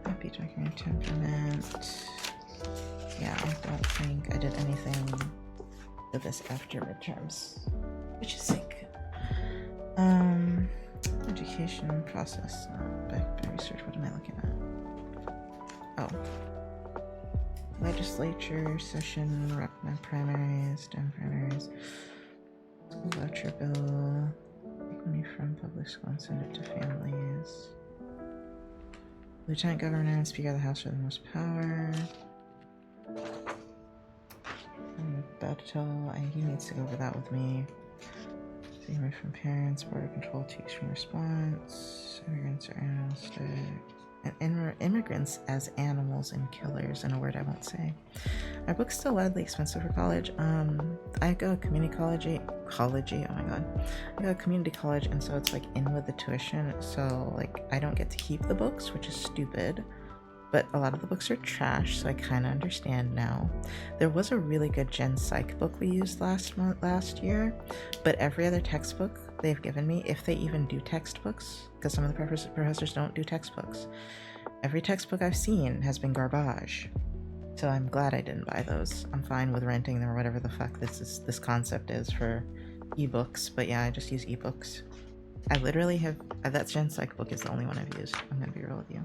Happy talking temperament. Yeah, I don't think I did anything with this after midterms, which is sick. Education process. Back by research. What am I looking at? Oh. Legislature session, recommend primaries, STEM primaries, school voucher bill, take money from public school and send it to families. Lieutenant Governor and Speaker of the House are the most power. Beto, he needs to go over that with me. Same from parents, border control to extreme response, immigrants are animalistic. Immigrants as animals and killers, in a word I won't say. Are books still wildly expensive for college? I go to community college. Oh my god. I go to community college, and so it's like in with the tuition, so like I don't get to keep the books, which is stupid. But a lot of the books are trash, so I kind of understand now. There was a really good Gen Psych book we used last year, but every other textbook they've given me, if they even do textbooks, because some of the professors don't do textbooks, every textbook I've seen has been garbage. So I'm glad I didn't buy those. I'm fine with renting them or whatever the fuck this concept is for ebooks, but yeah, I just use ebooks. I literally have that Gen Psych book is the only one I've used. I'm gonna be real with you.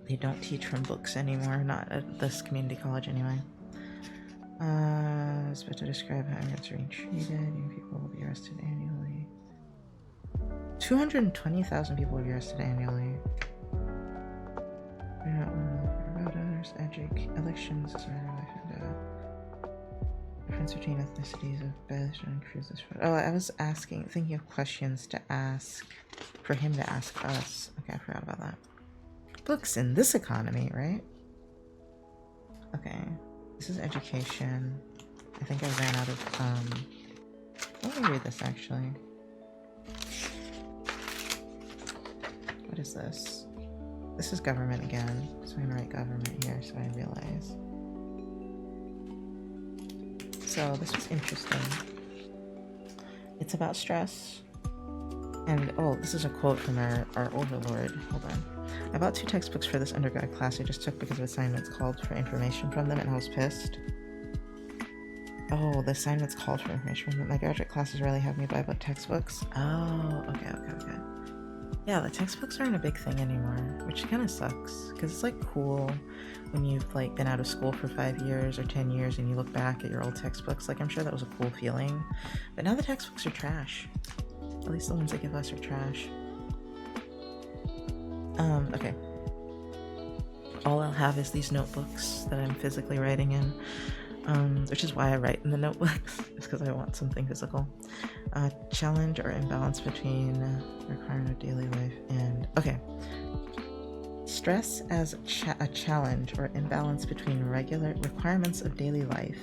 They don't teach from books anymore, not at this community college anyway. It's better to describe how immigrants are being treated. Young people will be arrested annually. 220,000 people will be arrested annually. Voters, elections, difference between ethnicities of Belgian and cruises. Oh, I was thinking of questions to ask, for him to ask us. Okay, I forgot about that. Books in this economy, right? Okay, this is education. I think I ran out of, let me read this actually. What is this? This is government again, so I'm gonna write government here so I realize. So this was interesting. It's about stress. And oh, this is a quote from our overlord. Hold on. I bought 2 textbooks for this undergrad class I just took because of assignments called for information from them, and I was pissed. Oh, the assignments called for information from them. My graduate classes rarely have me buy book textbooks. Oh, okay. Yeah, the textbooks aren't a big thing anymore, which kind of sucks, because it's like cool when you've like been out of school for 5 years or 10 years and you look back at your old textbooks. Like, I'm sure that was a cool feeling, but now the textbooks are trash. At least the ones they give us are trash. Okay. All I'll have is these notebooks that I'm physically writing in, which is why I write in the notebooks, just because I want something physical. Challenge or imbalance between requirement of daily life and... Okay. Stress as a challenge or imbalance between regular requirements of daily life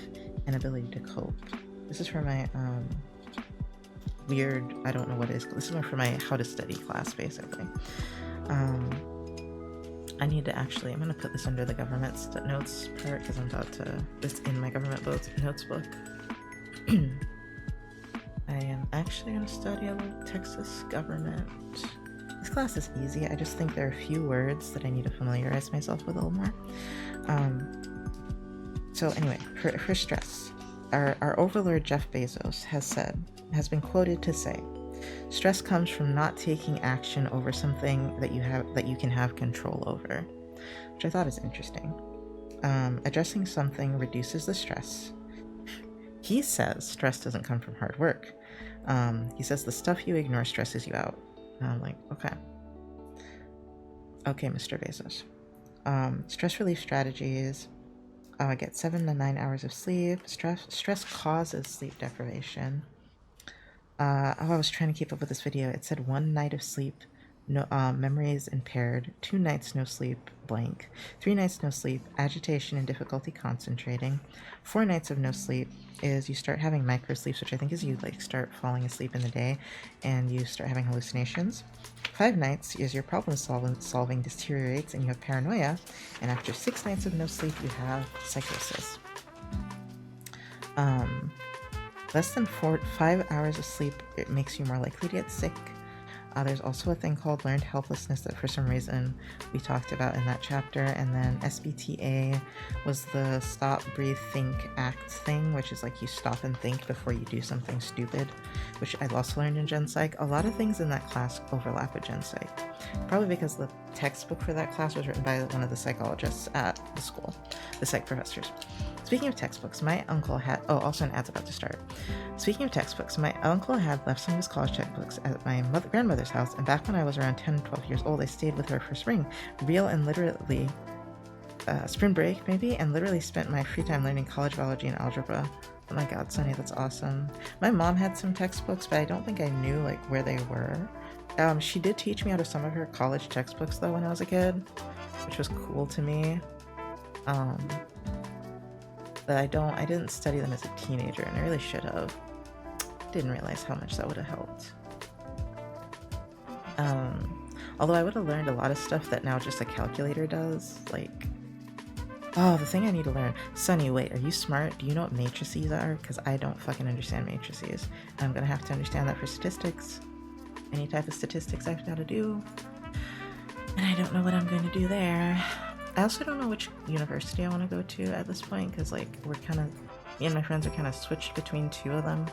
and ability to cope. This is for my, weird, I don't know what it is. This is for my how to study class, basically. I need to actually, I'm going to put this under the government notes part because I'm about to, this in my government notes book. I am actually going to study a little Texas government. This class is easy. I just think there are a few words that I need to familiarize myself with a little more. So anyway, for stress, our overlord Jeff Bezos has been quoted to say, Stress comes from not taking action over something that you can have control over, which I thought is interesting. Addressing something reduces the stress. He says stress doesn't come from hard work. He says the stuff you ignore stresses you out. And I'm like, okay. Okay, Mr. Bezos. Stress relief strategies. Get 7 to 9 hours of sleep. Stress causes sleep deprivation. I was trying to keep up with this video. It said 1 night of sleep, no memory is impaired. 2 nights no sleep, blank. 3 nights no sleep, agitation and difficulty concentrating. 4 nights of no sleep is you start having micro sleeps, which I think is you like start falling asleep in the day and you start having hallucinations. 5 nights is your problem solving deteriorates and you have paranoia. And after 6 nights of no sleep, you have psychosis. Less than 5 hours of sleep, it makes you more likely to get sick. There's also a thing called learned helplessness that for some reason we talked about in that chapter. And then SBTA was the stop, breathe, think, act thing, which is like you stop and think before you do something stupid, which I also learned in Gen Psych. A lot of things in that class overlap with Gen Psych. Probably because the textbook for that class was written by one of the psychologists at the school, the psych professors. Speaking of textbooks, my uncle had... Oh, also an ad's about to start. Speaking of textbooks, my uncle had left some of his college textbooks at my grandmother's house, and back when I was around 10, 12 years old, I stayed with her for spring, real and literally, spring break maybe, and literally spent my free time learning college biology and algebra. Oh my god, Sonny, that's awesome. My mom had some textbooks, but I don't think I knew like where they were. She did teach me out of some of her college textbooks though when I was a kid, which was cool to me. But I didn't study them as a teenager, and I really should have. Didn't realize how much that would have helped. Although I would have learned a lot of stuff that now just a calculator does, like... Oh, the thing I need to learn. Sonny, wait, are you smart? Do you know what matrices are? Because I don't fucking understand matrices. And I'm gonna have to understand that for statistics. Any type of statistics I've got to do. And I don't know what I'm going to do there. I also don't know which university I want to go to at this point, because like we're kind of, me and my friends are kind of switched between 2 of them,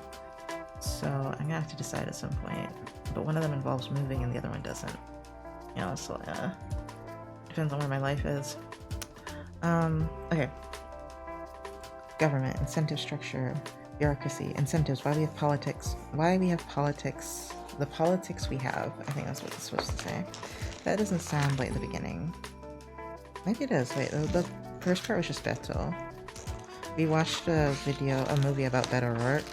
so I'm gonna have to decide at some point. But one of them involves moving and the other one doesn't, you know, so depends on where my life is. Okay. Government, incentive structure, bureaucracy, incentives, why we have politics, the politics we have, I think that's what it's supposed to say. That doesn't sound like the beginning. Maybe it is. Wait, the first part was just Beto. We watched a movie about Beto O'Rourke.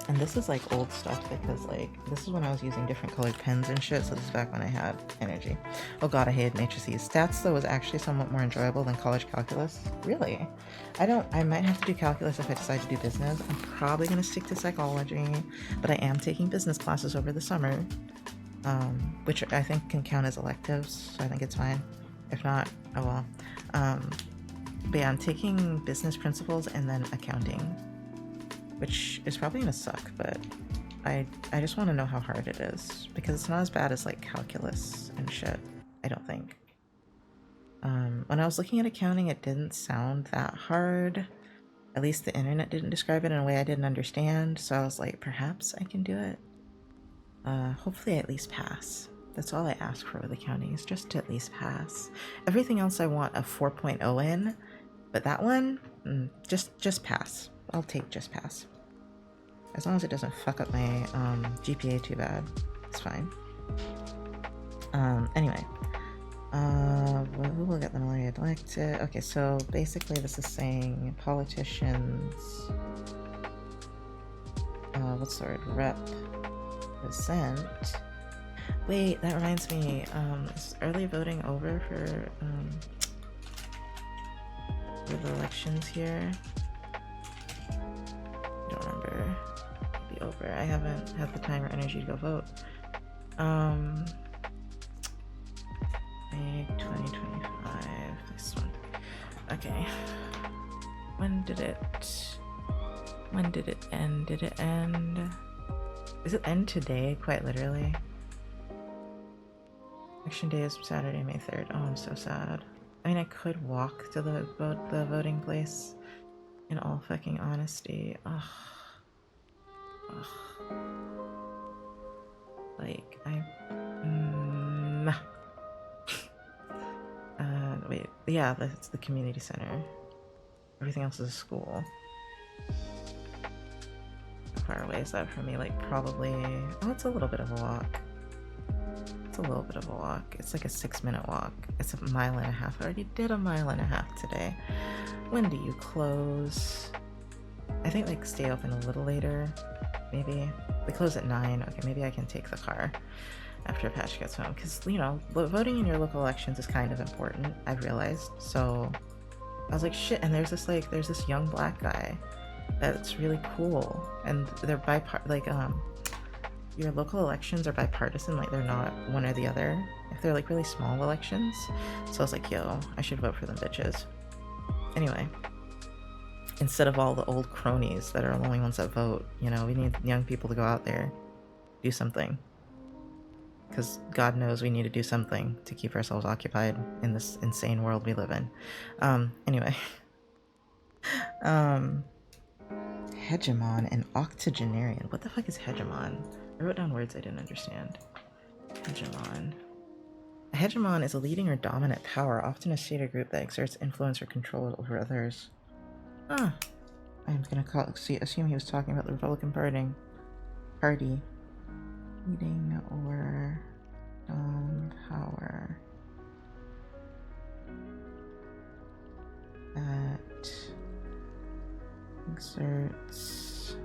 And this is like old stuff because like, this is when I was using different colored pens and shit, so this is back when I had energy. Oh god, I hated matrices. Stats though was actually somewhat more enjoyable than college calculus. Really? I might have to do calculus if I decide to do business. I'm probably gonna stick to psychology, but I am taking business classes over the summer. Which I think can count as electives, so I think it's fine. If not, oh well. But yeah, I'm taking business principles and then accounting, which is probably gonna suck, but I just want to know how hard it is, because it's not as bad as like calculus and shit, I don't think. When I was looking at accounting, it didn't sound that hard. At least the internet didn't describe it in a way I didn't understand, so I was like, perhaps I can do it. Hopefully I at least pass. That's all I ask for with accounting, is just to at least pass. Everything else I want a 4.0 in, but that one, just pass. I'll take just pass. As long as it doesn't fuck up my GPA too bad, it's fine. Anyway. Who will get the malaria elected? Okay, so basically this is saying politicians... what's the word? Represent. Wait, that reminds me, is early voting over for the elections here? I don't remember. It'll be over. I haven't had the time or energy to go vote. May 2025. This one. Okay. When did it end? Did it end? Is it end today, quite literally? Election day is Saturday, May 3rd. Oh, I'm so sad. I mean, I could walk to the voting place, in all fucking honesty. Ugh. Ugh. Like, mm, wait, yeah, that's the community center. Everything else is a school. How far away is that from me? Like, probably, oh, it's a little bit of a walk. It's a little bit of a walk. It's like a 6-minute walk. It's a mile and a half. I already did a mile and a half today. When do you close? I think like stay open a little later. Maybe. They close at 9. Okay, maybe I can take the car after Patch gets home. Because, you know, voting in your local elections is kind of important, I've realized. So I was like, shit, and there's this young black guy that's really cool. And they're your local elections are bipartisan, like they're not one or the other. If they're like really small elections. So I was like, yo, I should vote for them bitches. Anyway, instead of all the old cronies that are the only ones that vote, you know, we need young people to go out there, do something. Because God knows we need to do something to keep ourselves occupied in this insane world we live in. Anyway. Hegemon and octogenarian. What the fuck is hegemon? I wrote down words I didn't understand. Hegemon. A hegemon is a leading or dominant power, often a state or group that exerts influence or control over others. Ah. I'm gonna assume he was talking about the Republican Party. Leading or power that exerts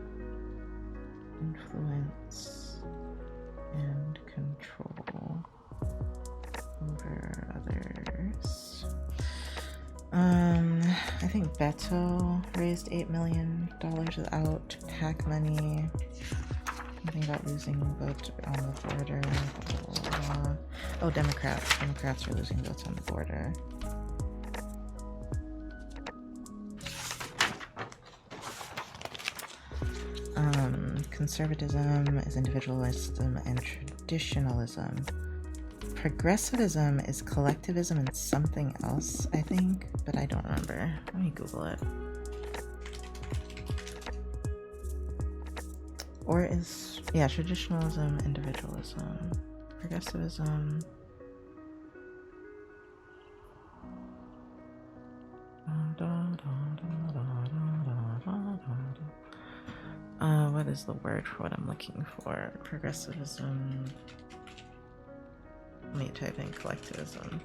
influence and control over others. I think Beto raised $8 million without PAC money. Something about losing votes on the border. Blah, blah, blah. Oh, Democrats. Democrats are losing votes on the border. Conservatism is individualism and traditionalism. Progressivism is collectivism and something else, I think, but I don't remember. Let me Google it. Or is, yeah, traditionalism, individualism, progressivism. What is the word for what I'm looking for? Progressivism. Let me type in collectivism.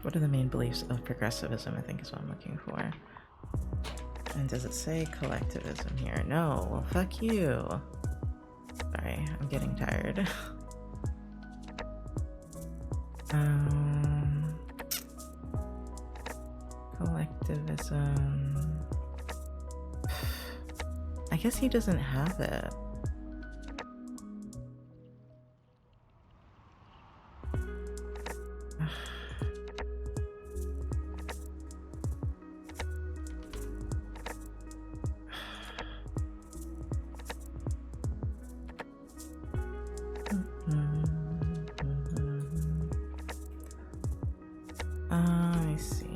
What are the main beliefs of progressivism, I think is what I'm looking for. And does it say collectivism here? No, well, fuck you. Sorry, I'm getting tired. Collectivism. I guess he doesn't have it. I see.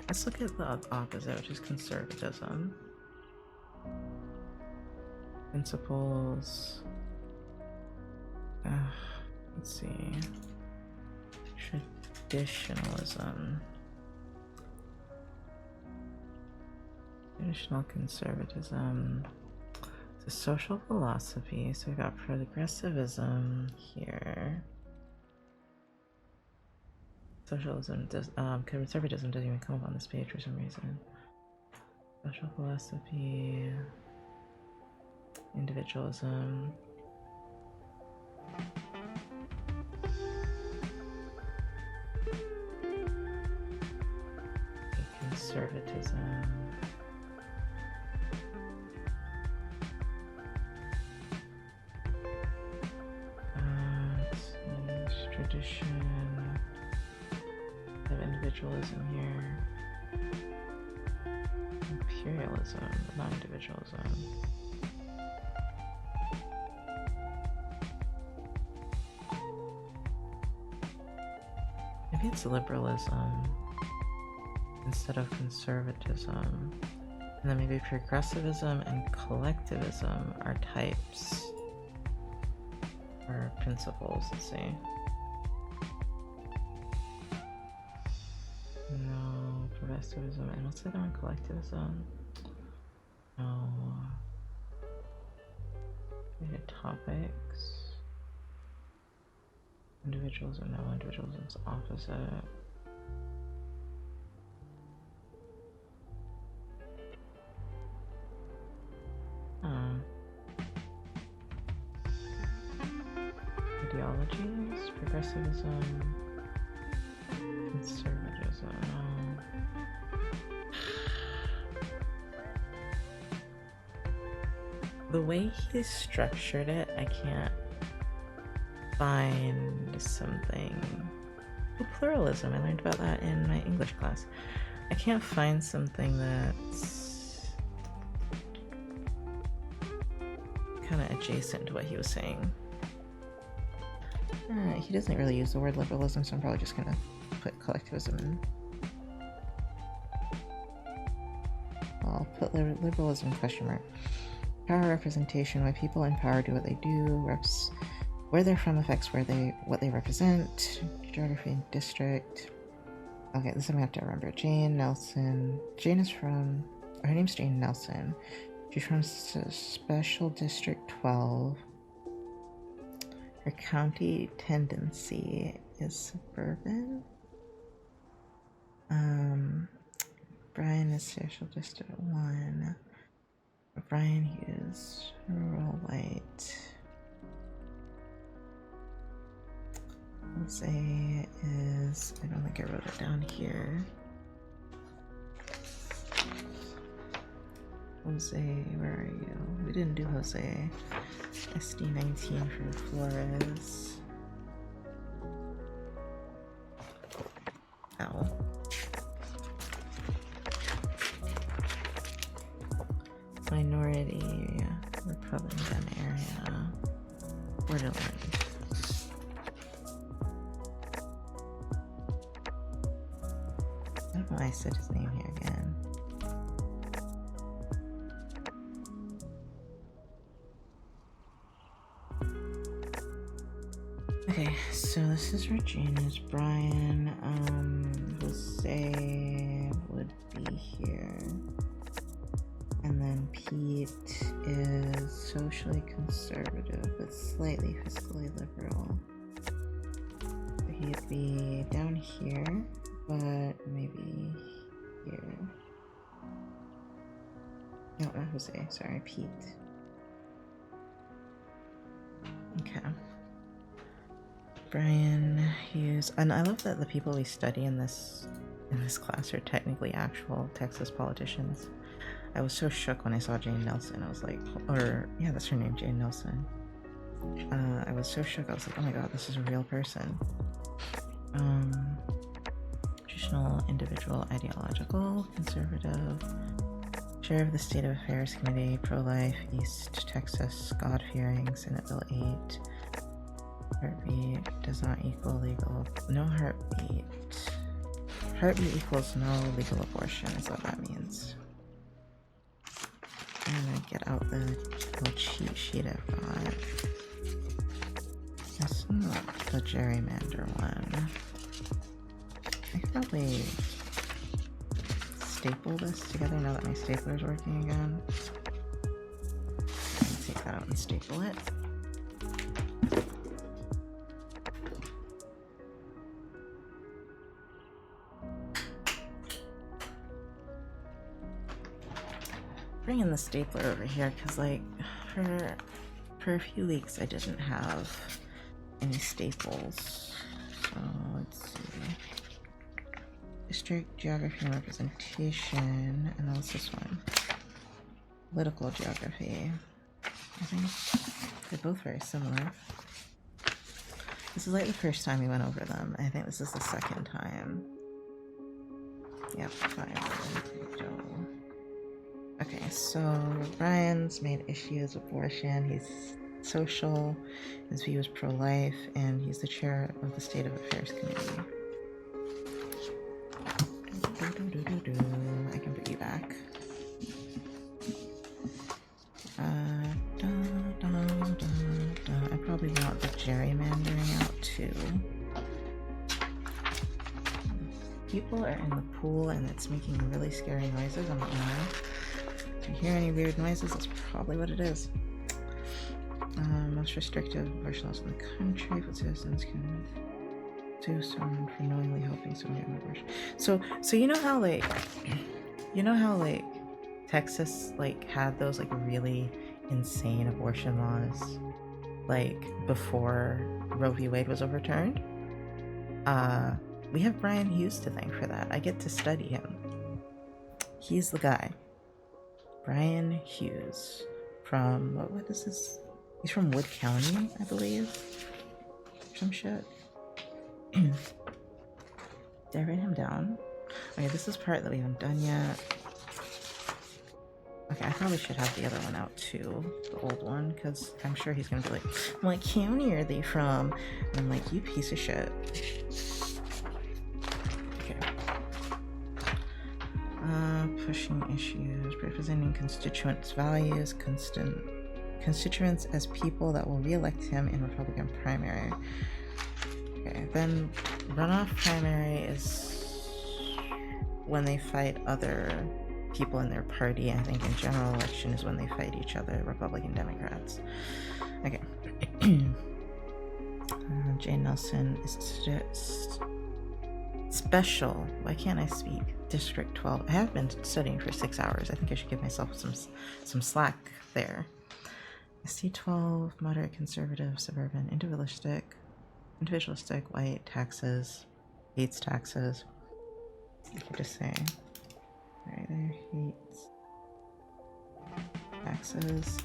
Let's look at the opposite, which is conservatism. Principles. Let's see. Traditionalism. Traditional conservatism. It's a social philosophy, so we got progressivism here. Socialism does, conservatism doesn't even come up on this page for some reason. Social philosophy, individualism. Conservatism. Tradition. Of individualism here. Imperialism, not individualism. Maybe it's liberalism. instead of conservatism. And then maybe progressivism and collectivism are types or principles, let's see. No, progressivism, and what's the other one? Collectivism? No. Maybe topics. Individualism, no, individualism's opposite. Ideologies, progressivism, conservatism. The way he's structured it, I can't find something. Oh, pluralism, I learned about that in my English class. I can't find something that's kind of adjacent to what he was saying. He doesn't really use the word liberalism, so I'm probably just gonna put collectivism in. I'll put liberalism question mark. Power representation, why people in power do what they do, where they're from affects what they represent, geography and district. Okay, this I'm gonna have to remember. Jane Nelson. Jane is from, her name's Jane Nelson. She's from Special District 12. Her county tendency is suburban. Brian is Special District 1. Brian Hughes, rural white. Jose is, I don't think I wrote it down here. Jose, where are you? We didn't do Jose. SD19 for Flores. Ow. Minority Republican area. Borderland. I don't know why I said his name here again. Okay, so this is Regina's. Brian, Jose would be here. And then Pete is socially conservative, but slightly fiscally liberal. So he'd be down here, but maybe here. No, not Jose, sorry, Pete. Okay. Brian Hughes, and I love that the people we study in this class are technically actual Texas politicians. I was so shook when I saw Jane Nelson. I was like, or yeah, that's her name, Jane Nelson. I was so shook. I was like, oh my god, this is a real person. Traditional, individual, ideological, conservative, chair of the State of Affairs Committee, pro-life, East Texas, God-fearing, Senate Bill 8. Heartbeat does not equal legal. No heartbeat. Heartbeat equals no legal abortion is what that means. I'm gonna get out the little cheat sheet I've got. That's not the gerrymander one. I could probably staple this together now that my stapler's working again. I'm gonna take that out and staple it. Bringing the stapler over here because, like, for a few weeks I didn't have any staples. So let's see. District, geography, and representation, and what's this one? Political geography. I think they're both very similar. This is like the first time we went over them. I think this is the second time. Yep, fine. Okay, so Brian's main issue is abortion. He's social, his view is pro-life, and he's the chair of the State of Affairs Committee. I can bring you back. I probably want the gerrymandering out too. People are in the pool and it's making really scary noises. I'm not gonna lie. If you hear any weird noises, that's probably what it is. Most restrictive abortion laws in the country. What citizens can do someone for knowingly helping someone get an abortion. So you know how like Texas like had those like really insane abortion laws like before Roe v. Wade was overturned? We have Brian Hughes to thank for that. I get to study him. He's the guy. Brian Hughes from what is this? He's from Wood County, I believe. Some shit. Did I write him down? Okay, this is part that we haven't done yet. Okay, I probably should have the other one out too, the old one, because I'm sure he's gonna be like, what county are they from? And I'm like, you piece of shit. Okay. Pushing issues, representing constituents' values, constituents as people that will re-elect him in Republican primary. Okay, then runoff primary is when they fight other people in their party. I think in general election is when they fight each other, Republican, Democrats. Okay. Jane Nelson is special. Why can't I speak? District 12. I have been studying for 6 hours. I think I should give myself some slack there. ST12, moderate, conservative, suburban, individualistic, white, taxes, hates taxes. You could just say, right there, hates taxes.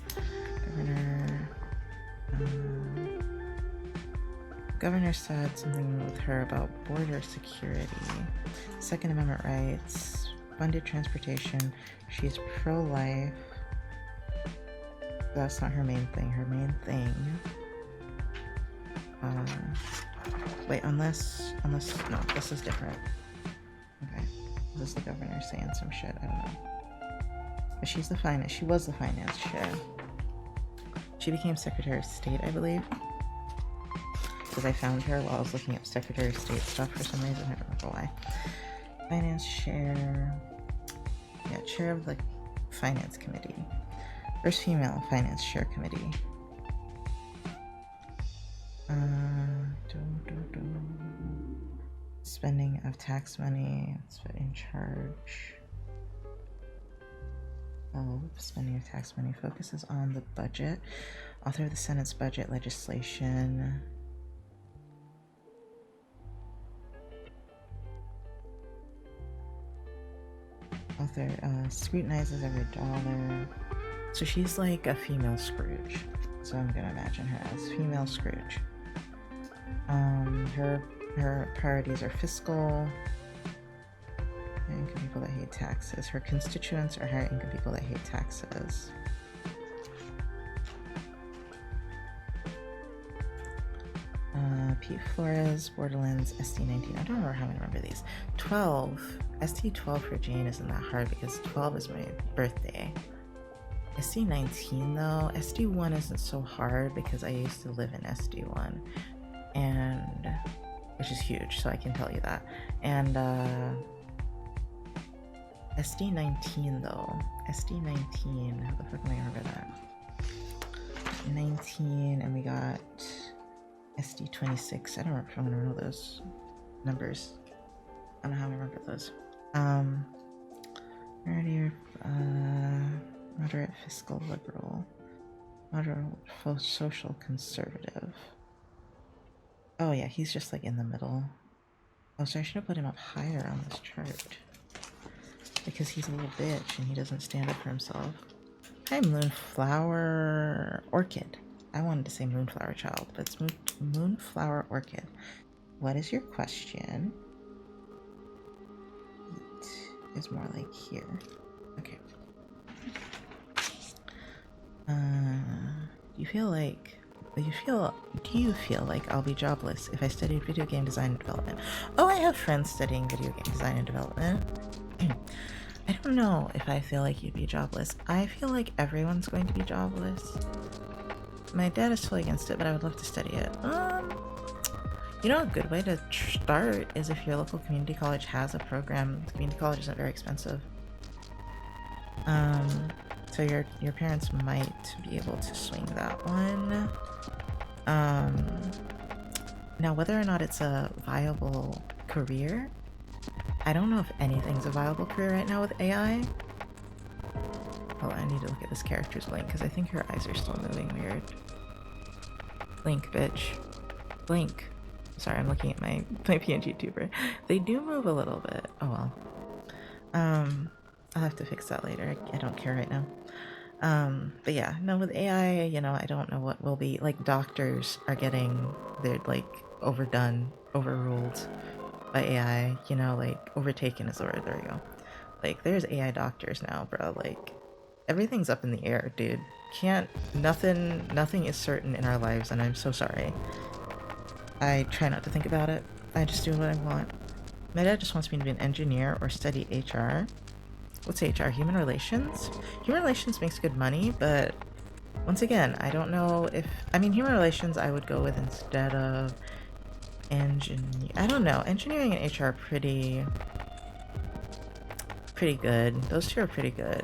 Governor said something with her about border security, Second Amendment rights, funded transportation. She's pro-life. That's not her main thing. Her main thing. Wait, unless no, this is different. Okay, this is the governor saying some shit. I don't know. But she was the finance chair. She became Secretary of State, I believe, because I found her while I was looking up Secretary of State stuff for some reason. I don't remember why. Finance chair. Yeah, chair of the finance committee. First female finance chair committee. Spending of tax money. It's in charge of spending of tax money. Focuses on the budget. Author of the Senate's budget legislation. Author scrutinizes every dollar. So she's like a female Scrooge. So I'm gonna imagine her as female Scrooge. Her priorities are fiscal, income people that hate taxes. Her constituents are higher income people that hate taxes. Pete Flores, Borderlands, ST19. I don't remember how I remember these. 12. ST12 for Jane isn't that hard because 12 is my birthday. SD19 though, SD1 isn't so hard because I used to live in SD1, and which is huge, so I can tell you that. And SD19 though, SD19, how the fuck am I remember that? 19, and we got SD26. I don't remember if I'm gonna know those numbers. I don't know how I remember those. Moderate fiscal liberal, moderate social conservative. Oh yeah, he's just like in the middle. Oh, so I should have put him up higher on this chart because he's a little bitch and he doesn't stand up for himself. Hi, Moonflower Orchid. I wanted to say Moonflower Child, but it's Moonflower Orchid. What is your question? It is more like here. Okay. Do you feel like I'll be jobless if I studied video game design and development? Oh, I have friends studying video game design and development. I don't know if I feel like you'd be jobless. I feel like everyone's going to be jobless. My dad is totally against it, but I would love to study it. You know, a good way to start is if your local community college has a program. The community college isn't very expensive. So your parents might be able to swing that one. Now whether or not it's a viable career, I don't know if anything's a viable career right now with AI. Well, I need to look at this character's blink because I think her eyes are still moving weird. Blink, bitch. Blink. Sorry, I'm looking at my PNG tuber. They do move a little bit. Oh well. I'll have to fix that later. I don't care right now. But yeah, no, with AI, you know, I don't know what will be. Like, doctors are getting, they're like overdone, overruled by AI, you know, like overtaken is the word. There we go. Like, there's AI doctors now, bro. Like, everything's up in the air, dude. Nothing is certain in our lives, and I'm so sorry. I try not to think about it. I just do what I want. My dad just wants me to be an engineer or study HR. What's HR? Human relations? Human relations makes good money, but once again, I don't know if... I mean, human relations I would go with instead of engineer. I don't know. Engineering and HR are pretty good. Those two are pretty good.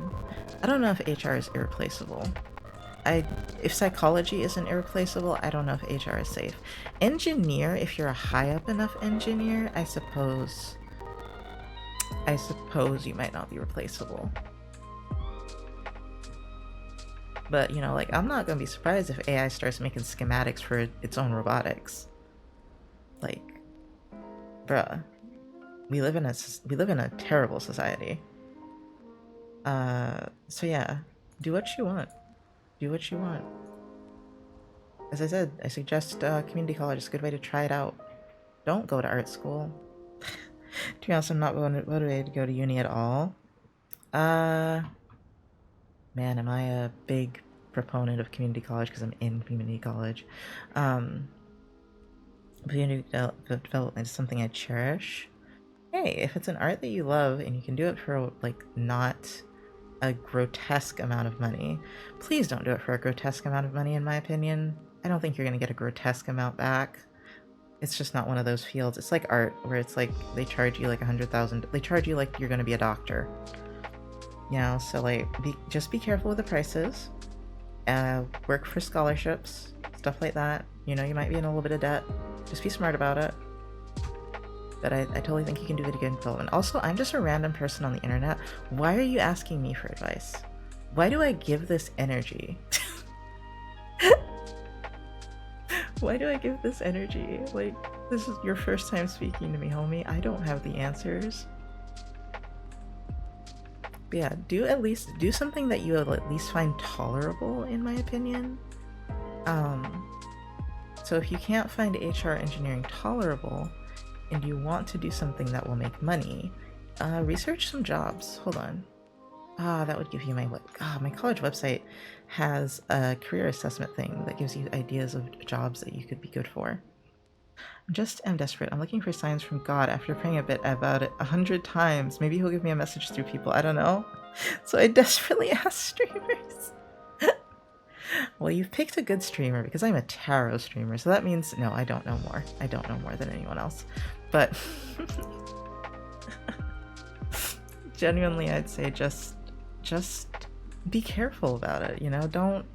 I don't know if HR is irreplaceable. If psychology isn't irreplaceable, I don't know if HR is safe. Engineer, if you're a high up enough engineer, I suppose you might not be replaceable. But, you know, like, I'm not gonna be surprised if AI starts making schematics for its own robotics. Like, bruh, we live in a terrible society. So yeah, do what you want. Do what you want. As I said, I suggest community college is a good way to try it out. Don't go to art school. To be honest, I'm not motivated to go to uni at all. Man, am I a big proponent of community college because I'm in community college. Community development is something I cherish. Hey, if it's an art that you love and you can do it for, like, not a grotesque amount of money, please don't do it for a grotesque amount of money, in my opinion. I don't think you're gonna get a grotesque amount back. It's just not one of those fields. It's like art, where it's like they charge you like 100,000. They charge you like you're gonna be a doctor. You know, so like, just be careful with the prices. Work for scholarships, stuff like that. You know, you might be in a little bit of debt. Just be smart about it. But I totally think you can do video game development. Also, I'm just a random person on the internet. Why are you asking me for advice? Why do I give this energy? Why do I give this energy? Like, this is your first time speaking to me, homie. I don't have the answers. But yeah, do something that you will at least find tolerable, in my opinion. So if you can't find HR engineering tolerable, and you want to do something that will make money, research some jobs. Hold on. That would give you my college website has a career assessment thing that gives you ideas of jobs that you could be good for. I'm desperate. I'm looking for signs from God after praying a bit about it 100 times. Maybe he'll give me a message through people. I don't know. So I desperately ask streamers. Well, you've picked a good streamer because I'm a tarot streamer. So that means, no, I don't know more. I don't know more than anyone else. But genuinely, I'd say just be careful about it, you know? Don't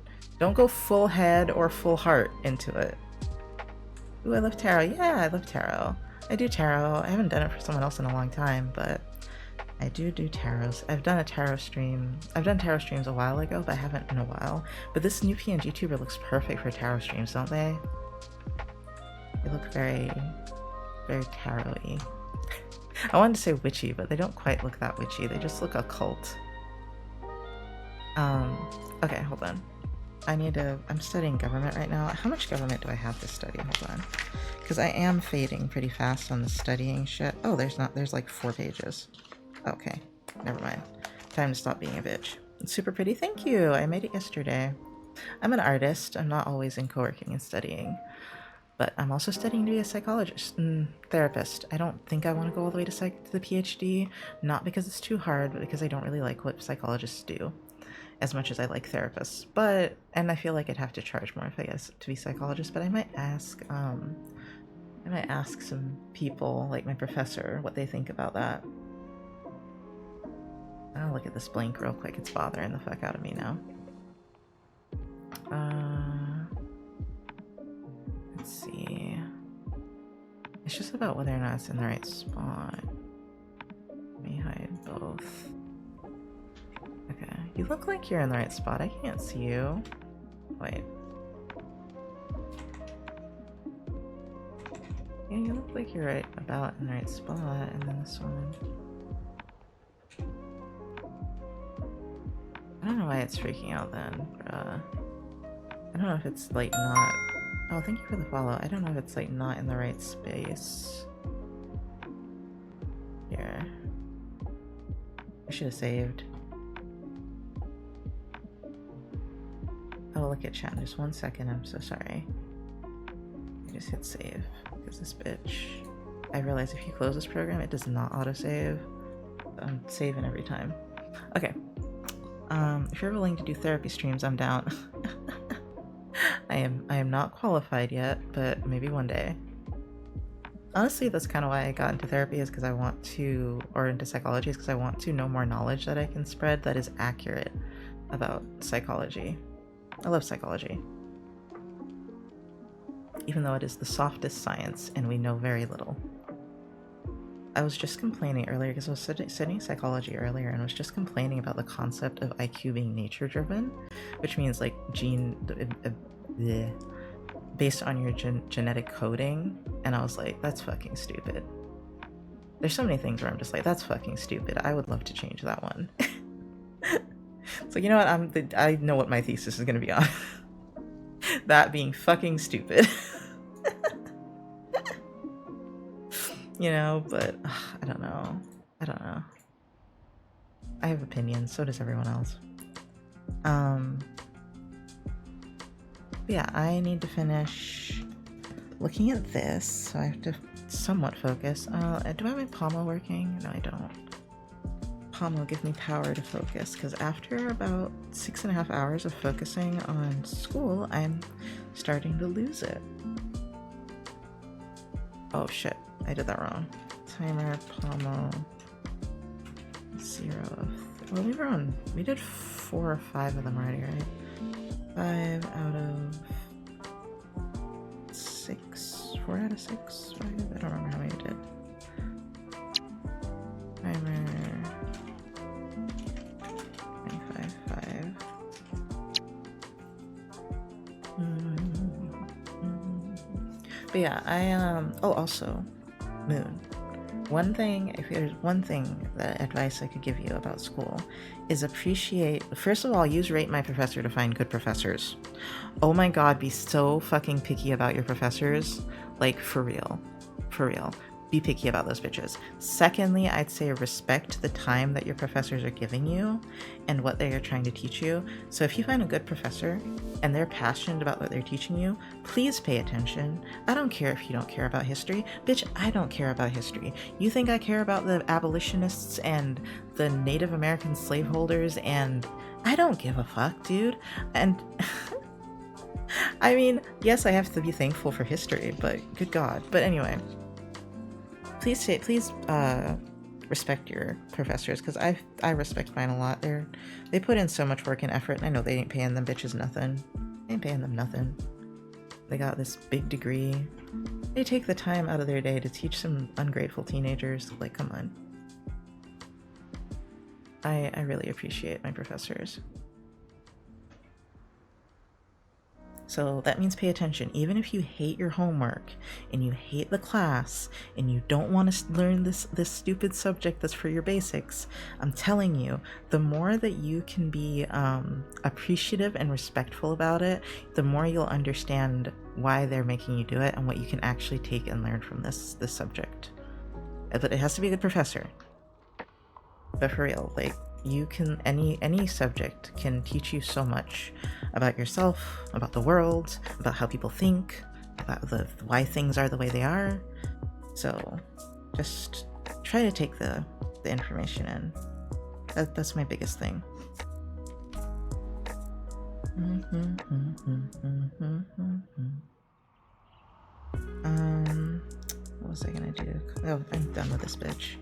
go full head or full heart into it. Ooh, I love tarot. Yeah, I love tarot. I do tarot. I haven't done it for someone else in a long time, but I do tarots. I've done a tarot stream. I've done tarot streams a while ago, but I haven't in a while. But this new PNG tuber looks perfect for tarot streams, don't they? They look very, very tarot-y. I wanted to say witchy, but they don't quite look that witchy. They just look occult. Okay, hold on. I'm studying government right now. How much government do I have to study? Hold on. Because I am fading pretty fast on the studying shit. Oh, there's like 4 pages. Okay, never mind. Time to stop being a bitch. It's super pretty. Thank you. I made it yesterday. I'm an artist. I'm not always in co-working and studying. But I'm also studying to be a psychologist and therapist. I don't think I want to go all the way to the PhD, not because it's too hard, but because I don't really like what psychologists do as much as I like therapists. And I feel like I'd have to charge more if I guess to be psychologist, but I might ask some people, like my professor, what they think about that. I'll look at this blank real quick. It's bothering the fuck out of me now. Let's see. It's just about whether or not it's in the right spot. Let me hide both. Okay. You look like you're in the right spot. I can't see you. Wait. Yeah, you look like you're right about in the right spot. And then this one. I don't know why it's freaking out then. I don't know if it's like not. Oh, thank you for the follow. I don't know if it's like not in the right space. Here. I should have saved. Oh, look at chat. Just 1 second. I'm so sorry. I just hit save because this bitch. I realize if you close this program, it does not autosave. I'm saving every time. Okay. If you're willing to do therapy streams, I'm down. I am not qualified yet, but maybe one day. Honestly, that's kind of why I got into therapy, is because I want to, or into psychology, is because I want to know more knowledge that I can spread that is accurate about psychology. I love psychology. Even though it is the softest science and we know very little. I was just complaining earlier, because I was studying psychology earlier, and was just complaining about the concept of IQ being nature-driven, which means like based on your genetic coding, and I was like, that's fucking stupid. There's so many things where I'm just like, that's fucking stupid. I would love to change that one. So you know what? I know what my thesis is going to be on. That being fucking stupid. You know, but I don't know. I have opinions, so does everyone else. Yeah, I need to finish looking at this, so I have to somewhat focus. Do I have my Pomo working? No, I don't. Pomo give me power to focus, because after about 6.5 hours of focusing on school, I'm starting to lose it. Oh shit. I did that wrong. Timer, Pomo, 0 of... Well, we did 4 or 5 of them already, right? 5 out of 6. 4 out of 6? 5? I don't remember how many we did. Timer... 5. But yeah, oh, also... Moon. If there's one thing that advice I could give you about school is first of all, use Rate My Professor to find good professors. Oh my god, be so fucking picky about your professors. Like, for real. Be picky about those bitches. Secondly, I'd say respect the time that your professors are giving you and what they are trying to teach you. So if you find a good professor and they're passionate about what they're teaching you, please pay attention. I don't care if you don't care about history. Bitch, I don't care about history. You think I care about the abolitionists and the Native American slaveholders, and I don't give a fuck, dude. And I mean, yes, I have to be thankful for history, but good god. But anyway, please respect your professors, because I respect mine a lot. They put in so much work and effort, and I know they ain't paying them bitches nothing. They ain't paying them nothing. They got this big degree. They take the time out of their day to teach some ungrateful teenagers. Like, come on. I really appreciate my professors. So that means pay attention. Even if you hate your homework and you hate the class and you don't want to learn this stupid subject that's for your basics, I'm telling you, the more that you can be appreciative and respectful about it, the more you'll understand why they're making you do it and what you can actually take and learn from this subject. But it has to be a good professor. But for real, like, you can, any subject can teach you so much about yourself, about the world, about how people think, why things are the way they are. So just try to take the information in. That's my biggest thing. What was I gonna do? Oh, I'm done with this bitch.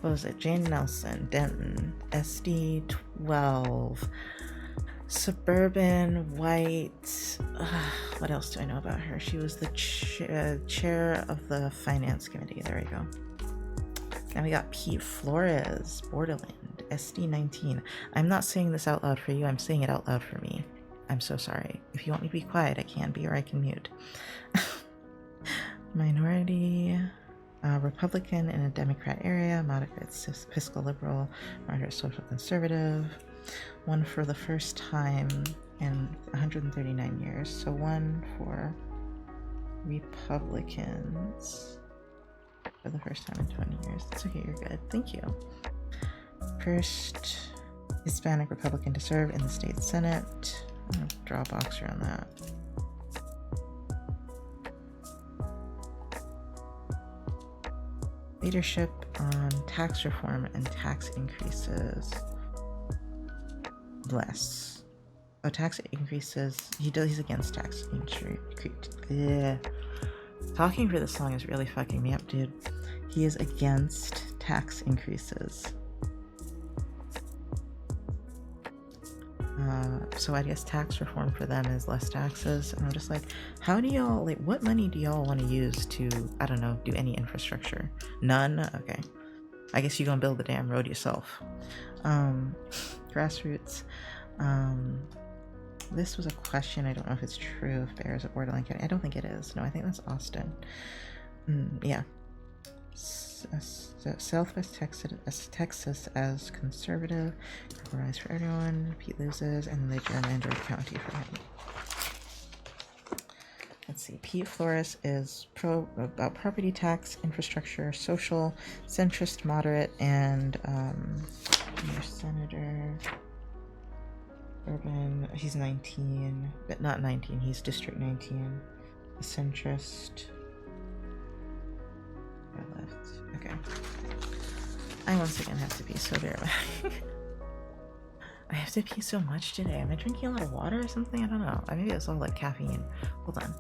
What was it? Jane Nelson, Denton, SD12, suburban, white. What else do I know about her? She was the chair of the finance committee. There we go. Now we got Pete Flores, Borderland, SD19. I'm not saying this out loud for you. I'm saying it out loud for me. I'm so sorry. If you want me to be quiet, I can be, or I can mute. Minority, Republican in a Democrat area, moderate fiscal liberal, moderate social conservative. One for the first time in 139 years. So one for Republicans for the first time in 20 years. That's okay, you're good. Thank you. First Hispanic Republican to serve in the state Senate. I'm gonna draw a box around that. Leadership on tax reform and tax increases. Less. Oh, tax increases. He's against tax increase. Yeah. Talking for this song is really fucking me up, dude. He is against tax increases. So I guess tax reform for them is less taxes. And I'm just like, how do y'all, like, what money do y'all want to use to, I don't know, do any infrastructure? None? Okay. I guess you're gonna build the damn road yourself. Grassroots. This was a question. I don't know if it's true if Bear is a Borderline County. I don't think it is. No, I think that's Austin. Yeah. Southwest Texas as conservative. Compromise for everyone. Pete loses, and they gerrymandered county for him. Let's see. Pete Flores is about property tax, infrastructure, social, centrist, moderate, and your senator. Urban. He's 19, but not 19. He's District 19. The centrist. I left. Okay. I once again have to pee so very bad. I have to pee so much today. Am I drinking a lot of water or something? I don't know. Maybe it's all like caffeine. Hold on.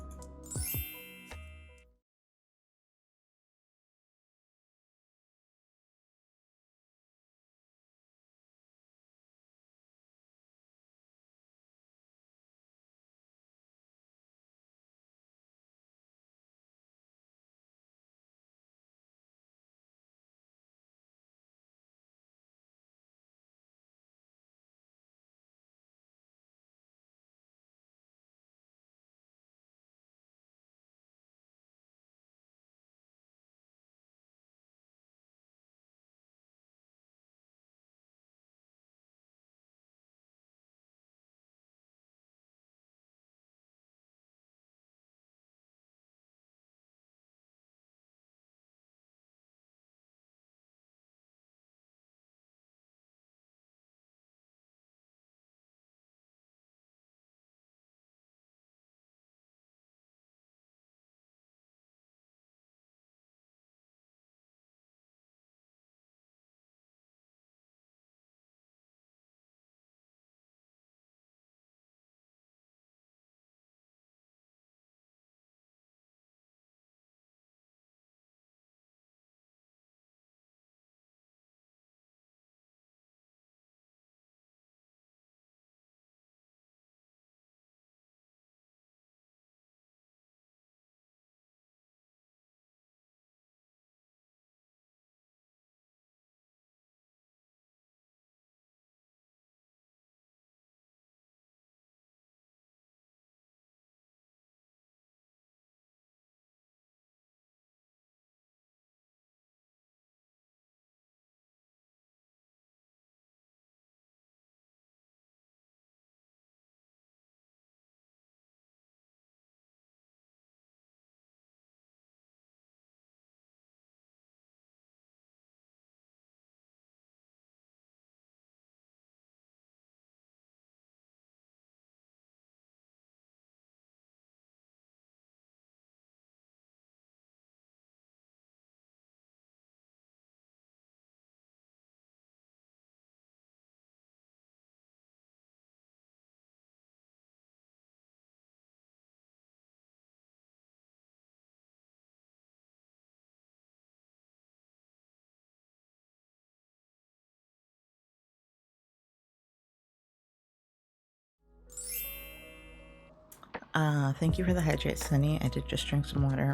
Thank you for the hydrate, Sunny. I did just drink some water.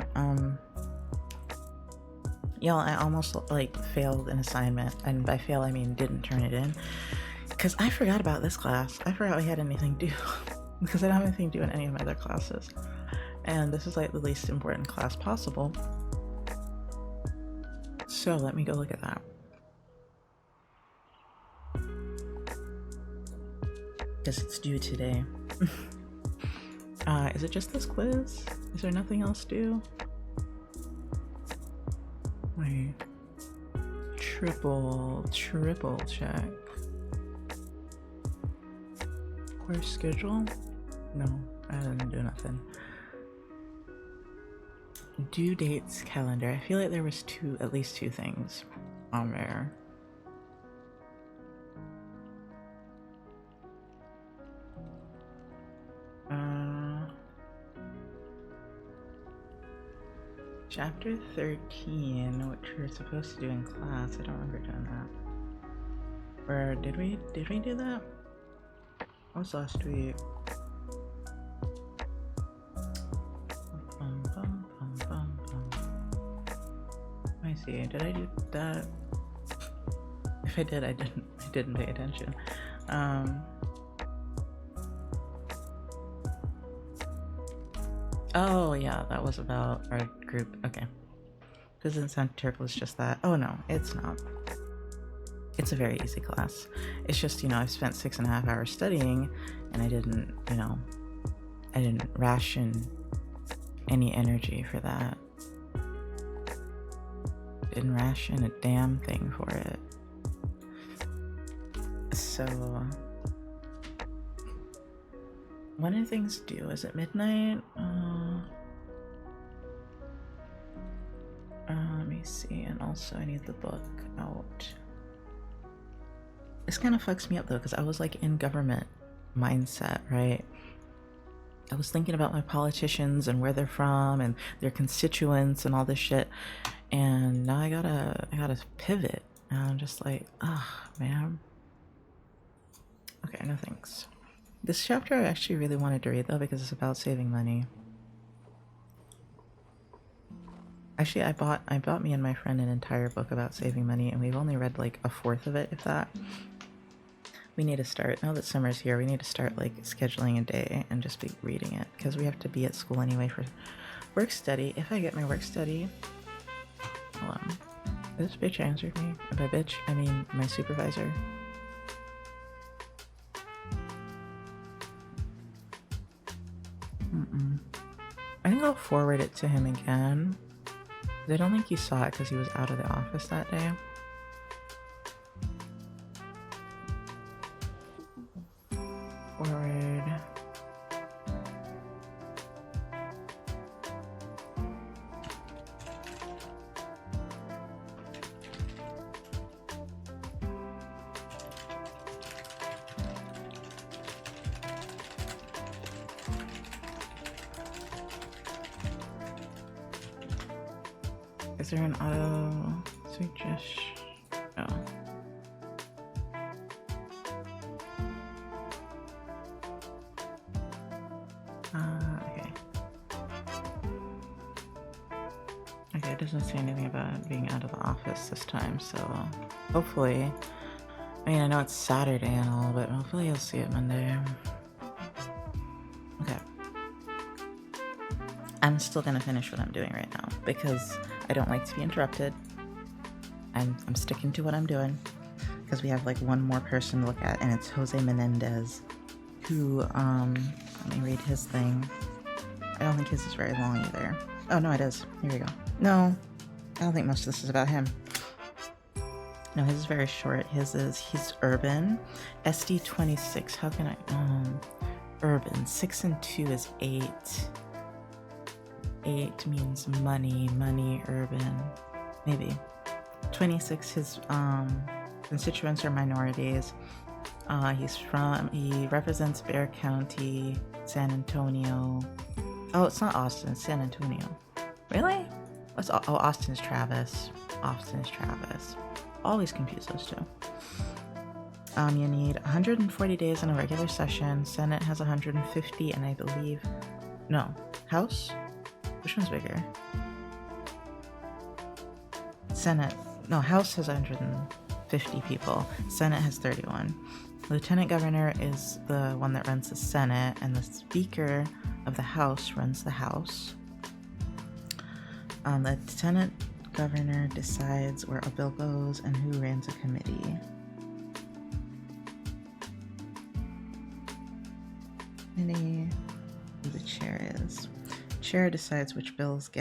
Y'all, I almost like failed an assignment, and by fail I mean didn't turn it in, because I forgot about this class. I forgot we had anything due, because I don't have anything due in any of my other classes, and this is like the least important class possible. So let me go look at that. Because it's due today. Is it just this quiz? Is there nothing else due? Wait. Triple check. Course schedule? No, I didn't do nothing. Due dates calendar. I feel like there was at least two things on there. Chapter 13, which we're supposed to do in class. I don't remember doing that. Or did we do that? What was last week? Let me see. Did I do that? If I did, I didn't pay attention. Oh yeah, that was about our group. Okay. Doesn't sound terrible, it's just that. Oh no, it's not. It's a very easy class. It's just, I've spent 6.5 hours studying, and I didn't ration any energy for that. Didn't ration a damn thing for it. So when are things due? Is it midnight? Let me see, and also I need the book out. This kind of fucks me up though, because I was like in government mindset, right? I was thinking about my politicians and where they're from and their constituents and all this shit, and now I gotta pivot, and I'm just like, man. Okay, no thanks. This chapter I actually really wanted to read though, because it's about saving money. Actually, I bought me and my friend an entire book about saving money, and we've only read like a fourth of it, if that. We need to start, now that summer's here, we need to start like scheduling a day and just be reading it, because we have to be at school anyway for work study. If I get my work study, hold on, this bitch answered me. And by bitch, I mean my supervisor. I think I'll forward it to him again. I don't think he saw it because he was out of the office that day. Forward. Is there an auto suggestion? No. Okay. Okay, it doesn't say anything about being out of the office this time, so hopefully, I mean, I know it's Saturday and all, but hopefully you'll see it Monday. Okay. I'm still gonna finish what I'm doing right now, because I don't like to be interrupted. I'm sticking to what I'm doing, because we have like one more person to look at, and it's Jose Menendez, who, let me read his thing. I don't think his is very long either. Oh no, it is. Here we go. No, I don't think most of this is about him. No, his is very short. He's urban. SD26, how can I, urban. 6 and 2 is 8. 8 means money, urban, maybe. 26, his constituents are minorities. He represents Bexar County, San Antonio. Oh, it's not Austin, it's San Antonio. Really? Austin's Travis. Austin's Travis. Always confuse those two. You need 140 days in a regular session. Senate has 150, and I believe No. House? Which one's bigger? Senate. No, House has 150 people. Senate has 31. Lieutenant Governor is the one that runs the Senate, and the Speaker of the House runs the House. The Lieutenant Governor decides where a bill goes and who runs a committee. Committee, who the chair is. Chair decides which bills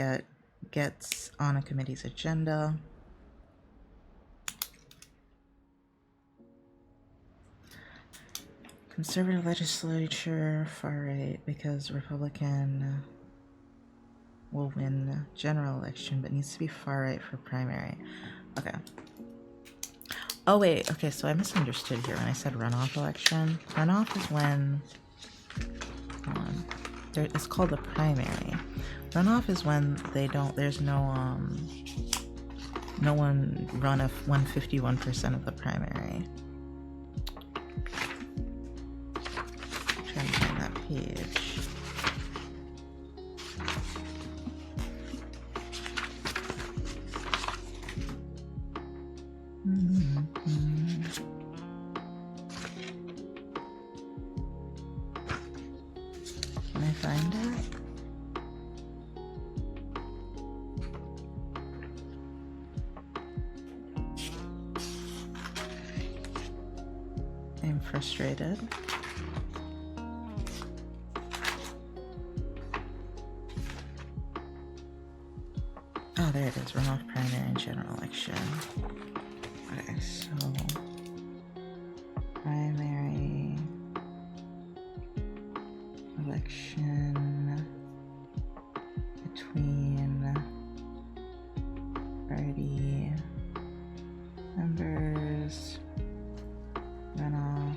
gets on a committee's agenda. Conservative legislature, far right, because Republican will win general election, but needs to be far right for primary. Okay. Oh wait, okay, so I misunderstood here when I said runoff election. Runoff is when, hold on, it's called a primary. Runoff is when there's no one run of 151% of the primary. Trying to find that page. Can I find it? I'm frustrated. Oh, there it is. Runoff, primary, and general election. Okay, so primary election between party members, runoff,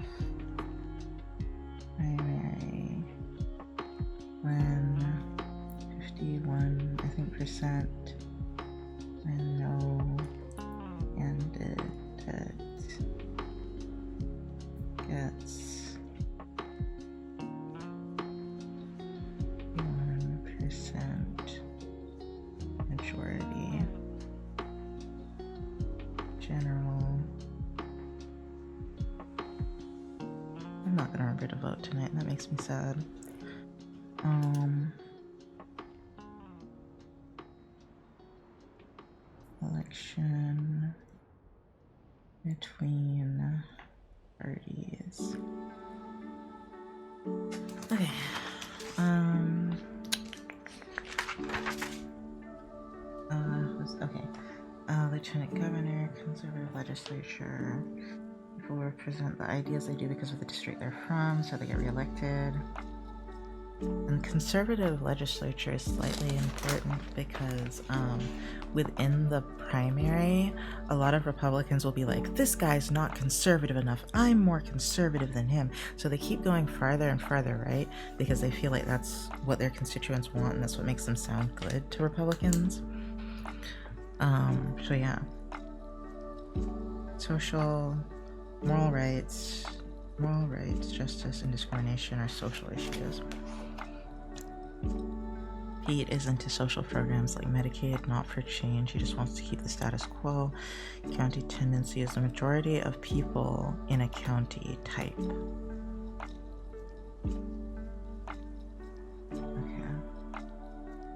primary, when 51, I think, percent, when no candidate gets 1% majority. General. I'm not gonna remember to vote tonight, and that makes me sad. Election between parties. Okay. Okay. Lieutenant Governor, Conservative Legislature. People represent the ideas they do because of the district they're from, so they get reelected. And Conservative Legislature is slightly important because within the primary, a lot of Republicans will be like, this guy's not conservative enough. I'm more conservative than him. So they keep going farther and farther right because they feel like that's what their constituents want and that's what makes them sound good to Republicans. So yeah. Social, moral rights, justice, and discrimination are social issues. Pete is into social programs like Medicaid, not for change. He just wants to keep the status quo. County tendency is the majority of people in a county type. Okay.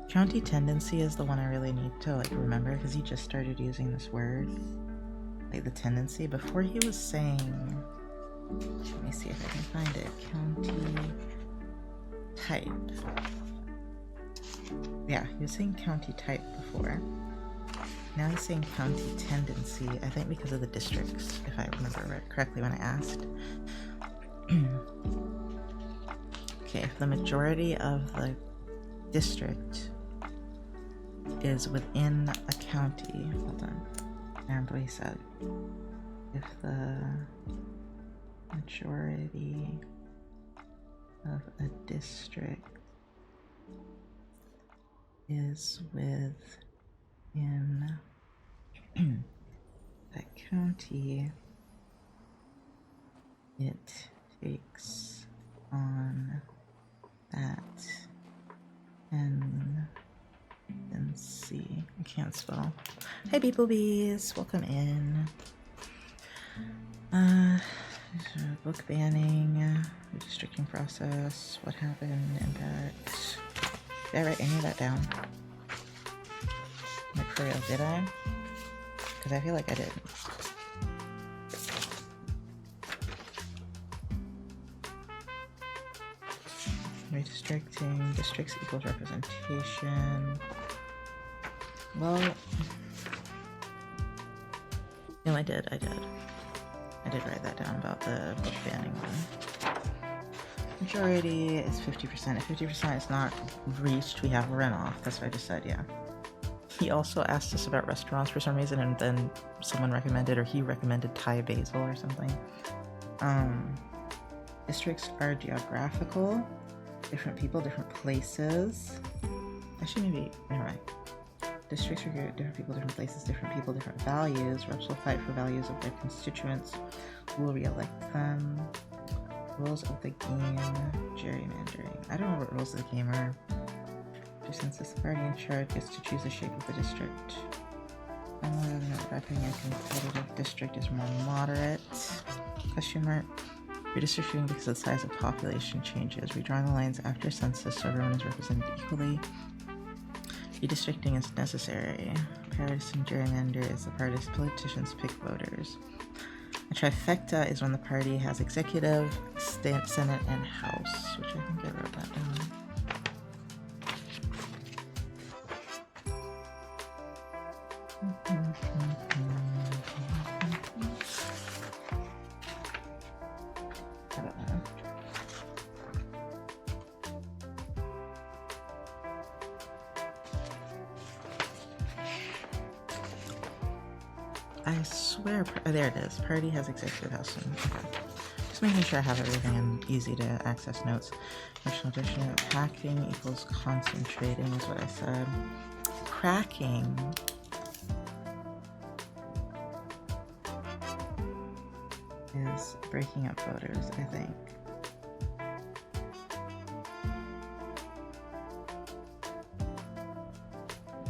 County tendency is the one I really need to remember because he just started using this word, like the tendency. Before he was saying, let me see if I can find it. County type. Yeah, he was saying county type before. Now he's saying county tendency, I think because of the districts, if I remember correctly when I asked. Okay, if the majority of the district is within a county, hold on, I remember what he said. If the majority of a district is within that county, it takes on that Hey, people bees, welcome in. Book banning, restricting process, what happened, impact. Did I write any of that down? Like, for real, did I? Because I feel like I didn't. Redistricting, districts equals representation. Well, no, I did write that down about the book banning one. Majority is 50%. If 50% is not reached, we have runoff. That's what I just said, yeah. He also asked us about restaurants for some reason, and then someone recommended, or he recommended Thai basil or something. Districts are geographical. Different people, different places. Actually, maybe, never mind. Districts are different people, different places, different people, different values. Reps will fight for values of their constituents who will re-elect them. Rules of the game, gerrymandering. I don't know what rules of the game are. Since this party in charge gets to choose the shape of the district. In my opinion, a competitive district is more moderate. Question mark. Redistricting because the size of population changes. Redrawing the lines after census so everyone is represented equally. Redistricting is necessary. Partisan gerrymander is the party's politicians pick voters. A trifecta is when the party has executive, senate, and house, which I think I wrote that down. I swear, there it is. Party has executive house. Okay. Just making sure I have everything in easy to access notes. National tradition packing equals concentrating is what I said. Cracking. Is breaking up voters, I think.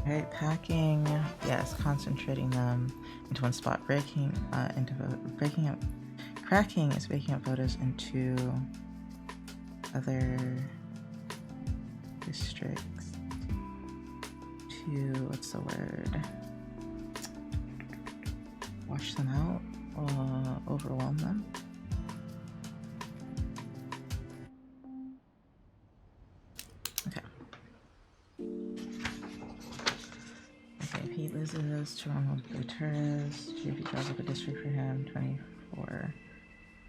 Alright, packing, yes, concentrating them into one spot, breaking up. Cracking is breaking up voters into other districts to, what's the word? Wash them out, overwhelm them. Okay. Okay, Pete loses, Toronto Guterres, JP draws up a district for him, 24.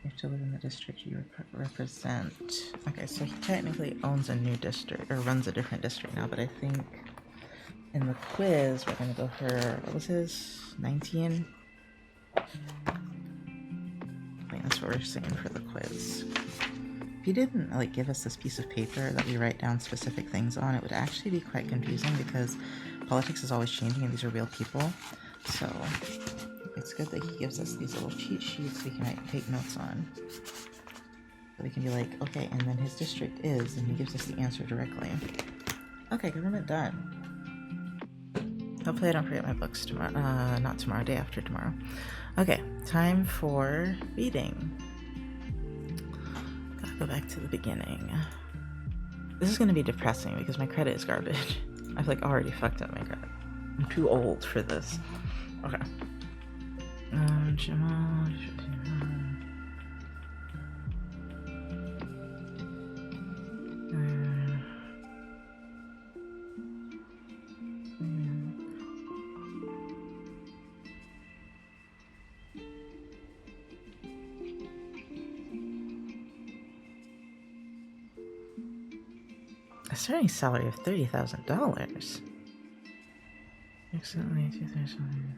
You have to live in the district you represent. Okay, so he technically owns a new district, or runs a different district now, but I think in the quiz, we're gonna go for, what was his, 19? I think that's what we're saying for the quiz. If he didn't, like, give us this piece of paper that we write down specific things on, it would actually be quite confusing because politics is always changing and these are real people. So it's good that he gives us these little cheat sheets we can take notes on. So we can be like, okay, and then his district is, and he gives us the answer directly. Okay, government done. Hopefully I don't forget my books tomorrow, not tomorrow, day after tomorrow. Okay, time for reading. Gotta go back to the beginning. This is gonna be depressing because my credit is garbage. I've like already fucked up my credit. I'm too old for this. Okay. A starting salary of $30,000. Excellently, 2,000.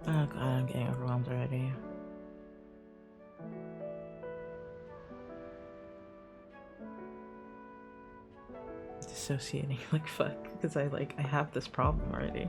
Oh god, I'm getting overwhelmed already. Dissociating like fuck, because I have this problem already.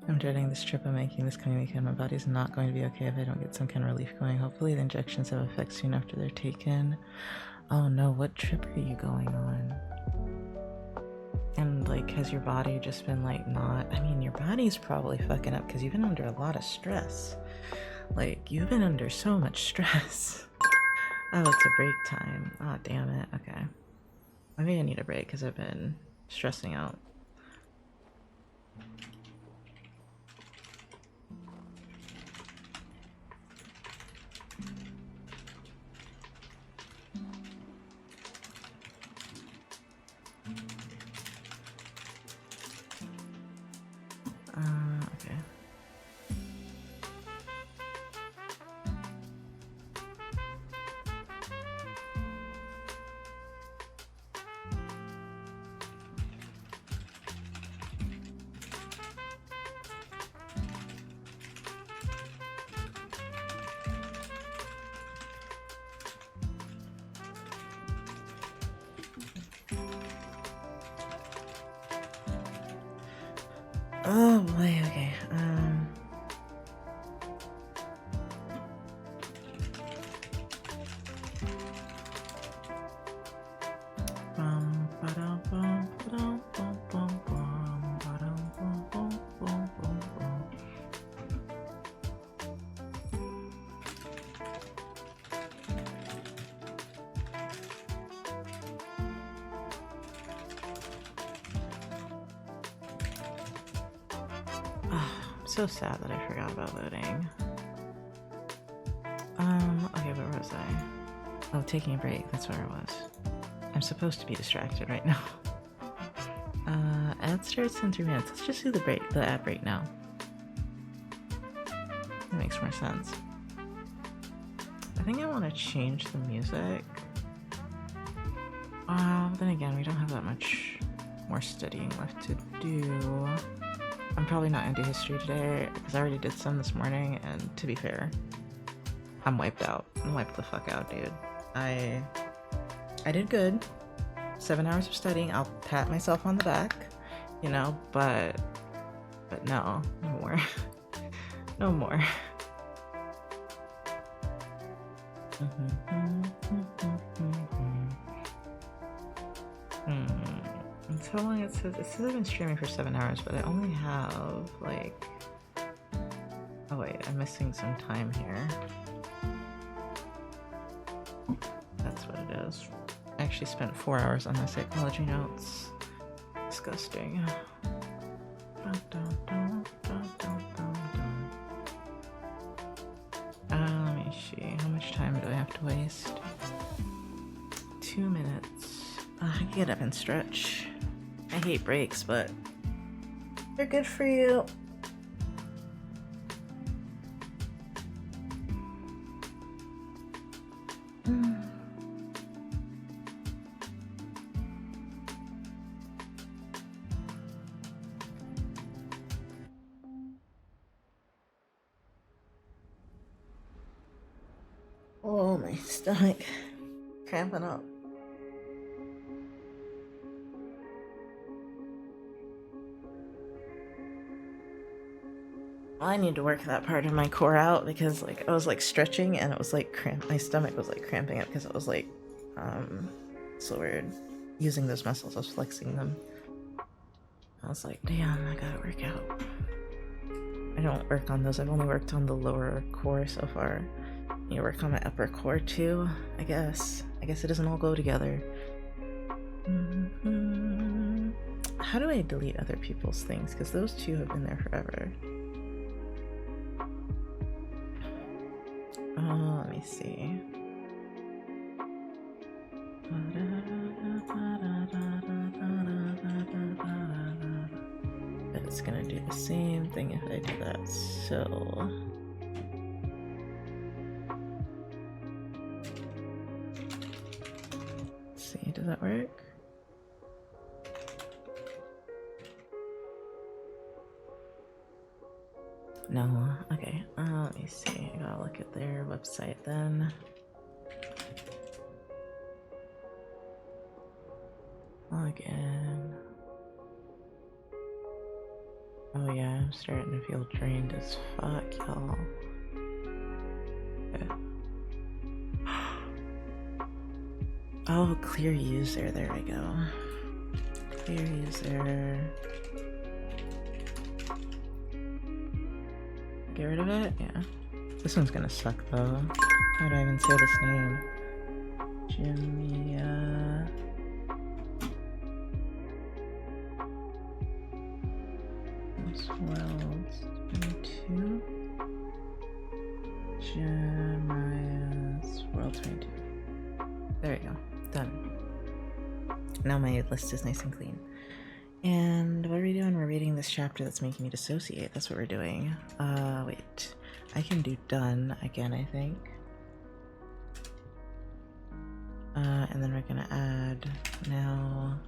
I'm dreading this trip I'm making this coming weekend. My body's not going to be okay if I don't get some kind of relief going. Hopefully the injections have effect soon after they're taken. Oh no, what trip are you going on? And like, has your body just been like not... I mean, your body's probably fucking up because you've been under a lot of stress. Like, you've been under so much stress. Oh, it's a break time. Oh, damn it. Okay. Maybe I need a break because I've been stressing out. Okay. Oh boy, okay. So sad that I forgot about loading. Okay, where was I? Oh, taking a break, that's where I was. I'm supposed to be distracted right now. Ad starts in 3 minutes. Let's just do the ad break now. That makes more sense. I think I want to change the music. Then again, we don't have that much more studying left to do. I'm probably not into history today because I already did some this morning, and to be fair, I'm wiped out. I'm wiped the fuck out, dude. I did good. 7 hours of studying. I'll pat myself on the back, you know, but no more. No more. That's how long it says. It says I've been streaming for 7 hours, but I only have like... Oh wait, I'm missing some time here. That's what it is. I actually spent 4 hours on my psychology notes. disgusting. Let me see. How much time do I have to waste? 2 minutes. I can get up and stretch. I hate breaks, but they're good for you. Oh, my stomach cramping up. I need to work that part of my core out because like I was like stretching and it was like my stomach was like cramping up because it was like what's the word? Using those muscles, I was flexing them. I was like, damn, I gotta work out. I don't work on those. I've only worked on the lower core so far. I need to work on my upper core too, I guess. I guess it doesn't all go together. How do I delete other people's things? Because those two have been there forever. Oh, let me see. But it's gonna do the same thing if I do that, so... Let's see, does that work? No, okay, let me see, I gotta look at their website then. Log in. Oh yeah, I'm starting to feel drained as fuck, y'all. Okay. Oh, clear user, there we go. Clear user. Get rid of it? Yeah. This one's gonna suck though. How do I even say this name? Jimmy, World 22. Jeremiah's World 22. There we go. Done. Now my list is nice and clean. And what are we doing? We're reading this chapter that's making me dissociate. That's what we're doing. Wait. I can do done again, I think. And then we're gonna add now.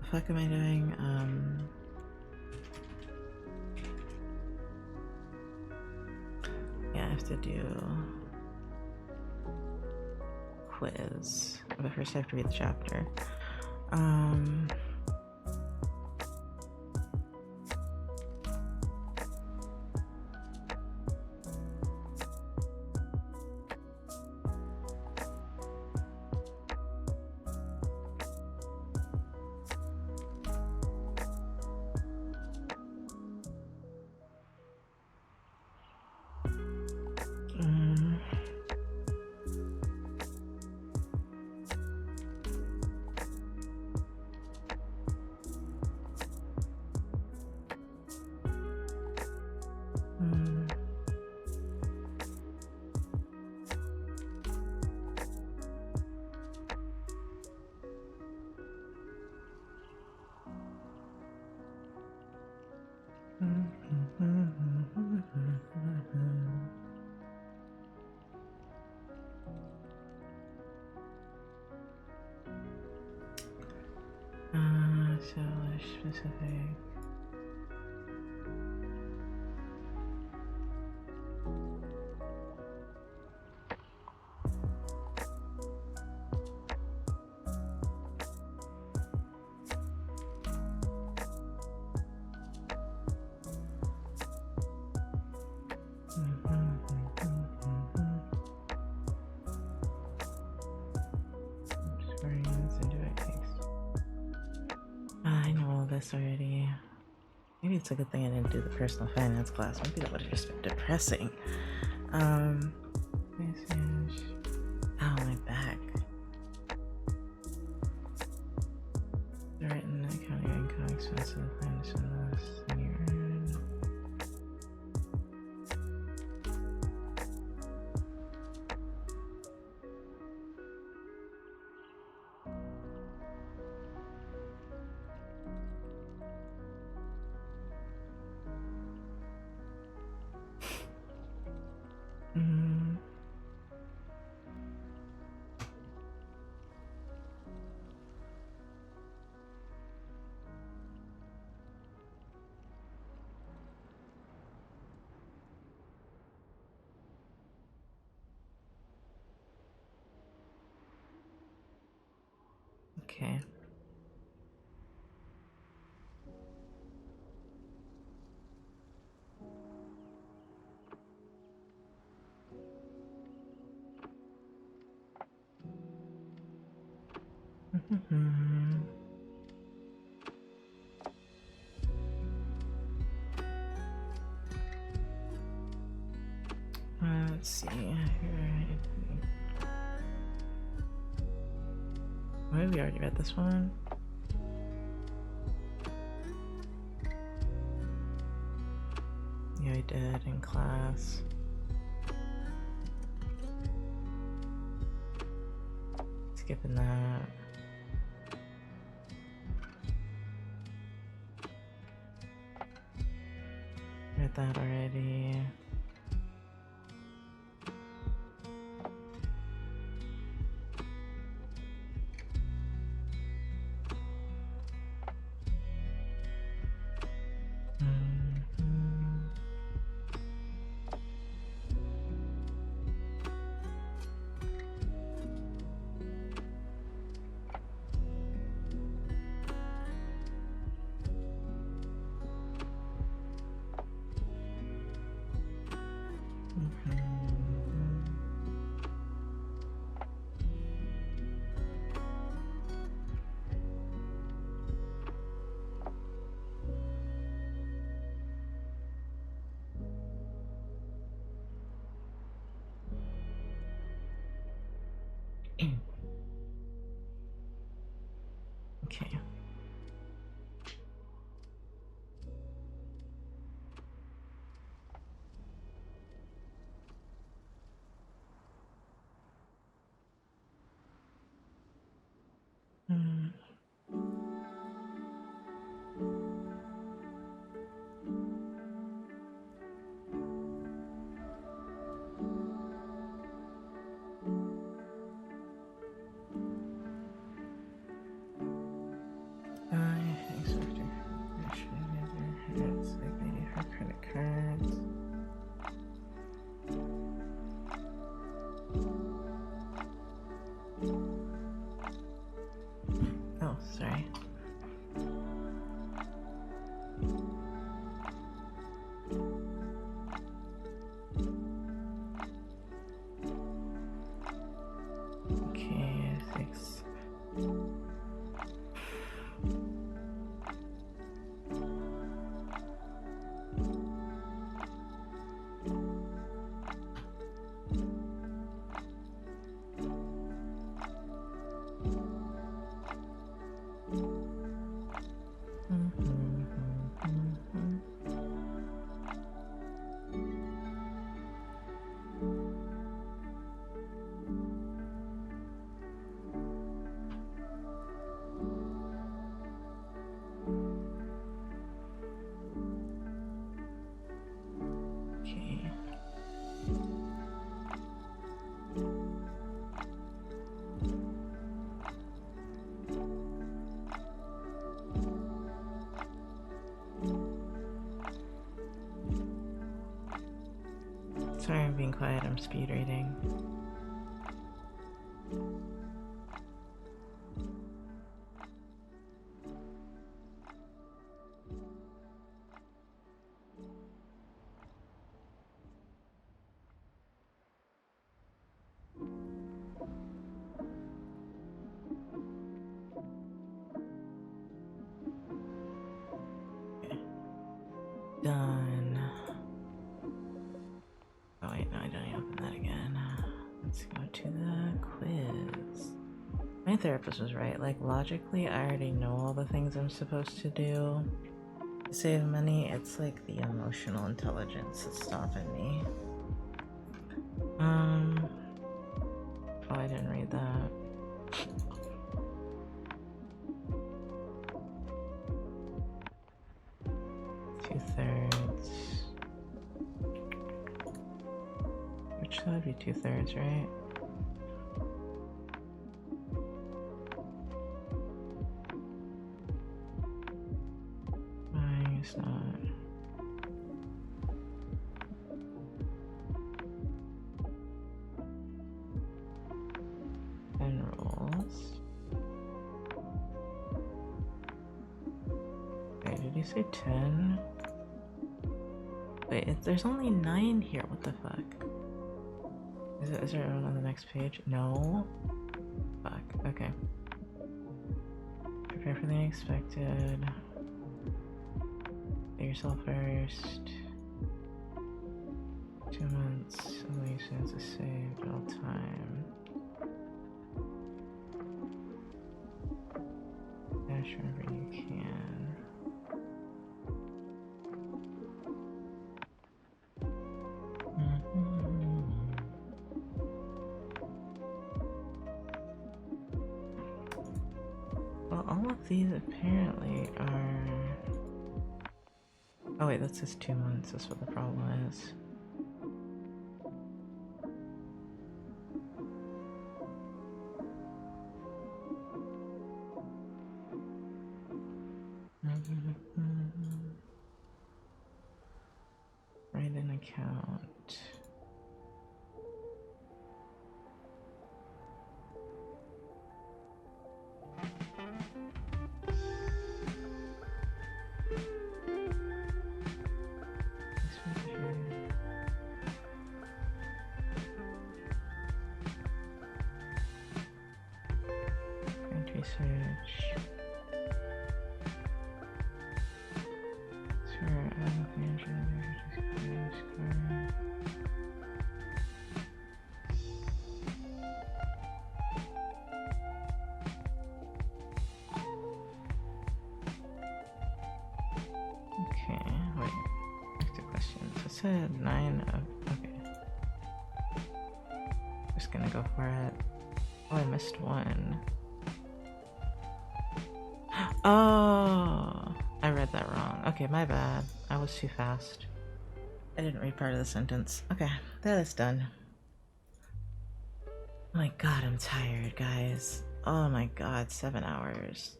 The fuck am I doing? Yeah, I have to do quiz. But first I have to read the chapter. So specific. I know all this already. Maybe it's a good thing I didn't do the personal finance class. Maybe that would have just been depressing. Message. Oh, my back. expensive. I understand this. And you earn. Mm. Okay. Let's see. Maybe we already read this one. Yeah, I did in class. Skipping that. Read that already. Okay. Credit cards. Oh, sorry. Okay, 6. Okay. Sorry, I'm being quiet. I'm speed reading. Done. Oh wait, no, I don't need to open that again. Let's go to the quiz. My therapist was right. Like, logically, I already know all the things I'm supposed to do to save money. It's like the emotional intelligence that's stopping me. Oh, I didn't read that. Two-thirds. Which that would be two-thirds, right? I guess not. And rolls. Wait, did you say 10? Wait, there's only 9 here. What the fuck? Is there one on the next page? No. Fuck. Okay. Prepare for the unexpected. Get yourself first. 2 months. All your senses saved at all time. Dash wherever you can. Well, all of these apparently are... Oh wait, that says 2 months. That's what the problem is. Write an account. Print research. Sure, I don't think okay, wait. Back to questions. It said 9 of... Okay. Just gonna go for it. Oh, I missed one. Oh! I read that wrong. Okay, my bad. I was too fast. I didn't read part of the sentence. Okay, that is done. Oh my god, I'm tired, guys. Oh my god, 7 hours.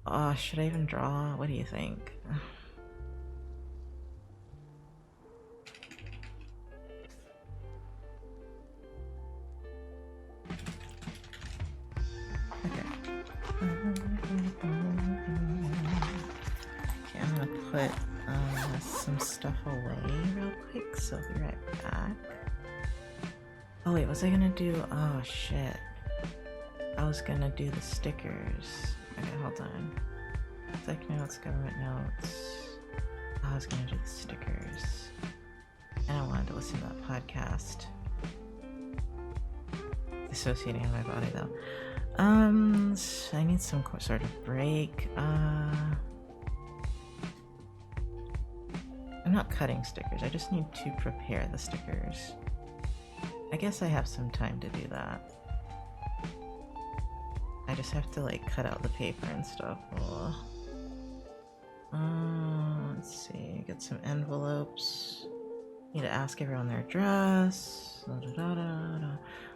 Oh, should I even draw? What do you think? Okay, I'm gonna put some stuff away real quick, so I'll be right back. Oh wait, was I gonna do... Oh shit. I was gonna do the stickers. Okay, hold on. Psych notes, government notes. I was gonna do the stickers. And I wanted to listen to that podcast. Dissociating my body though. So I need some sort of break. I'm not cutting stickers, I just need to prepare the stickers. I guess I have some time to do that. I just have to like cut out the paper and stuff. Let's see, get some envelopes. Need to ask everyone their address.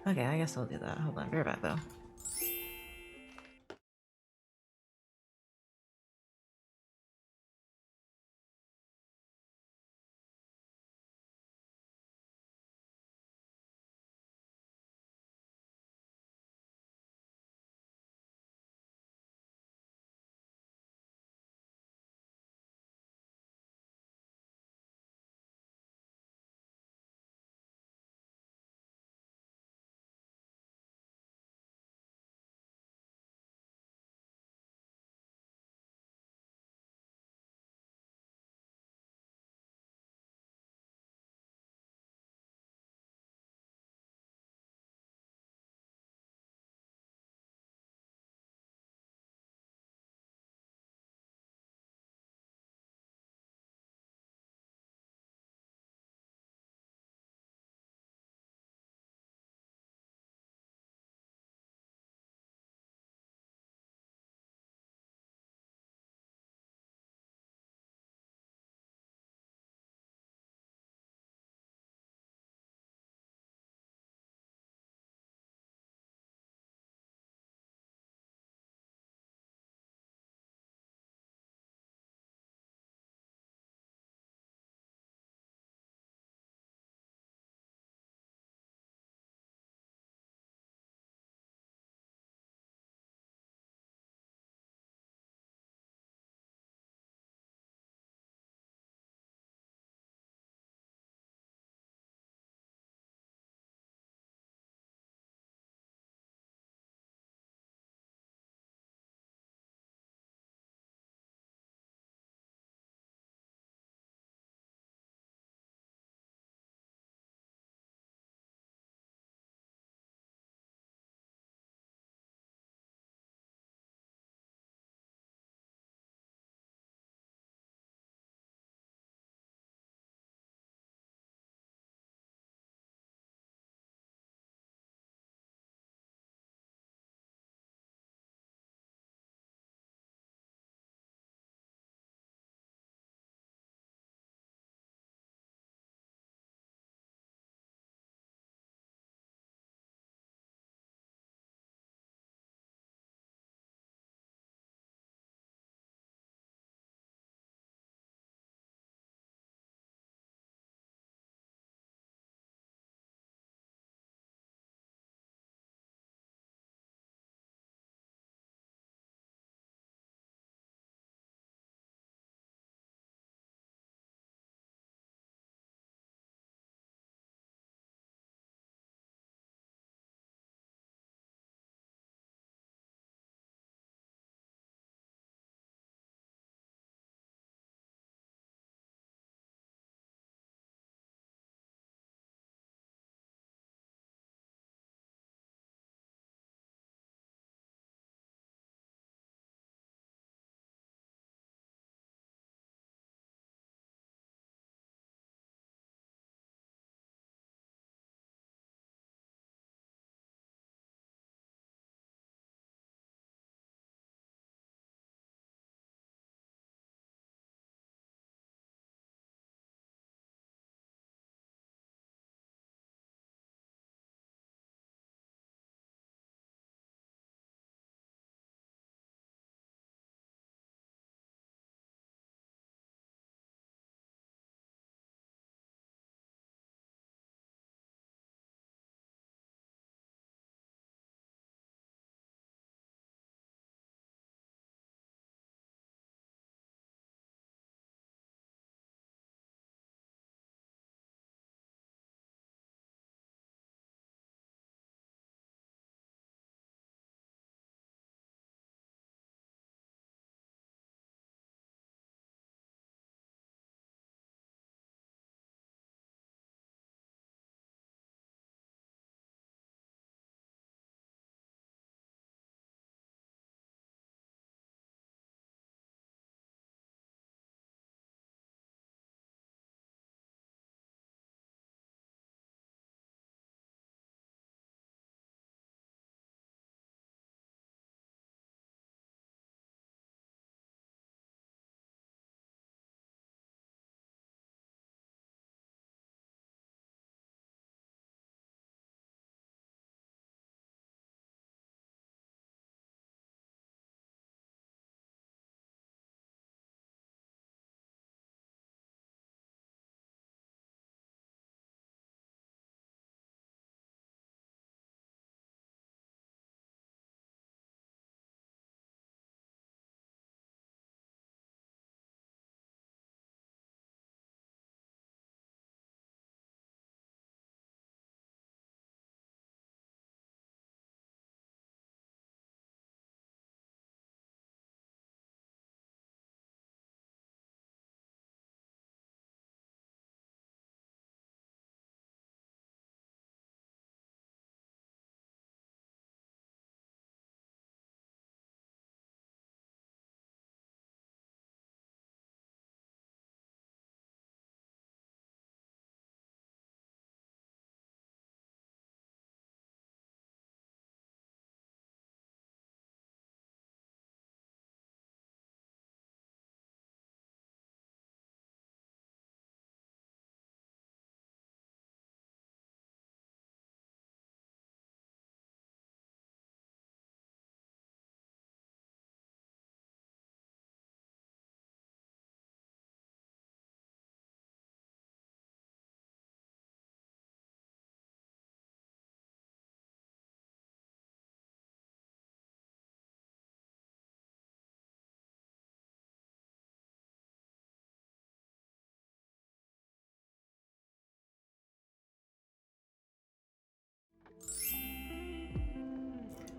Okay, I guess I'll do that. Hold on, be right back though.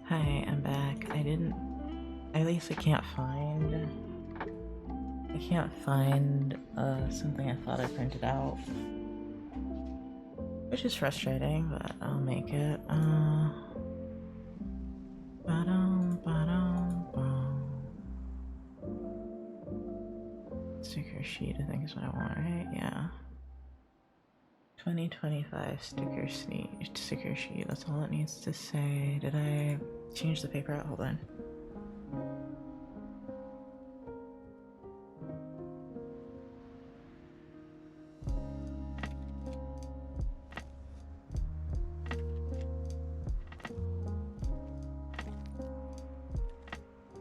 Hi, I'm back. At least I can't find something I thought I printed out. Which is frustrating, but I'll make it. Sticker sheet, I think is what I want, right? Yeah. 2025 sticker sheet. That's all it needs to say. Did I change the paper out? Hold on.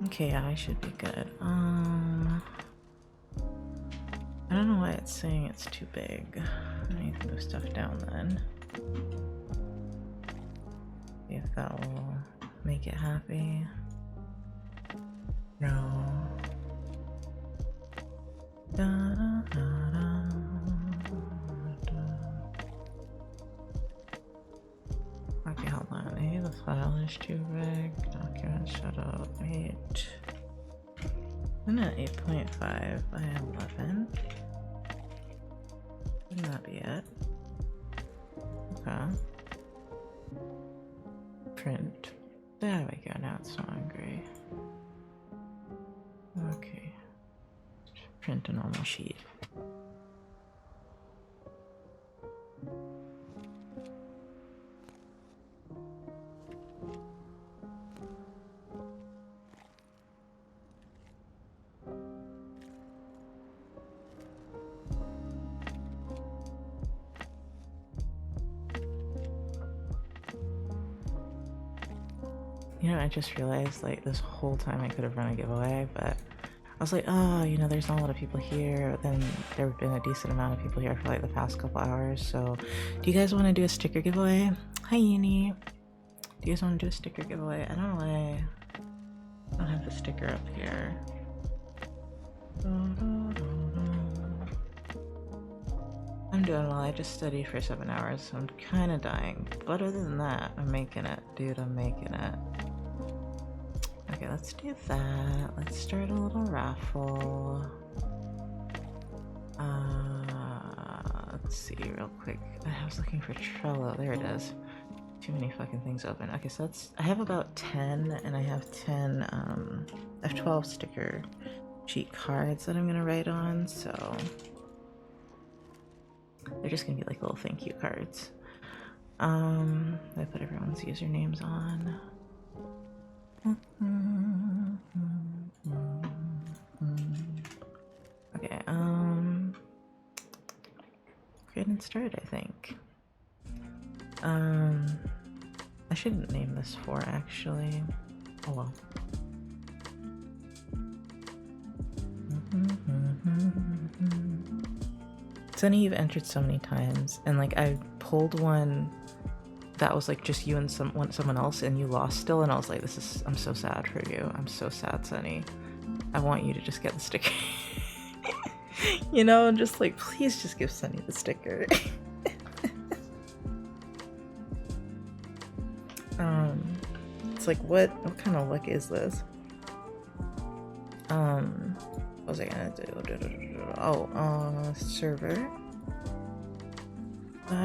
Okay, yeah, I should be good. I don't know why it's saying it's too big. I need to move stuff down then. See if that will make it happy. No. Da, da, da, da, da. Okay, hold on. Maybe the file is too big. Document shut up. 8. I'm at 8.5 by 11. Wouldn't that be it? Okay. Print. There we go. Now it's not angry. Okay. Print a normal sheet. You know, I just realized, like, this whole time I could have run a giveaway, but I was like, oh, you know, there's not a lot of people here. But then there have been a decent amount of people here for, like, the past couple hours. So, do you guys want to do a sticker giveaway? Hi, Uni. Do you guys want to do a sticker giveaway? I don't know why I don't have the sticker up here. I'm doing well. I just studied for 7 hours, so I'm kind of dying. But other than that, I'm making it. Dude, I'm making it. Okay, let's do that. Let's start a little raffle. Let's see real quick. I was looking for Trello. There it is. Too many fucking things open. Okay, so I have about 10, and I have 10, I have 12 sticker sheet cards that I'm gonna write on, so they're just gonna be like little thank you cards. I put everyone's usernames on. Okay, good and start, I think. I shouldn't name this 4 actually. Oh well. Sunny, you've entered so many times, and like I pulled one that was like just you and someone else, and you lost still, and I was like, I'm so sad for you. I'm so sad, Sunny. I want you to just get the sticker. You know, just like, please just give Sunny the sticker. It's like, what kind of luck is this? What was I gonna do? Oh, server. Give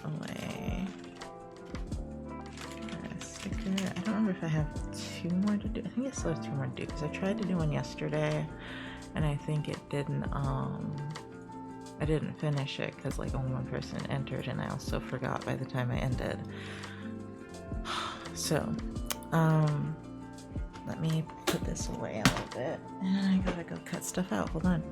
away a sticker. I don't remember if I have 2 more to do. I think I still have 2 more to do because I tried to do one yesterday, and I think it didn't. I didn't finish it because like only one person entered, and I also forgot by the time I ended. So, let me put this away a little bit, and I gotta go cut stuff out. Hold on.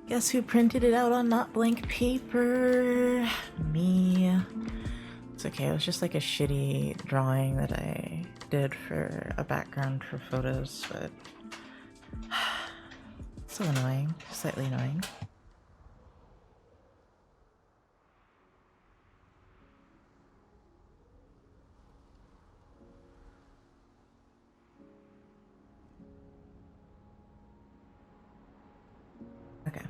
Guess who printed it out on not blank paper? Me. It's okay, it was just like a shitty drawing that I did for a background for photos, but so annoying, slightly annoying. Okay.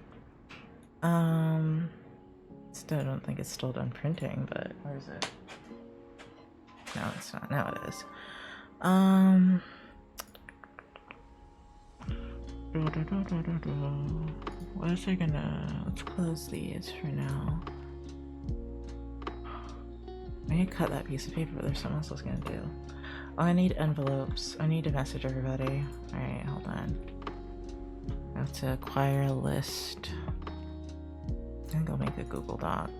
Still don't think it's still done printing, but where is it? No, it's not. Now it is. What is I gonna... Let's close these for now. I need to cut that piece of paper, but there's something else I was gonna do. Oh, I need envelopes. I need to message everybody. Alright, hold on. I have to acquire a list. I think I'll make a Google Doc.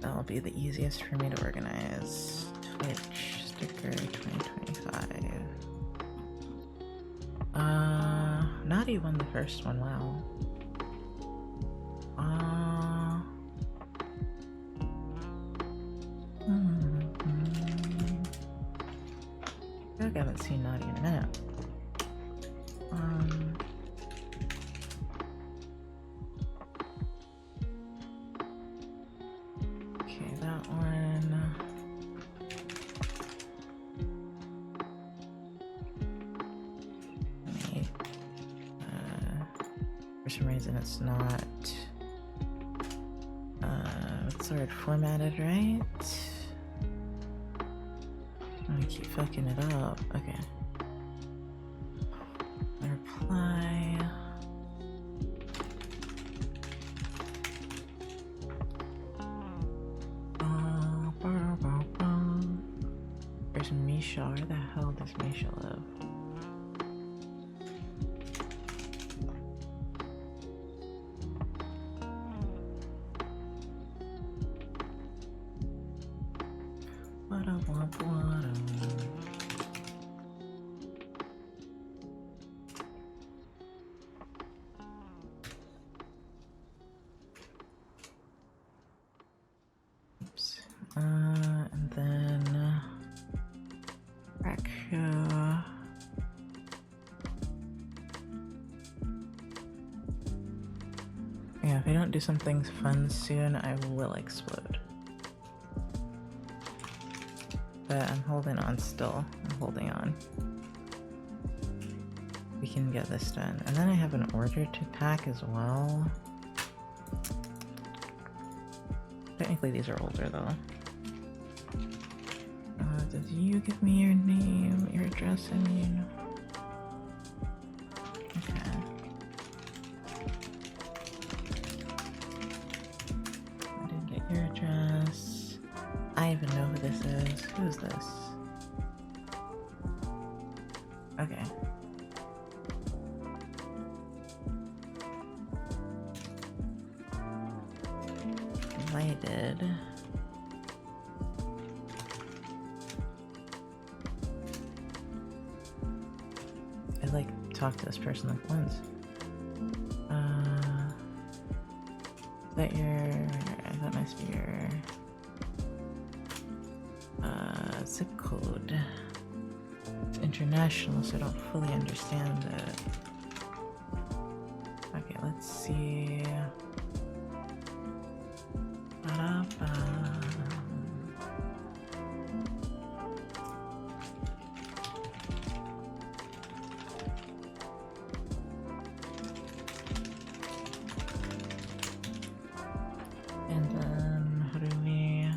That'll be the easiest for me to organize. Twitch sticker 2025. Naughty won the first one, wow. I feel like I haven't seen Naughty in a minute. Okay, that one. For some reason it's not what's the word, formatted right? I keep fucking it up. Okay. Reply. There's Misha. Where the hell does Misha live? Oops. And then Raku. Yeah, if I don't do some things fun soon, I will explode. But I'm holding on still. I'm holding on. We can get this done. And then I have an order to pack as well. Technically these are older though. Did you give me your name, your address, I mean? Okay. I didn't get your address. I even know who this is. Who is this? Okay. Invited. I like talked to this person like once. Is that your... that must be your... zip code. It's international, so I don't fully understand it. Okay, let's see. And then how do we...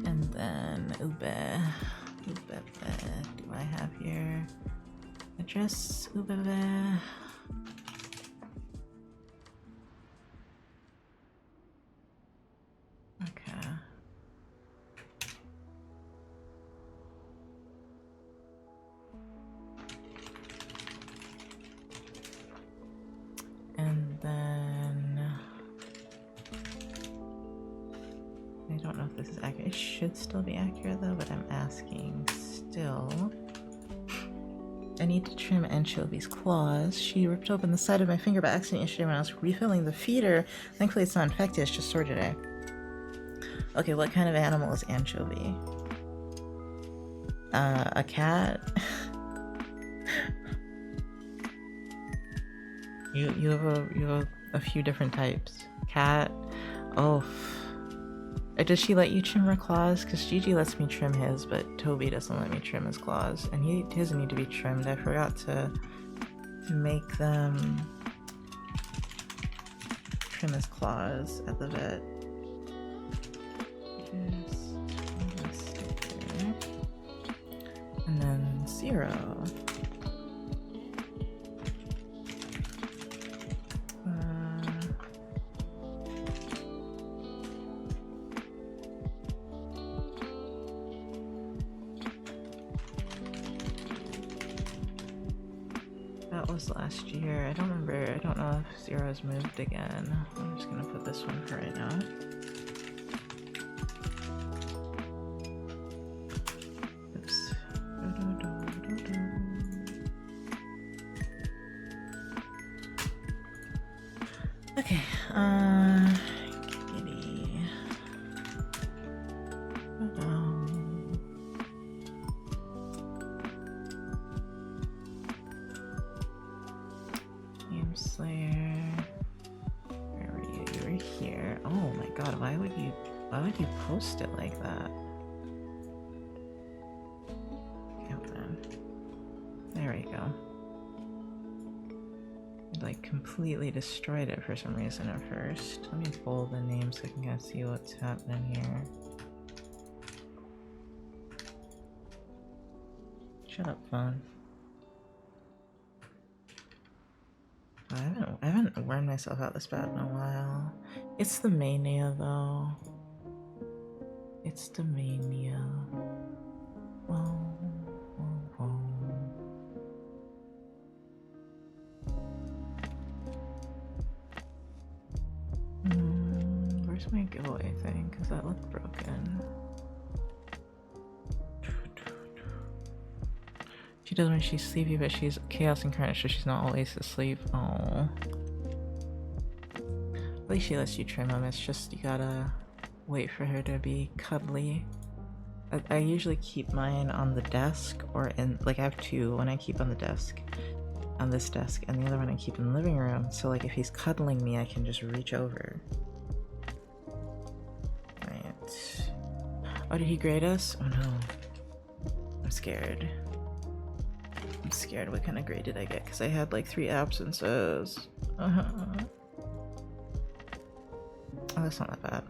And then Ube. Do I have your address? Ube. Okay. And then I don't know if if this is accurate. It should still be accurate though, but I'm asking still. I need to trim Anchovy's claws. She ripped open the side of my finger by accident yesterday when I was refilling the feeder. Thankfully it's not infected, it's just sore today. Okay, what kind of animal is Anchovy? A cat? you have a few different types. Cat? Oh. Does she let you trim her claws? Because Gigi lets me trim his, but Toby doesn't let me trim his claws. And he doesn't need to be trimmed. I forgot to make them trim his claws at the vet. And then 0. That was last year. I don't remember. I don't know if 0's moved again. I'm just gonna put this one for right now. Oops. Okay, kitty. Game Slayer. Where were you? You were here. Oh my god, why would you post it like that? Okay, hold on. There we go. Like completely destroyed it for some reason at first. Let me pull the name so I can kind of see what's happening here. Shut up, phone. I haven't worn myself out this bad in a while. It's the mania though. It's the mania. Whoa, whoa, whoa. Where's my giveaway thing? Because that looked broken. She does when she's sleepy, but she's chaos incarnate, so she's not always asleep. Oh. At least she lets you trim them. It's just you gotta wait for her to be cuddly. I usually keep mine on the desk or in, like I have two. One I keep on the desk, on this desk, and the other one I keep in the living room. So like if he's cuddling me, I can just reach over. Right. Oh, did he grade us? Oh no. I'm scared. I'm scared. What kind of grade did I get? Because I had like 3 absences. Oh, that's not that bad.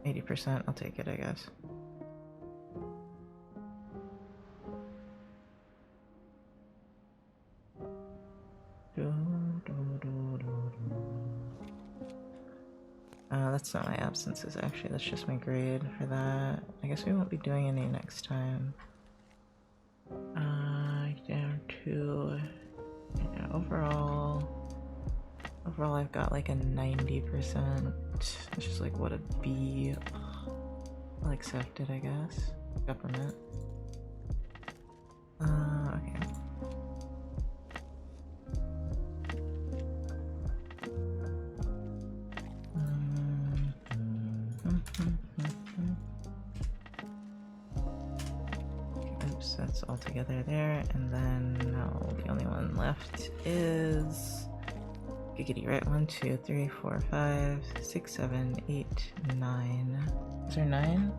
80%. I'll take it, I guess. That's not my absences actually. That's just my grade for that. I guess we won't be doing any next time. Down to overall I've got like a 90%, which is like what a B. I'll accept it, I guess. Government. Okay. Oops, that's all together there, and then now the only one left is giggity, right? 1, 2, 3, 4, 5, 6, 7, 8, 9. Is there 9?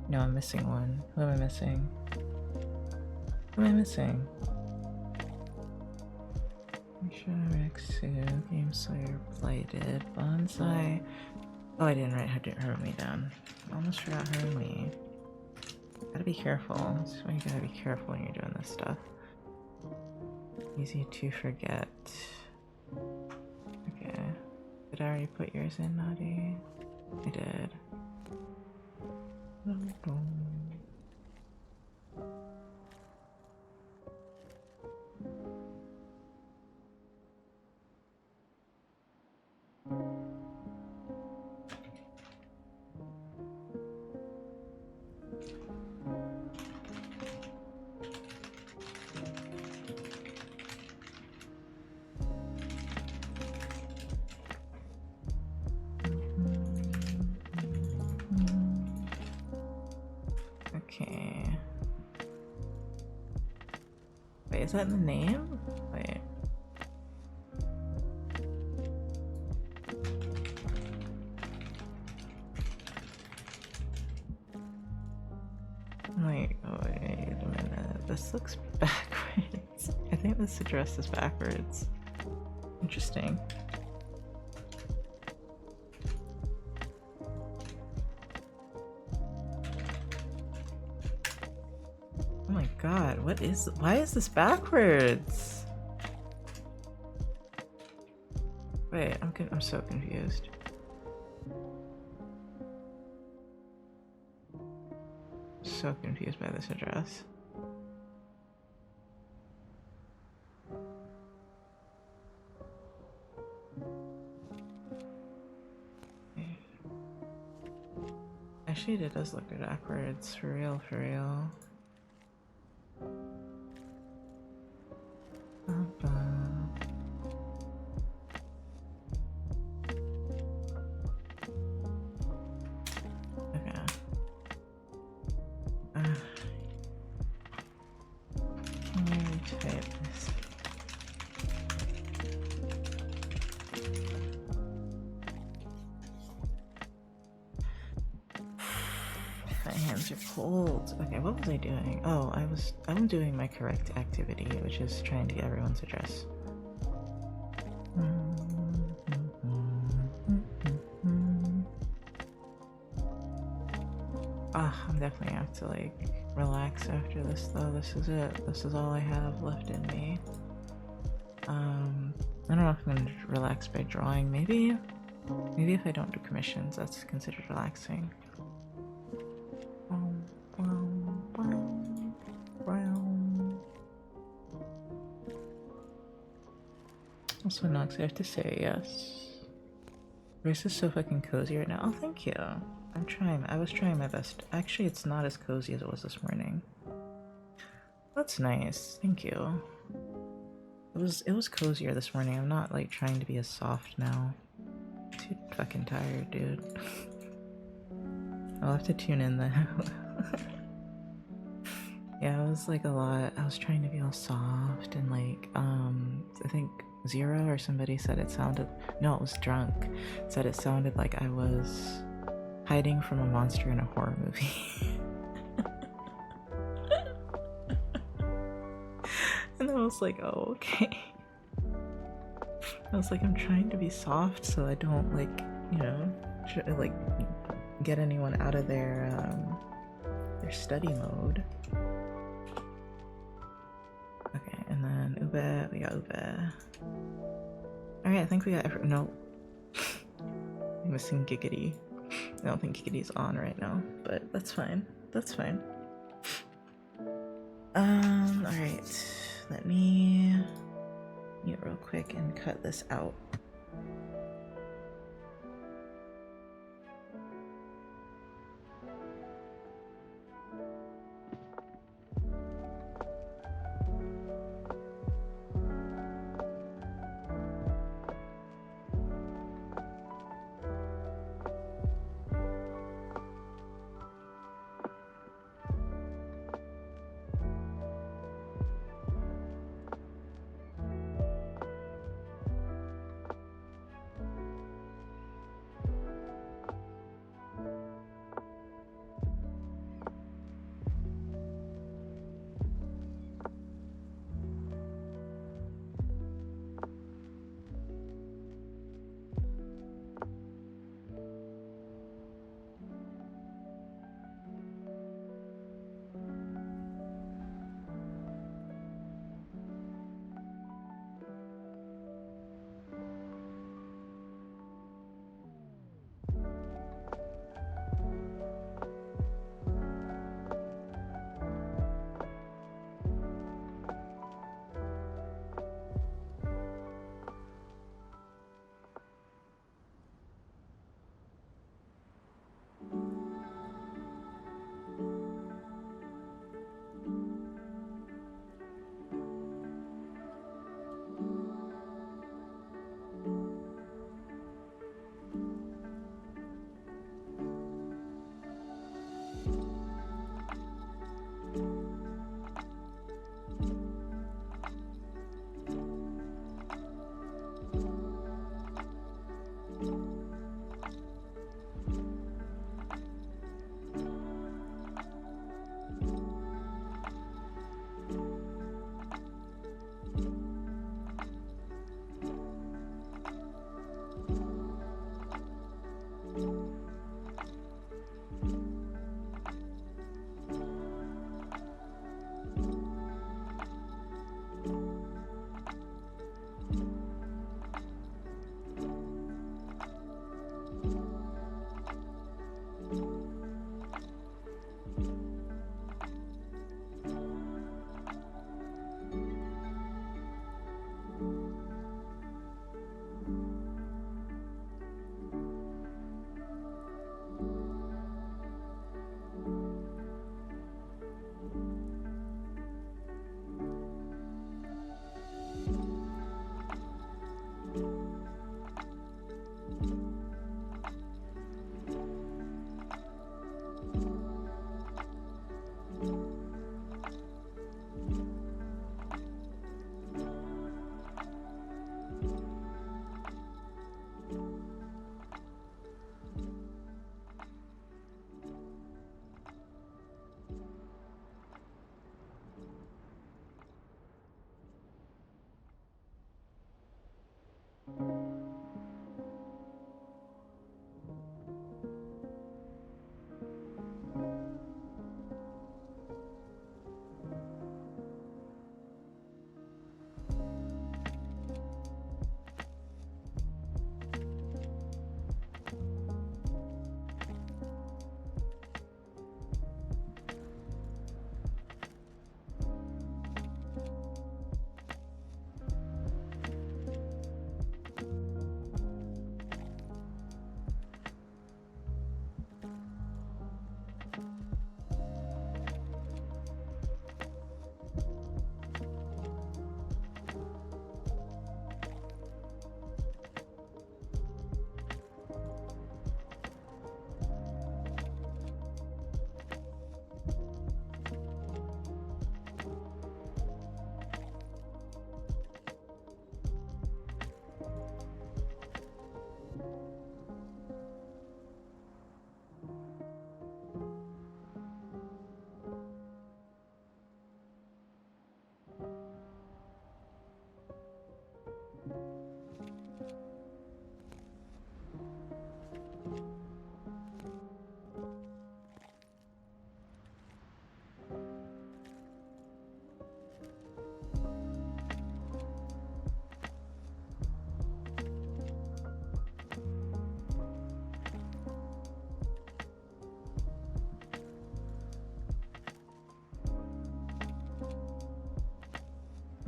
No, I'm missing one. Who am I missing? Who am I missing? Rexu, Game Slayer, Blighted, Bonsai. Oh, I didn't write hurt me down. Almost forgot hurt me. Gotta be careful. That's why you gotta be careful when you're doing this stuff. Easy to forget. Okay. Did I already put yours in, Naughty? I did. Wait, is that in the name? Wait. Like, oh, wait a minute. This looks backwards. I think this address is backwards. Interesting. Oh my god, why is this backwards? Wait, I'm so confused. So confused by this address. Actually, it does look backwards. For real, for real. Okay. Let me type this. My hands are cold. Okay, what was I doing? Oh, I'm doing my correct activity, which is trying to get everyone's address. I'm definitely gonna have to like relax after this though. This is it. This is all I have left in me. I don't know if I'm gonna relax by drawing. Maybe if I don't do commissions, that's considered relaxing. Also, Nox, I have to say yes. This is so fucking cozy right now. Oh, thank you. I was trying my best. Actually, it's not as cozy as it was this morning. That's nice. Thank you. It was cozier this morning. I'm not like trying to be as soft now. Too fucking tired, dude. I'll have to tune in then. Yeah, it was like a lot. I was trying to be all soft and like, I think Zero or somebody said it sounded, no, it was Drunk, said it sounded like I was hiding from a monster in a horror movie. And I was like, oh, okay. I was like, I'm trying to be soft so I don't like, you know, like get anyone out of their study mode. Okay, and then Ube, we got Ube. Alright, I think we got no. I'm missing Giggity. I don't think Giggity's on right now, but that's fine. That's fine. Alright. Let me mute real quick and cut this out.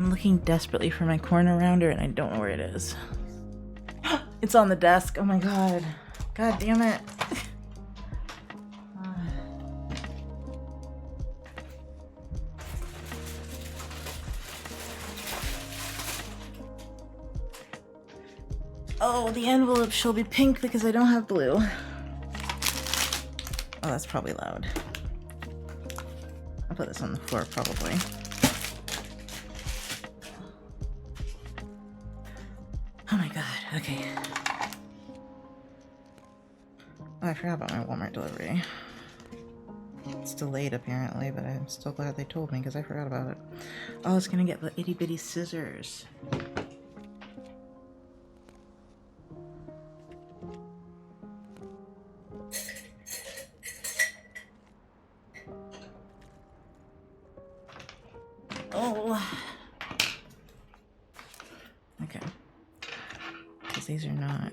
I'm looking desperately for my corner rounder and I don't know where it is. It's on the desk. Oh my god. God damn it. Oh, the envelope shall be pink because I don't have blue. Oh, that's probably loud. I'll put this on the floor probably. Oh my god, okay. Oh, I forgot about my Walmart delivery. It's delayed apparently, but I'm still glad they told me because I forgot about it. Oh, I was gonna get the itty bitty scissors. Oh. Okay. Because these are not...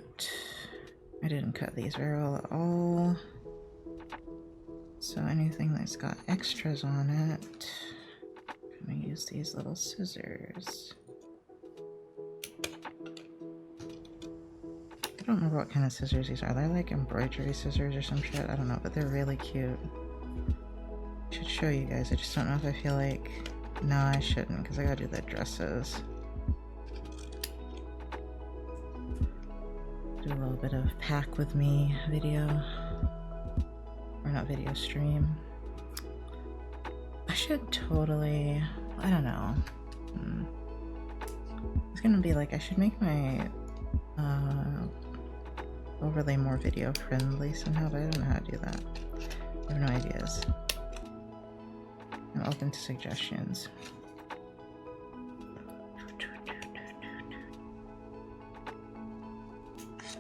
I didn't cut these very well at all. So anything that's got extras on it, I'm gonna use these little scissors. I don't remember what kind of scissors these are. They're like embroidery scissors or some shit. I don't know, but they're really cute. I should show you guys. I just don't know if I feel like... No, I shouldn't, because I gotta do the dresses. Do a little bit of pack with me video. Or not video, stream. I should totally... I don't know. It's gonna be like, I should make my overlay more video friendly somehow, but I don't know how to do that. I have no ideas. I'm open to suggestions.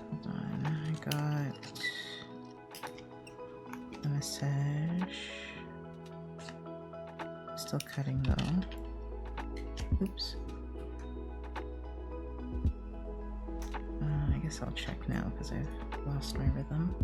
Hold on, I got the massage. Still cutting though. Oops. I guess I'll check now because I've lost my rhythm.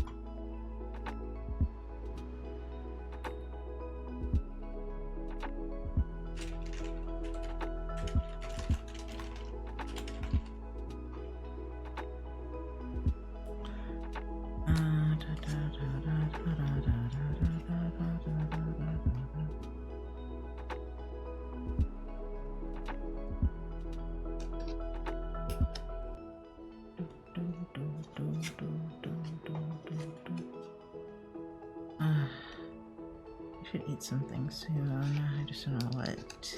Eat something soon. I just don't know what.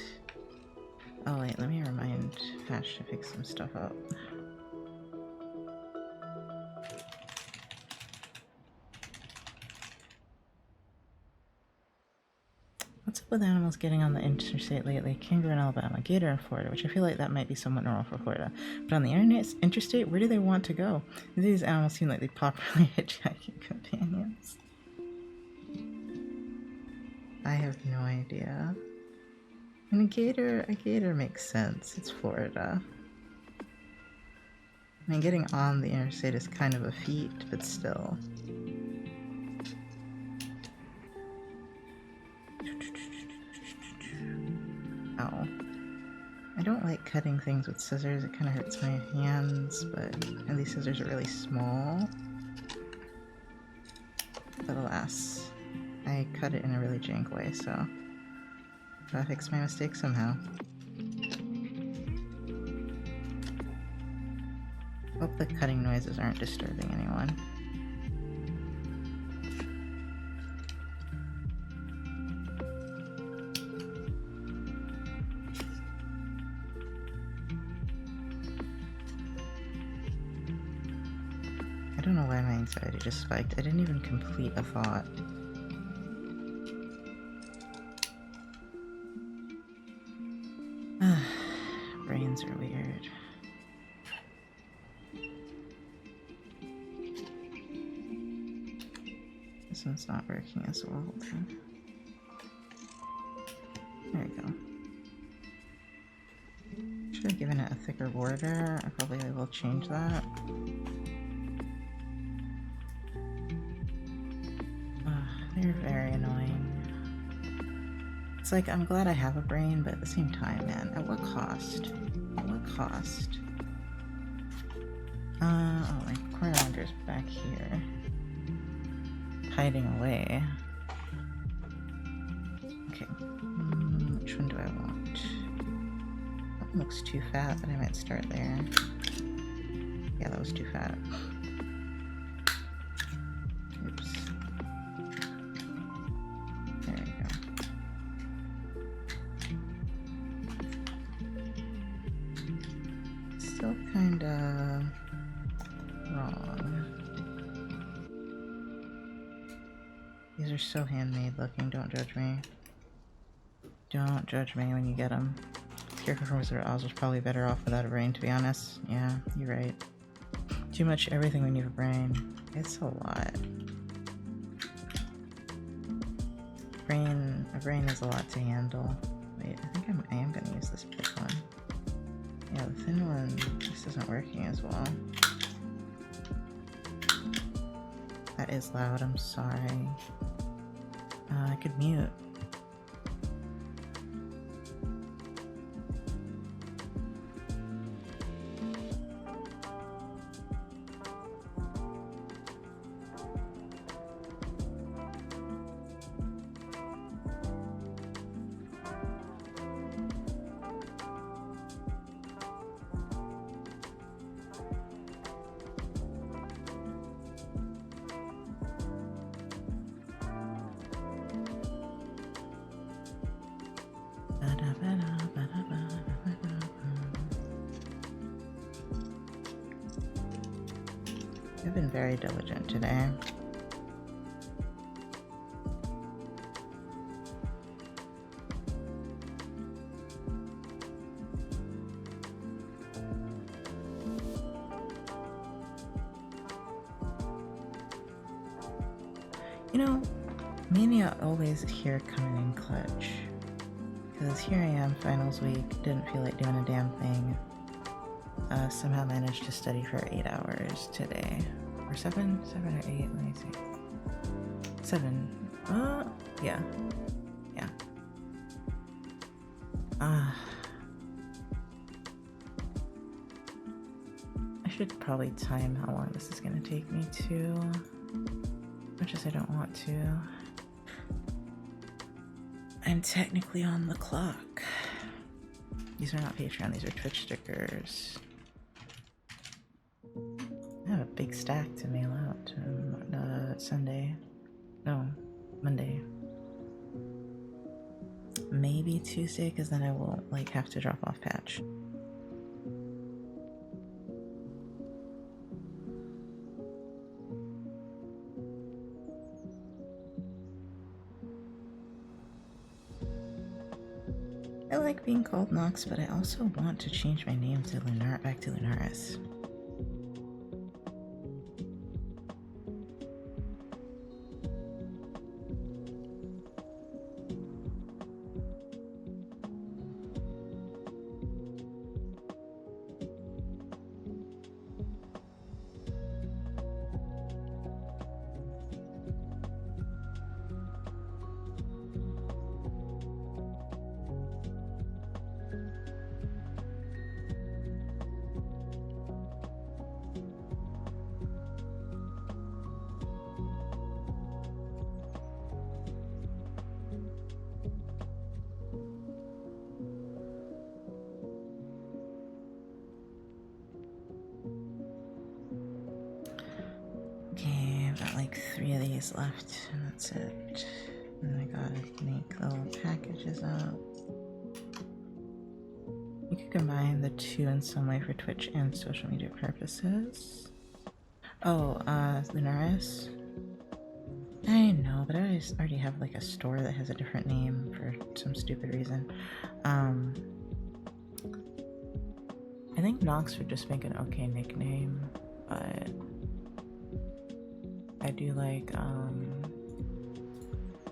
Oh wait, let me remind Hash to pick some stuff up. What's up with animals getting on the interstate lately? Kangaroo in Alabama, gator in Florida, which I feel like that might be somewhat normal for Florida. But on the interstate, where do they want to go? These animals seem like they properly hitchhiking companions. I have no idea. And a gator makes sense. It's Florida. I mean, getting on the interstate is kind of a feat, but still. Ow. I don't like cutting things with scissors. It kind of hurts my hands, and these scissors are really small. But alas. I cut it in a really jank way, so gotta fix my mistake somehow. Hope the cutting noises aren't disturbing anyone. I don't know why my anxiety just spiked. I didn't even complete a thought. Brains are weird. This one's not working as well. There we go. Should have given it a thicker border. I probably will change that. They're very annoying. It's like, I'm glad I have a brain, but at the same time, man, at what cost? At what cost? Oh, my corner launder's back here. Hiding away. Okay. Which one do I want? That one looks too fat, but I might start there. Yeah, that was too fat. Oops. There you go. Still kinda wrong. These are so handmade looking, don't judge me. Don't judge me when you get them. Scarecrow from Wizard of Oz was probably better off without a brain, to be honest. Yeah, you're right. Too much everything when you have a brain. It's a lot. A brain is a lot to handle. Wait, I think I am gonna use this big one. Yeah, the thin one just isn't working as well. That is loud, I'm sorry. I could mute. I've been very diligent today. You know, maybe I'll always hear coming in clutch. Because here I am, finals week, didn't feel like doing a damn thing. Somehow managed to study for 8 hours today. Or 7? 7 or 8? Let me see. 7. Yeah. Yeah. I should probably time how long this is gonna take me to. Much as I don't want to. I'm technically on the clock. These are not Patreon, these are Twitch stickers. I have a big stack to mail out Sunday. No, Monday. Maybe Tuesday, because then I won't like have to drop off patch. I like being called Nox, but I also want to change my name to back to Lunaris. Okay, I've got like 3 of these left, and that's it. And I gotta make little packages up. You could combine the two in some way for Twitch and social media purposes. Oh, Lunaris? I know, but I already have like a store that has a different name for some stupid reason. I think Nox would just make an okay nickname, but I do like, I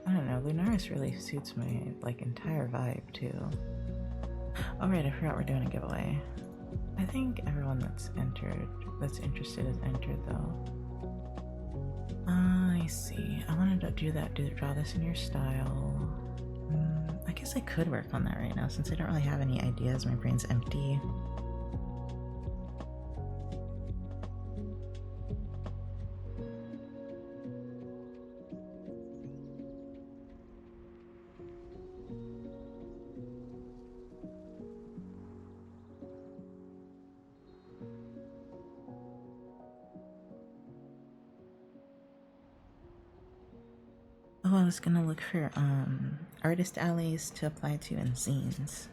don't know, Lunaris really suits my, like, entire vibe, too. Oh right, I forgot we're doing a giveaway. I think everyone that's interested is entered, though. I see. I wanted to do that, draw this in your style. I guess I could work on that right now since I don't really have any ideas. My brain's empty. Oh, I was gonna look for artist alleys to apply to in zines.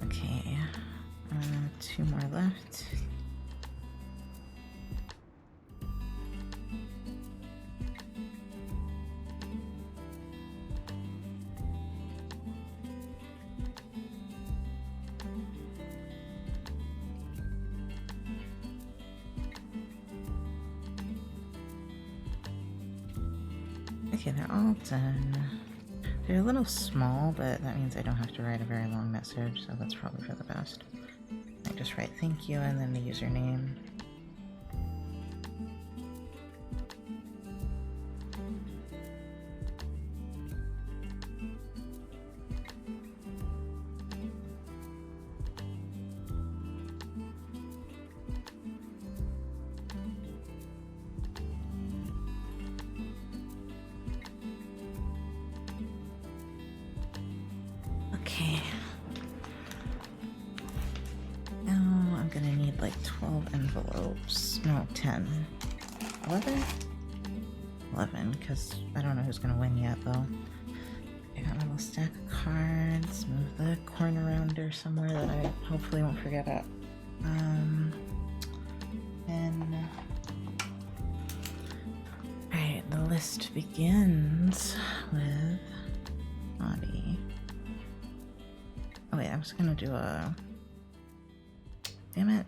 Okay, 2 more left. Okay, they're all done. They're a little small, but that means I don't have to write a very long message, so that's probably for the best. I just write thank you and then the username. Okay. Now I'm gonna need like 12 envelopes. No, 10. 11? 11, because I don't know who's gonna win yet though. I got my little stack of cards. Move the corner rounder somewhere that I hopefully won't forget it. And alright, the list begins with Audie. Oh wait, I was gonna do a... Damn it.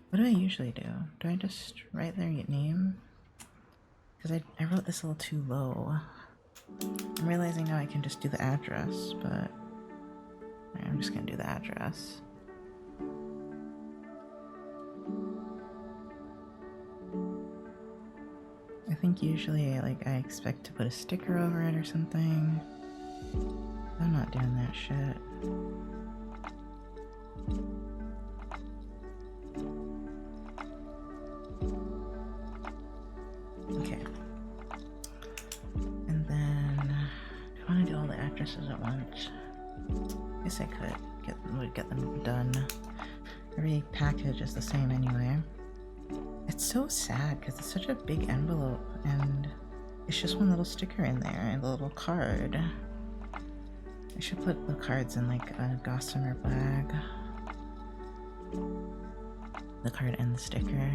What do I usually do? Do I just write their name? Because I wrote this a little too low. I'm realizing now I can just do the address, but I'm just gonna do the address. I think usually I expect to put a sticker over it or something. I'm not doing that shit. Okay. And then, do I want to do all the addresses at once? I guess I could get them done. Every package is the same anyway. It's so sad because it's such a big envelope and it's just one little sticker in there and a little card. I should put the cards in like a gossamer bag. The card and the sticker.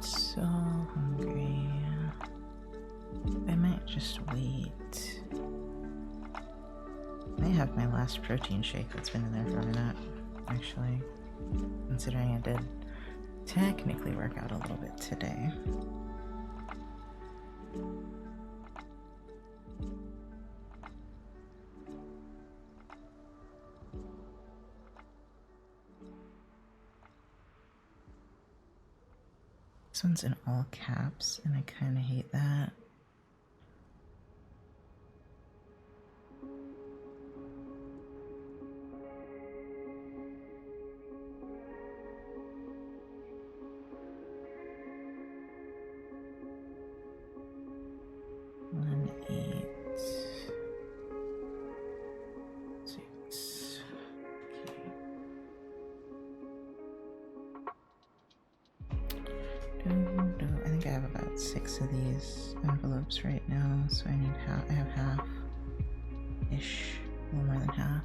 So hungry. I might just wait. I have my last protein shake that's been in there for a minute, actually. Considering I did technically work out a little bit today. This one's in all caps, and I kind of hate that. I think I have about 6 of these envelopes right now, so I need half. I have half-ish, a little more than half.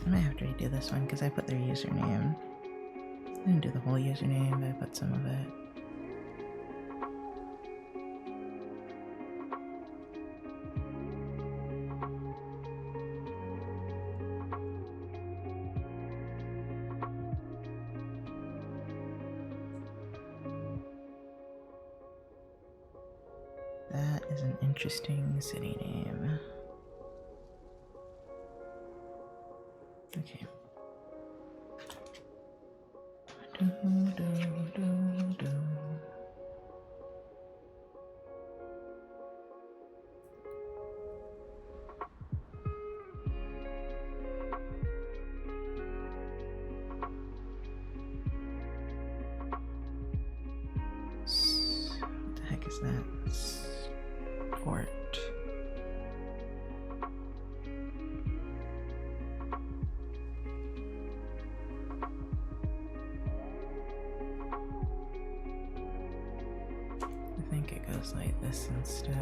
I might have to redo this one because I put their username. I didn't do the whole username, but I put some of it. That is an interesting city name. Okay. What the heck is that? Fort. I think it goes like this instead.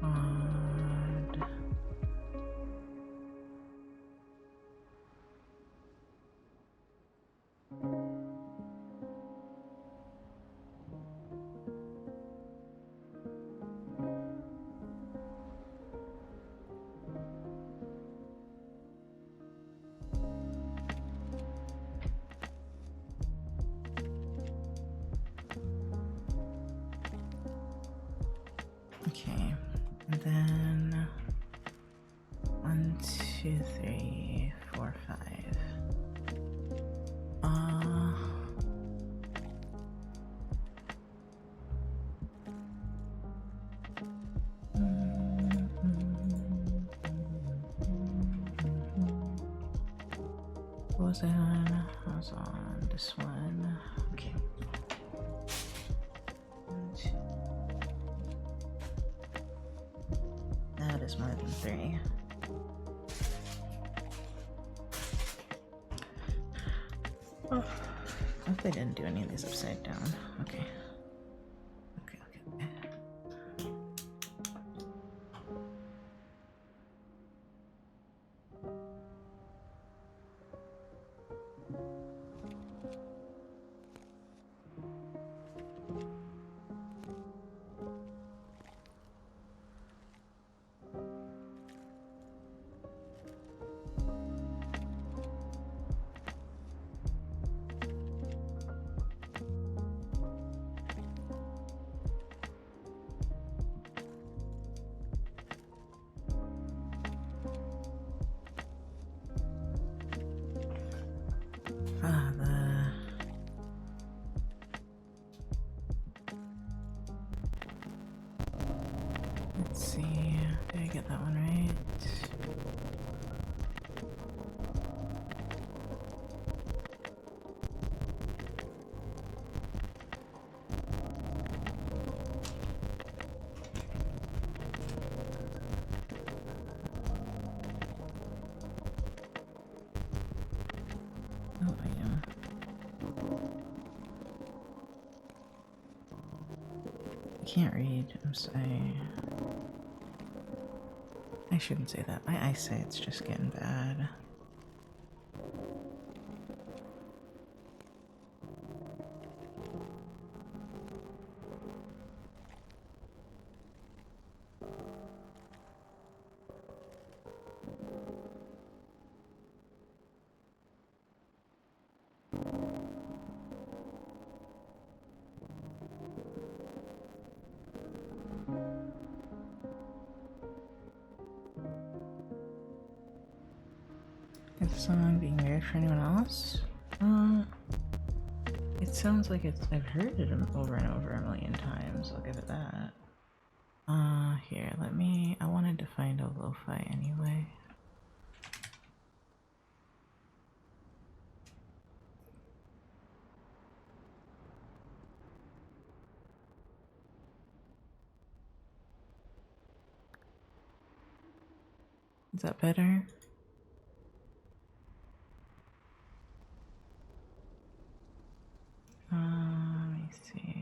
Odd. Okay, and then 1, 2, 3, 4, 5. What was I on? I was on this one. Okay. 1, 2. That is more than 3. Oh, I hope they didn't do any of these upside down. Okay. Okay. Let's see, did I get that one right? Oh, I know. I can't read, I'm sorry. I shouldn't say that. My eyesight's just getting bad. Is the song being weird for anyone else? It sounds like I've heard it over and over a million times. I'll give it that. Here, I wanted to find a lo-fi anyway. Is that better? Let me see.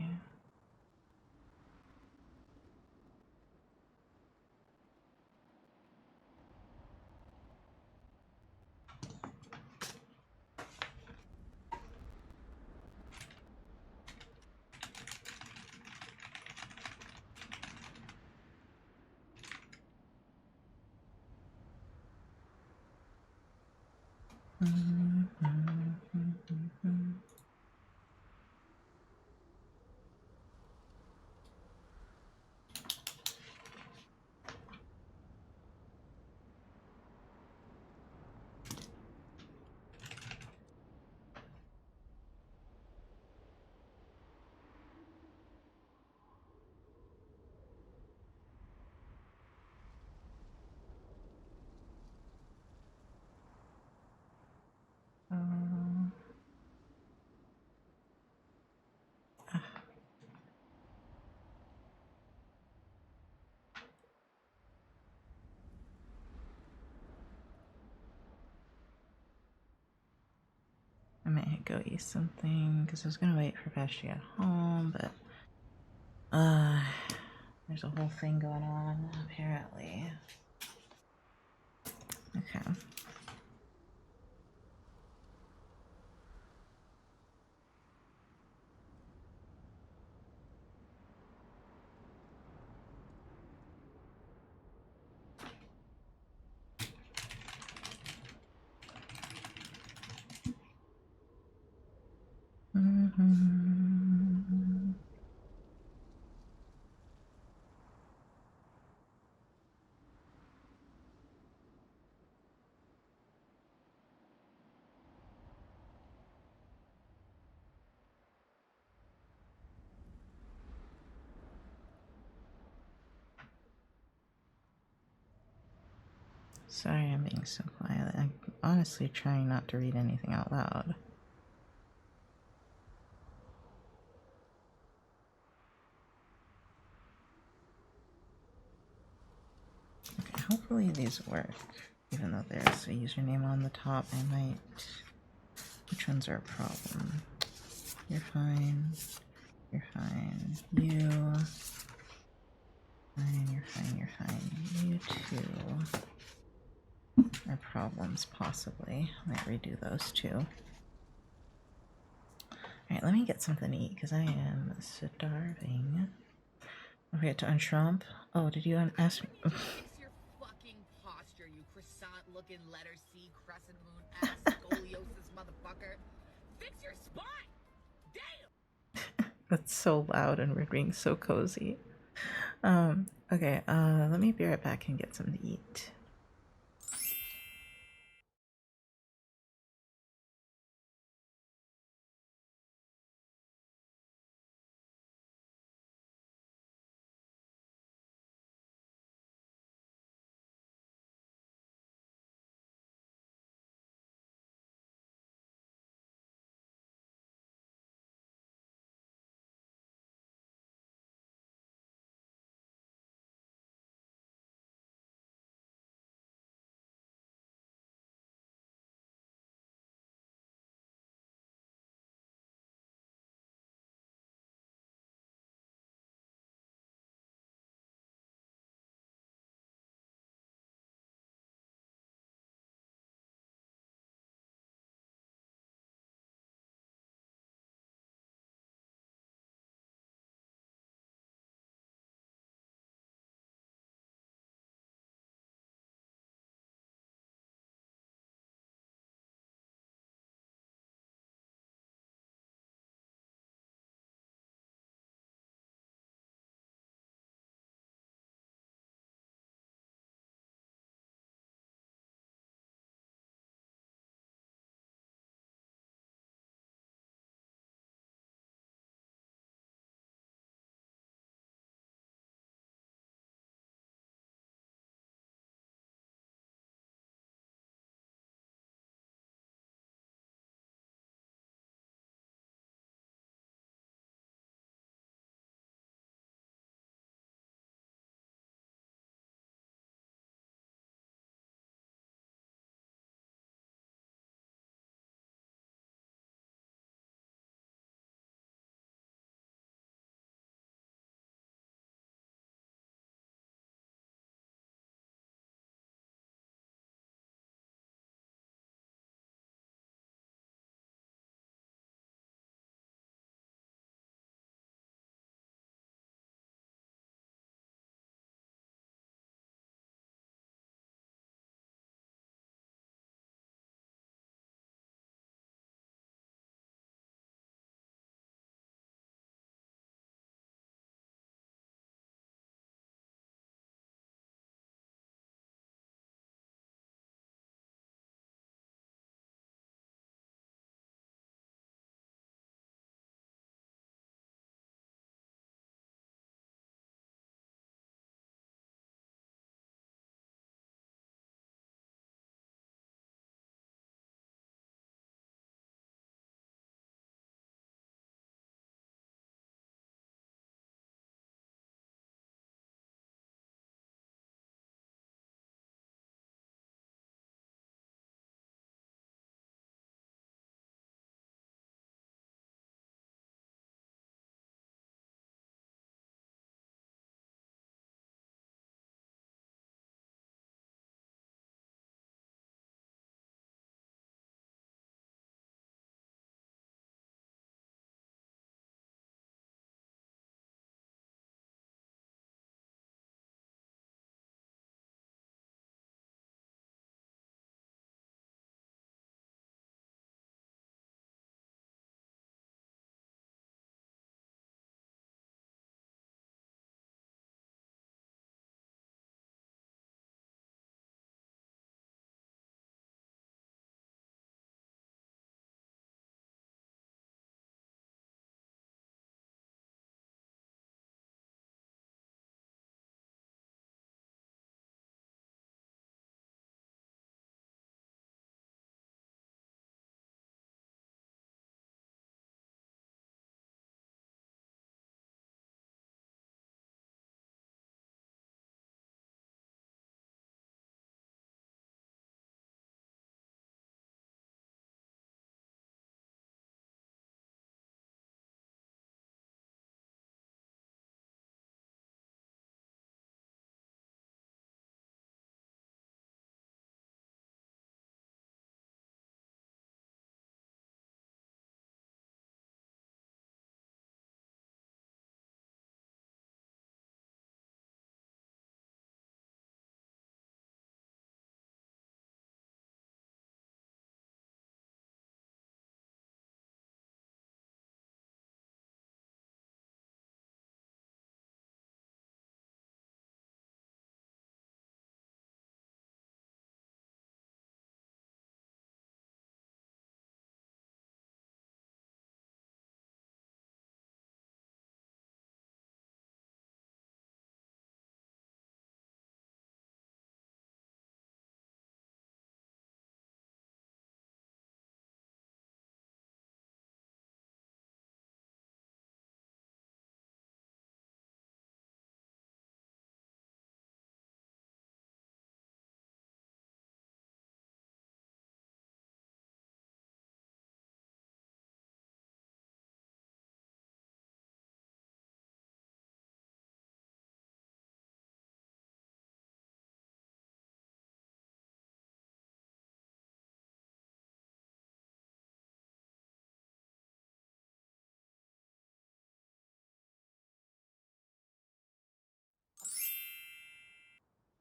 I might go eat something because I was gonna wait for Bash to get home, but there's a whole thing going on apparently. Okay. Sorry, I'm being so quiet. I'm honestly trying not to read anything out loud. Okay, hopefully these work. Even though there's a username on the top, I might... Which ones are a problem? You're fine. You're fine. You... Fine, you're fine, you're fine. You too. Are problems, possibly. I might redo those too. Alright, let me get something to eat, because I am starving. Don't forget to untrump. Oh, did you ask me?
Fix your fucking posture, you croissant-looking letter C crescent moon ass scoliosis motherfucker. Fix your spine! Damn!
That's so loud and we're being so cozy. Okay, let me be right back and get something to eat.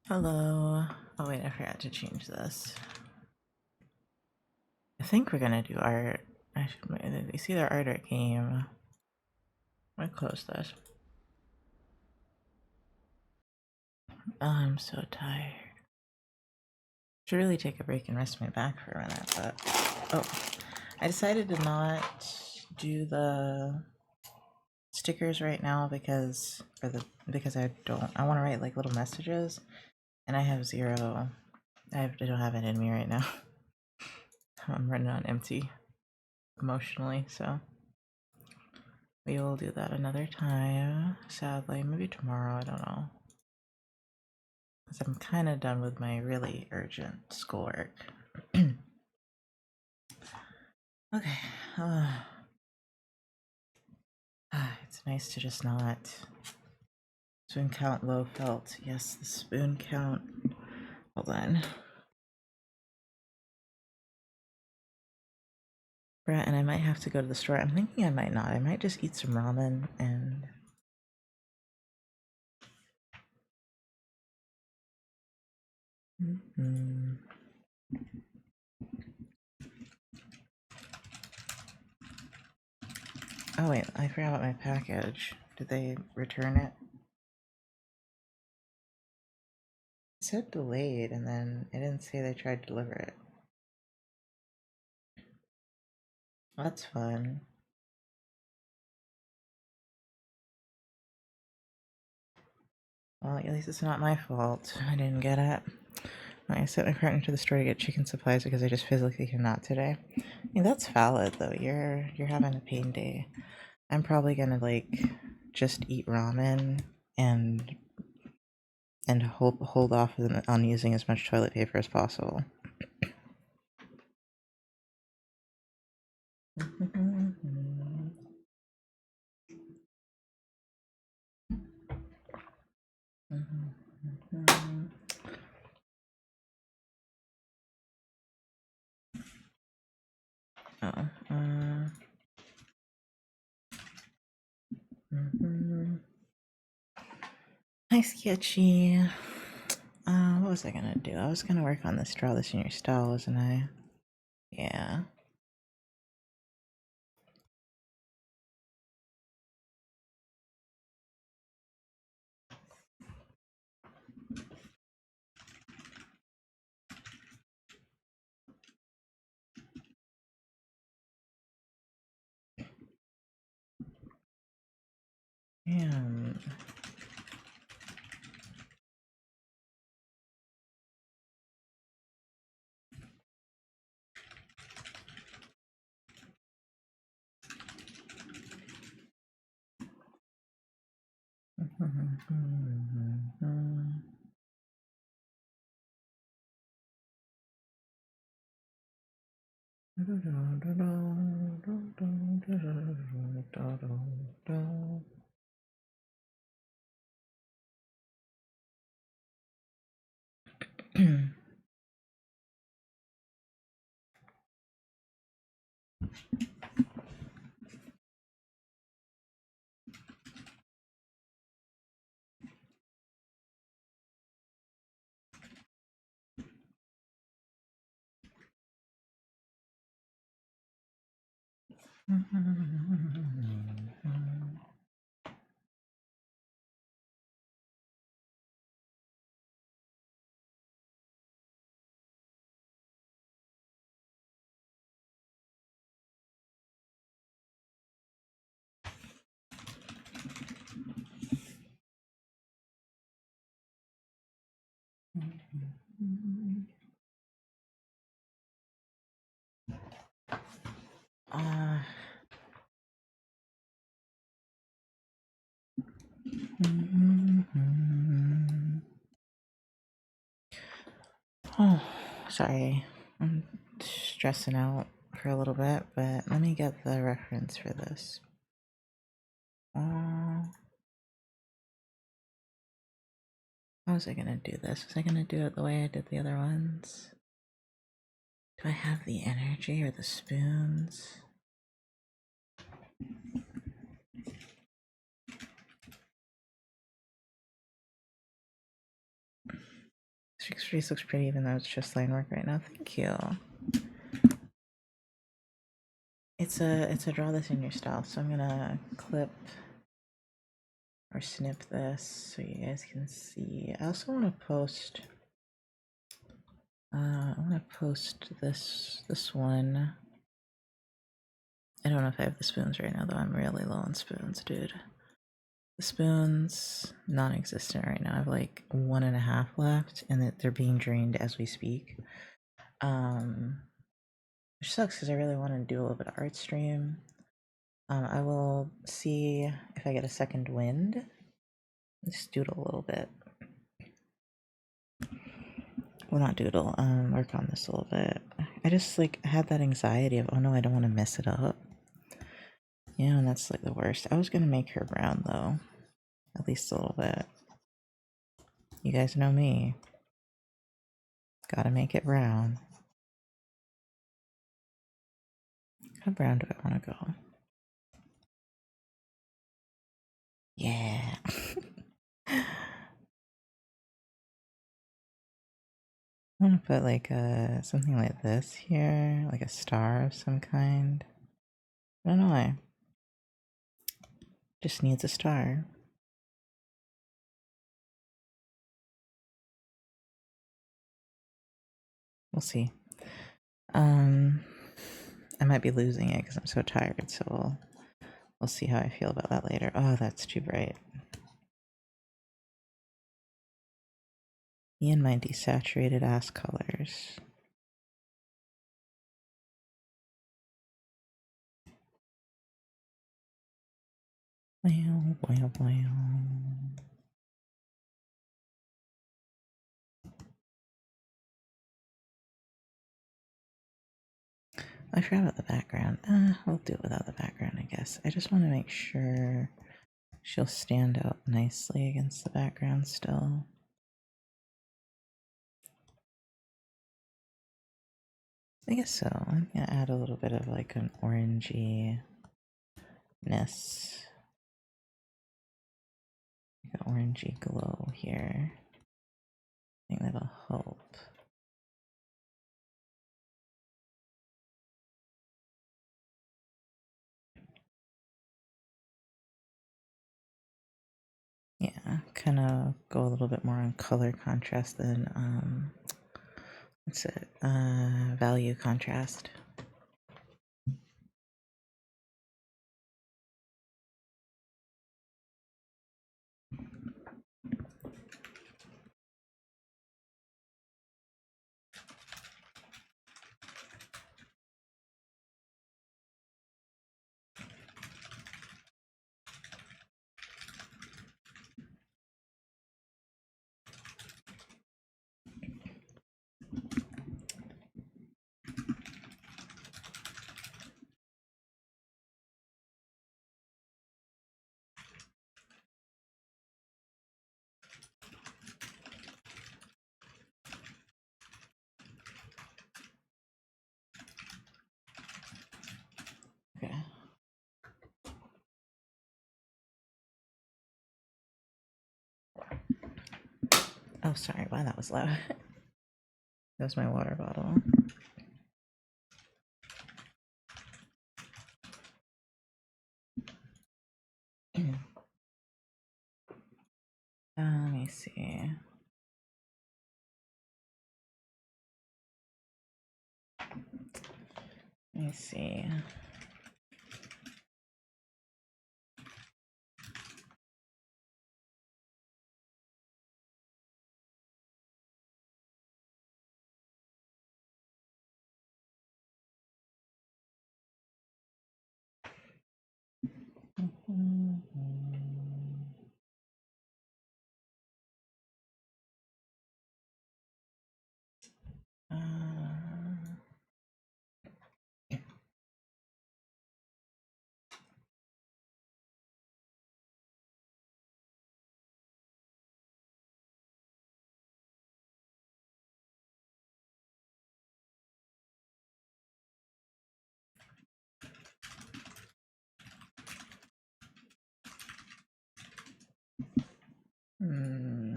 Hello. Oh wait, I forgot to change this. I think we're gonna do art. I should. It's either art or game. I'm gonna close this. Oh, I'm so tired. Should really take a break and rest my back for a minute, but oh, I decided to not do the stickers right now because I want to write like little messages, and I have zero. I don't have it in me right now. I'm running on empty emotionally, so we will do that another time. Sadly, maybe tomorrow. I don't know. Because I'm kind of done with my really urgent schoolwork. Okay. It's nice to just not. Spoon count low felt. Yes, the spoon count. Hold on. Brett, and I might have to go to the store. I'm thinking I might not. I might just eat some ramen and. Oh, wait, I forgot about my package. Did they return it? It said delayed, and then it didn't say they tried to deliver it. That's fun. Well, at least it's not my fault. I didn't get it. I sent my partner to the store to get chicken supplies because I just physically cannot today. I mean, that's valid though. You're having a pain day. I'm probably gonna like just eat ramen and hold off on using as much toilet paper as possible. Oh, Hi, Sketchy. What was I gonna do? I was gonna work on this Draw This in Your Style, wasn't I? Yeah. Damn. uh, oh, sorry. I'm stressing out for a little bit, but let me get the reference for this. How was I gonna do this? Was I gonna do it the way I did the other ones? Do I have the energy or the spoons? Chick's face looks pretty even though it's just line work right now. Thank you. It's a draw this in your style, so I'm gonna clip or snip this so you guys can see. I also want to post. I want to post this one. I don't know if I have the spoons right now though. I'm really low on spoons, dude. The spoons non-existent right now. I have like 1.5 left, and they're being drained as we speak. Which sucks because I really want to do a little bit of art stream. I will see if I get a second wind. Just doodle a little bit. Well, not doodle. Work on this a little bit. I just like had that anxiety of, oh no, I don't want to mess it up. Yeah, and that's like the worst. I was gonna make her brown though, at least a little bit. You guys know me. Gotta make it brown. How brown do I want to go? Yeah. I want to put like something like this here, like a star of some kind. I don't know why. Just needs a star. We'll see. I might be losing it because I'm so tired, so we'll see how I feel about that later. Oh, that's too bright. Me and my desaturated ass colors. Well, well, well. I forgot about the background. We'll do it without the background, I guess. I just want to make sure she'll stand out nicely against the background still. I guess so. I'm gonna add a little bit of like an orangey-ness. Like an orangey glow here. I think that'll help. Yeah, kind of go a little bit more on color contrast than what's it? Value contrast. Okay. Oh, sorry. Wow, that was loud. That was my water bottle. Let me see. Let me see. Uh, hmm.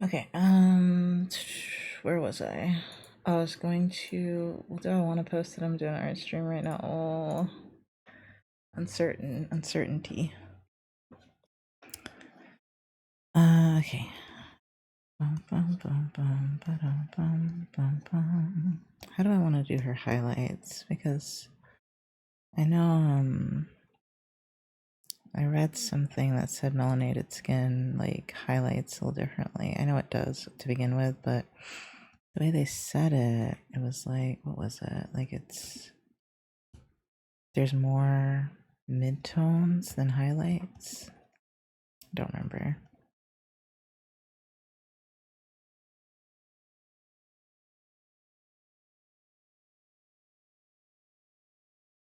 Okay, where was I? I was going to. What do I want to post that I'm doing art stream right now? Oh, uncertainty. Okay. How do I want to do her highlights? Because I know I read something that said melanated skin like highlights a little differently. I know it does to begin with, but the way they said it, it was like, what was it? Like there's more midtones than highlights. I don't remember.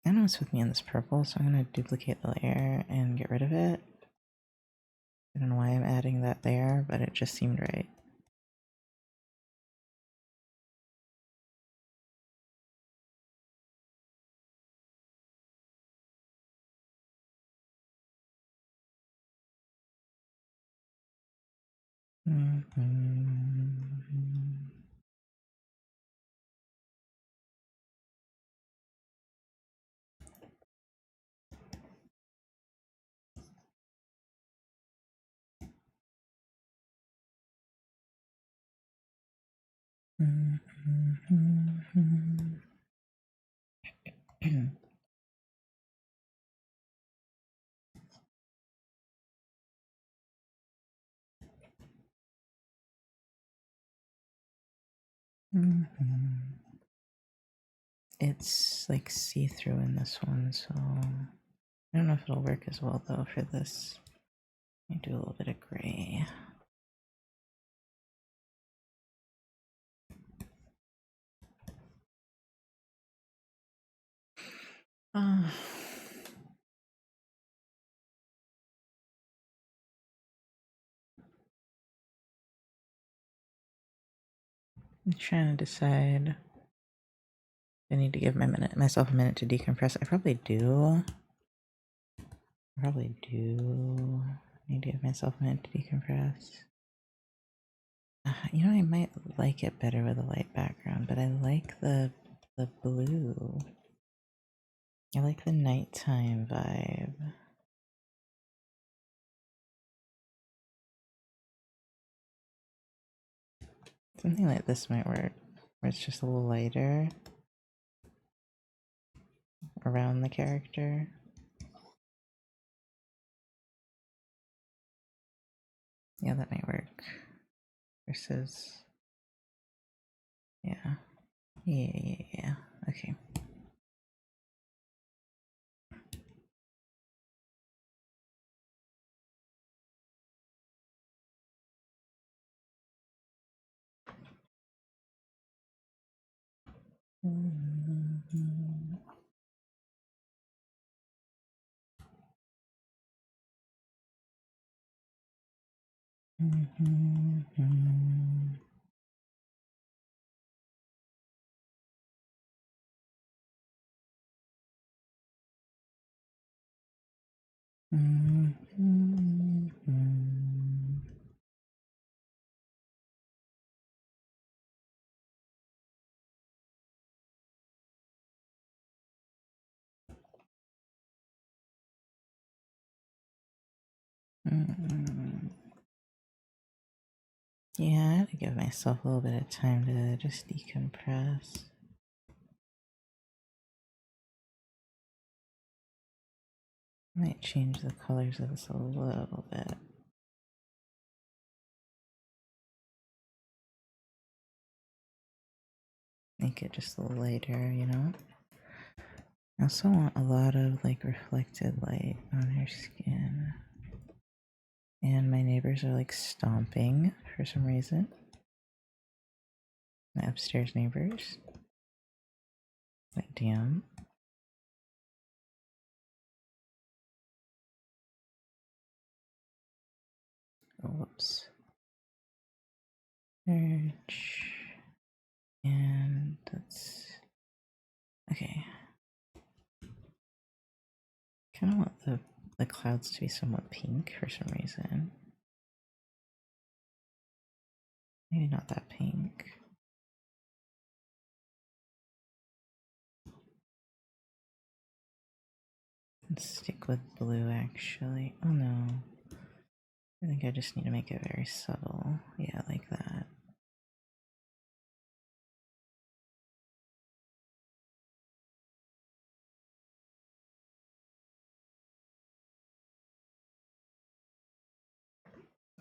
I know it's with me in this purple, so I'm gonna duplicate the layer and get rid of it. I don't know why I'm adding that there, but it just seemed right. It's like see-through in this one, so I don't know if it'll work as well though for this. Let me do a little bit of gray. I'm trying to decide if I need to give myself a minute to decompress. I probably do. Need to give myself a minute to decompress. You know, I might like it better with a light background, but I like the blue. I like the nighttime vibe. Something like this might work, where it's just a little lighter around the character. Yeah, that might work. Versus, yeah. Yeah. Okay. Yeah, I have to give myself a little bit of time to just decompress. Might change the colors of this a little bit. Make it just a little lighter, you know? I also want a lot of like reflected light on her skin. And my neighbors are like stomping for some reason. My upstairs neighbors. Like, damn. Oh, whoops. Search. And that's okay. Kind of want the clouds to be somewhat pink for some reason. Maybe not that pink. Let's stick with blue actually. Oh no. I think I just need to make it very subtle. Yeah, like that.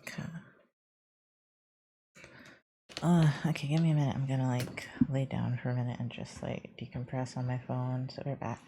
Okay. Okay, give me a minute. I'm gonna like lay down for a minute and just like decompress on my phone. So we're back.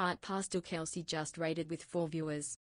Art Pastel Kelsey just rated with 4 viewers.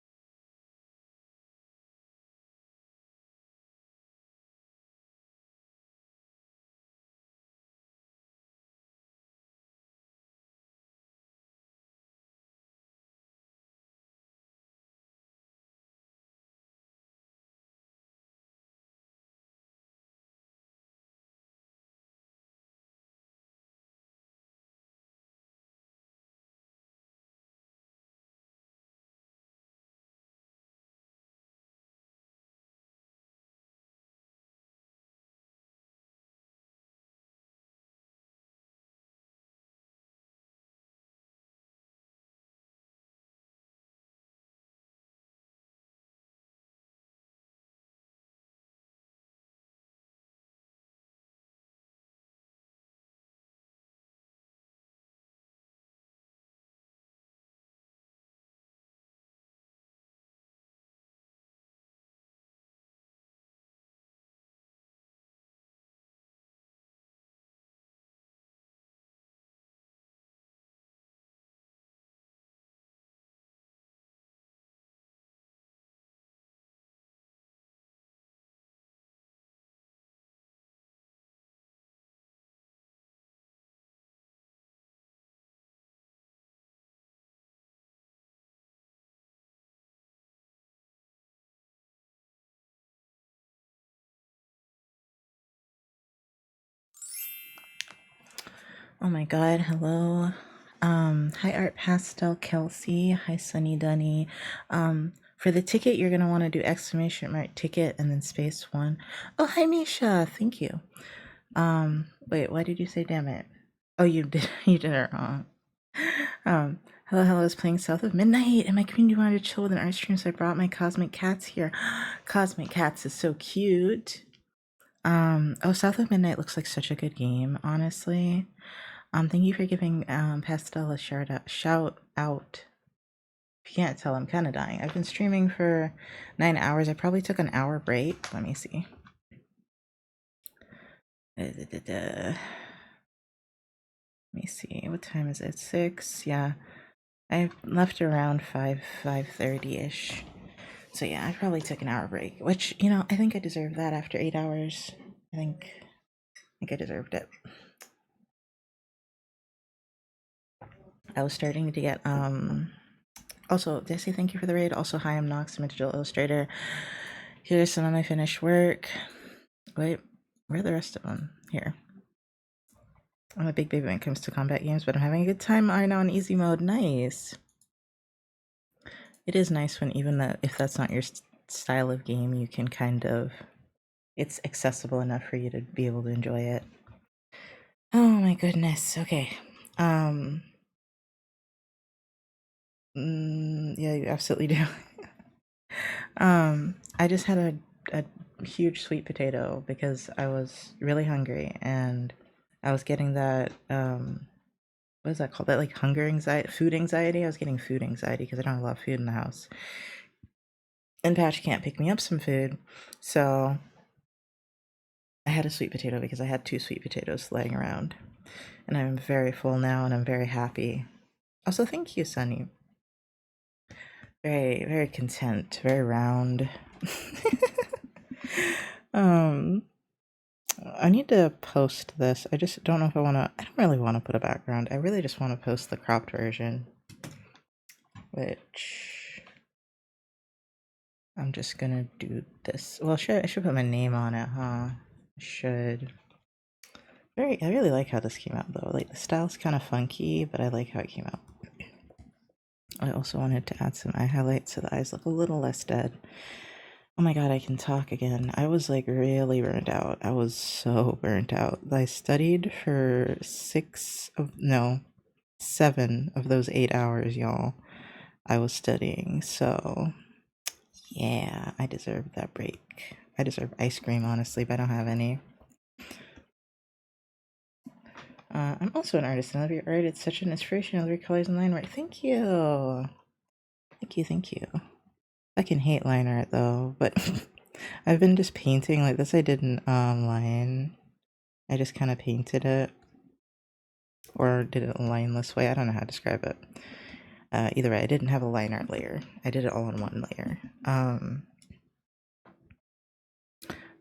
Oh my god, hello. Hi Art Pastel Kelsey. Hi Sunny Dunny. For the ticket, you're gonna want to do exclamation mark ticket and then space one. Oh, hi Misha. Thank you. Wait, why did you say damn it? Oh, you did you did it wrong. Hello, hello, I was playing South of Midnight and my community wanted to chill with an art stream, so I brought my cosmic cats here. Cosmic Cats is so cute. Oh, South of Midnight looks like such a good game, honestly. Thank you for giving Pastel a shout out. If you can't tell, I'm kind of dying. I've been streaming for 9 hours. I probably took an hour break. Let me see. Let me see. What time is it? 6. Yeah, I left around 5:30 ish. So yeah, I probably took an hour break, which I think I deserve that after 8 hours. I think I deserved it. I was starting to get also, did I say thank you for the raid? Also, hi, I'm Nox, I'm a digital illustrator. Here's some of my finished work. Wait, where are the rest of them? Here. I'm a big baby when it comes to combat games, but I'm having a good time right now in easy mode. Nice. It is nice when even if that's not your style of game, you can kind of, it's accessible enough for you to be able to enjoy it. Oh my goodness. Okay. Yeah, you absolutely do. I just had a huge sweet potato because I was really hungry and I was getting that what is that called? That like hunger anxiety, food anxiety. I was getting food anxiety because I don't have a lot of food in the house. And Patch can't pick me up some food, so I had a sweet potato because I had 2 sweet potatoes laying around. And I'm very full now and I'm very happy. Also, thank you, Sunny. Very, very content, very round. I need to post this. I just don't know if I don't really want to put a background. I really just want to post the cropped version, which I'm just gonna do this. Well, I should put my name on it, huh? I should. I really like how this came out though. Like the style's kind of funky, but I like how it came out. I also wanted to add some eye highlights so the eyes look a little less dead. Oh my god, I can talk again. I was like really burnt out. I was so burnt out. I studied for 7 of those 8 hours, y'all. I was studying, so yeah, I deserve that break. I deserve ice cream, honestly, but I don't have any. I'm also an artist, and I love your art. It's such an inspiration. I love your colors and line art. Thank you. Thank you. I can hate line art though, but I've been just painting like this. I did in line. I just kind of painted it, or did it a lineless way. I don't know how to describe it. Either way, I didn't have a liner layer. I did it all in one layer.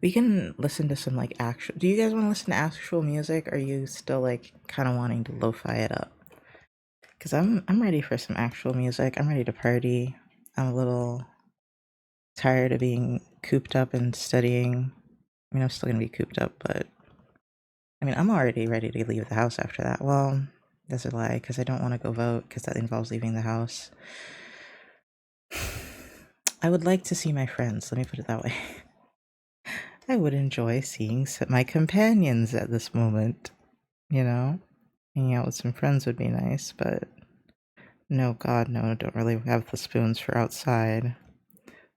We can listen to some like actual. Do you guys want to listen to actual music? Or are you still like kind of wanting to lo-fi it up? Because I'm ready for some actual music. I'm ready to party. I'm a little tired of being cooped up and studying. I mean, I'm still gonna be cooped up, but I mean, I'm already ready to leave the house after that. Well, that's a lie, because I don't want to go vote, because that involves leaving the house. I would like to see my friends, let me put it that way. I would enjoy seeing my companions at this moment, you know? Hanging out with some friends would be nice, but no, God, no, don't really have the spoons for outside.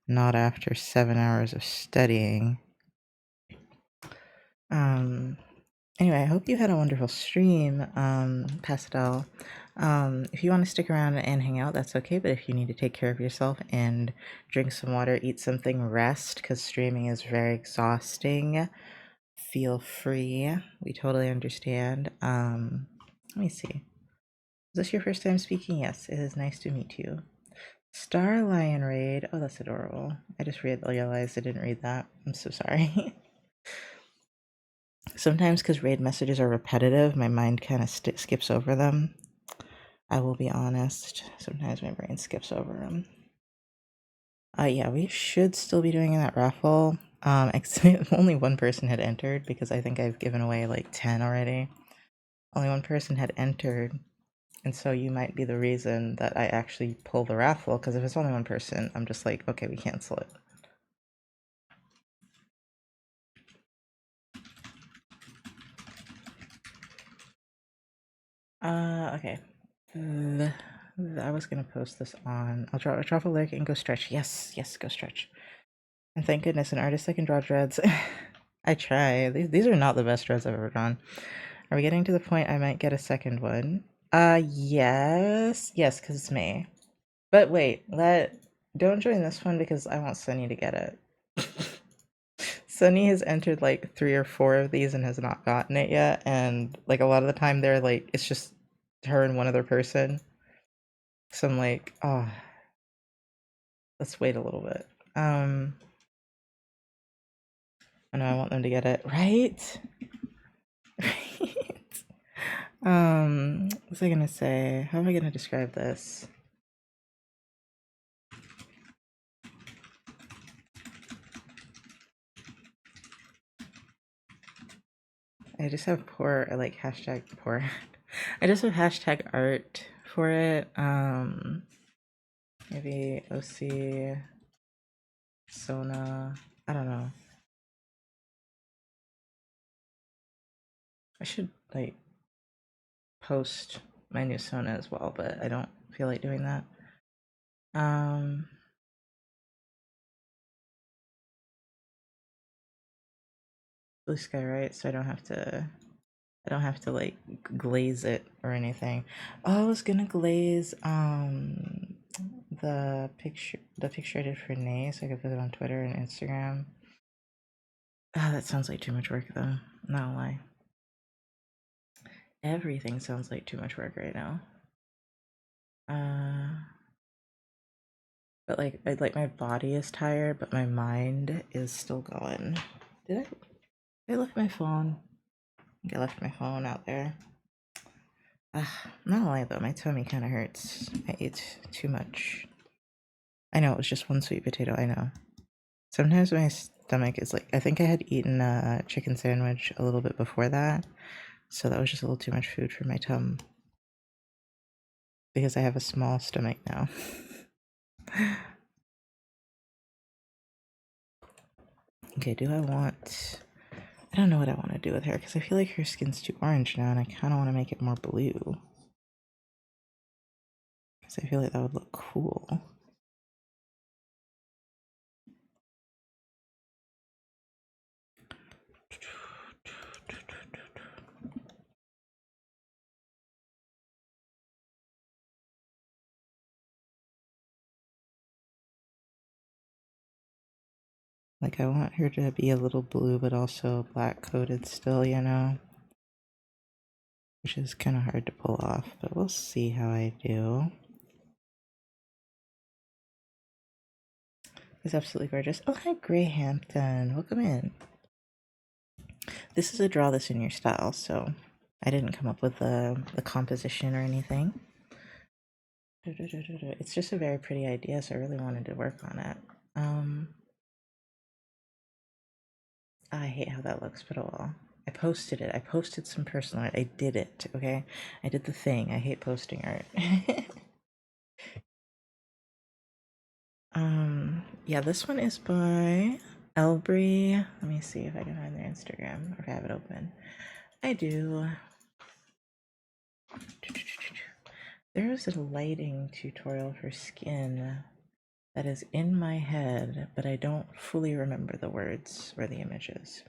Not after 7 hours of studying. Anyway, I hope you had a wonderful stream, Pastel. If you want to stick around and hang out, that's okay, but if you need to take care of yourself and drink some water, eat something, rest, because streaming is very exhausting, feel free. We totally understand. Let me see. Is this your first time speaking? Yes, it is nice to meet you. Star Lion Raid. Oh, that's adorable. I just realized I didn't read that. I'm so sorry. Sometimes because raid messages are repetitive, my mind kind of skips over them. I will be honest. Sometimes my brain skips over them. Yeah, we should still be doing that raffle. Only one person had entered because I think I've given away like 10 already. Only one person had entered, and so you might be the reason that I actually pull the raffle, because if it's only one person, I'm just like, okay, we cancel it. Okay. I was gonna post this on. I'll drop a link and go stretch. Yes, yes, go stretch. And thank goodness, an artist that can draw dreads. I try. These are not the best dreads I've ever drawn. Are we getting to the point I might get a second one? Yes, because it's May. But wait, don't join this one because I want Sunny to get it. Sunny has entered like 3 or 4 of these and has not gotten it yet, and like a lot of the time they're like it's just her and one other person. So I'm like, oh, let's wait a little bit. I know I want them to get it right. Right. What was I gonna say? How am I gonna describe this? I just have poor, like hashtag poor. I just have hashtag art for it. Maybe OC Sona. I don't know. I should like post my new Sona as well, but I don't feel like doing that. Blue sky, right? So I don't have to like glaze it or anything. Oh, I was gonna glaze the picture I did for Nay, so I could put it on Twitter and Instagram. Ah, that sounds like too much work though. Not gonna lie. Everything sounds like too much work right now. But like my body is tired, but my mind is still going. Did I left my phone? I think I left my phone out there. Not gonna lie though, my tummy kind of hurts. I ate too much. I know, it was just one sweet potato, I know. Sometimes my stomach is like, I think I had eaten a chicken sandwich a little bit before that, so that was just a little too much food for my tum. Because I have a small stomach now. Okay, I don't know what I want to do with her, because I feel like her skin's too orange now, and I kind of want to make it more blue. Because I feel like that would look cool. Like, I want her to be a little blue, but also black coated still, you know? Which is kind of hard to pull off, but we'll see how I do. is absolutely gorgeous. Oh, hi, Greyhampton. Welcome in. This is a draw this in your style, so I didn't come up with the composition or anything. It's just a very pretty idea, so I really wanted to work on it. I hate how that looks, but oh well. I posted it. I posted some personal art. I did it, okay? I did the thing. I hate posting art. Yeah, this one is by Elbry. Let me see if I can find their Instagram or if I have it open. I do. There's a lighting tutorial for skin that is in my head, but I don't fully remember the words or the images.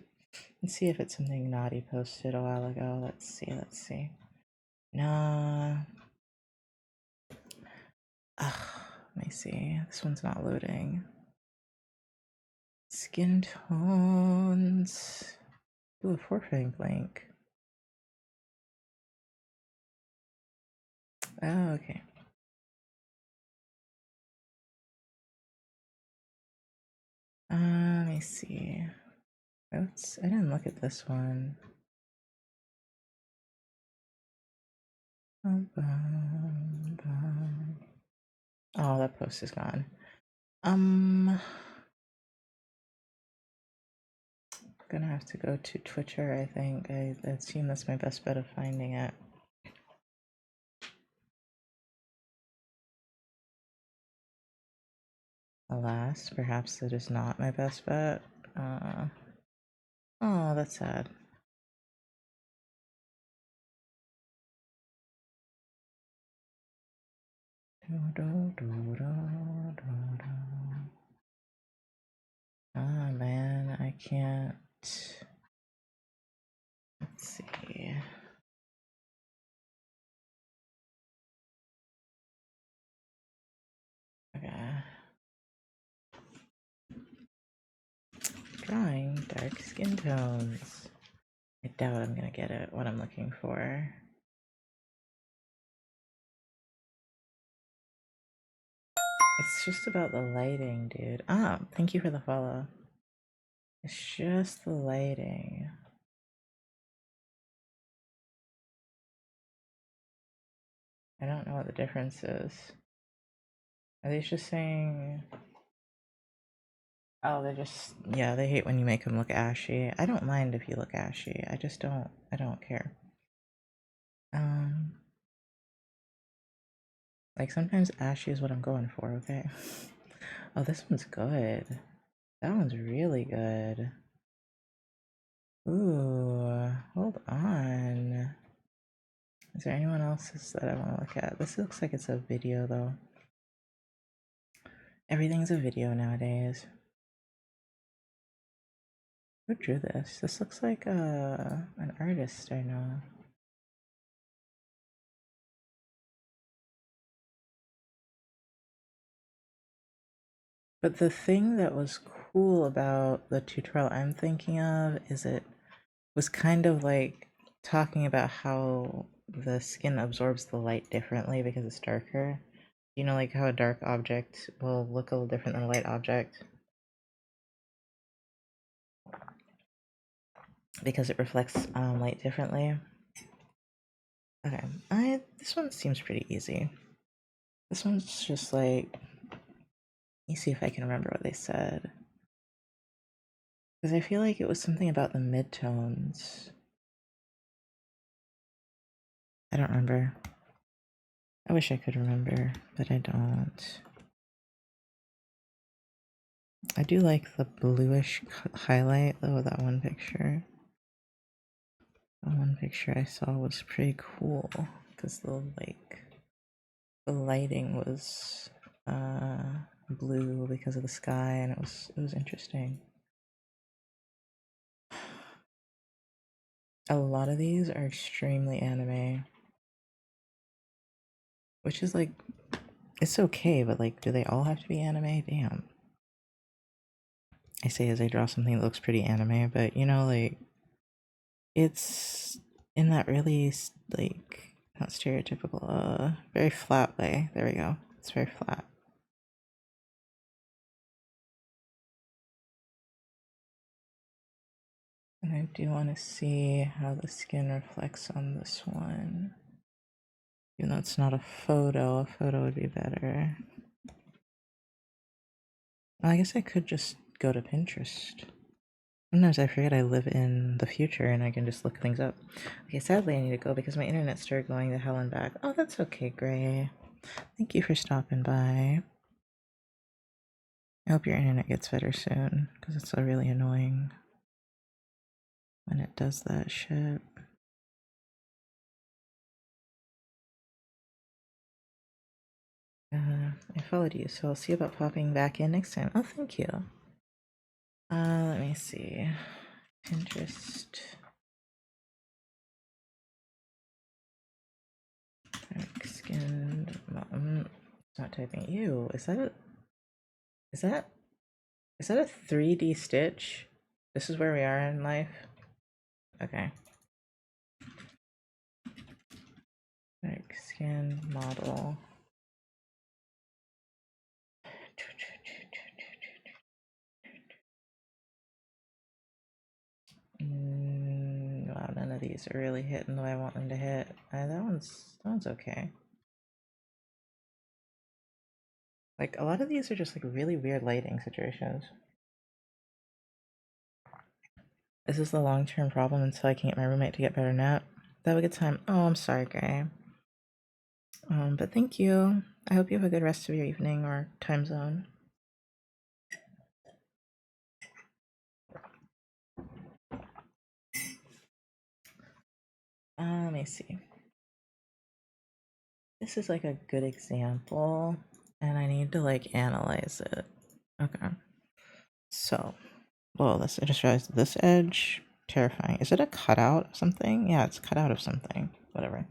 Let's see if it's something Naughty posted a while ago. Let's see. Nah. Ugh, let me see. This one's not loading. Skin tones. Ooh, a 4-frame blank. Oh, okay. Let me see. Oops, I didn't look at this one. Oh, that post is gone. Gonna have to go to Twitter, I think. I assume that's my best bet of finding it. Alas, perhaps it is not my best bet. Oh, that's sad. Ah, man, I can't. Let's see. Okay. Drawing dark skin tones. I doubt I'm gonna get it, what I'm looking for. It's just about the lighting, dude. Ah, thank you for the follow. It's just the lighting. I don't know what the difference is. Are they just saying... Oh, they're just... Yeah, they hate when you make them look ashy. I don't mind if you look ashy. I just don't... I don't care. Like, sometimes ashy is what I'm going for, okay? Oh, this one's good. That one's really good. Ooh, hold on. Is there anyone else's that I want to look at? This looks like it's a video, though. Everything's a video nowadays. Who drew this? This looks like an artist I know. But the thing that was cool about the tutorial I'm thinking of is it was kind of like talking about how the skin absorbs the light differently because it's darker. You know, like how a dark object will look a little different than a light object because it reflects light differently. Okay, this one seems pretty easy. This one's just like, let me see if I can remember what they said. Because I feel like it was something about the midtones. I don't remember. I wish I could remember, but I don't. I do like the bluish highlight though, that one picture. That one picture I saw was pretty cool because the lighting was blue because of the sky, and it was interesting. A lot of these are extremely anime, which is like, it's okay, but like, do they all have to be anime? Damn. I say as I draw something that looks pretty anime, but you know, like, it's in that really, like, not stereotypical, very flat way. There we go. It's very flat. And I do want to see how the skin reflects on this one. Even though it's not a photo would be better. Well, I guess I could just go to Pinterest. Sometimes I forget I live in the future and I can just look things up. Okay, sadly I need to go because my internet started going to hell and back. Oh, that's okay, Gray. Thank you for stopping by. I hope your internet gets better soon because it's so really annoying when it does that shit. I followed you, so I'll see about popping back in next time. Oh, thank you. Let me see. Pinterest. Dark skinned mom. It's not typing. Ew, is that a 3D stitch? This is where we are in life? Okay. Dark skin model. Wow, none of these are really hitting the way I want them to hit. That one's okay. Like, a lot of these are just like really weird lighting situations. This is the long-term problem until I can get my roommate to get better nap. Have a good time. Oh, I'm sorry, Gray. But thank you. I hope you have a good rest of your evening or time zone. Let me see. This is like a good example, and I need to like analyze it. Okay. So, well, I just realized this edge, terrifying. Is it a cutout of something? Yeah, it's cut out of something. Whatever.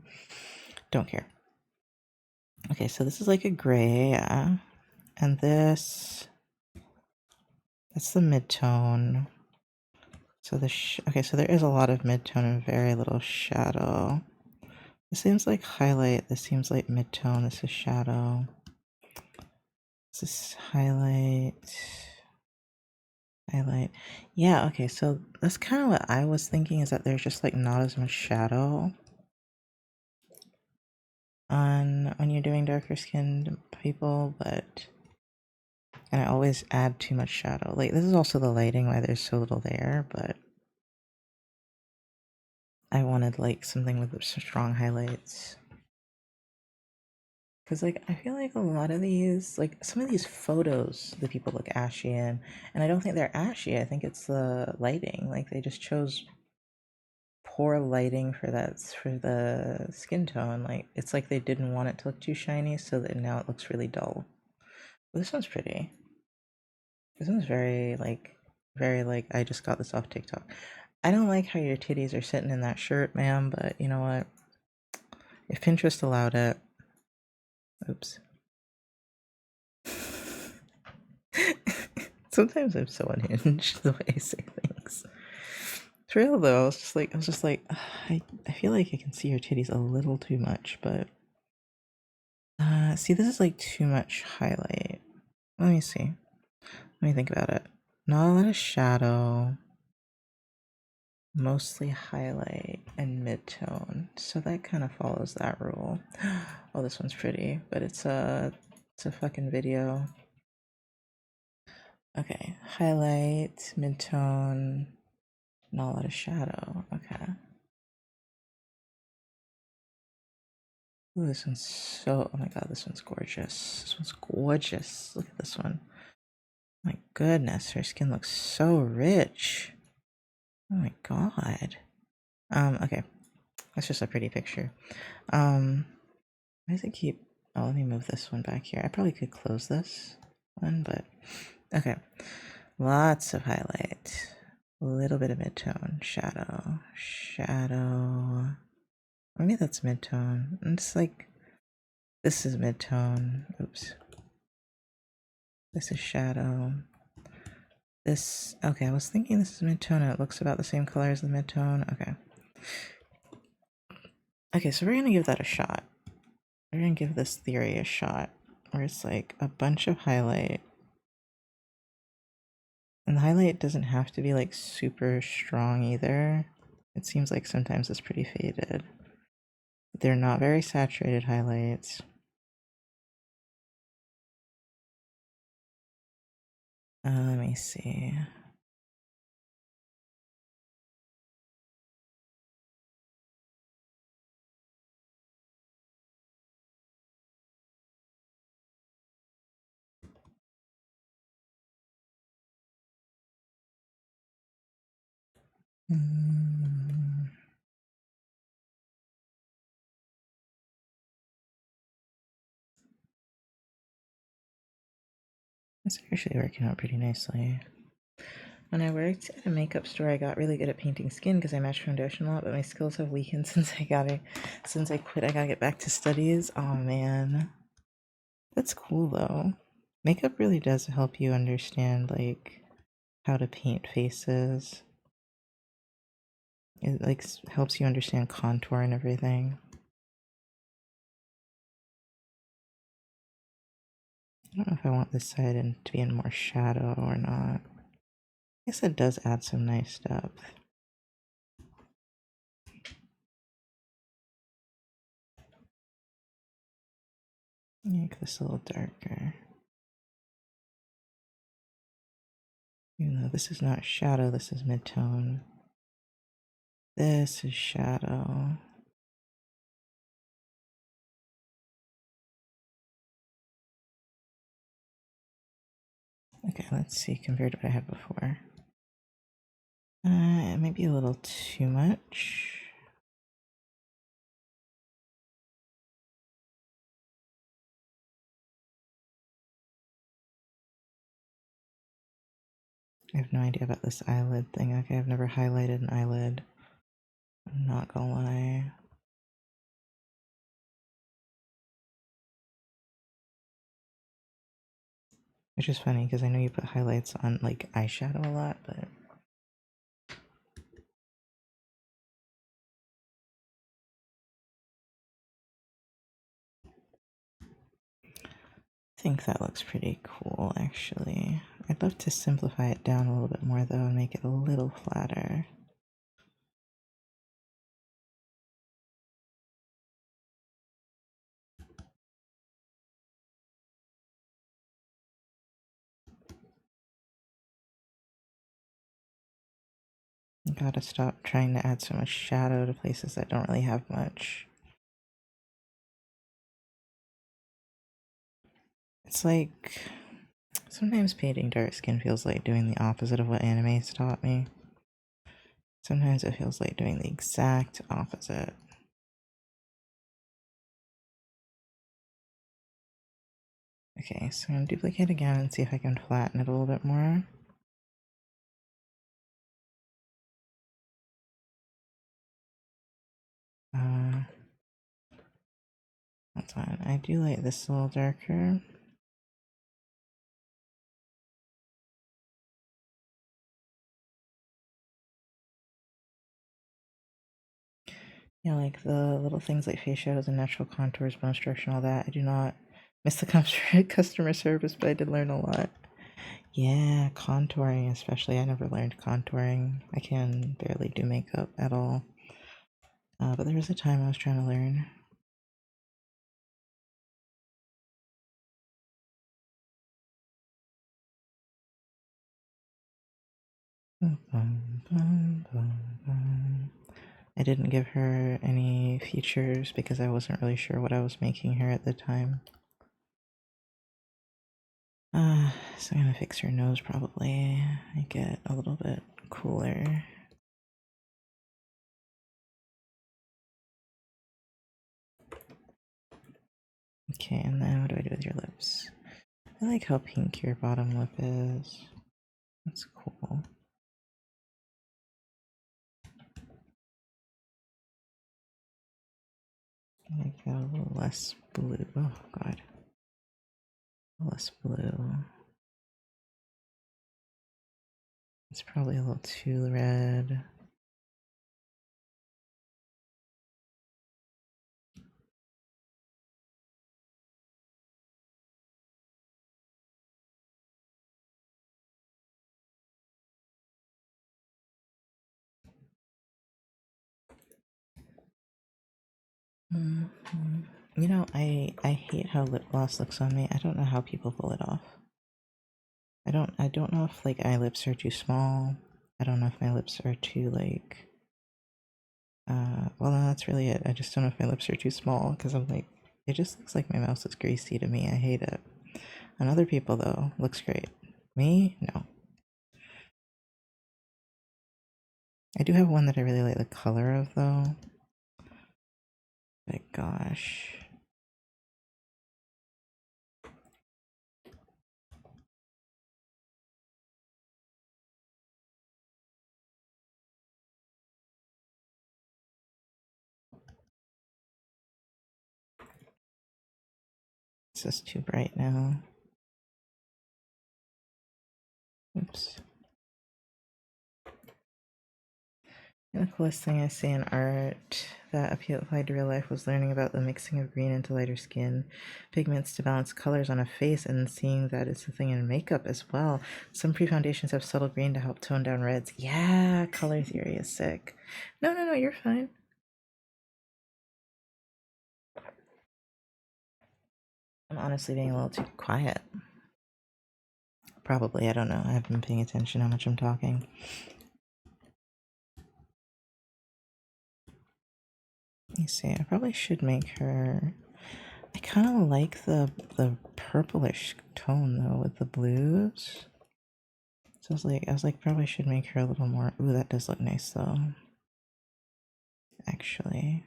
Don't care. Okay, so this is like a gray, yeah. And that's the midtone. So okay, so there is a lot of midtone and very little shadow. This seems like highlight, this seems like midtone, this is shadow. This is highlight. Yeah, okay, so that's kind of what I was thinking, is that there's just like not as much shadow on when you're doing darker skinned people, and I always add too much shadow. Like, this is also the lighting why there's so little there, but I wanted like something with strong highlights. Because, like, I feel like a lot of these, like, some of these photos, the people look ashy in, and I don't think they're ashy. I think it's the lighting. Like, they just chose poor lighting for the skin tone. Like, it's like they didn't want it to look too shiny, so that now it looks really dull. But this one's pretty. This one's very, like, I just got this off TikTok. I don't like how your titties are sitting in that shirt, ma'am, but you know what? If Pinterest allowed it, oops. Sometimes I'm so unhinged the way I say things. For real though, I was just like, I feel like I can see your titties a little too much, but see, this is like too much highlight. Let me see. Let me think about it. Not a lot of shadow, mostly highlight and midtone. So that kind of follows that rule. Oh, this one's pretty, but it's a fucking video. Okay, highlight, midtone, not a lot of shadow. Okay. Ooh, this one's so, oh my god, this one's gorgeous. This one's gorgeous. Look at this one. My goodness, her skin looks so rich. Oh my god. Okay. That's just a pretty picture. Why does it keep, oh, let me move this one back here. I probably could close this one, but okay. Lots of highlight. A little bit of midtone. Shadow. Maybe that's midtone. It's like, this is midtone. Oops. This is shadow. This, okay, I was thinking this is midtone and it looks about the same color as the midtone. Okay. Okay, so we're gonna give that a shot. We're gonna give this theory a shot, where it's like a bunch of highlight And the highlight doesn't have to be like super strong either. It seems like sometimes it's pretty faded. They're not very saturated highlights. Let me see. It's actually working out pretty nicely. When I worked at a makeup store, I got really good at painting skin because I matched foundation a lot, but my skills have weakened since I quit. I gotta get back to studies. Oh man. That's cool though. Makeup really does help you understand like how to paint faces. It like helps you understand contour and everything. I don't know if I want this side to be in more shadow or not. I guess it does add some nice depth. Make this a little darker. Even though this is not shadow, this is mid-tone. This is shadow. Okay, let's see compared to what I had before. It might be a little too much. I have no idea about this eyelid thing. Okay, I've never highlighted an eyelid. I'm not gonna lie. Which is funny because I know you put highlights on like eyeshadow a lot, but I think that looks pretty cool actually. I'd love to simplify it down a little bit more though and make it a little flatter. I gotta stop trying to add so much shadow to places that don't really have much. It's like sometimes painting dark skin feels like doing the opposite of what anime's taught me. Sometimes it feels like doing the exact opposite. Okay, so I'm gonna duplicate again and see if I can flatten it a little bit more. That's fine. I do like this a little darker. Yeah, like the little things like face shadows and natural contours, bone structure, and all that. I do not miss the customer service, but I did learn a lot. Yeah, contouring, especially. I never learned contouring. I can barely do makeup at all. But there was a time I was trying to learn. I didn't give her any features because I wasn't really sure what I was making her at the time. So I'm gonna fix her nose probably, make it a little bit cooler. Okay, and then what do I do with your lips? I like how pink your bottom lip is. That's cool. Make that a little less blue. Oh god. Less blue. It's probably a little too red. You know, I hate how lip gloss looks on me. I don't know how people pull it off. I don't know if like my lips are too small. I don't know if my lips are too like well no, that's really it. I just don't know if my lips are too small because I'm like it just looks like my mouth is greasy to me. I hate it. On other people though, looks great. Me? No. I do have one that I really like the color of though. But gosh. This is too bright now. Oops. The coolest thing I see in art that applied to real life was learning about the mixing of green into lighter skin pigments to balance colors on a face and seeing that it's a thing in makeup as well. Some pre-foundations have subtle green to help tone down reds. Yeah, color theory is sick. No, no, no, you're fine. I'm honestly being a little too quiet. Probably, I don't know. I haven't been paying attention how much I'm talking. Let me see, I probably should make her... I kind of like the purplish tone though with the blues. So I was like, probably should make her a little more. Ooh, that does look nice though. Actually,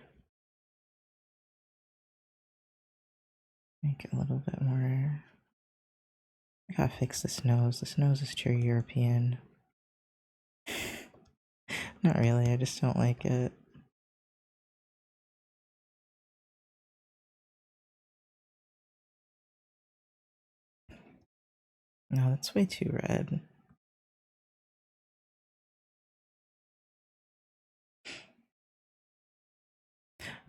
make it a little bit more. I gotta fix this nose. This nose is too European. Not really. I just don't like it. No, that's way too red.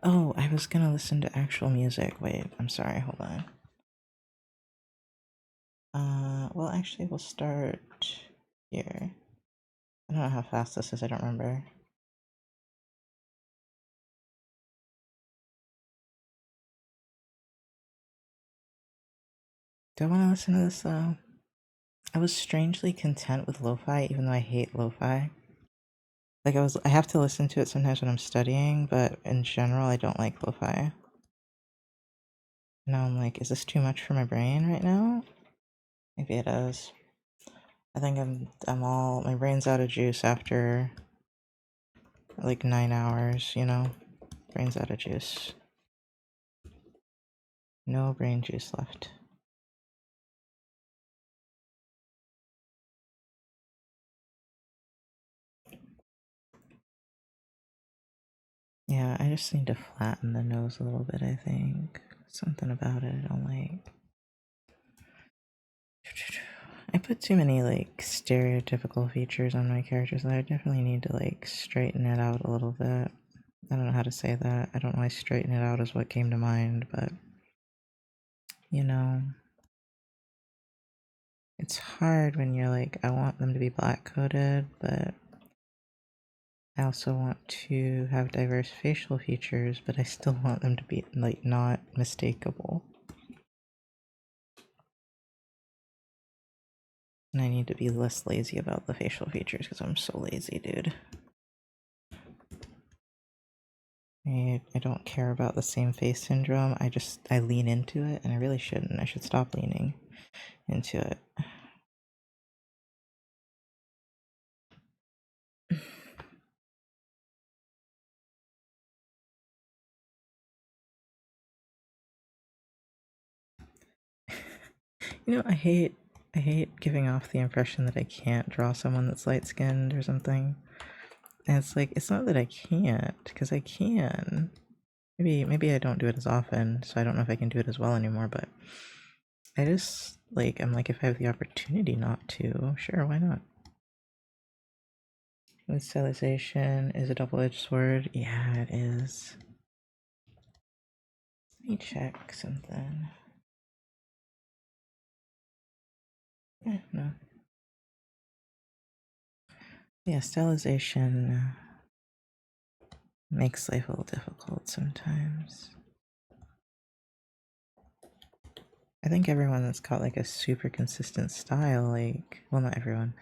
Oh, I was gonna listen to actual music. Wait, I'm sorry. Hold on. Well, actually, we'll start here. I don't know how fast this is. I don't remember. Do I want to listen to this though? I was strangely content with lo-fi, even though I hate lo-fi. Like I have to listen to it sometimes when I'm studying, but in general, I don't like lo-fi. Now I'm like, is this too much for my brain right now? Maybe it is. I think my brain's out of juice after like 9 hours, you know? Brain's out of juice. No brain juice left. Yeah, I just need to flatten the nose a little bit, I think. Something about it I don't like. I put too many like stereotypical features on my characters that I definitely need to like straighten it out a little bit. I don't know how to say that. I don't know why straighten it out is what came to mind, but you know, it's hard when you're like, I want them to be black coded, but I also want to have diverse facial features, but I still want them to be like not mistakable. And I need to be less lazy about the facial features because I'm so lazy, dude. I don't care about the same face syndrome. I lean into it and I really shouldn't. I should stop leaning into it. You know, I hate giving off the impression that I can't draw someone that's light skinned or something. And it's like it's not that I can't, because I can. Maybe I don't do it as often, so I don't know if I can do it as well anymore, but I just like I'm like if I have the opportunity not to, sure, why not? Stylization is a double-edged sword. Yeah, it is. Let me check something. No. Yeah, stylization Makes life a little difficult sometimes. I think everyone that's got like a super consistent style, like, well, not everyone,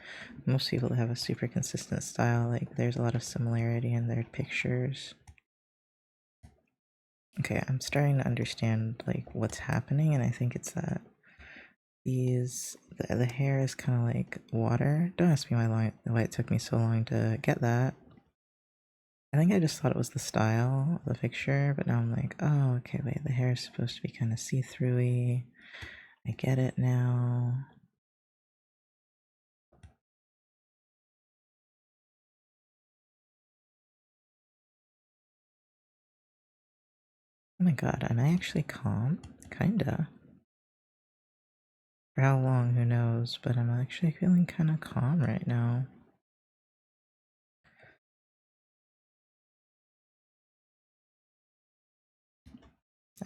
most people that have a super consistent style, like, there's a lot of similarity in their pictures. Okay, I'm starting to understand like what's happening, and I think it's that the hair is kind of like water. Don't ask me why it took me so long to get that. I think I just thought it was the style of the picture, but now I'm like, oh, okay, wait, the hair is supposed to be kind of see-throughy. I get it now. Oh my god, am I actually calm? Kinda. For how long, who knows, but I'm actually feeling kinda calm right now.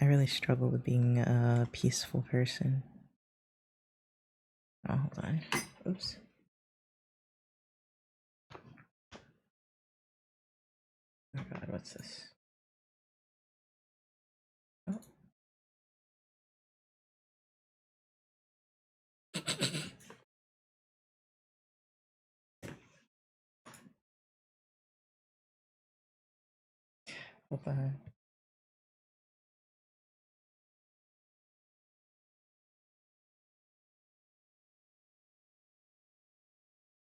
I really struggle with being a peaceful person. Oh, hold on. Oops. Oh god, what's this? Oh. Hold on.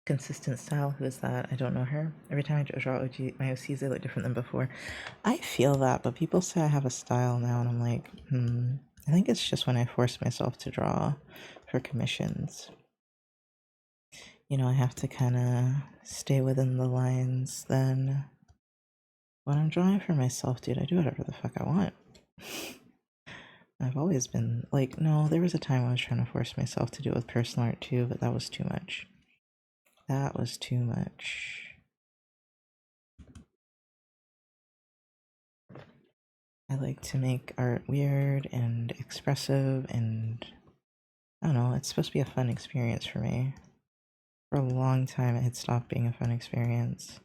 Consistent style, who is that? I don't know her. Every time I draw my OCs, they look different than before. I feel that, but people say I have a style now, and I'm like, I think it's just when I force myself to draw for commissions. You know, I have to kind of stay within the lines. Then when I'm drawing for myself, dude, I do whatever the fuck I want. I've always been like, no, there was a time I was trying to force myself to do it with personal art too, but that was too much. That was too much. I like to make art weird and expressive, and I don't know, it's supposed to be a fun experience for me. For a long time, it had stopped being a fun experience.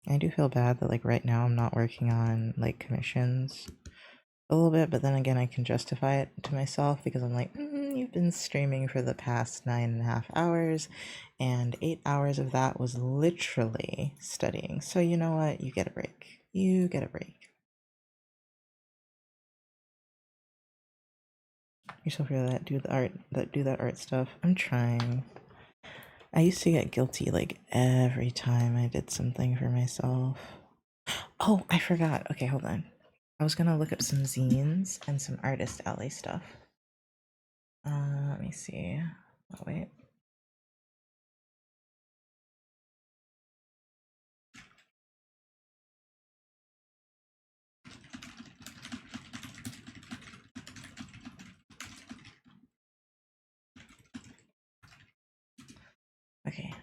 I do feel bad that, like, right now I'm not working on, like, commissions a little bit, but then again, I can justify it to myself because I'm like, you've been streaming for the past 9.5 hours, and 8 hours of that was literally studying. So, you know what? You get a break. You get a break. You're so for that do that art stuff. I'm trying. I used to get guilty like every time I did something for myself. Oh, I forgot. Okay, hold on. I was gonna look up some zines and some artist alley stuff. Let me see. Oh wait. Okay.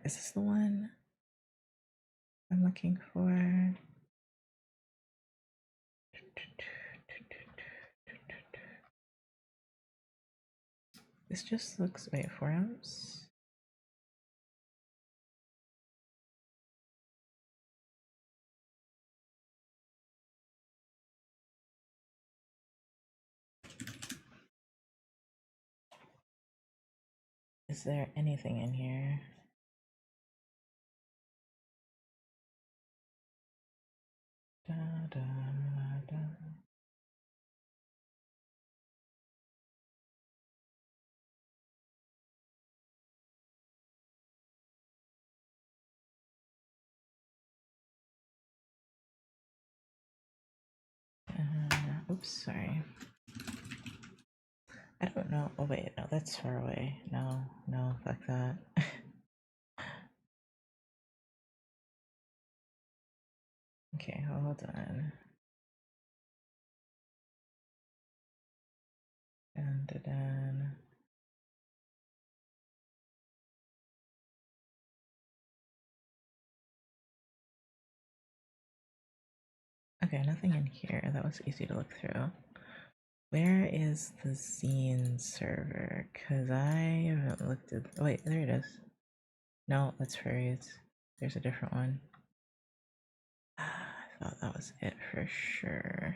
Is this the one I'm looking for? This just looks. Wait, forums? Is there anything in here? Da, da, da. Oops, sorry. I don't know. Oh wait, no, that's far away. No, no, fuck that. Okay, hold on. Dun, dun, dun. Okay, nothing in here. That was easy to look through. Where is the zine server? Cause I haven't looked at. Oh, wait, there it is. No, that's furries. There's a different one. I thought that was it for sure.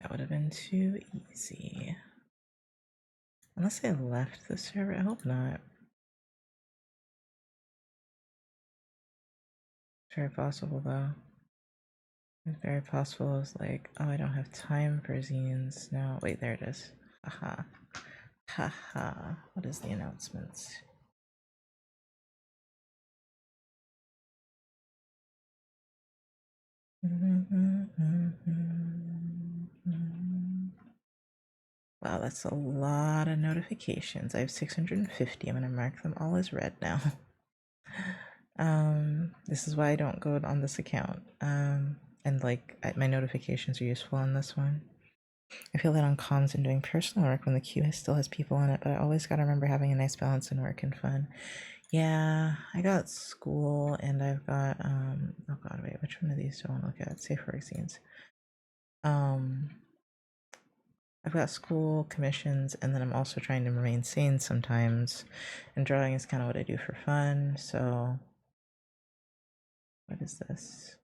That would have been too easy. Unless I left the server, I hope not. It's very possible though. It's very possible it's like, oh, I don't have time for zines now. Wait, there it is. Haha. Haha. What is the announcements? Wow, that's a lot of notifications. I have 650. I'm gonna mark them all as red now. This is why I don't go on this account. And like my notifications are useful on this one. I feel that on comms and doing personal work when the queue still has people in it, but I always gotta remember having a nice balance in work and fun. Yeah, I got school and I've got oh god, wait, which one of these do I want to look at? Safe work scenes. I've got school commissions and then I'm also trying to remain sane sometimes. And drawing is kind of what I do for fun, so what is this?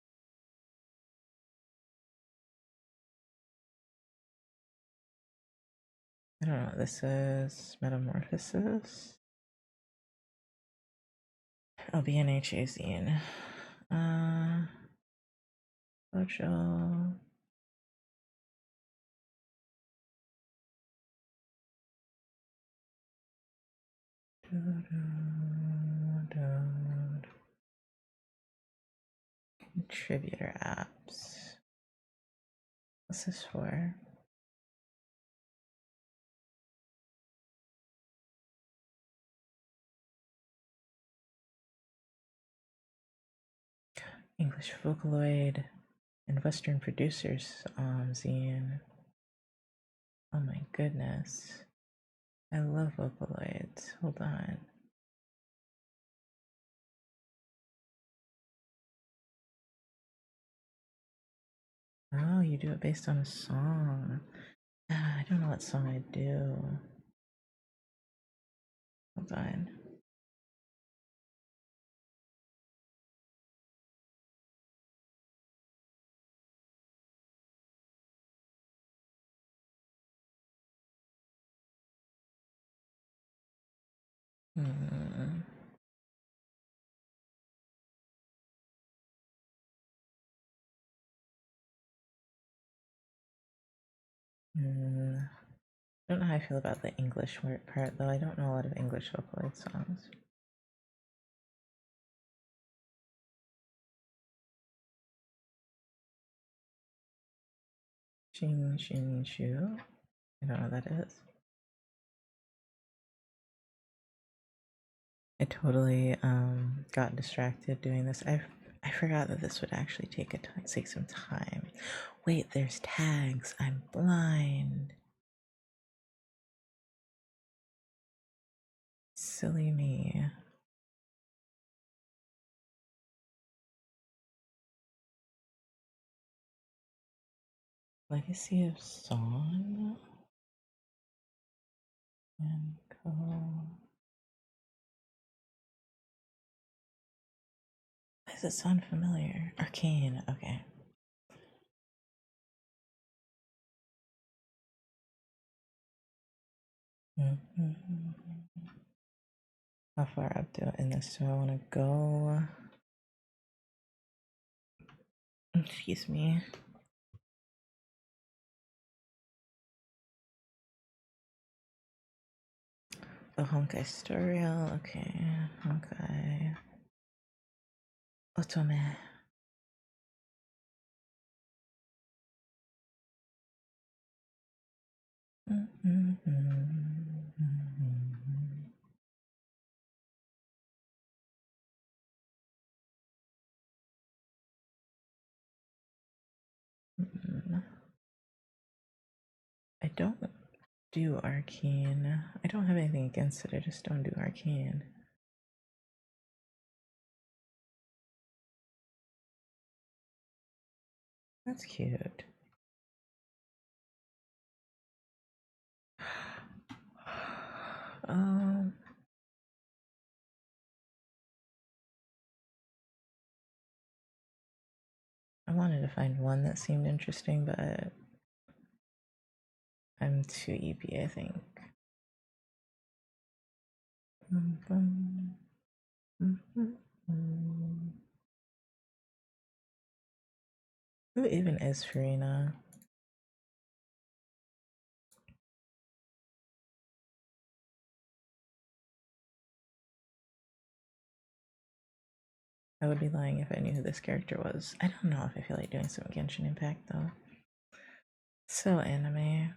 I don't know what this is. Metamorphosis. Oh, BNHA zine. Ocho. Contributor apps. What's this for? English Vocaloid and Western Producers zine. Oh my goodness. I love Vocaloids. Hold on. Oh, you do it based on a song. I don't know what song I do. Hold on. Hmm. I don't know how I feel about the English word part though. I don't know a lot of English Vocaloid songs. Shin Shin Shu. I don't know what that is. I totally got distracted doing this. I forgot that this would actually take some time. Wait, there's tags. I'm blind. Silly me. Legacy of Song and Co. Why does it sound familiar? Arcane. Okay. How far up in this do I want to go? Excuse me. The Honkai Storyal. Okay. Honkai. Otome. I don't do Arcane. I don't have anything against it, I just don't do Arcane. That's cute. Um, I wanted to find one that seemed interesting, but I'm too EP, I think. Who even is Farina? I would be lying if I knew who this character was. I don't know if I feel like doing some Genshin Impact though. So anime.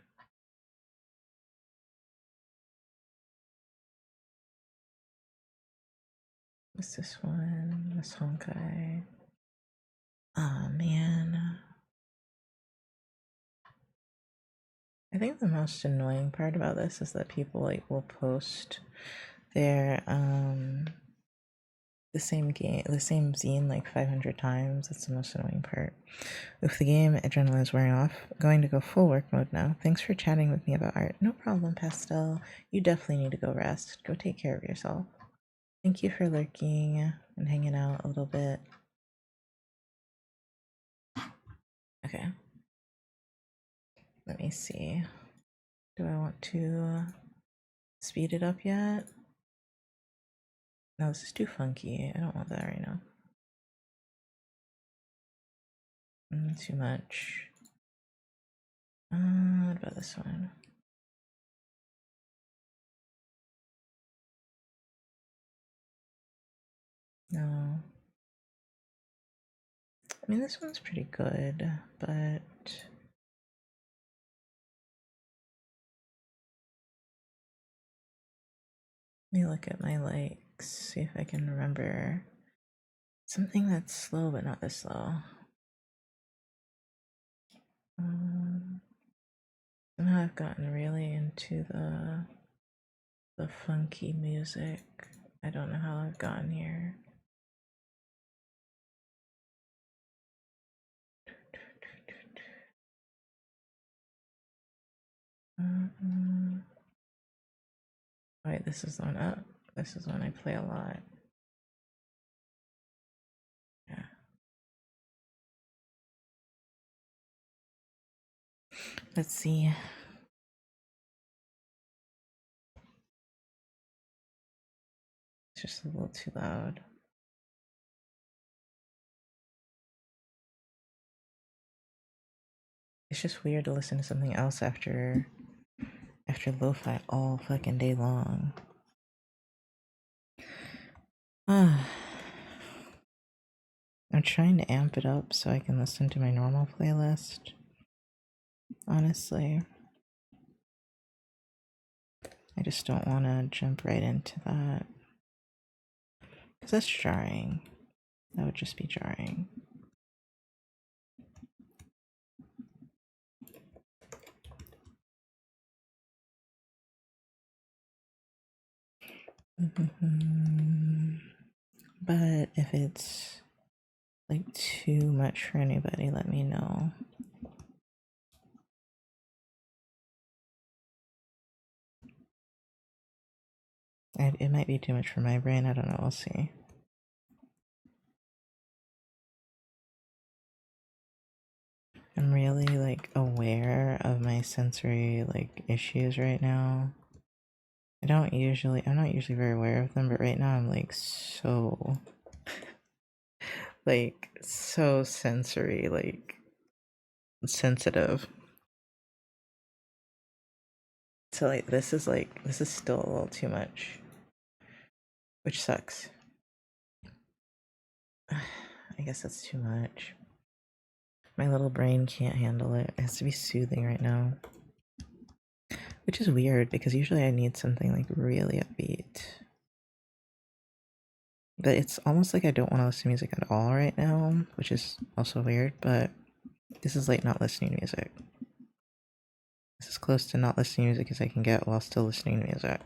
What's this one? This Honkai. Oh man. I think the most annoying part about this is that people like will post their the same zine like 500 times. That's the most annoying part. With the game, adrenaline is wearing off. Going to go full work mode now. Thanks for chatting with me about art. No problem, Pastel. You definitely need to go rest. Go take care of yourself. Thank you for lurking and hanging out a little bit. Okay. Let me see. Do I want to speed it up yet? No, this is too funky. I don't want that right now. Too much. What about this one? No. I mean, this one's pretty good, but let me look at my likes, see if I can remember something that's slow but not this slow. Somehow I've gotten really into the funky music. I don't know how I've gotten here. Wait, this is one up. This is one I play a lot. Yeah. Let's see. It's just a little too loud. It's just weird to listen to something else after lo-fi all fucking day long. I'm trying to amp it up so I can listen to my normal playlist. Honestly. I just don't want to jump right into that. Because that's jarring. That would just be jarring. But if it's like too much for anybody, let me know. It might be too much for my brain. I don't know. We'll see. I'm really like aware of my sensory like issues right now. I'm not usually very aware of them, but right now I'm like so so sensory, like sensitive. So like this is still a little too much, which sucks. I guess that's too much. My little brain can't handle it. It has to be soothing right now. Which is weird because usually I need something like really upbeat. But it's almost like I don't want to listen to music at all right now, which is also weird, but this is like not listening to music. This is close to not listening to music as I can get while still listening to music.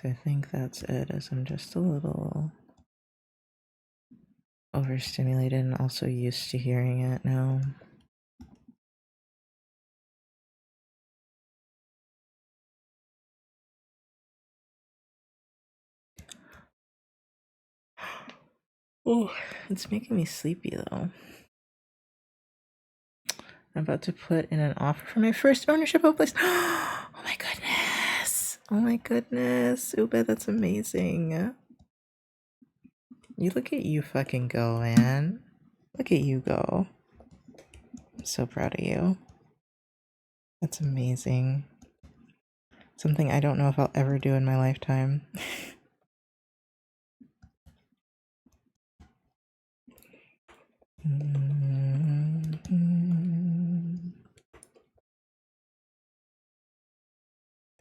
So I think that's it, as I'm just a little overstimulated and also used to hearing it now. Oh, it's making me sleepy though. I'm about to put in an offer for my first ownership of a place. Oh my goodness. Oh my goodness. Ube, that's amazing. You look at you fucking go, man. Look at you go. I'm so proud of you. That's amazing. Something I don't know if I'll ever do in my lifetime.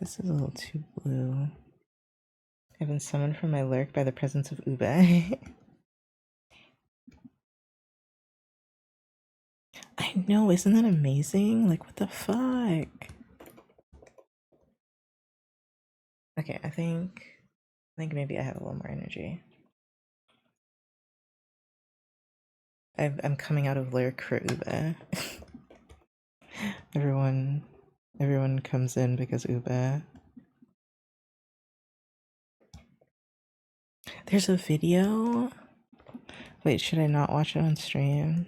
This is a little too blue. I've been summoned from my lurk by the presence of Ube. I know, isn't that amazing? Like, what the fuck? Okay, I think maybe I have a little more energy. I'm coming out of lurk for Ube. everyone comes in because Ube. There's a video. Wait, should I not watch it on stream?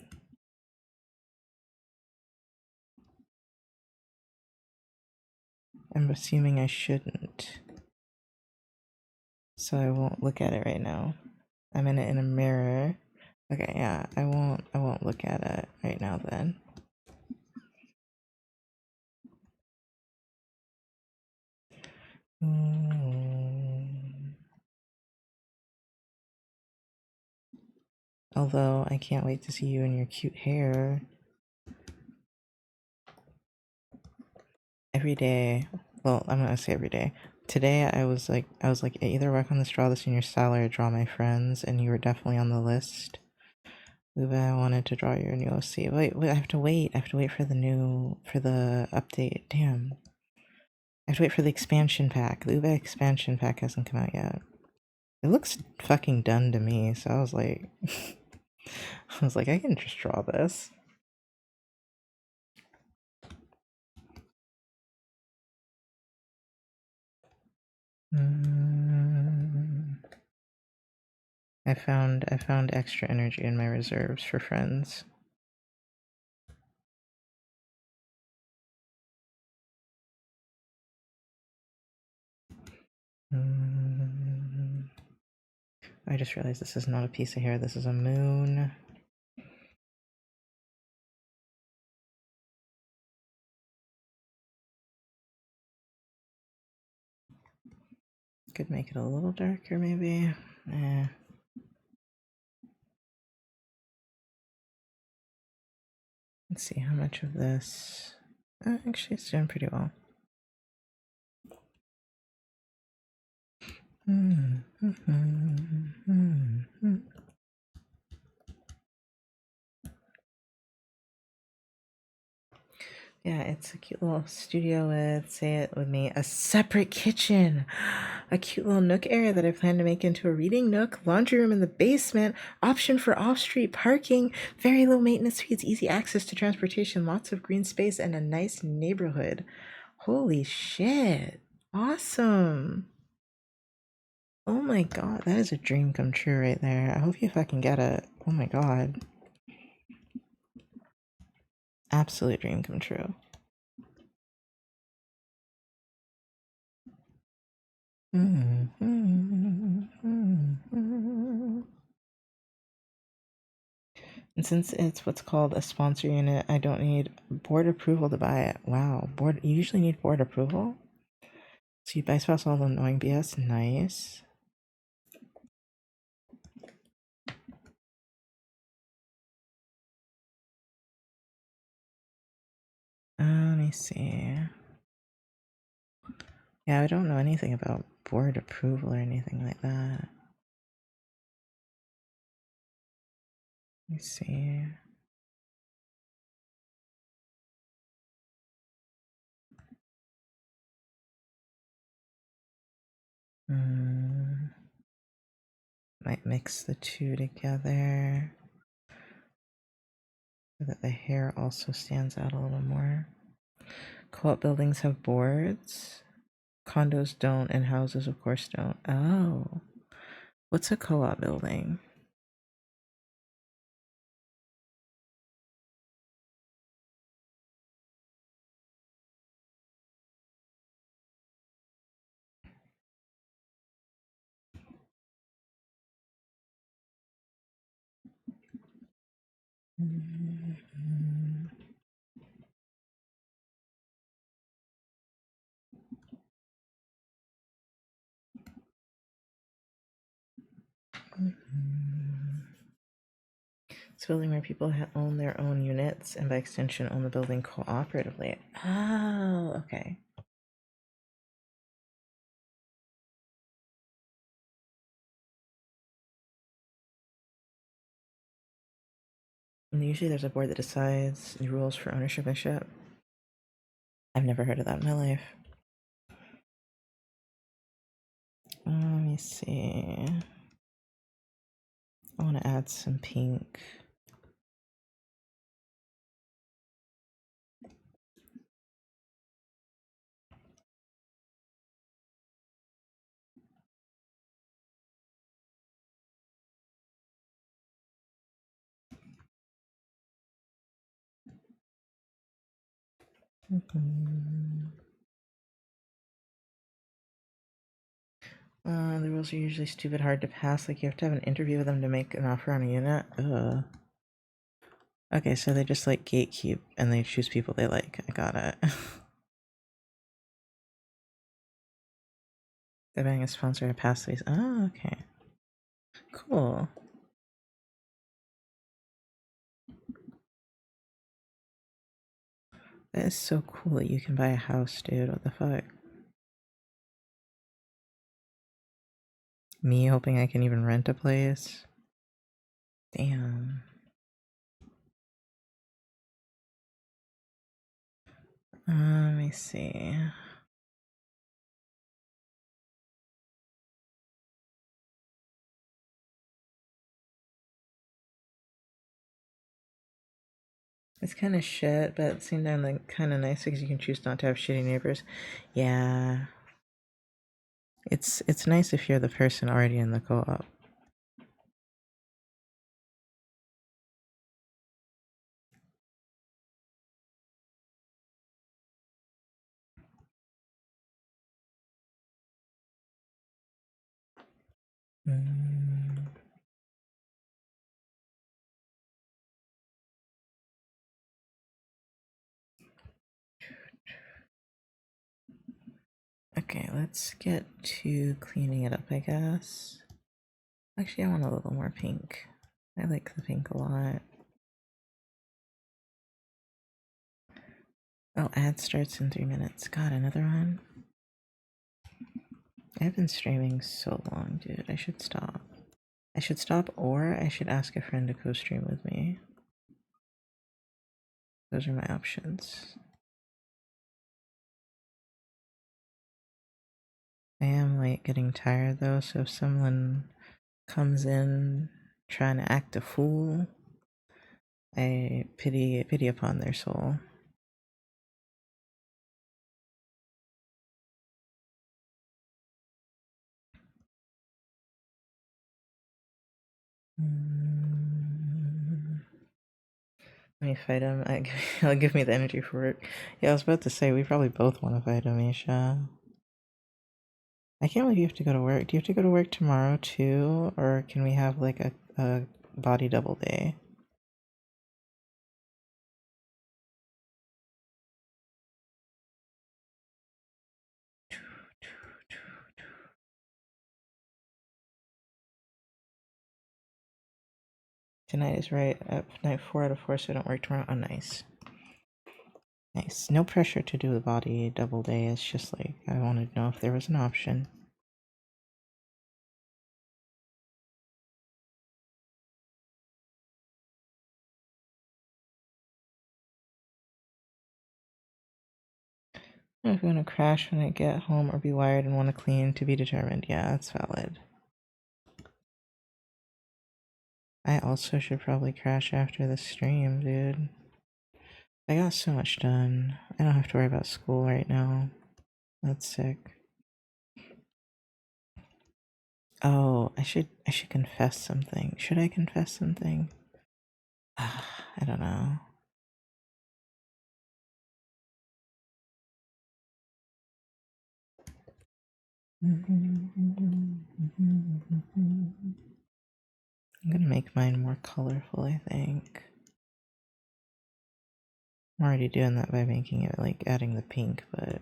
I'm assuming I shouldn't. So I won't look at it right now. I'm in it in a mirror. Okay, yeah, I won't look at it right now then. Although I can't wait to see you in your cute hair. Every day. Well, I'm not gonna say every day. Today I was like either work on the draw the senior style or draw my friends, and you were definitely on the list. Uwe, I wanted to draw your new OC. Wait, I have to wait. I have to wait for the update. Damn. I have to wait for the expansion pack. The Uwe expansion pack hasn't come out yet. It looks fucking done to me, so I was like I can just draw this. I found extra energy in my reserves for friends. I just realized this is not a piece of hair, this is a moon. Could make it a little darker maybe. Let's see how much of this. Actually, it's doing pretty well. Yeah, it's a cute little studio with, say it with me, a separate kitchen, a cute little nook area that I plan to make into a reading nook, laundry room in the basement, option for off-street parking, very low maintenance fees, easy access to transportation, lots of green space, and a nice neighborhood. Holy shit. Awesome. Oh my god, that is a dream come true right there. I hope you fucking get it. Oh my god. Absolute dream come true. And since it's what's called a sponsor unit, I don't need board approval to buy it. Wow, you usually need board approval? So you bypass all the annoying BS? Nice. Let me see. Yeah, I don't know anything about board approval or anything like that. Let me see. Might mix the two together so that the hair also stands out a little more. Co-op buildings have boards. Condos don't, and houses, of course, don't. Oh. What's a co-op building? It's a building where people own their own units and by extension own the building cooperatively. Oh, okay. And usually there's a board that decides the rules for ownership and shit. I've never heard of that in my life. Let me see. I want to add some pink. The rules are usually stupid hard to pass. Like you have to have an interview with them to make an offer on a unit. Ugh. Okay, so they just like gatekeep and they choose people they like. I got it. They're being a sponsor to pass these. Oh, okay. Cool. That is so cool that you can buy a house, dude. What the fuck? Me hoping I can even rent a place. Damn. Let me see. It's kind of shit, but at the same time, like, kind of nice because you can choose not to have shitty neighbors. Yeah. It's nice if you're the person already in the co-op. Okay, let's get to cleaning it up, I guess. Actually, I want a little more pink. I like the pink a lot. Oh, ad starts in 3 minutes. God, another one? I've been streaming so long, dude. I should stop. I should stop, or I should ask a friend to co-stream with me. Those are my options. I am like getting tired though, so if someone comes in trying to act a fool, I pity upon their soul. Let me fight him. He'll give me the energy for it. Yeah, I was about to say we probably both want to fight him, Isha. I can't believe you have to go to work. Do you have to go to work tomorrow too, or can we have like a body double day? Tonight is right up night 4 out of 4, so I don't work tomorrow. Oh, nice. Nice. No pressure to do the body double day. It's just like I wanted to know if there was an option. I'm going to crash when I get home or be wired and want to clean to be determined. Yeah, that's valid. I also should probably crash after the stream, dude. I got so much done. I don't have to worry about school right now. That's sick. Oh, I should confess something. Should I confess something? I don't know. I'm gonna make mine more colorful, I think. I'm already doing that by making it, like, adding the pink, but...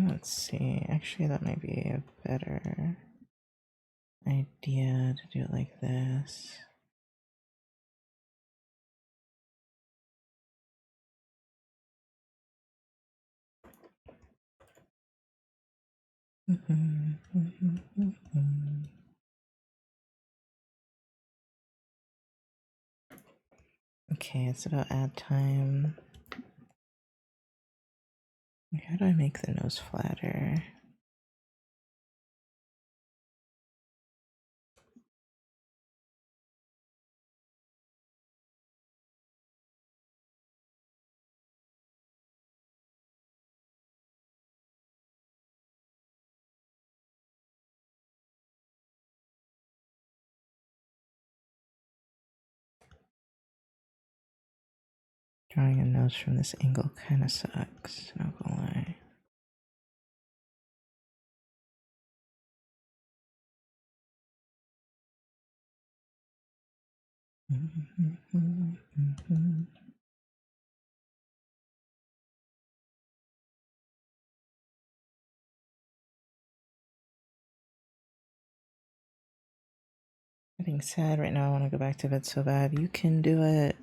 let's see. Actually, that might be a better idea to do it like this. Okay, it's about add time. How do I make the nose flatter? Drawing a nose from this angle kind of sucks, not gonna lie. Getting sad right now. I want to go back to bed so bad. You can do it.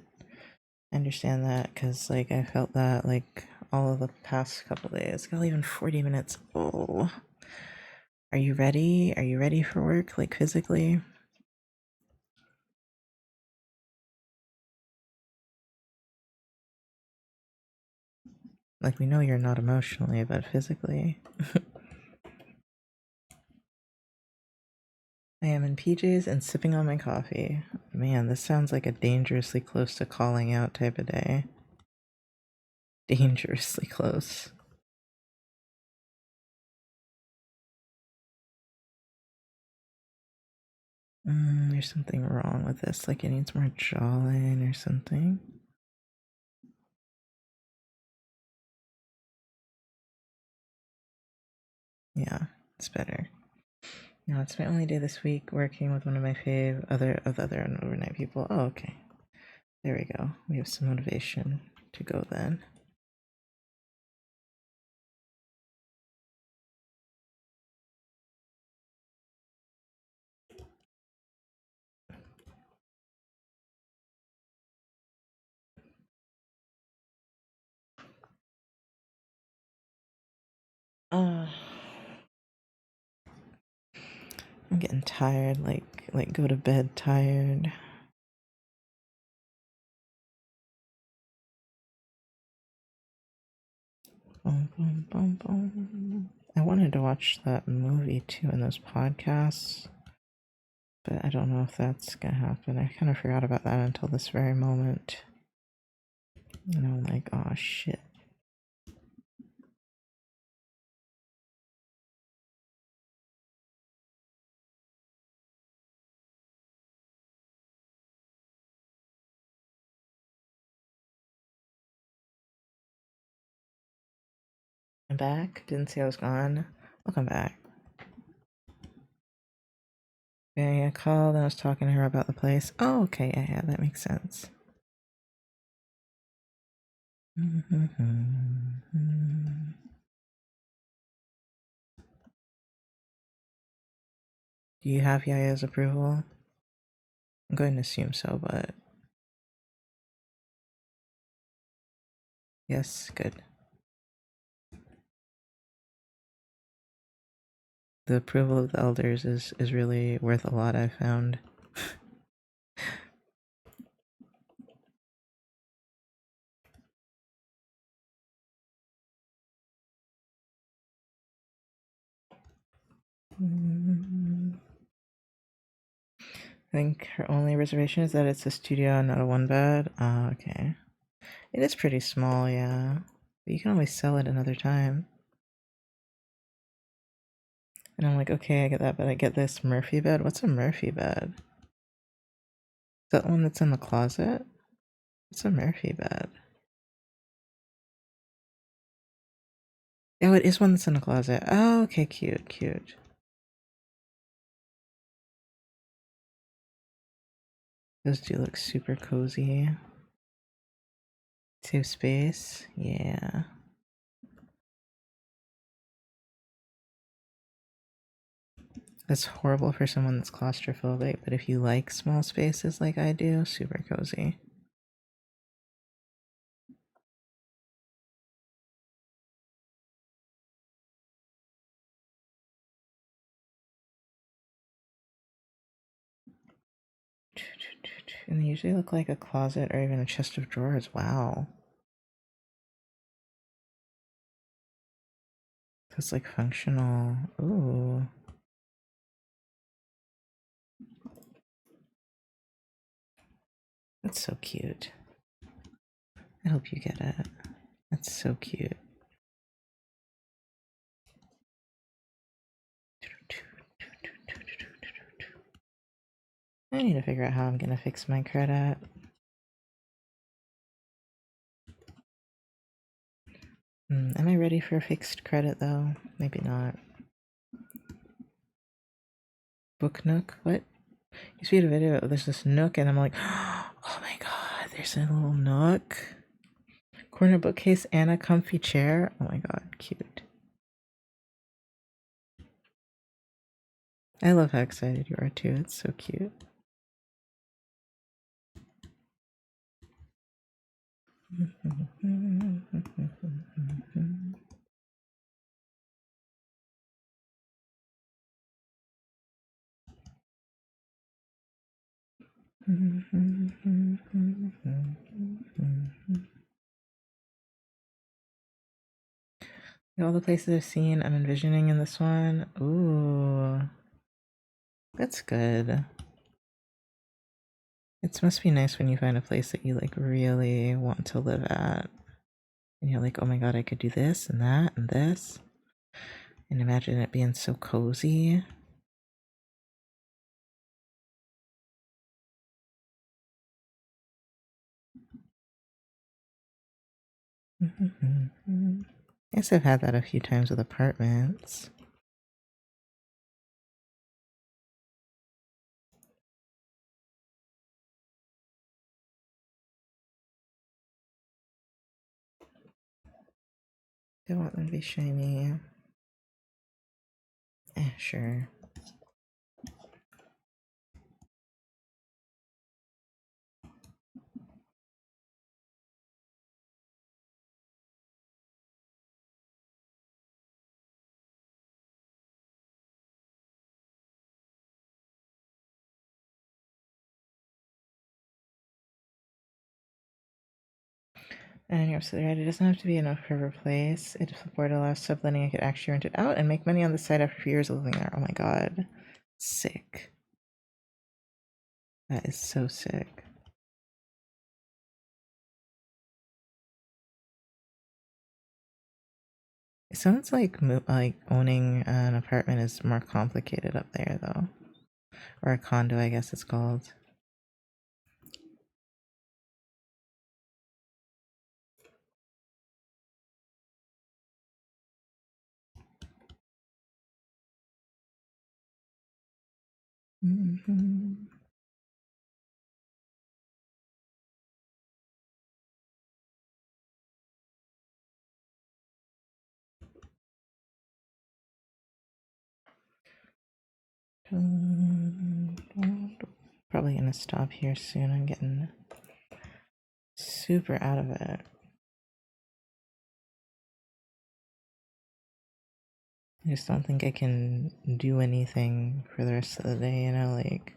I understand that because, like, I felt that, like, all of the past couple days. Got even 40 minutes. Oh. Are you ready? Are you ready for work, like, physically? Like, we know you're not emotionally, but physically. I am in PJs and sipping on my coffee. Man, this sounds like a dangerously close to calling out type of day. Dangerously close. There's something wrong with this. Like, it needs more jawline or something. Yeah, it's better. No, it's my only day this week working with one of my other overnight people. Oh, okay. There we go. We have some motivation to go then. I'm getting tired, like go to bed tired. Boom, boom, boom, boom. I wanted to watch that movie too in those podcasts, but I don't know if that's gonna happen. I kind of forgot about that until this very moment. And I'm like, oh shit. I'm back. Didn't say I was gone. Welcome back. Yeah, I called and I was talking to her about the place. Oh, okay, yeah, that makes sense. Do you have Yaya's approval? I'm going to assume so, but... Yes, good. The approval of the elders is really worth a lot, I've found. I think her only reservation is that it's a studio and not a one bed. Okay. It is pretty small, yeah. But you can always sell it another time. And I'm like, okay, I get that, but I get this Murphy bed. What's a Murphy bed? Is that one that's in the closet? It's a Murphy bed. Oh, it is one that's in a closet. Oh, okay, cute, cute. Those do look super cozy. Save space. Yeah. That's horrible for someone that's claustrophobic, but if you like small spaces like I do, super cozy. And they usually look like a closet or even a chest of drawers. Wow. That's like functional. Ooh. That's so cute. I hope you get it. That's so cute. I need to figure out how I'm gonna fix my credit. Am I ready for a fixed credit though? Maybe not. Book Nook? What? You see the video, there's this nook and I'm like, oh my god, there's a little nook. Corner bookcase and a comfy chair. Oh my god, cute. I love how excited you are too. It's so cute. All the places I've seen, I'm envisioning in this one. Ooh, that's good. It must be nice when you find a place that you like really want to live at. And you're like, oh my god, I could do this and that and this. And imagine it being so cozy. I guess I've had that a few times with apartments. I want them to be shiny. Sure. And you're absolutely right. It doesn't have to be an forever place. If the board allows subletting, I could actually rent it out and make money on the side after a few years of living there. Oh my god. Sick. That is so sick. It sounds like owning an apartment is more complicated up there though. Or a condo, I guess it's called. Probably gonna stop here soon. I'm getting super out of it. I just don't think I can do anything for the rest of the day, you know, like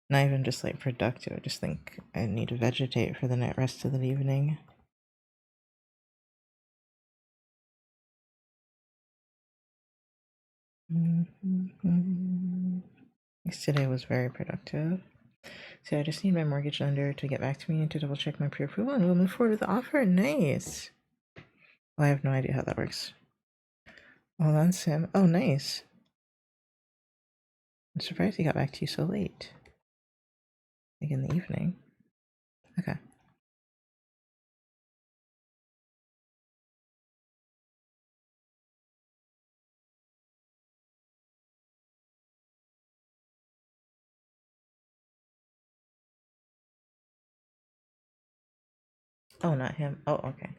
not even just like productive. I just think I need to vegetate for the rest of the evening. Yesterday was very productive. So I just need my mortgage lender to get back to me and to double check my pre-approval and we'll move forward with the offer. Nice. Well, I have no idea how that works. Hold on, Sim. Oh, nice. I'm surprised he got back to you so late. Like in the evening. Okay. Oh, not him. Oh, okay.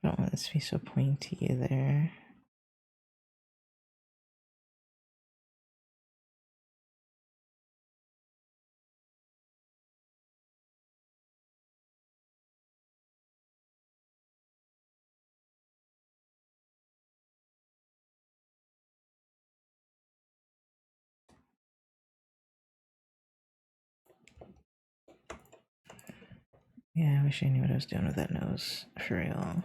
I don't want this to be so pointy either. Yeah, I wish I knew what I was doing with that nose, for real.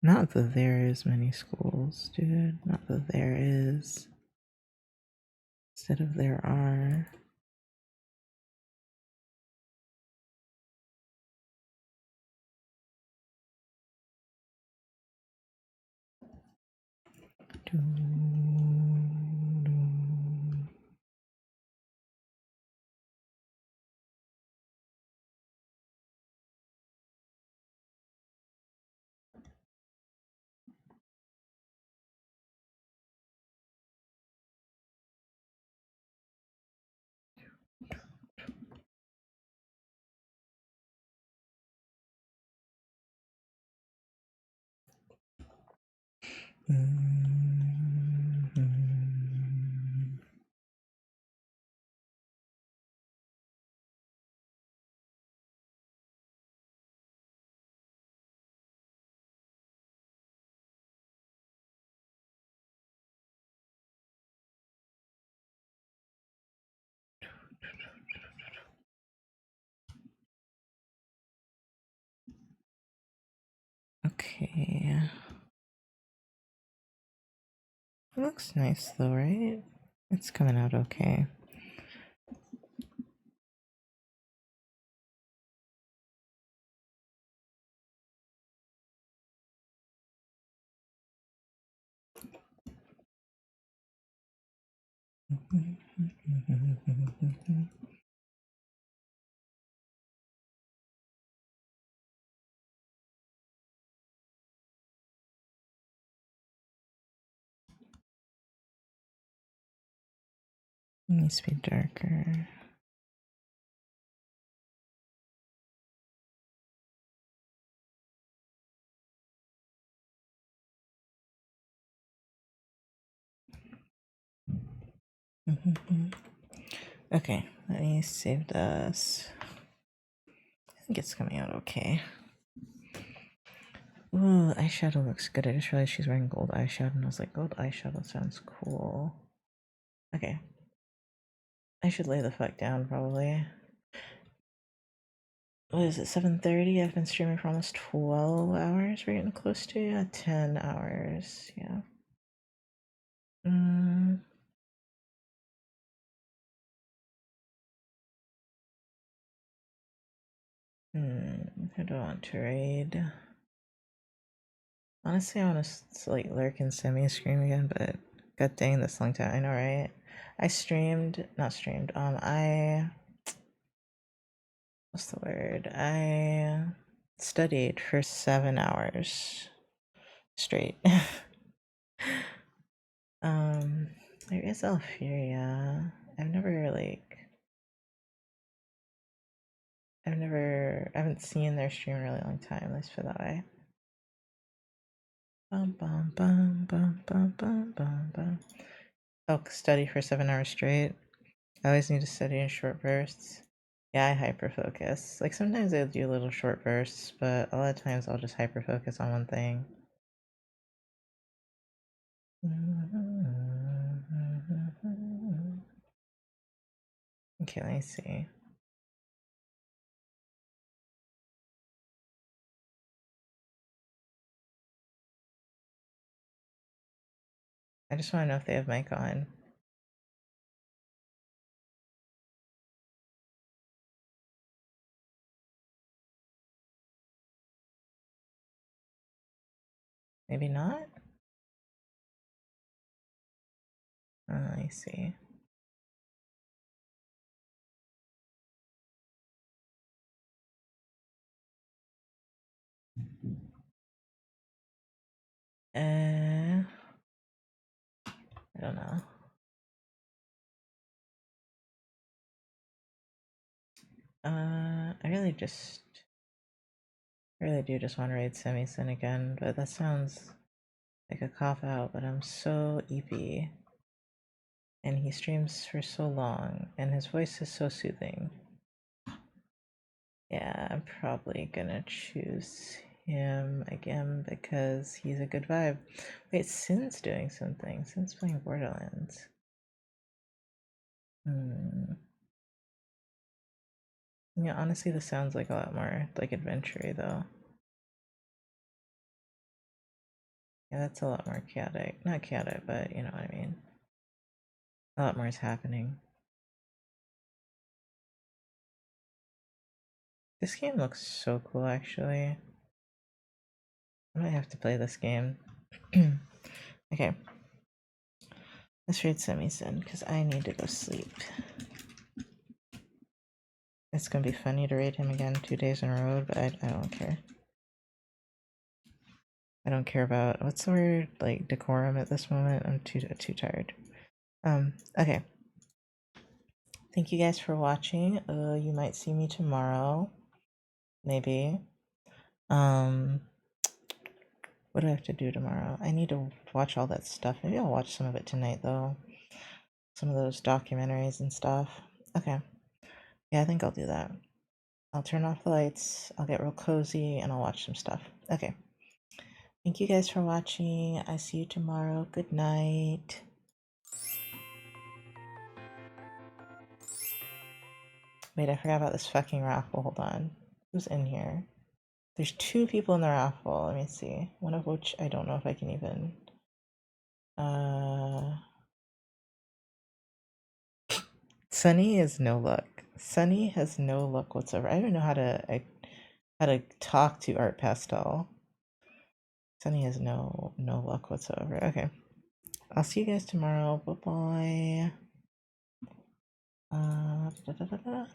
Not that there is many schools, dude. Not that there is. Instead of there are. Okay. It looks nice though, right? It's coming out okay. It needs to be darker. Okay, let me save this. I think it's coming out okay. Ooh, eyeshadow looks good. I just realized she's wearing gold eyeshadow, and I was like, gold eyeshadow sounds cool. Okay. I should lay the fuck down, probably. What is it, 7:30? I've been streaming for almost 12 hours. We're getting close to 10 hours. Yeah. Mm. Who do I want to raid? Honestly, I want to like lurk and semi stream again, but god dang, this long time. I know, right? I streamed, not streamed. What's the word? I studied for 7 hours straight. There is Alfuria. I haven't seen their stream in a really long time. Let's put it that way. Bum bum bum bum bum bum bum bum. Oh, study for 7 hours straight. I always need to study in short bursts. Yeah, I hyper focus. Like sometimes I'll do little short bursts, but a lot of times I'll just hyper focus on one thing. Okay, let me see. I just want to know if they have mic on. Maybe not? I see. I don't know. I really do just want to raid Semi-Sin again, but that sounds like a cop out, but I'm so EP. And he streams for so long, and his voice is so soothing. Yeah, I'm probably gonna choose him again because he's a good vibe. Wait, Sin's doing something. Sin's playing Borderlands. Yeah, honestly, this sounds like a lot more like adventure though. Yeah, that's a lot more chaotic. Not chaotic, but you know what I mean. A lot more is happening. This game looks so cool, actually. I might have to play this game. Okay. Let's raid Semi-Sin, because I need to go sleep. It's gonna be funny to raid him again 2 days in a row, but I don't care. I don't care about, what's the word, like, decorum at this moment. I'm too tired. Okay. Thank you guys for watching. You might see me tomorrow. Maybe. What do I have to do tomorrow? I need to watch all that stuff. Maybe I'll watch some of it tonight, though. Some of those documentaries and stuff. Okay. Yeah, I think I'll do that. I'll turn off the lights, I'll get real cozy, and I'll watch some stuff. Okay. Thank you guys for watching. I see you tomorrow. Good night. Wait, I forgot about this fucking raffle. Hold on. Who's in here? There's 2 people in the raffle. Let me see. One of which I don't know if I can even... Sunny is no luck. Sunny has no luck whatsoever. I don't even know how to talk to Art Pastel. Sunny has no luck whatsoever. Okay. I'll see you guys tomorrow. Bye bye.